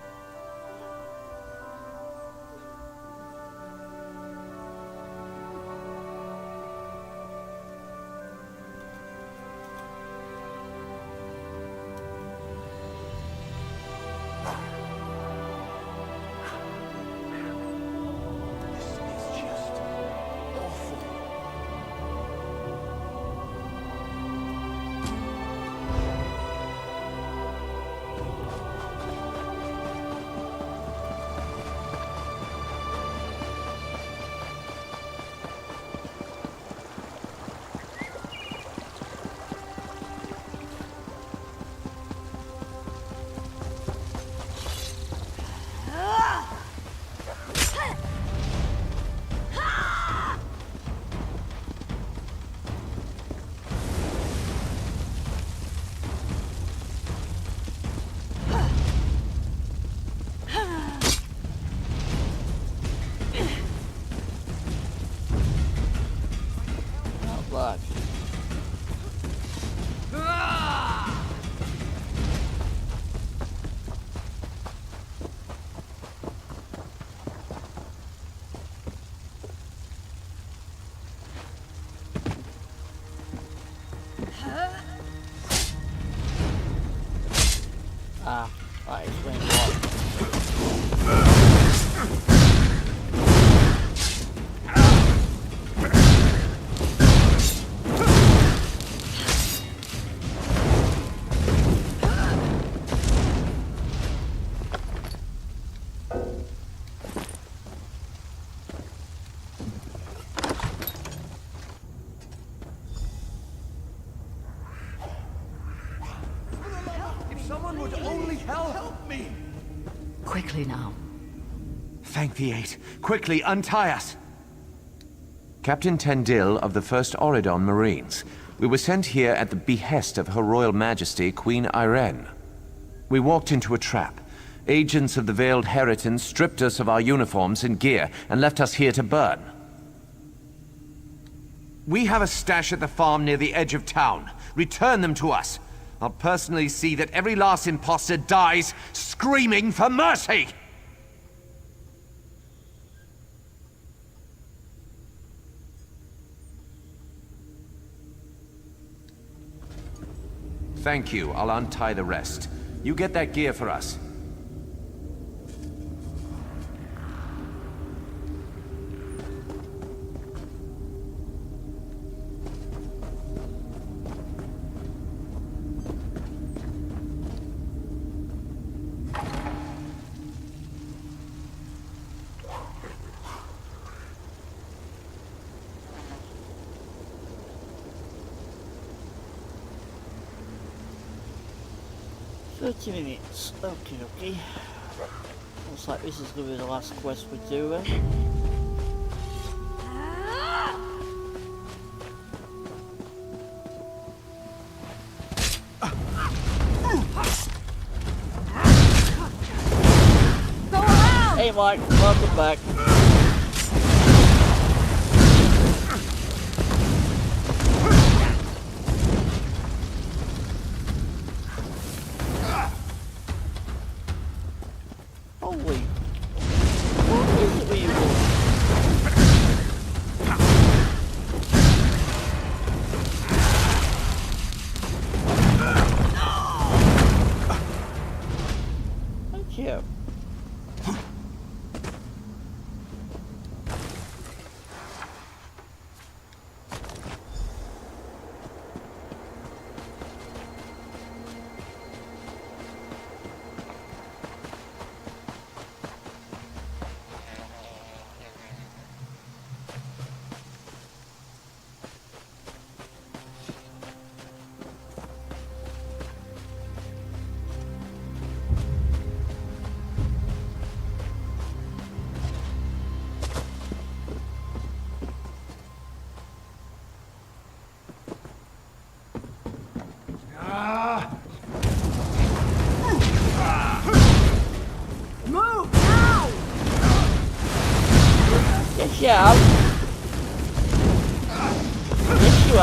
Ah, that explains why.
Someone would only help me!
Quickly now.
Thank the Eight. Quickly, untie us! Captain Tendil of the 1st Oridon Marines. We were sent here at the behest of Her Royal Majesty, Queen Irene. We walked into a trap. Agents of the Veiled Heritons stripped us of our uniforms and gear and left us here to burn. We have a stash at the farm near the edge of town. Return them to us. I'll personally see that every last imposter dies screaming for mercy! Thank you. I'll untie the rest. You get that gear for us.
Minutes. Okay. Looks like this is going to be the last quest we do then. Hey Mike, welcome back. Holy. What is it with you Thank you.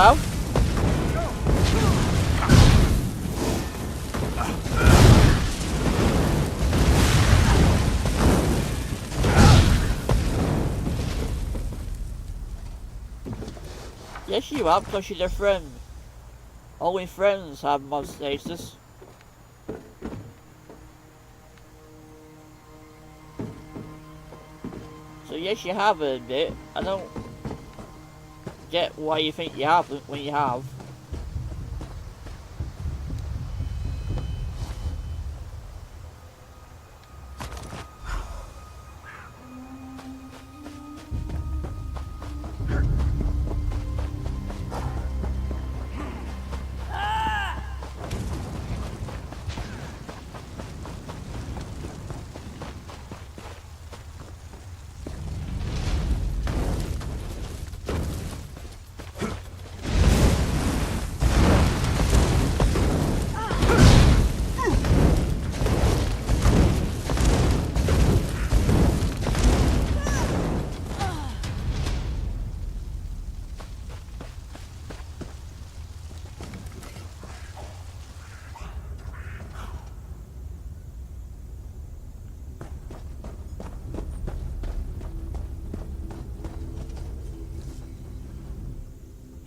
have. Yes, you have, because you're their friend. Only friends have mod status. So yes, you have earned it. I don't get why you think you haven't when you have.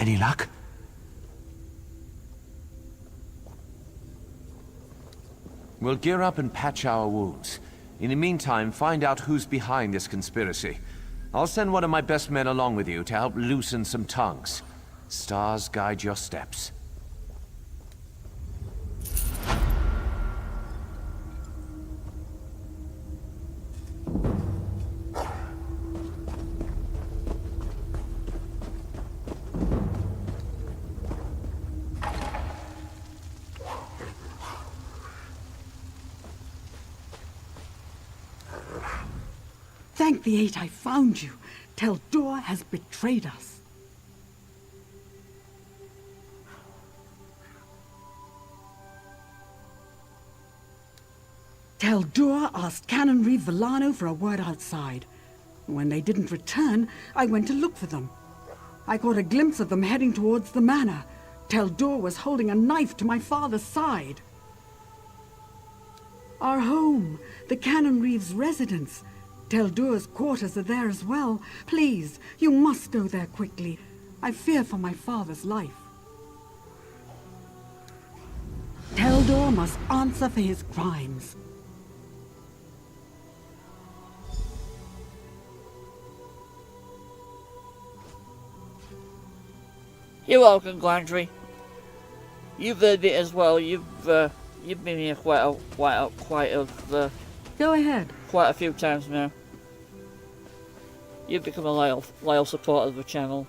Any luck? We'll gear up and patch our wounds. In the meantime, find out who's behind this conspiracy. I'll send one of my best men along with you to help loosen some tongues. Stars guide your steps.
Thank the eight I found you. Tel'Dor has betrayed us. Tel'Dor asked Canon Reeve Villano for a word outside. When they didn't return, I went to look for them. I caught a glimpse of them heading towards the manor. Tel'Dor was holding a knife to my father's side. Our home, the Canon Reeve's residence. Tel'Dor's quarters are there as well. Please, you must go there quickly. I fear for my father's life. Tel'Dor must answer for his crimes.
You're welcome, Glandry. You've earned it as well. You've been here quite a few times now. You've become a loyal supporter of the channel,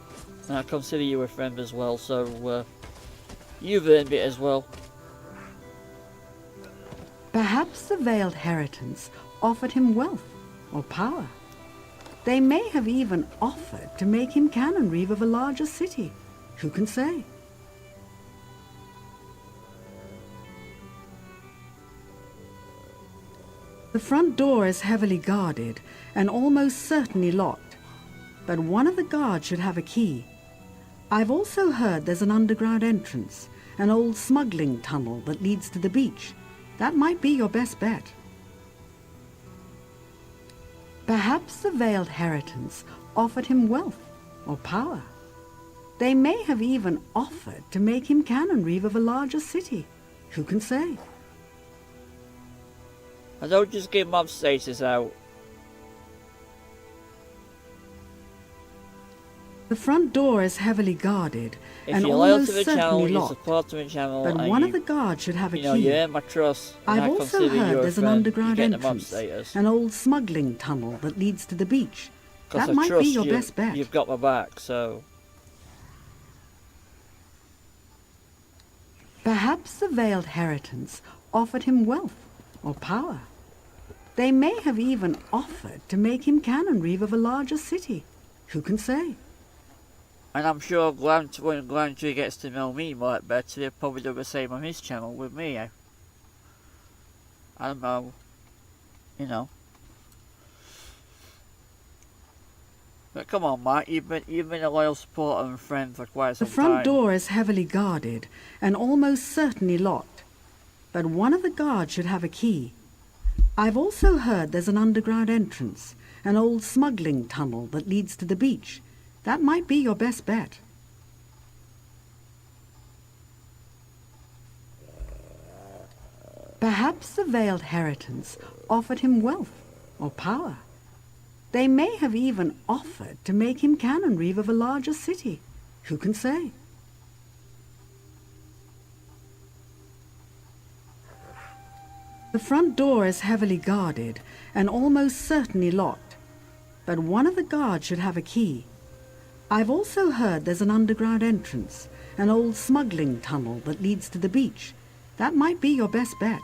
and I consider you a friend as well. So you've earned it as well.
Perhaps the Veiled Heritance offered him wealth or power. They may have even offered to make him Canon Reeve of a larger city. Who can say? The front door is heavily guarded and almost certainly locked, but one of the guards should have a key. I've also heard there's an underground entrance, an old smuggling tunnel that leads to the beach. That might be your best bet. Perhaps the Veiled Heritance offered him wealth or power. They may have even offered to make him Canon Reeve of a larger city. Who can say?
I don't just give mob status out.
The front door is heavily guarded
If
and
you're loyal
almost
to the
certainly
channel, you
locked.
support the channel,
But
and
one
you,
of the guards should have a key.
you earn my trust. And
I've
I
also
consider
heard
you a
there's an
friend,
underground
you get the mob
entrance,
status.
an old smuggling tunnel that leads to the beach.
'Cause
That
I
might be
trust
your
you,
best bet.
You've got my back, so.
Perhaps the Veiled Heritance offered him wealth or power. They may have even offered to make him Canon Reeve of a larger city. Who can say?
And I'm sure when Glandry gets to know me more better, he'll probably do the same on his channel with me. I don't know. You know. But come on, Mark, you've been a loyal supporter and friend for quite
The
some
front
time.
door is heavily guarded and almost certainly locked. But one of the guards should have a key. I've also heard there's an underground entrance, an old smuggling tunnel that leads to the beach. That might be your best bet. Perhaps the veiled heritance offered him wealth or power. They may have even offered to make him cannon reeve of a larger city. Who can say? The front door is heavily guarded and almost certainly locked. But one of the guards should have a key. I've also heard there's an underground entrance, an old smuggling tunnel that leads to the beach. That might be your best bet.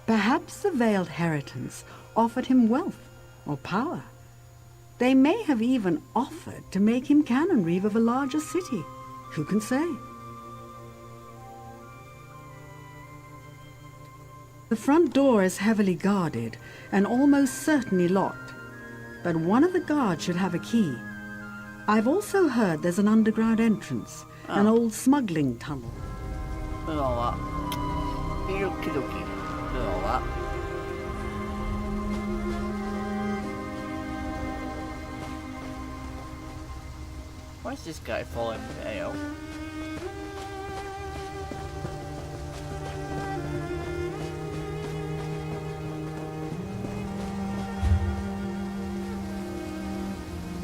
Perhaps the veiled heritance offered him wealth or power. They may have even offered to make him cannon reeve of a larger city. Who can say? The front door is heavily guarded and almost certainly locked. But one of the guards should have a key. I've also heard there's an underground entrance, an old smuggling tunnel.
And all that. Okie dokie. And all that. Why is this guy following me out?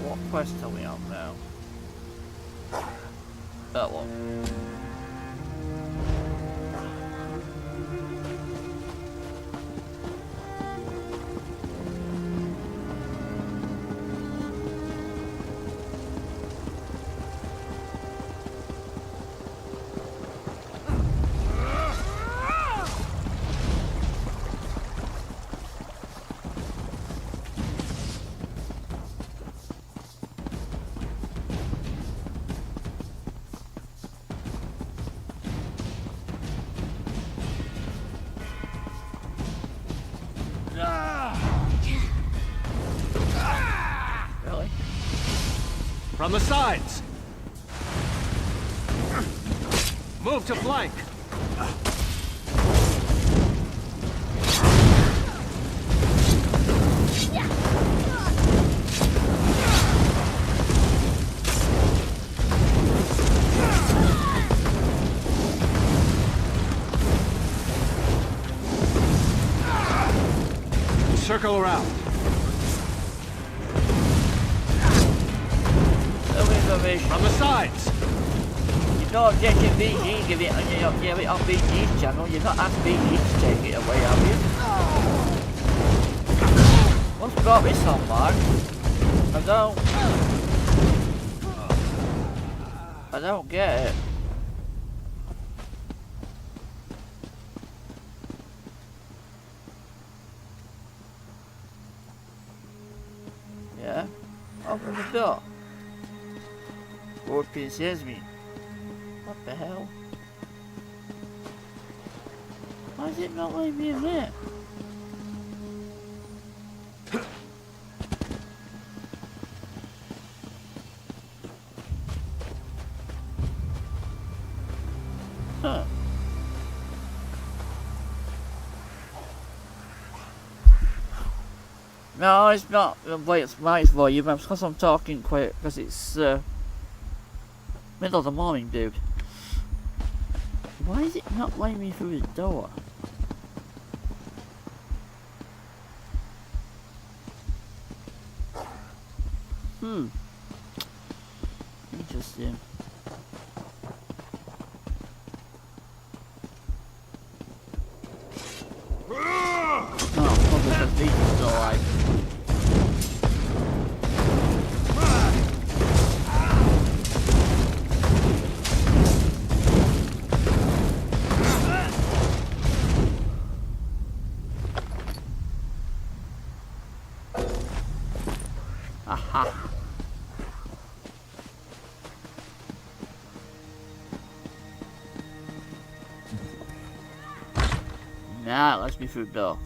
What quest are we on now? That one. Really?
From the sides! Move to flank! Circle around.
From
the sides!
You've not objected BG, give it on BG's channel. You've not asked BG to take it away, have you? What's brought this on, Mark? I don't get it. Yeah? Open the door. Scorpion says me. What the hell? Why is it not letting me in there? Huh. No, it's not the way it's my volume, it's because I'm talking quick, because it's middle of the morning, dude. Why is it not letting me through the door? Interesting. Oh, probably because these are still alive. Aha. Now it lets me through the door.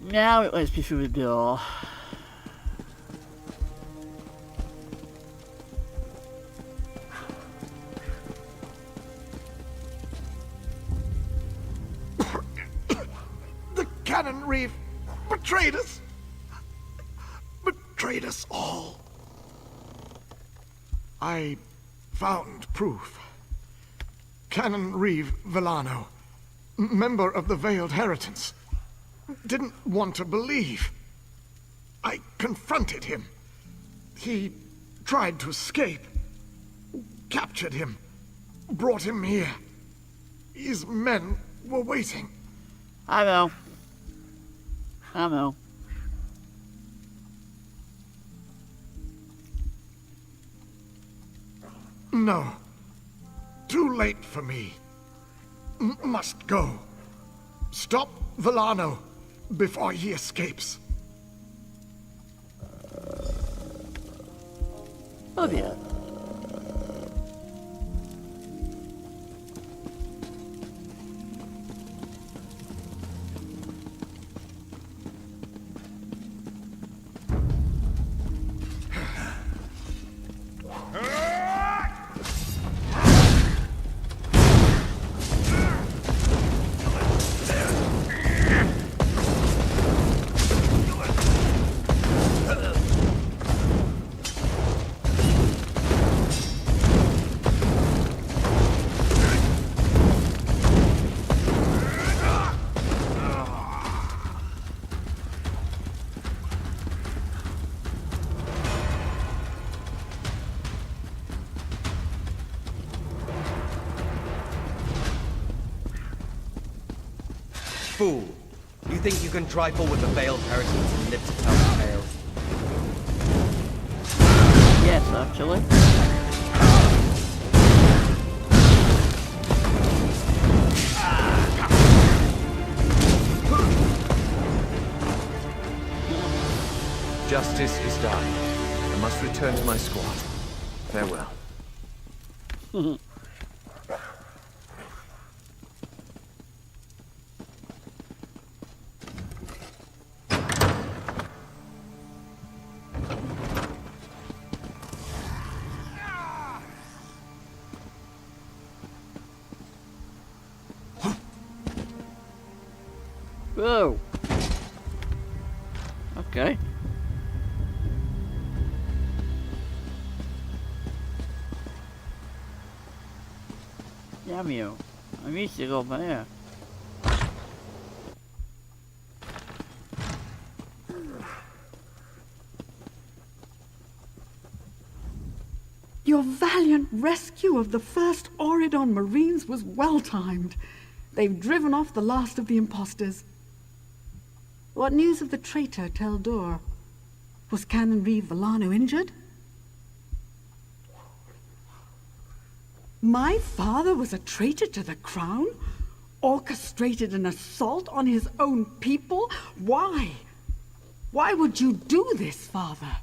Now it lets me through the door.
The Cannon Reef betrayed us. Betrayed us all. I found proof. Canon Reeve Villano, member of the Veiled Heritance, didn't want to believe. I confronted him. He tried to escape. Captured him. Brought him here. His men were waiting.
I know. I know.
No. Too late for me. Must go. Stop Villano before he escapes.
Oh dear.
Fool! You think you can trifle with the Veiled Heritance and live to tell the tale?
Yes, actually.
Justice is done. I must return to my squad. Farewell.
Whoa. Okay. Damn you. I need to go over there.
Your valiant rescue of the first Auridon Marines was well-timed. They've driven off the last of the imposters. What news of the traitor Teldor? Was Canon Reeve Villano injured? My father was a traitor to the crown? Orchestrated an assault on his own people? Why? Why would you do this, father?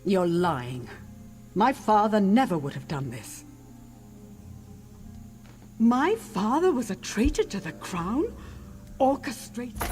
You're lying. My father never would have done this. My father was a traitor to the crown? Orchestrated...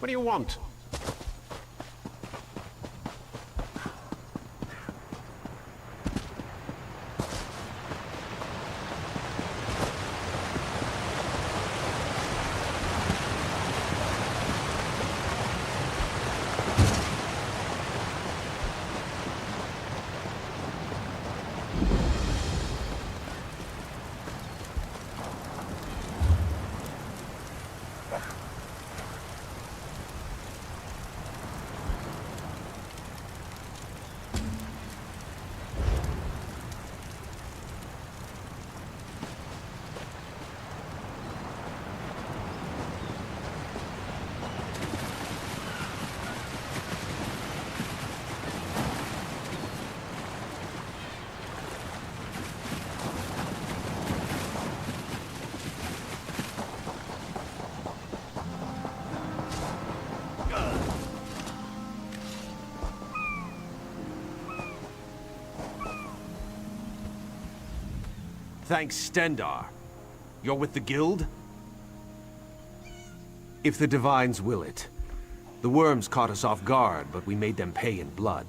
What do you want? Thanks, Stendar. You're with the guild?
If the Divines will it. The worms caught us off guard, but we made them pay in blood.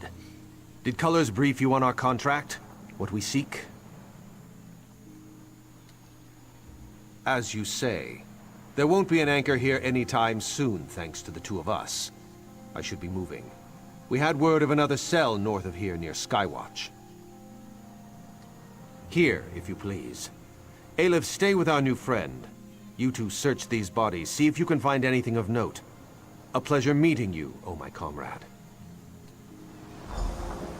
Did Colors brief you on our contract? What we seek? As you say, there won't be an anchor here anytime soon, thanks to the two of us. I should be moving. We had word of another cell north of here near Skywatch. Here, if you please. Aleph, stay with our new friend. You two search these bodies, see if you can find anything of note. A pleasure meeting you, oh my comrade.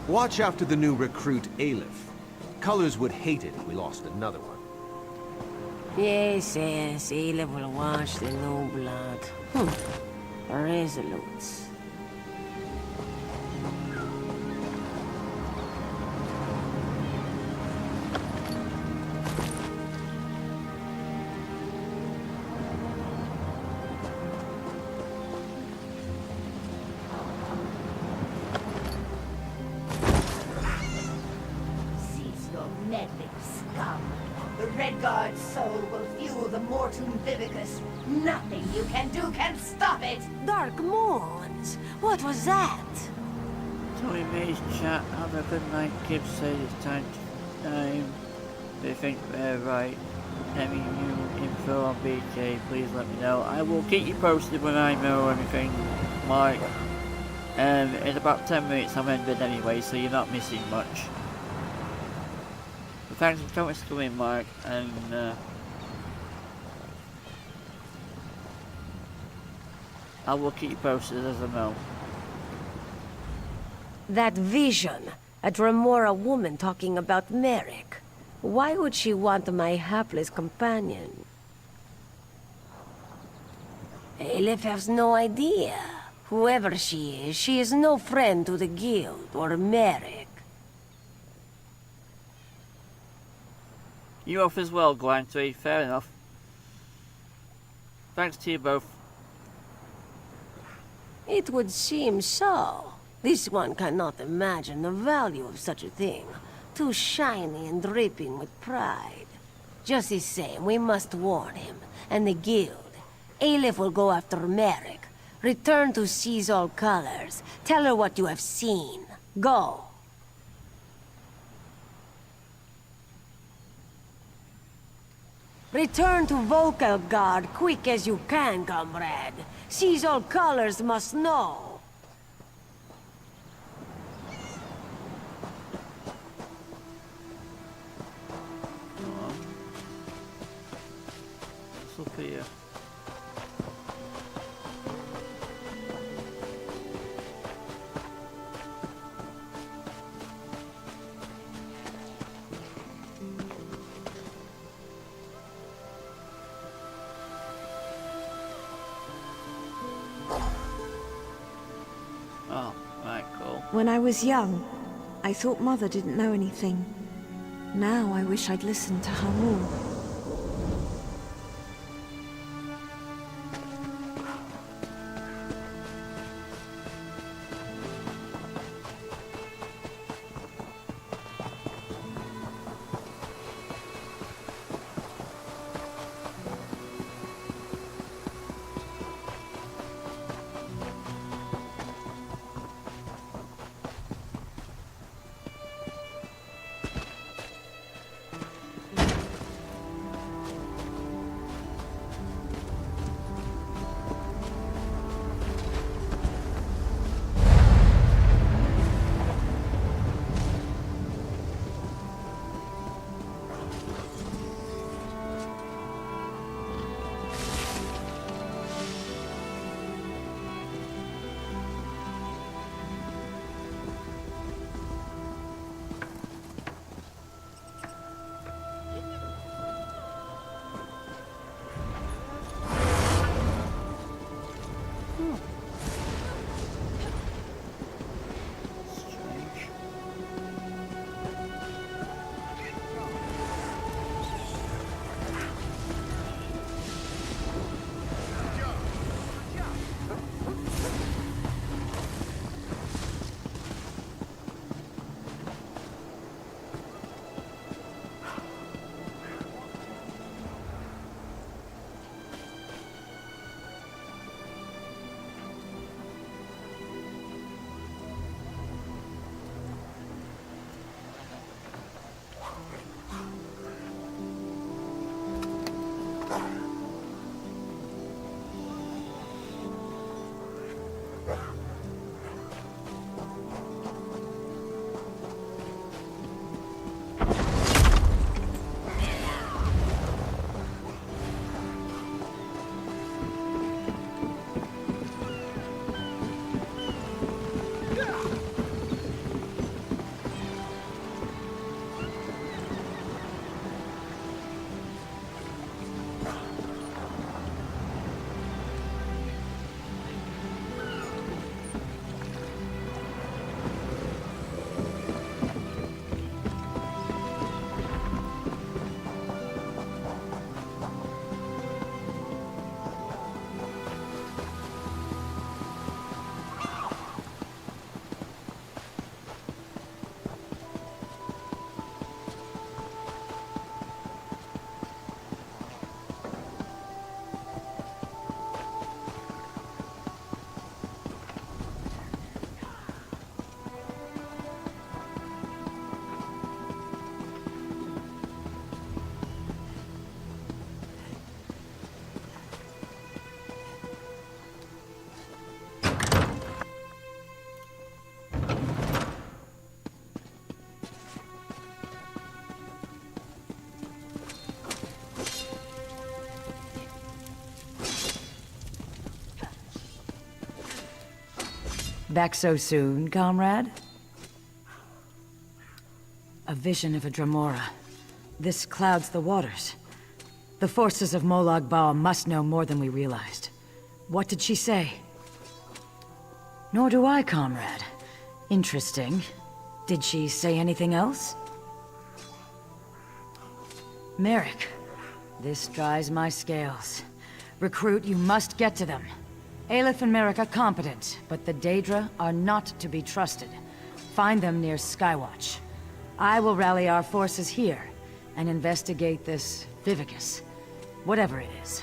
Watch after the new recruit, Aleph. Colors would hate it if we lost another one.
Yes, yes, Aleph will watch the new blood. Resolute. Nothing you can do can stop it! Dark Moons! What was that?
Tony May's chat, have a good night, kids say it's time to time. They think they're right. Any new info on BK, please let me know. I will keep you posted when I know anything, Mike. In about 10 minutes I'm ended anyway, so you're not missing much. But thanks so much for coming, Mike, and I will keep you posted as I know.
That vision, a Dremora woman talking about Merrick. Why would she want my hapless companion? Aleph has no idea. Whoever she is no friend to the guild or Merrick.
You off as well, Glantree, fair enough. Thanks to you both.
It would seem so. This one cannot imagine the value of such a thing. Too shiny and dripping with pride. Just the same, we must warn him, and the guild. Aleph will go after Merrick. Return to seize all colors. Tell her what you have seen. Go. Return to Vocal Guard quick as you can, comrade. Seize all colors must know.
What's up here?
When I was young, I thought Mother didn't know anything. Now I wish I'd listened to her more.
Back so soon, comrade? A vision of a Dremora. This clouds the waters. The forces of Molag Bal must know more than we realized. What did she say? Nor do I, comrade. Interesting. Did she say anything else? Merrick, this dries my scales. Recruit, you must get to them. Aleph and Merrick are competent, but the Daedra are not to be trusted. Find them near Skywatch. I will rally our forces here and investigate this Vivicus, whatever it is.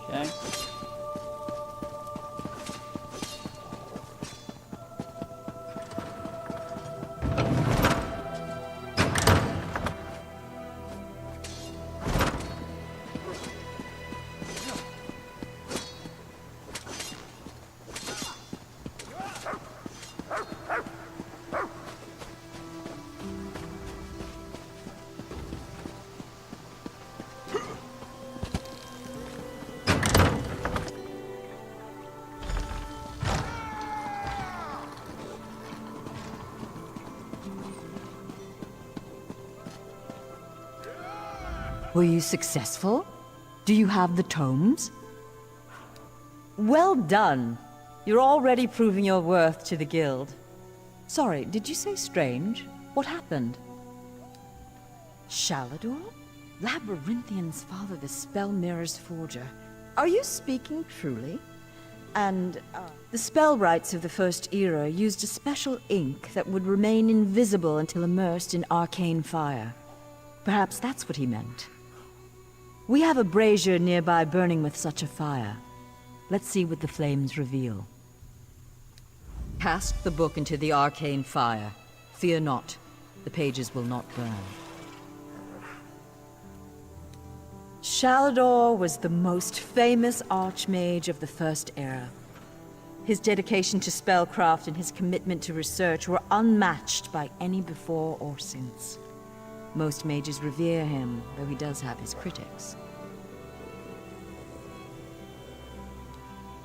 Okay.
Were you successful? Do you have the tomes?
Well done. You're already proving your worth to the guild. Sorry, did you say strange? What happened?
Shalador? Labyrinthian's father, the Spell Mirror's forger.
Are you speaking truly? And the spell rites of the First Era used a special ink that would remain invisible until immersed in arcane fire. Perhaps that's what he meant. We have a brazier nearby burning with such a fire. Let's see what the flames reveal. Cast the book into the arcane fire. Fear not, the pages will not burn. Shalador was the most famous archmage of the First Era. His dedication to spellcraft and his commitment to research were unmatched by any before or since. Most mages revere him, though he does have his critics.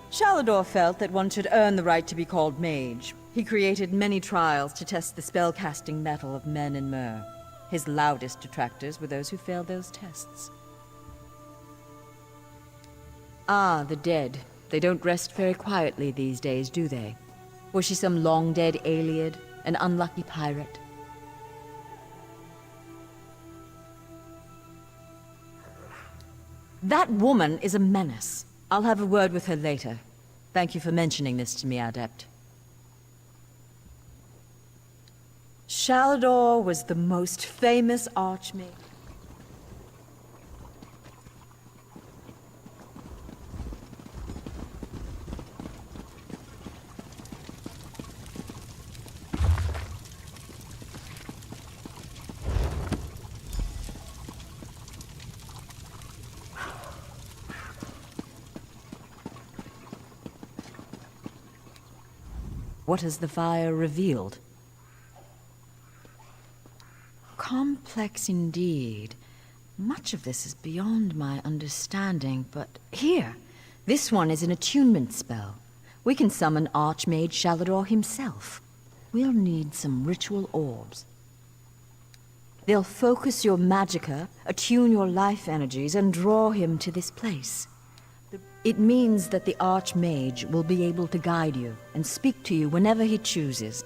Shalador felt that one should earn the right to be called mage. He created many trials to test the spellcasting mettle of men in Myr. His loudest detractors were those who failed those tests. Ah, the dead. They don't rest very quietly these days, do they? Was she some long-dead Aliad, an unlucky pirate? That woman is a menace. I'll have a word with her later. Thank you for mentioning this to me, Adept. Shalador was the most famous archmage. What has the fire revealed? Complex indeed. Much of this is beyond my understanding, but here, this one is an attunement spell. We can summon Archmage Shalador himself. We'll need some ritual orbs. They'll focus your magicka, attune your life energies, and draw him to this place. It means that the Archmage will be able to guide you and speak to you whenever he chooses.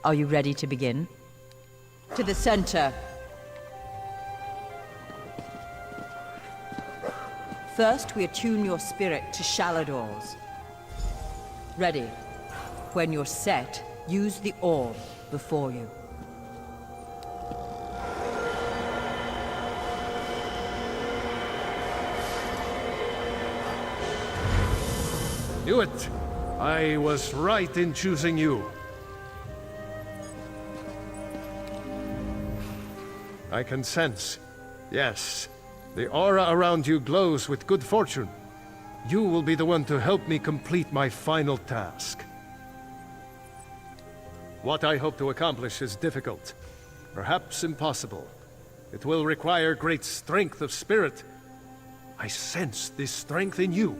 Are you ready to begin? To the center. First, we attune your spirit to Shalador's. Ready. When you're set, use the orb before you.
Knew it! I was right in choosing you. I can sense. Yes. The aura around you glows with good fortune. You will be the one to help me complete my final task.
What I hope to accomplish is difficult, perhaps impossible. It will require great strength of spirit. I sense this strength in you.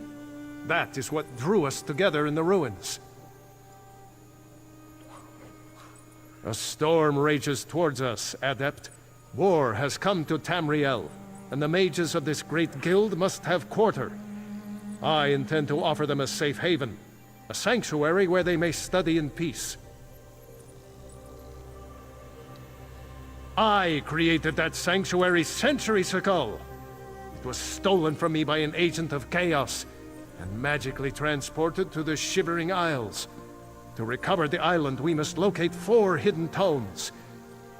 That is what drew us together in the ruins. A storm rages towards us, Adept. War has come to Tamriel, and the mages of this great guild must have quarter. I intend to offer them a safe haven, a sanctuary where they may study in peace. I created that sanctuary centuries ago. It was stolen from me by an agent of chaos, and magically transported to the Shivering Isles. To recover the island, we must locate 4 hidden tomes.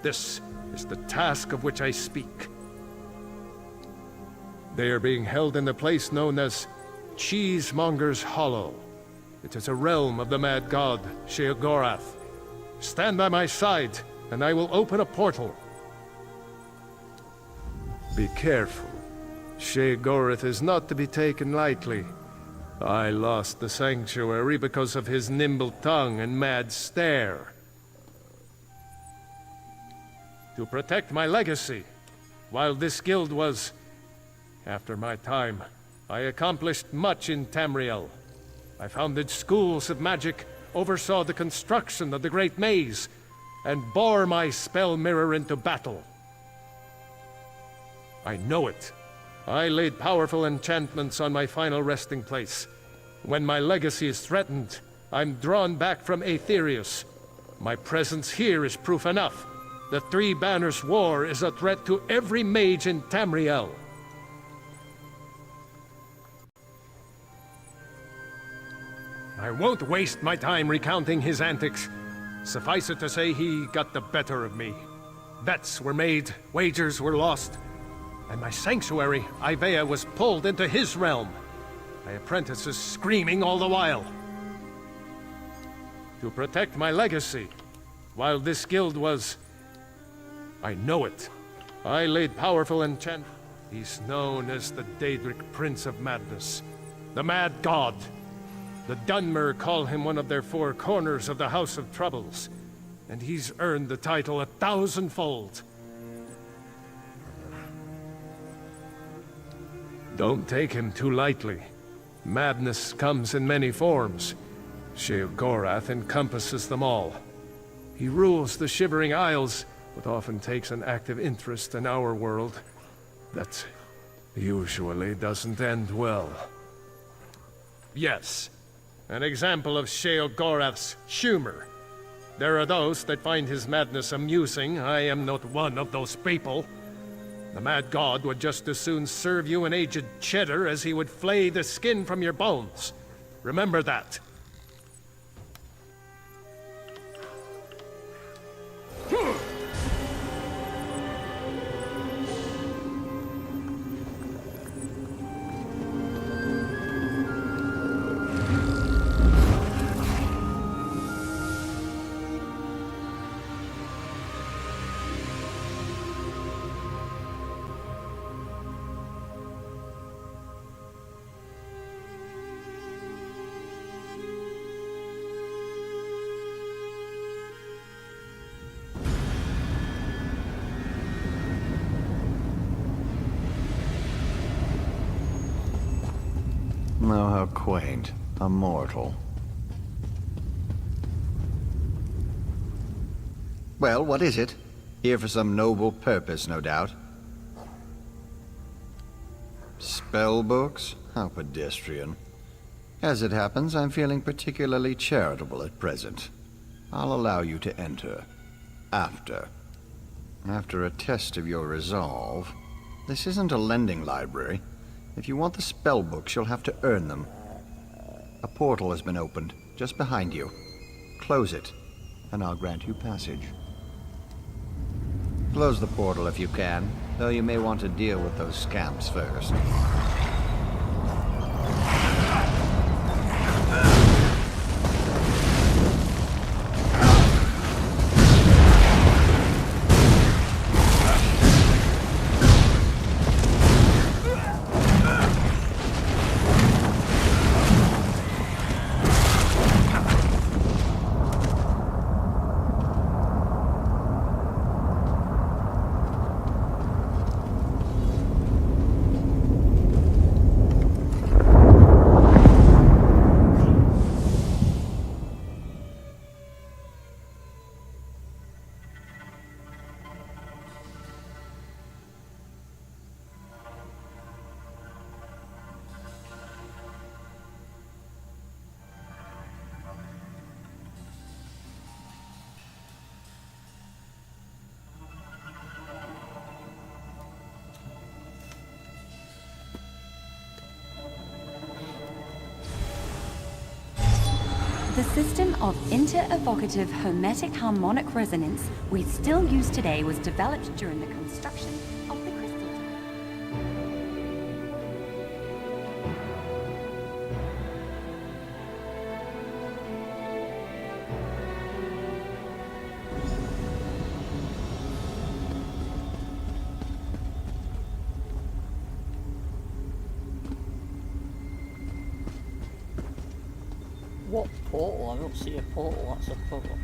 This is the task of which I speak. They are being held in the place known as Cheesemonger's Hollow. It is a realm of the mad god, Sheogorath. Stand by my side, and I will open a portal. Be careful. Sheogorath is not to be taken lightly. I lost the sanctuary because of his nimble tongue and mad stare. To protect my legacy, while this guild was, after my time, I accomplished much in Tamriel. I founded schools of magic, oversaw the construction of the Great Maze, and bore my spell mirror into battle. I know it. I laid powerful enchantments on my final resting place. When my legacy is threatened, I'm drawn back from Aetherius. My presence here is proof enough. The Three Banners War is a threat to every mage in Tamriel. I won't waste my time recounting his antics. Suffice it to say, he got the better of me. Bets were made, wagers were lost, and my sanctuary, Ivea, was pulled into his realm. My apprentices screaming all the while. To protect my legacy, while this guild was... I know it. I laid powerful enchant... He's known as the Daedric Prince of Madness. The Mad God. The Dunmer call him one of their 4 corners of the House of Troubles. And he's earned the title 1,000-fold. Don't take him too lightly. Madness comes in many forms. Sheogorath encompasses them all. He rules the Shivering Isles, but often takes an active interest in our world. That usually doesn't end well. Yes, an example of Sheogorath's humor. There are those that find his madness amusing. I am not one of those people. The Mad God would just as soon serve you an aged cheddar as he would flay the skin from your bones. Remember that.
Oh, how quaint. A mortal. Well, what is it? Here for some noble purpose, no doubt. Spell books? How pedestrian. As it happens, I'm feeling particularly charitable at present. I'll allow you to enter. After a test of your resolve. This isn't a lending library. If you want the spell books, you'll have to earn them. A portal has been opened, just behind you. Close it, and I'll grant you passage. Close the portal if you can, though you may want to deal with those scamps first.
The system of inter-evocative hermetic harmonic resonance we still use today was developed during the construction of the crystal tower.
What portal? I don't see a portal, that's a problem.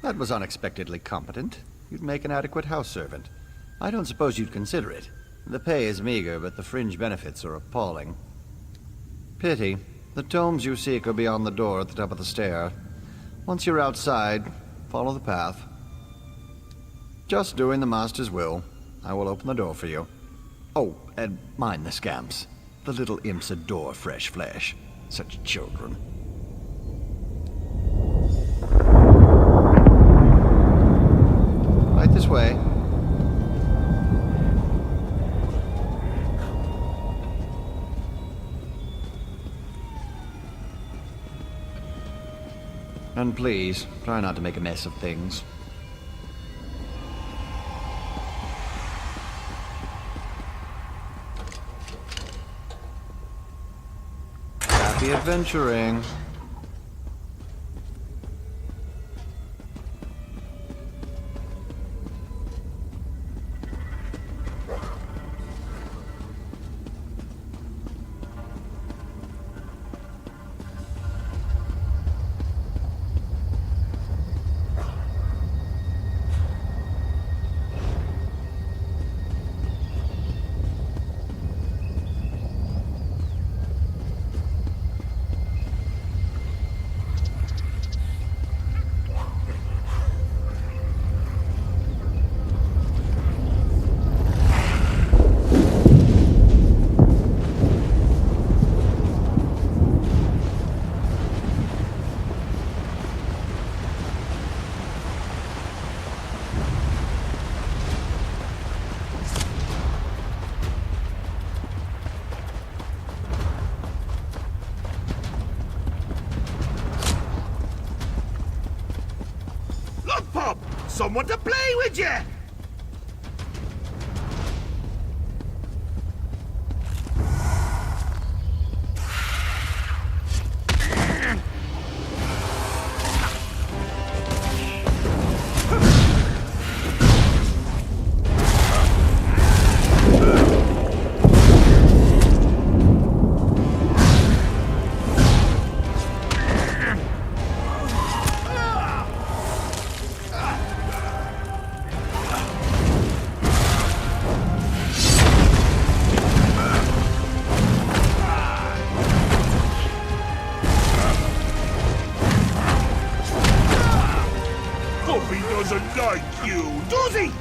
That was unexpectedly competent. You'd make an adequate house servant. I don't suppose you'd consider it. The pay is meager, but the fringe benefits are appalling. Pity. The tomes you seek are beyond the door at the top of the stair. Once you're outside, follow the path. Just doing the Master's will. I will open the door for you. Oh, and mind the scamps. The little imps adore fresh flesh. Such children. Right this way. And please, try not to make a mess of things. Happy adventuring.
someone to play with you! Doesn't like you, does he?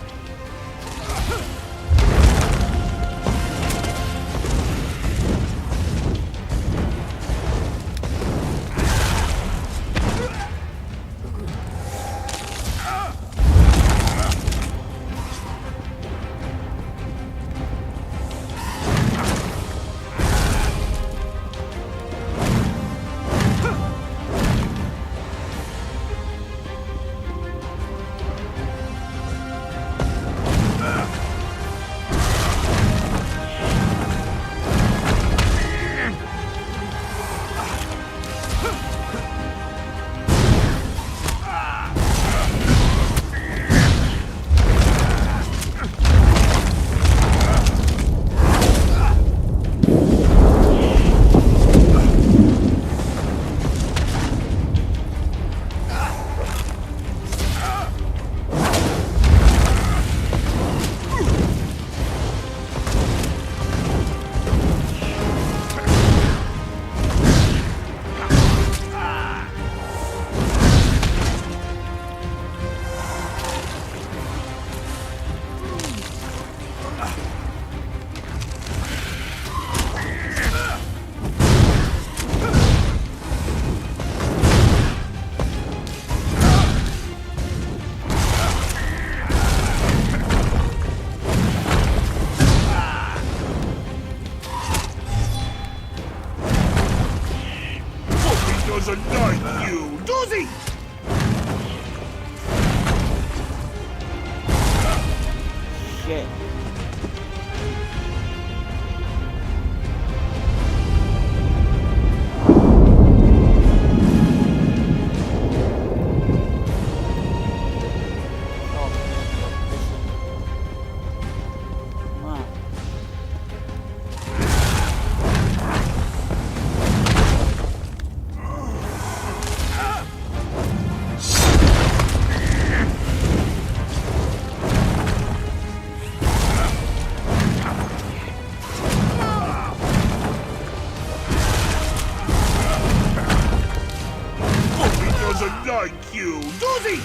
Doesn't like you, does he?
Shit.
Doesn't like you, does he?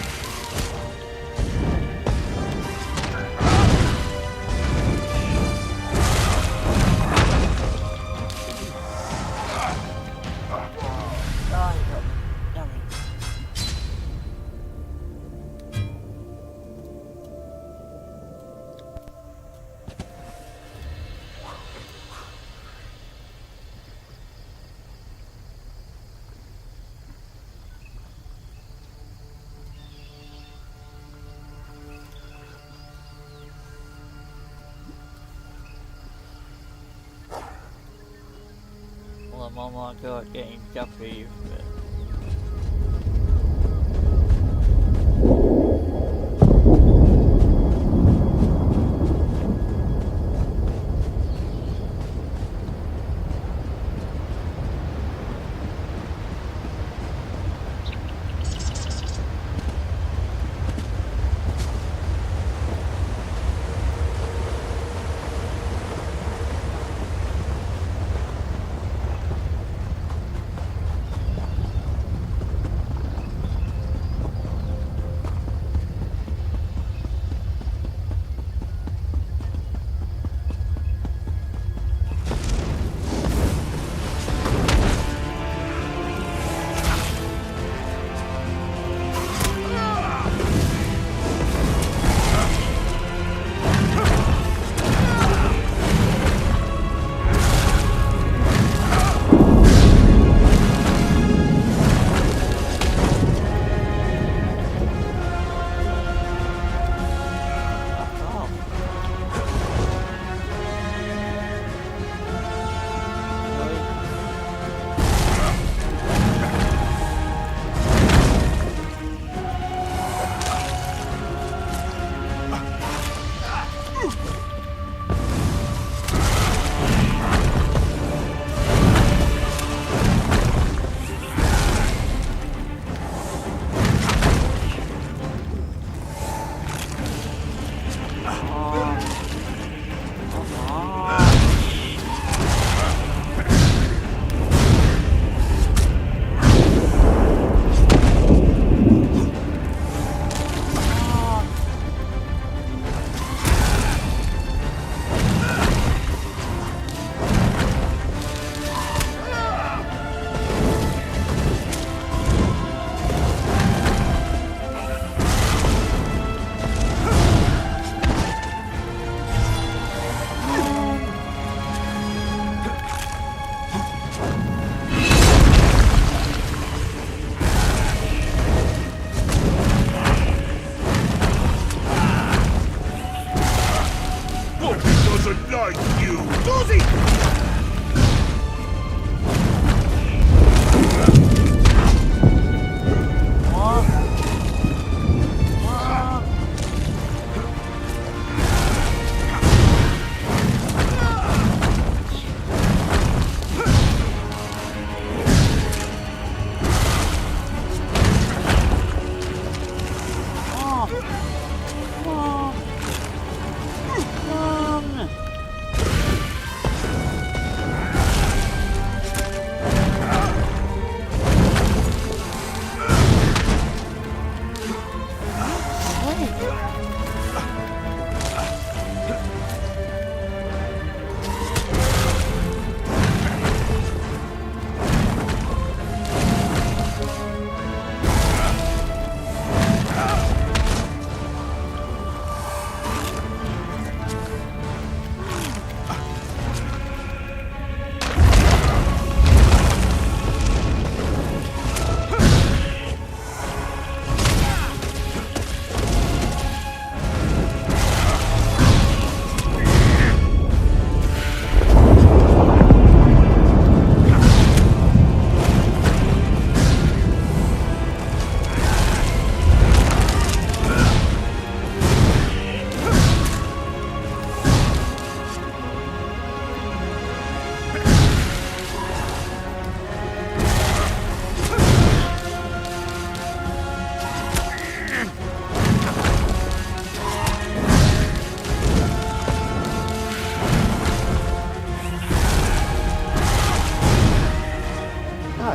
Well, I'm on my god getting duffy, but...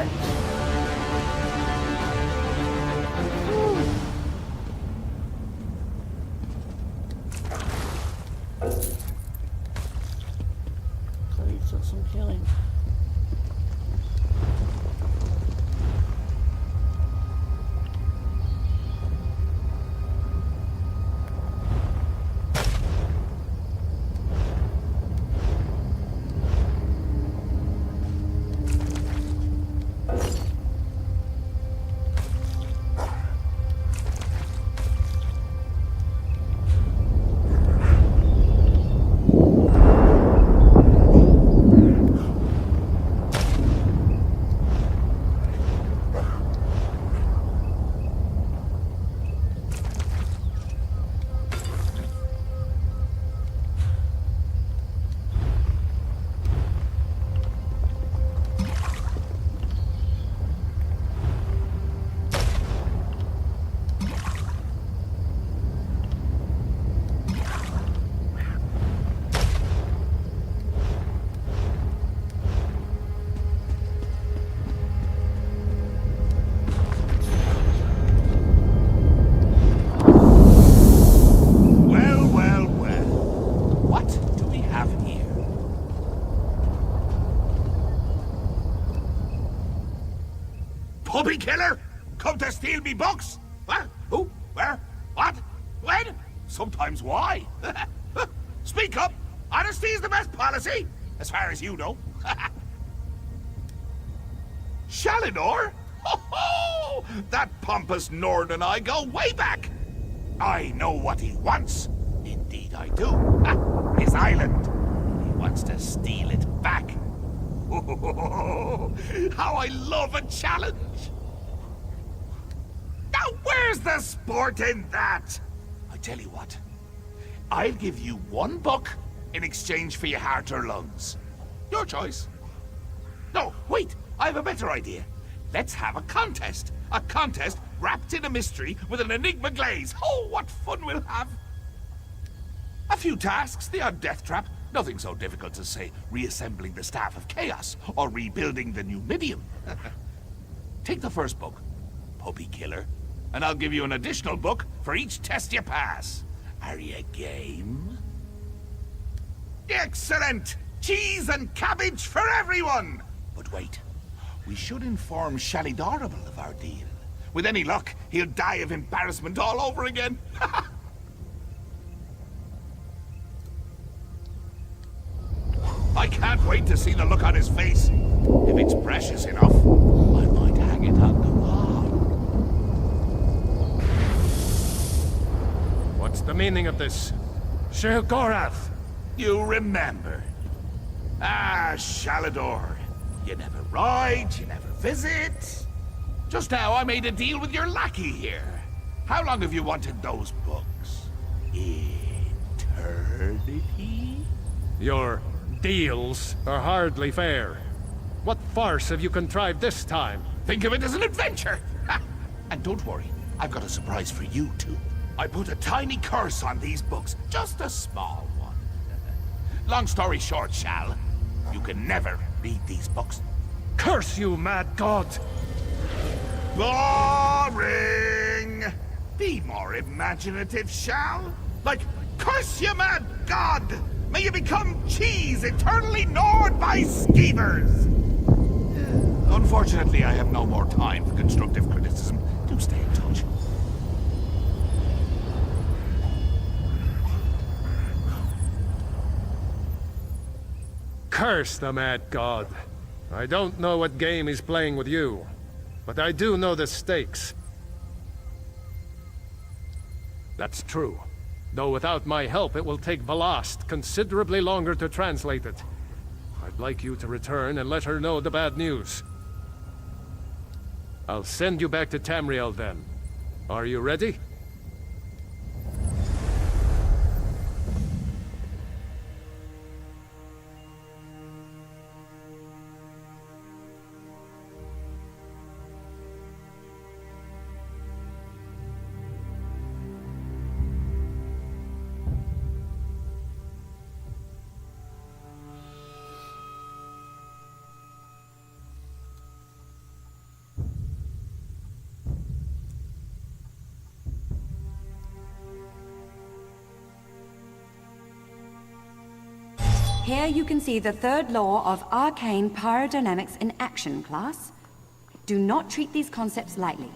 Alright. Clearly took some killing.
Puppy killer? Come to steal me books? What? Who? Where? What? When? Sometimes why? Speak up! Honesty is the best policy, as far as you know. Shalinor? Ho ho! That pompous Nord and I go way back. I know what he wants. Indeed I do. His island. He wants to steal it back. How I love a challenge! Now where's the sport in that? I tell you what, I'll give you one book in exchange for your heart or lungs. Your choice. No, wait, I have a better idea. Let's have a contest. A contest wrapped in a mystery with an enigma glaze. Oh, what fun we'll have! A few tasks, the odd death trap. Nothing so difficult as, say, reassembling the Staff of Chaos, or rebuilding the Numidium. Take the first book, Puppy Killer, and I'll give you an additional book for each test you pass. Are you game? Excellent! Cheese and cabbage for everyone! But wait, we should inform Shalidorable of our deal. With any luck, he'll die of embarrassment all over again. I can't wait to see the look on his face. If it's precious enough, I might hang it on the wall.
What's the meaning of this? Sheogorath!
You remember. Ah, Shalador. You never ride, you never visit. Just now I made a deal with your lackey here. How long have you wanted those books? Eternity?
Your deals are hardly fair. What farce have you contrived this time?
Think of it as an adventure! And don't worry, I've got a surprise for you, too. I put a tiny curse on these books, just a small one. Long story short, Shal, you can never read these books.
Curse you, mad god!
Boring! Be more imaginative, Shal. Like, curse you, mad god! May you become cheese eternally gnawed by skeevers! Unfortunately, I have no more time for constructive criticism. Do stay in touch.
Curse the mad god. I don't know what game he's playing with you, but I do know the stakes. That's true. Though without my help, it will take Ballast considerably longer to translate it. I'd like you to return and let her know the bad news. I'll send you back to Tamriel then. Are you ready?
Here you can see the third law of arcane pyrodynamics in action, class. Do not treat these concepts lightly.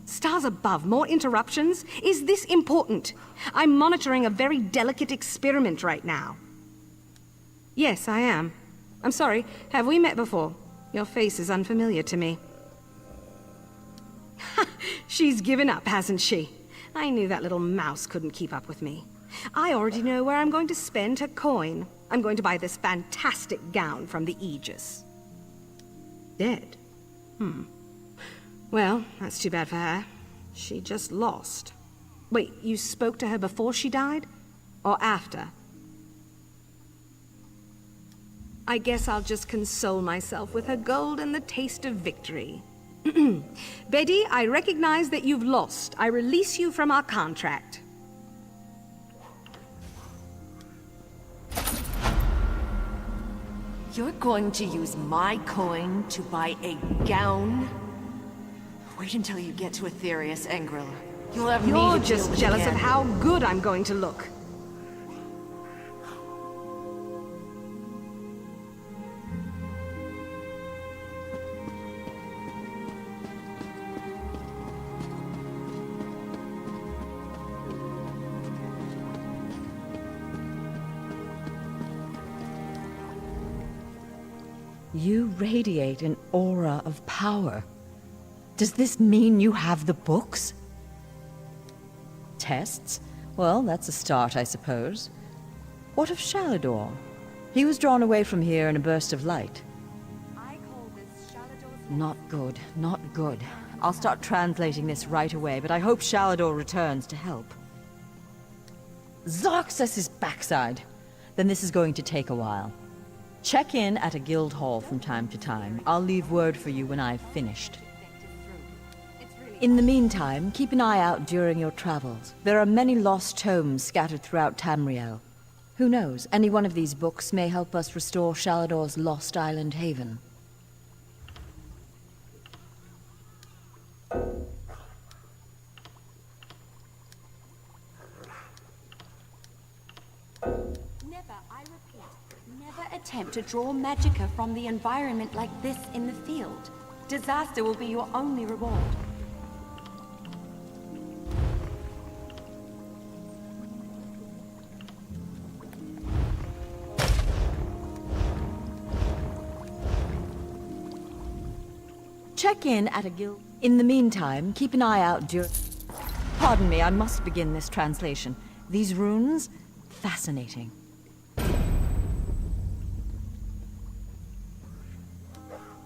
Stars above, more interruptions? Is this important? I'm monitoring a very delicate experiment right now. Yes, I am. I'm sorry, have we met before? Your face is unfamiliar to me. She's given up, hasn't she? I knew that little mouse couldn't keep up with me. I already know where I'm going to spend her coin. I'm going to buy this fantastic gown from the Aegis. Dead? Well, that's too bad for her. She just lost. Wait, you spoke to her before she died? Or after? I guess I'll just console myself with her gold and the taste of victory. Betty, I recognize that you've lost. I release you from our contract.
You're going to use my coin to buy a gown? Wait until you get to Aetherius, Angril. You'll have
You're
me to
just
deal with
jealous of
again.
how good I'm going to look.
You radiate an aura of power. Does this mean you have the books? Tests? Well, that's a start, I suppose. What of Shalador? He was drawn away from here in a burst of light. Not good, not good. I'll start translating this right away, but I hope Shalador returns to help. Zarxus' backside! Then this is going to take a while. Check in at a guild hall from time to time. I'll leave word for you when I've finished. In the meantime, keep an eye out during your travels. There are many lost tomes scattered throughout Tamriel. Who knows, any one of these books may help us restore Shalador's lost island haven.
Attempt to draw magicka from the environment like this in the field. Disaster will be your only reward.
Check in at a guild. In the meantime, keep an eye out during... Pardon me, I must begin this translation. These runes? Fascinating.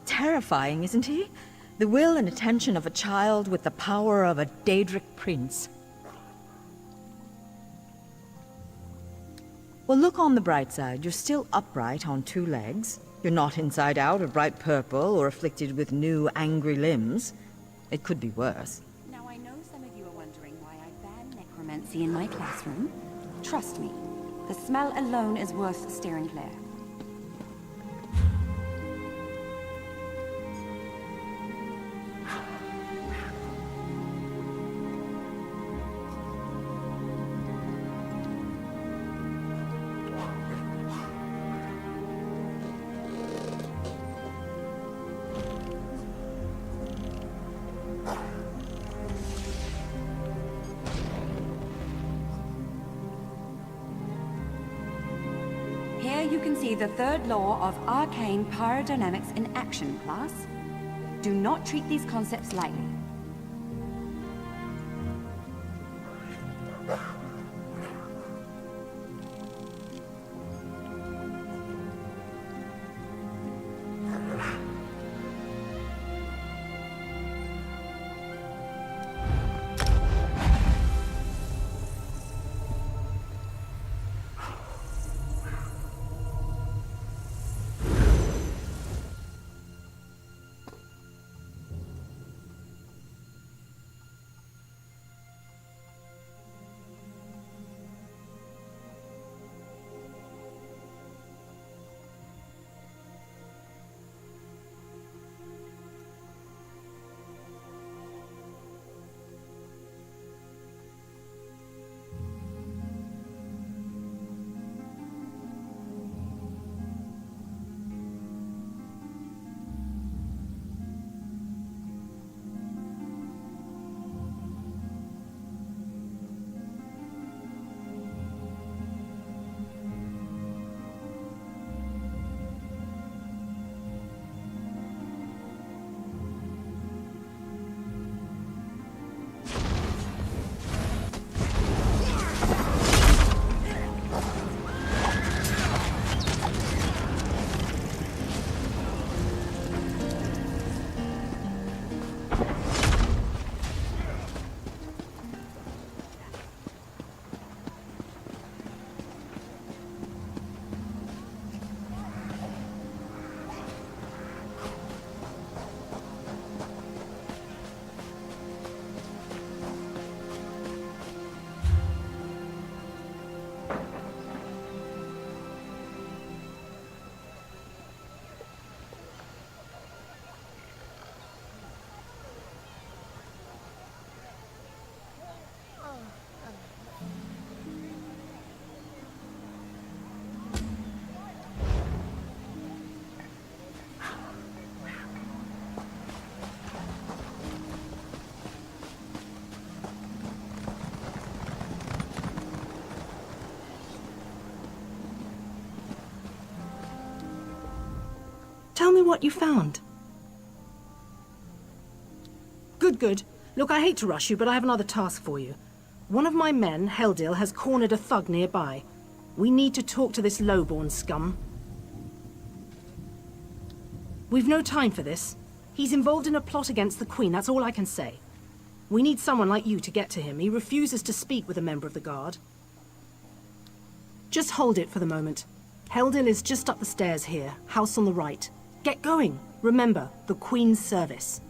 Terrifying, isn't he? The will and attention of a child with the power of a Daedric prince. Well, look on the bright side. You're still upright on two legs. You're not inside out or bright purple or afflicted with new angry limbs. It could be worse.
Now, I know some of you are wondering why I ban necromancy in my classroom. Trust me, the smell alone is worth steering clear. Here you can see the third law of arcane pyrodynamics in action, class. Do not treat these concepts lightly.
Tell me what you found. Good. Look, I hate to rush you, but I have another task for you. One of my men, Heldil, has cornered a thug nearby. We need to talk to this lowborn scum. We've no time for this. He's involved in a plot against the Queen, that's all I can say. We need someone like you to get to him. He refuses to speak with a member of the Guard. Just hold it for the moment. Heldil is just up the stairs here, house on the right. Get going. Remember, the Queen's service.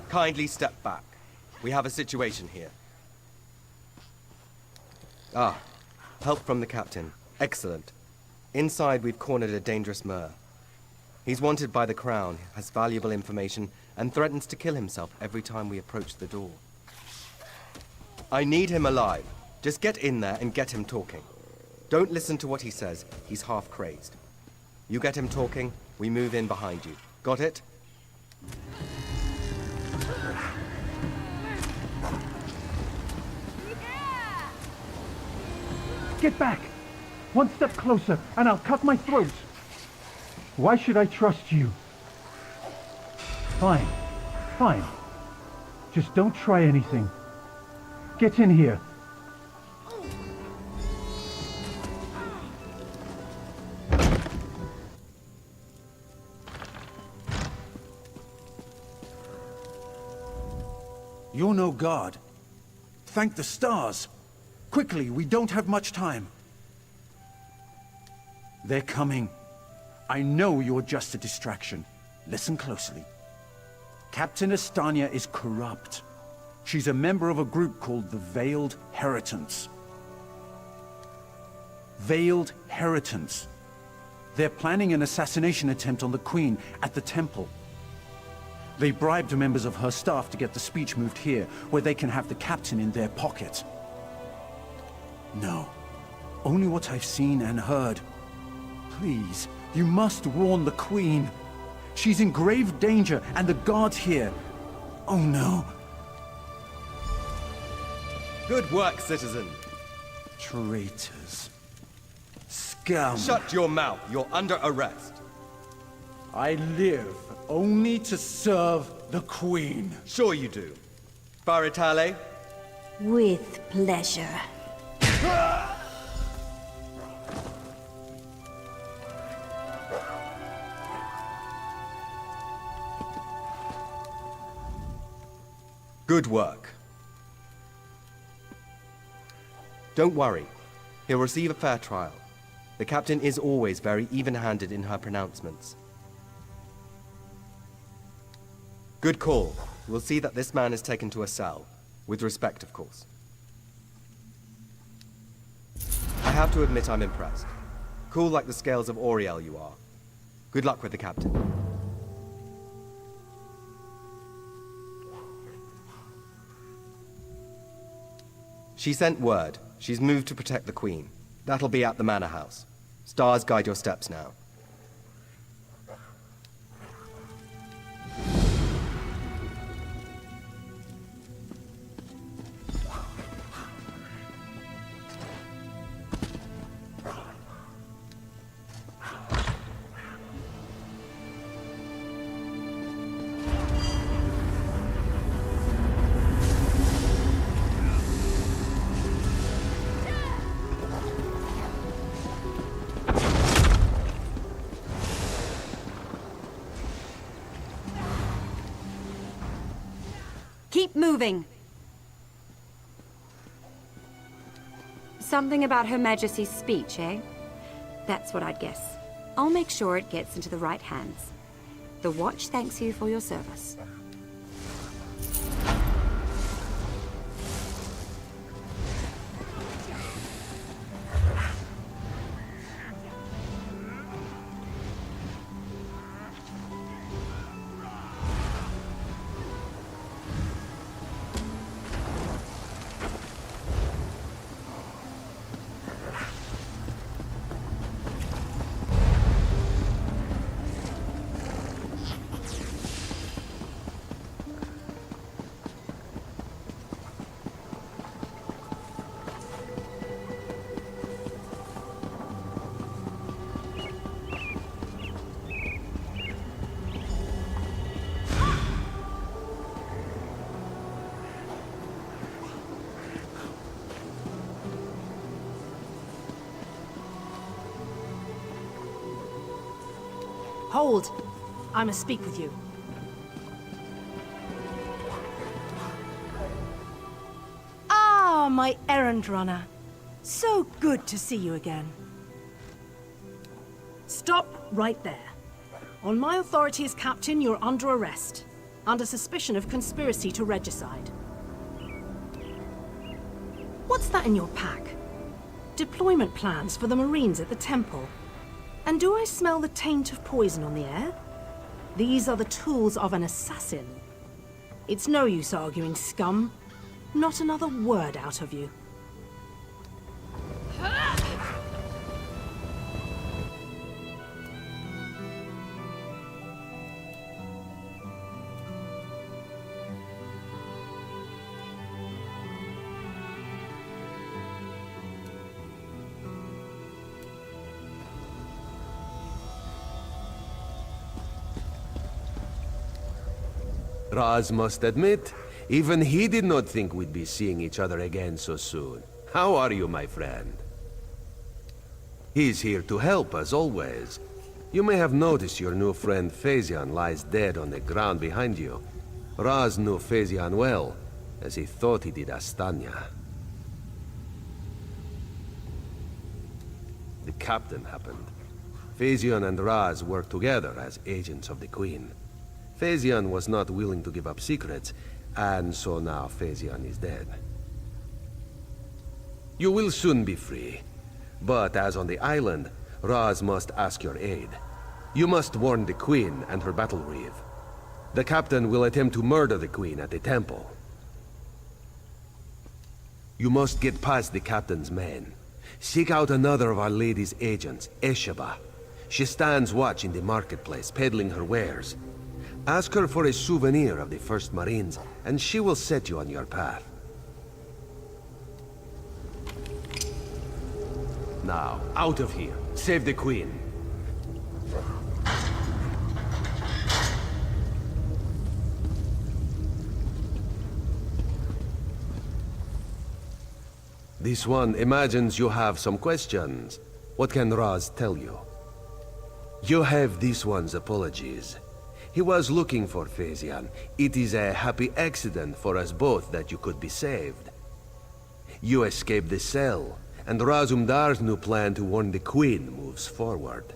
Kindly step back. We have a situation here. Ah, help from the captain. Excellent. Inside, we've cornered a dangerous Mer. He's wanted by the Crown, has valuable information, and threatens to kill himself every time we approach the door. I need him alive. Just get in there and get him talking. Don't listen to what he says. He's half crazed. You get him talking, we move in behind you. Got it?
Get back! One step closer, and I'll cut my throat! Why should I trust you? Fine. Just don't try anything. Get in here. You're no god. Thank the stars. Quickly, we don't have much time. They're coming. I know you're just a distraction. Listen closely. Captain Estania is corrupt. She's a member of a group called the Veiled Heritants. Veiled Heritants. They're planning an assassination attempt on the Queen at the temple. They bribed members of her staff to get the speech moved here, where they can have the captain in their pocket. No. Only what I've seen and heard. Please, you must warn the Queen. She's in grave danger, and the guards here. Oh no.
Good work, citizen.
Traitors. Scum.
Shut your mouth. You're under arrest.
I live only to serve the Queen.
Sure you do. Baritale?
With pleasure.
Good work. Don't worry. He'll receive a fair trial. The captain is always very even-handed in her pronouncements. Good call. We'll see that this man is taken to a cell. With respect, of course. I have to admit I'm impressed. Cool like the scales of Auriel you are. Good luck with the captain. She sent word. She's moved to protect the Queen. That'll be at the Manor House. Stars guide your steps now.
Keep moving. Something about Her Majesty's speech, eh? That's what I'd guess. I'll make sure it gets into the right hands. The Watch thanks you for your service.
Hold! I must speak with you. Ah, my errand runner. So good to see you again. Stop right there. On my authority as captain, you're under arrest, under suspicion of conspiracy to regicide. What's that in your pack? Deployment plans for the Marines at the temple. And do I smell the taint of poison on the air? These are the tools of an assassin. It's no use arguing, scum. Not another word out of you.
Raz must admit, even he did not think we'd be seeing each other again so soon. How are you, my friend? He's here to help, as always. You may have noticed your new friend Phazion lies dead on the ground behind you. Raz knew Phazion well, as he thought he did Astanya. The captain happened. Phazion and Raz worked together as agents of the Queen. Phazion was not willing to give up secrets, and so now Phazion is dead. You will soon be free. But as on the island, Raz must ask your aid. You must warn the Queen and her battle reeve. The captain will attempt to murder the Queen at the temple. You must get past the captain's men. Seek out another of Our Lady's agents, Esheba. She stands watch in the marketplace, peddling her wares. Ask her for a souvenir of the First Marines, and she will set you on your path. Now, out of here. Save the Queen. This one imagines you have some questions. What can Raz tell you? You have this one's apologies. He was looking for Phazion. It is a happy accident for us both that you could be saved. You escaped the cell, and Razumdar's new plan to warn the Queen moves forward.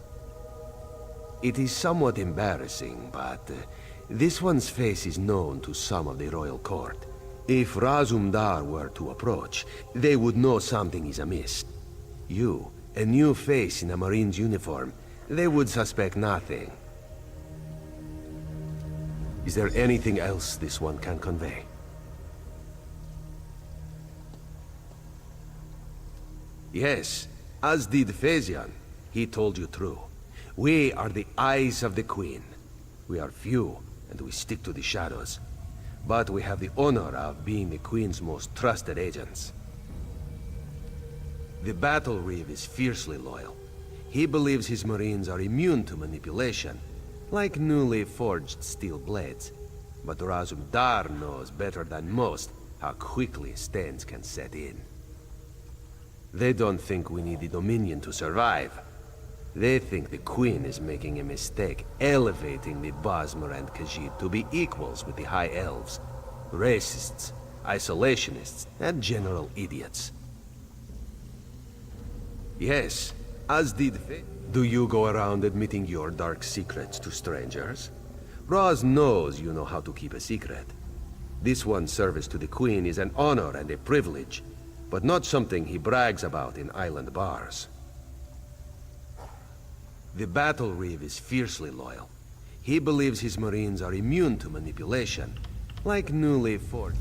It is somewhat embarrassing, but this one's face is known to some of the royal court. If Razumdar were to approach, they would know something is amiss. You, a new face in a Marine's uniform, they would suspect nothing. Is there anything else this one can convey? Yes, as did Phaezion. He told you true. We are the eyes of the Queen. We are few, and we stick to the shadows. But we have the honor of being the Queen's most trusted agents. The Battle Reeve is fiercely loyal. He believes his Marines are immune to manipulation, like newly forged steel blades. But Razum Dar knows better than most how quickly stains can set in. They don't think we need the Dominion to survive. They think the Queen is making a mistake, elevating the Bosmer and Khajiit to be equals with the High Elves. Racists, isolationists, and general idiots. Yes, as did Do you go around admitting your dark secrets to strangers? Roz knows you know how to keep a secret. This one's service to the Queen is an honor and a privilege, but not something he brags about in island bars. The Battle Reeve is fiercely loyal. He believes his Marines are immune to manipulation, like newly forged.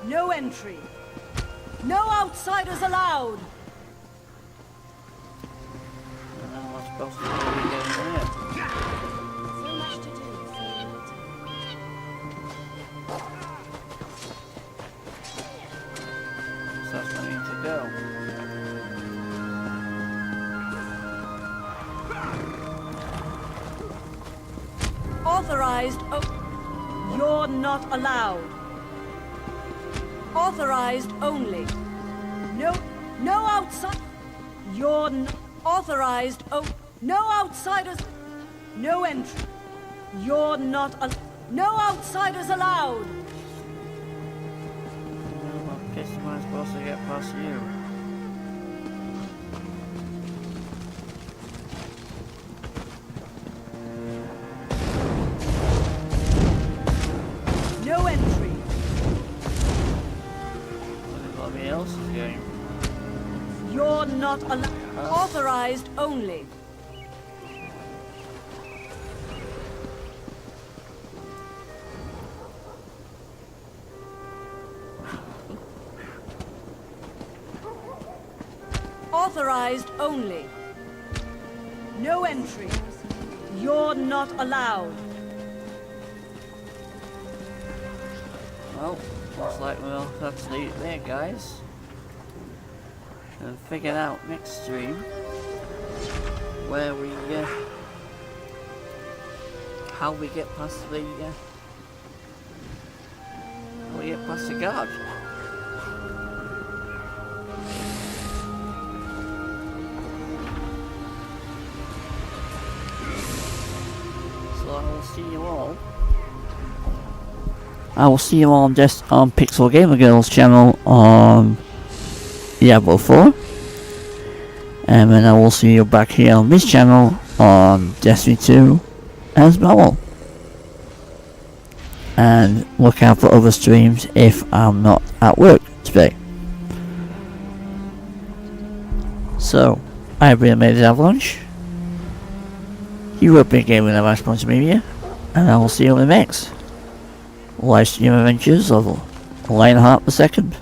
No entry. No outsiders allowed.
So much to do. So that's where I need to go.
Authorized. Oh, you're not allowed. Authorized only. No outside. You're authorized. Oh, no outsiders. No entry. You're not. No outsiders allowed.
Well, I guess am I supposed to get past you?
You're not authorized only. Authorized only. No entry. You're not allowed.
Well, looks like we'll have to leave it there, guys. And figure out next stream where we how we get past the guard. So I will see you all. I will see you all on Pixel Gamer Girls channel on Diablo 4. And then I will see you back here on this channel on Destiny 2 as well. And look out for other streams if I'm not at work today. So, I've been Amazing Avalanche. You have been gaming at Mash Media, and I will see you in the next live stream adventures of Lionheart the Second.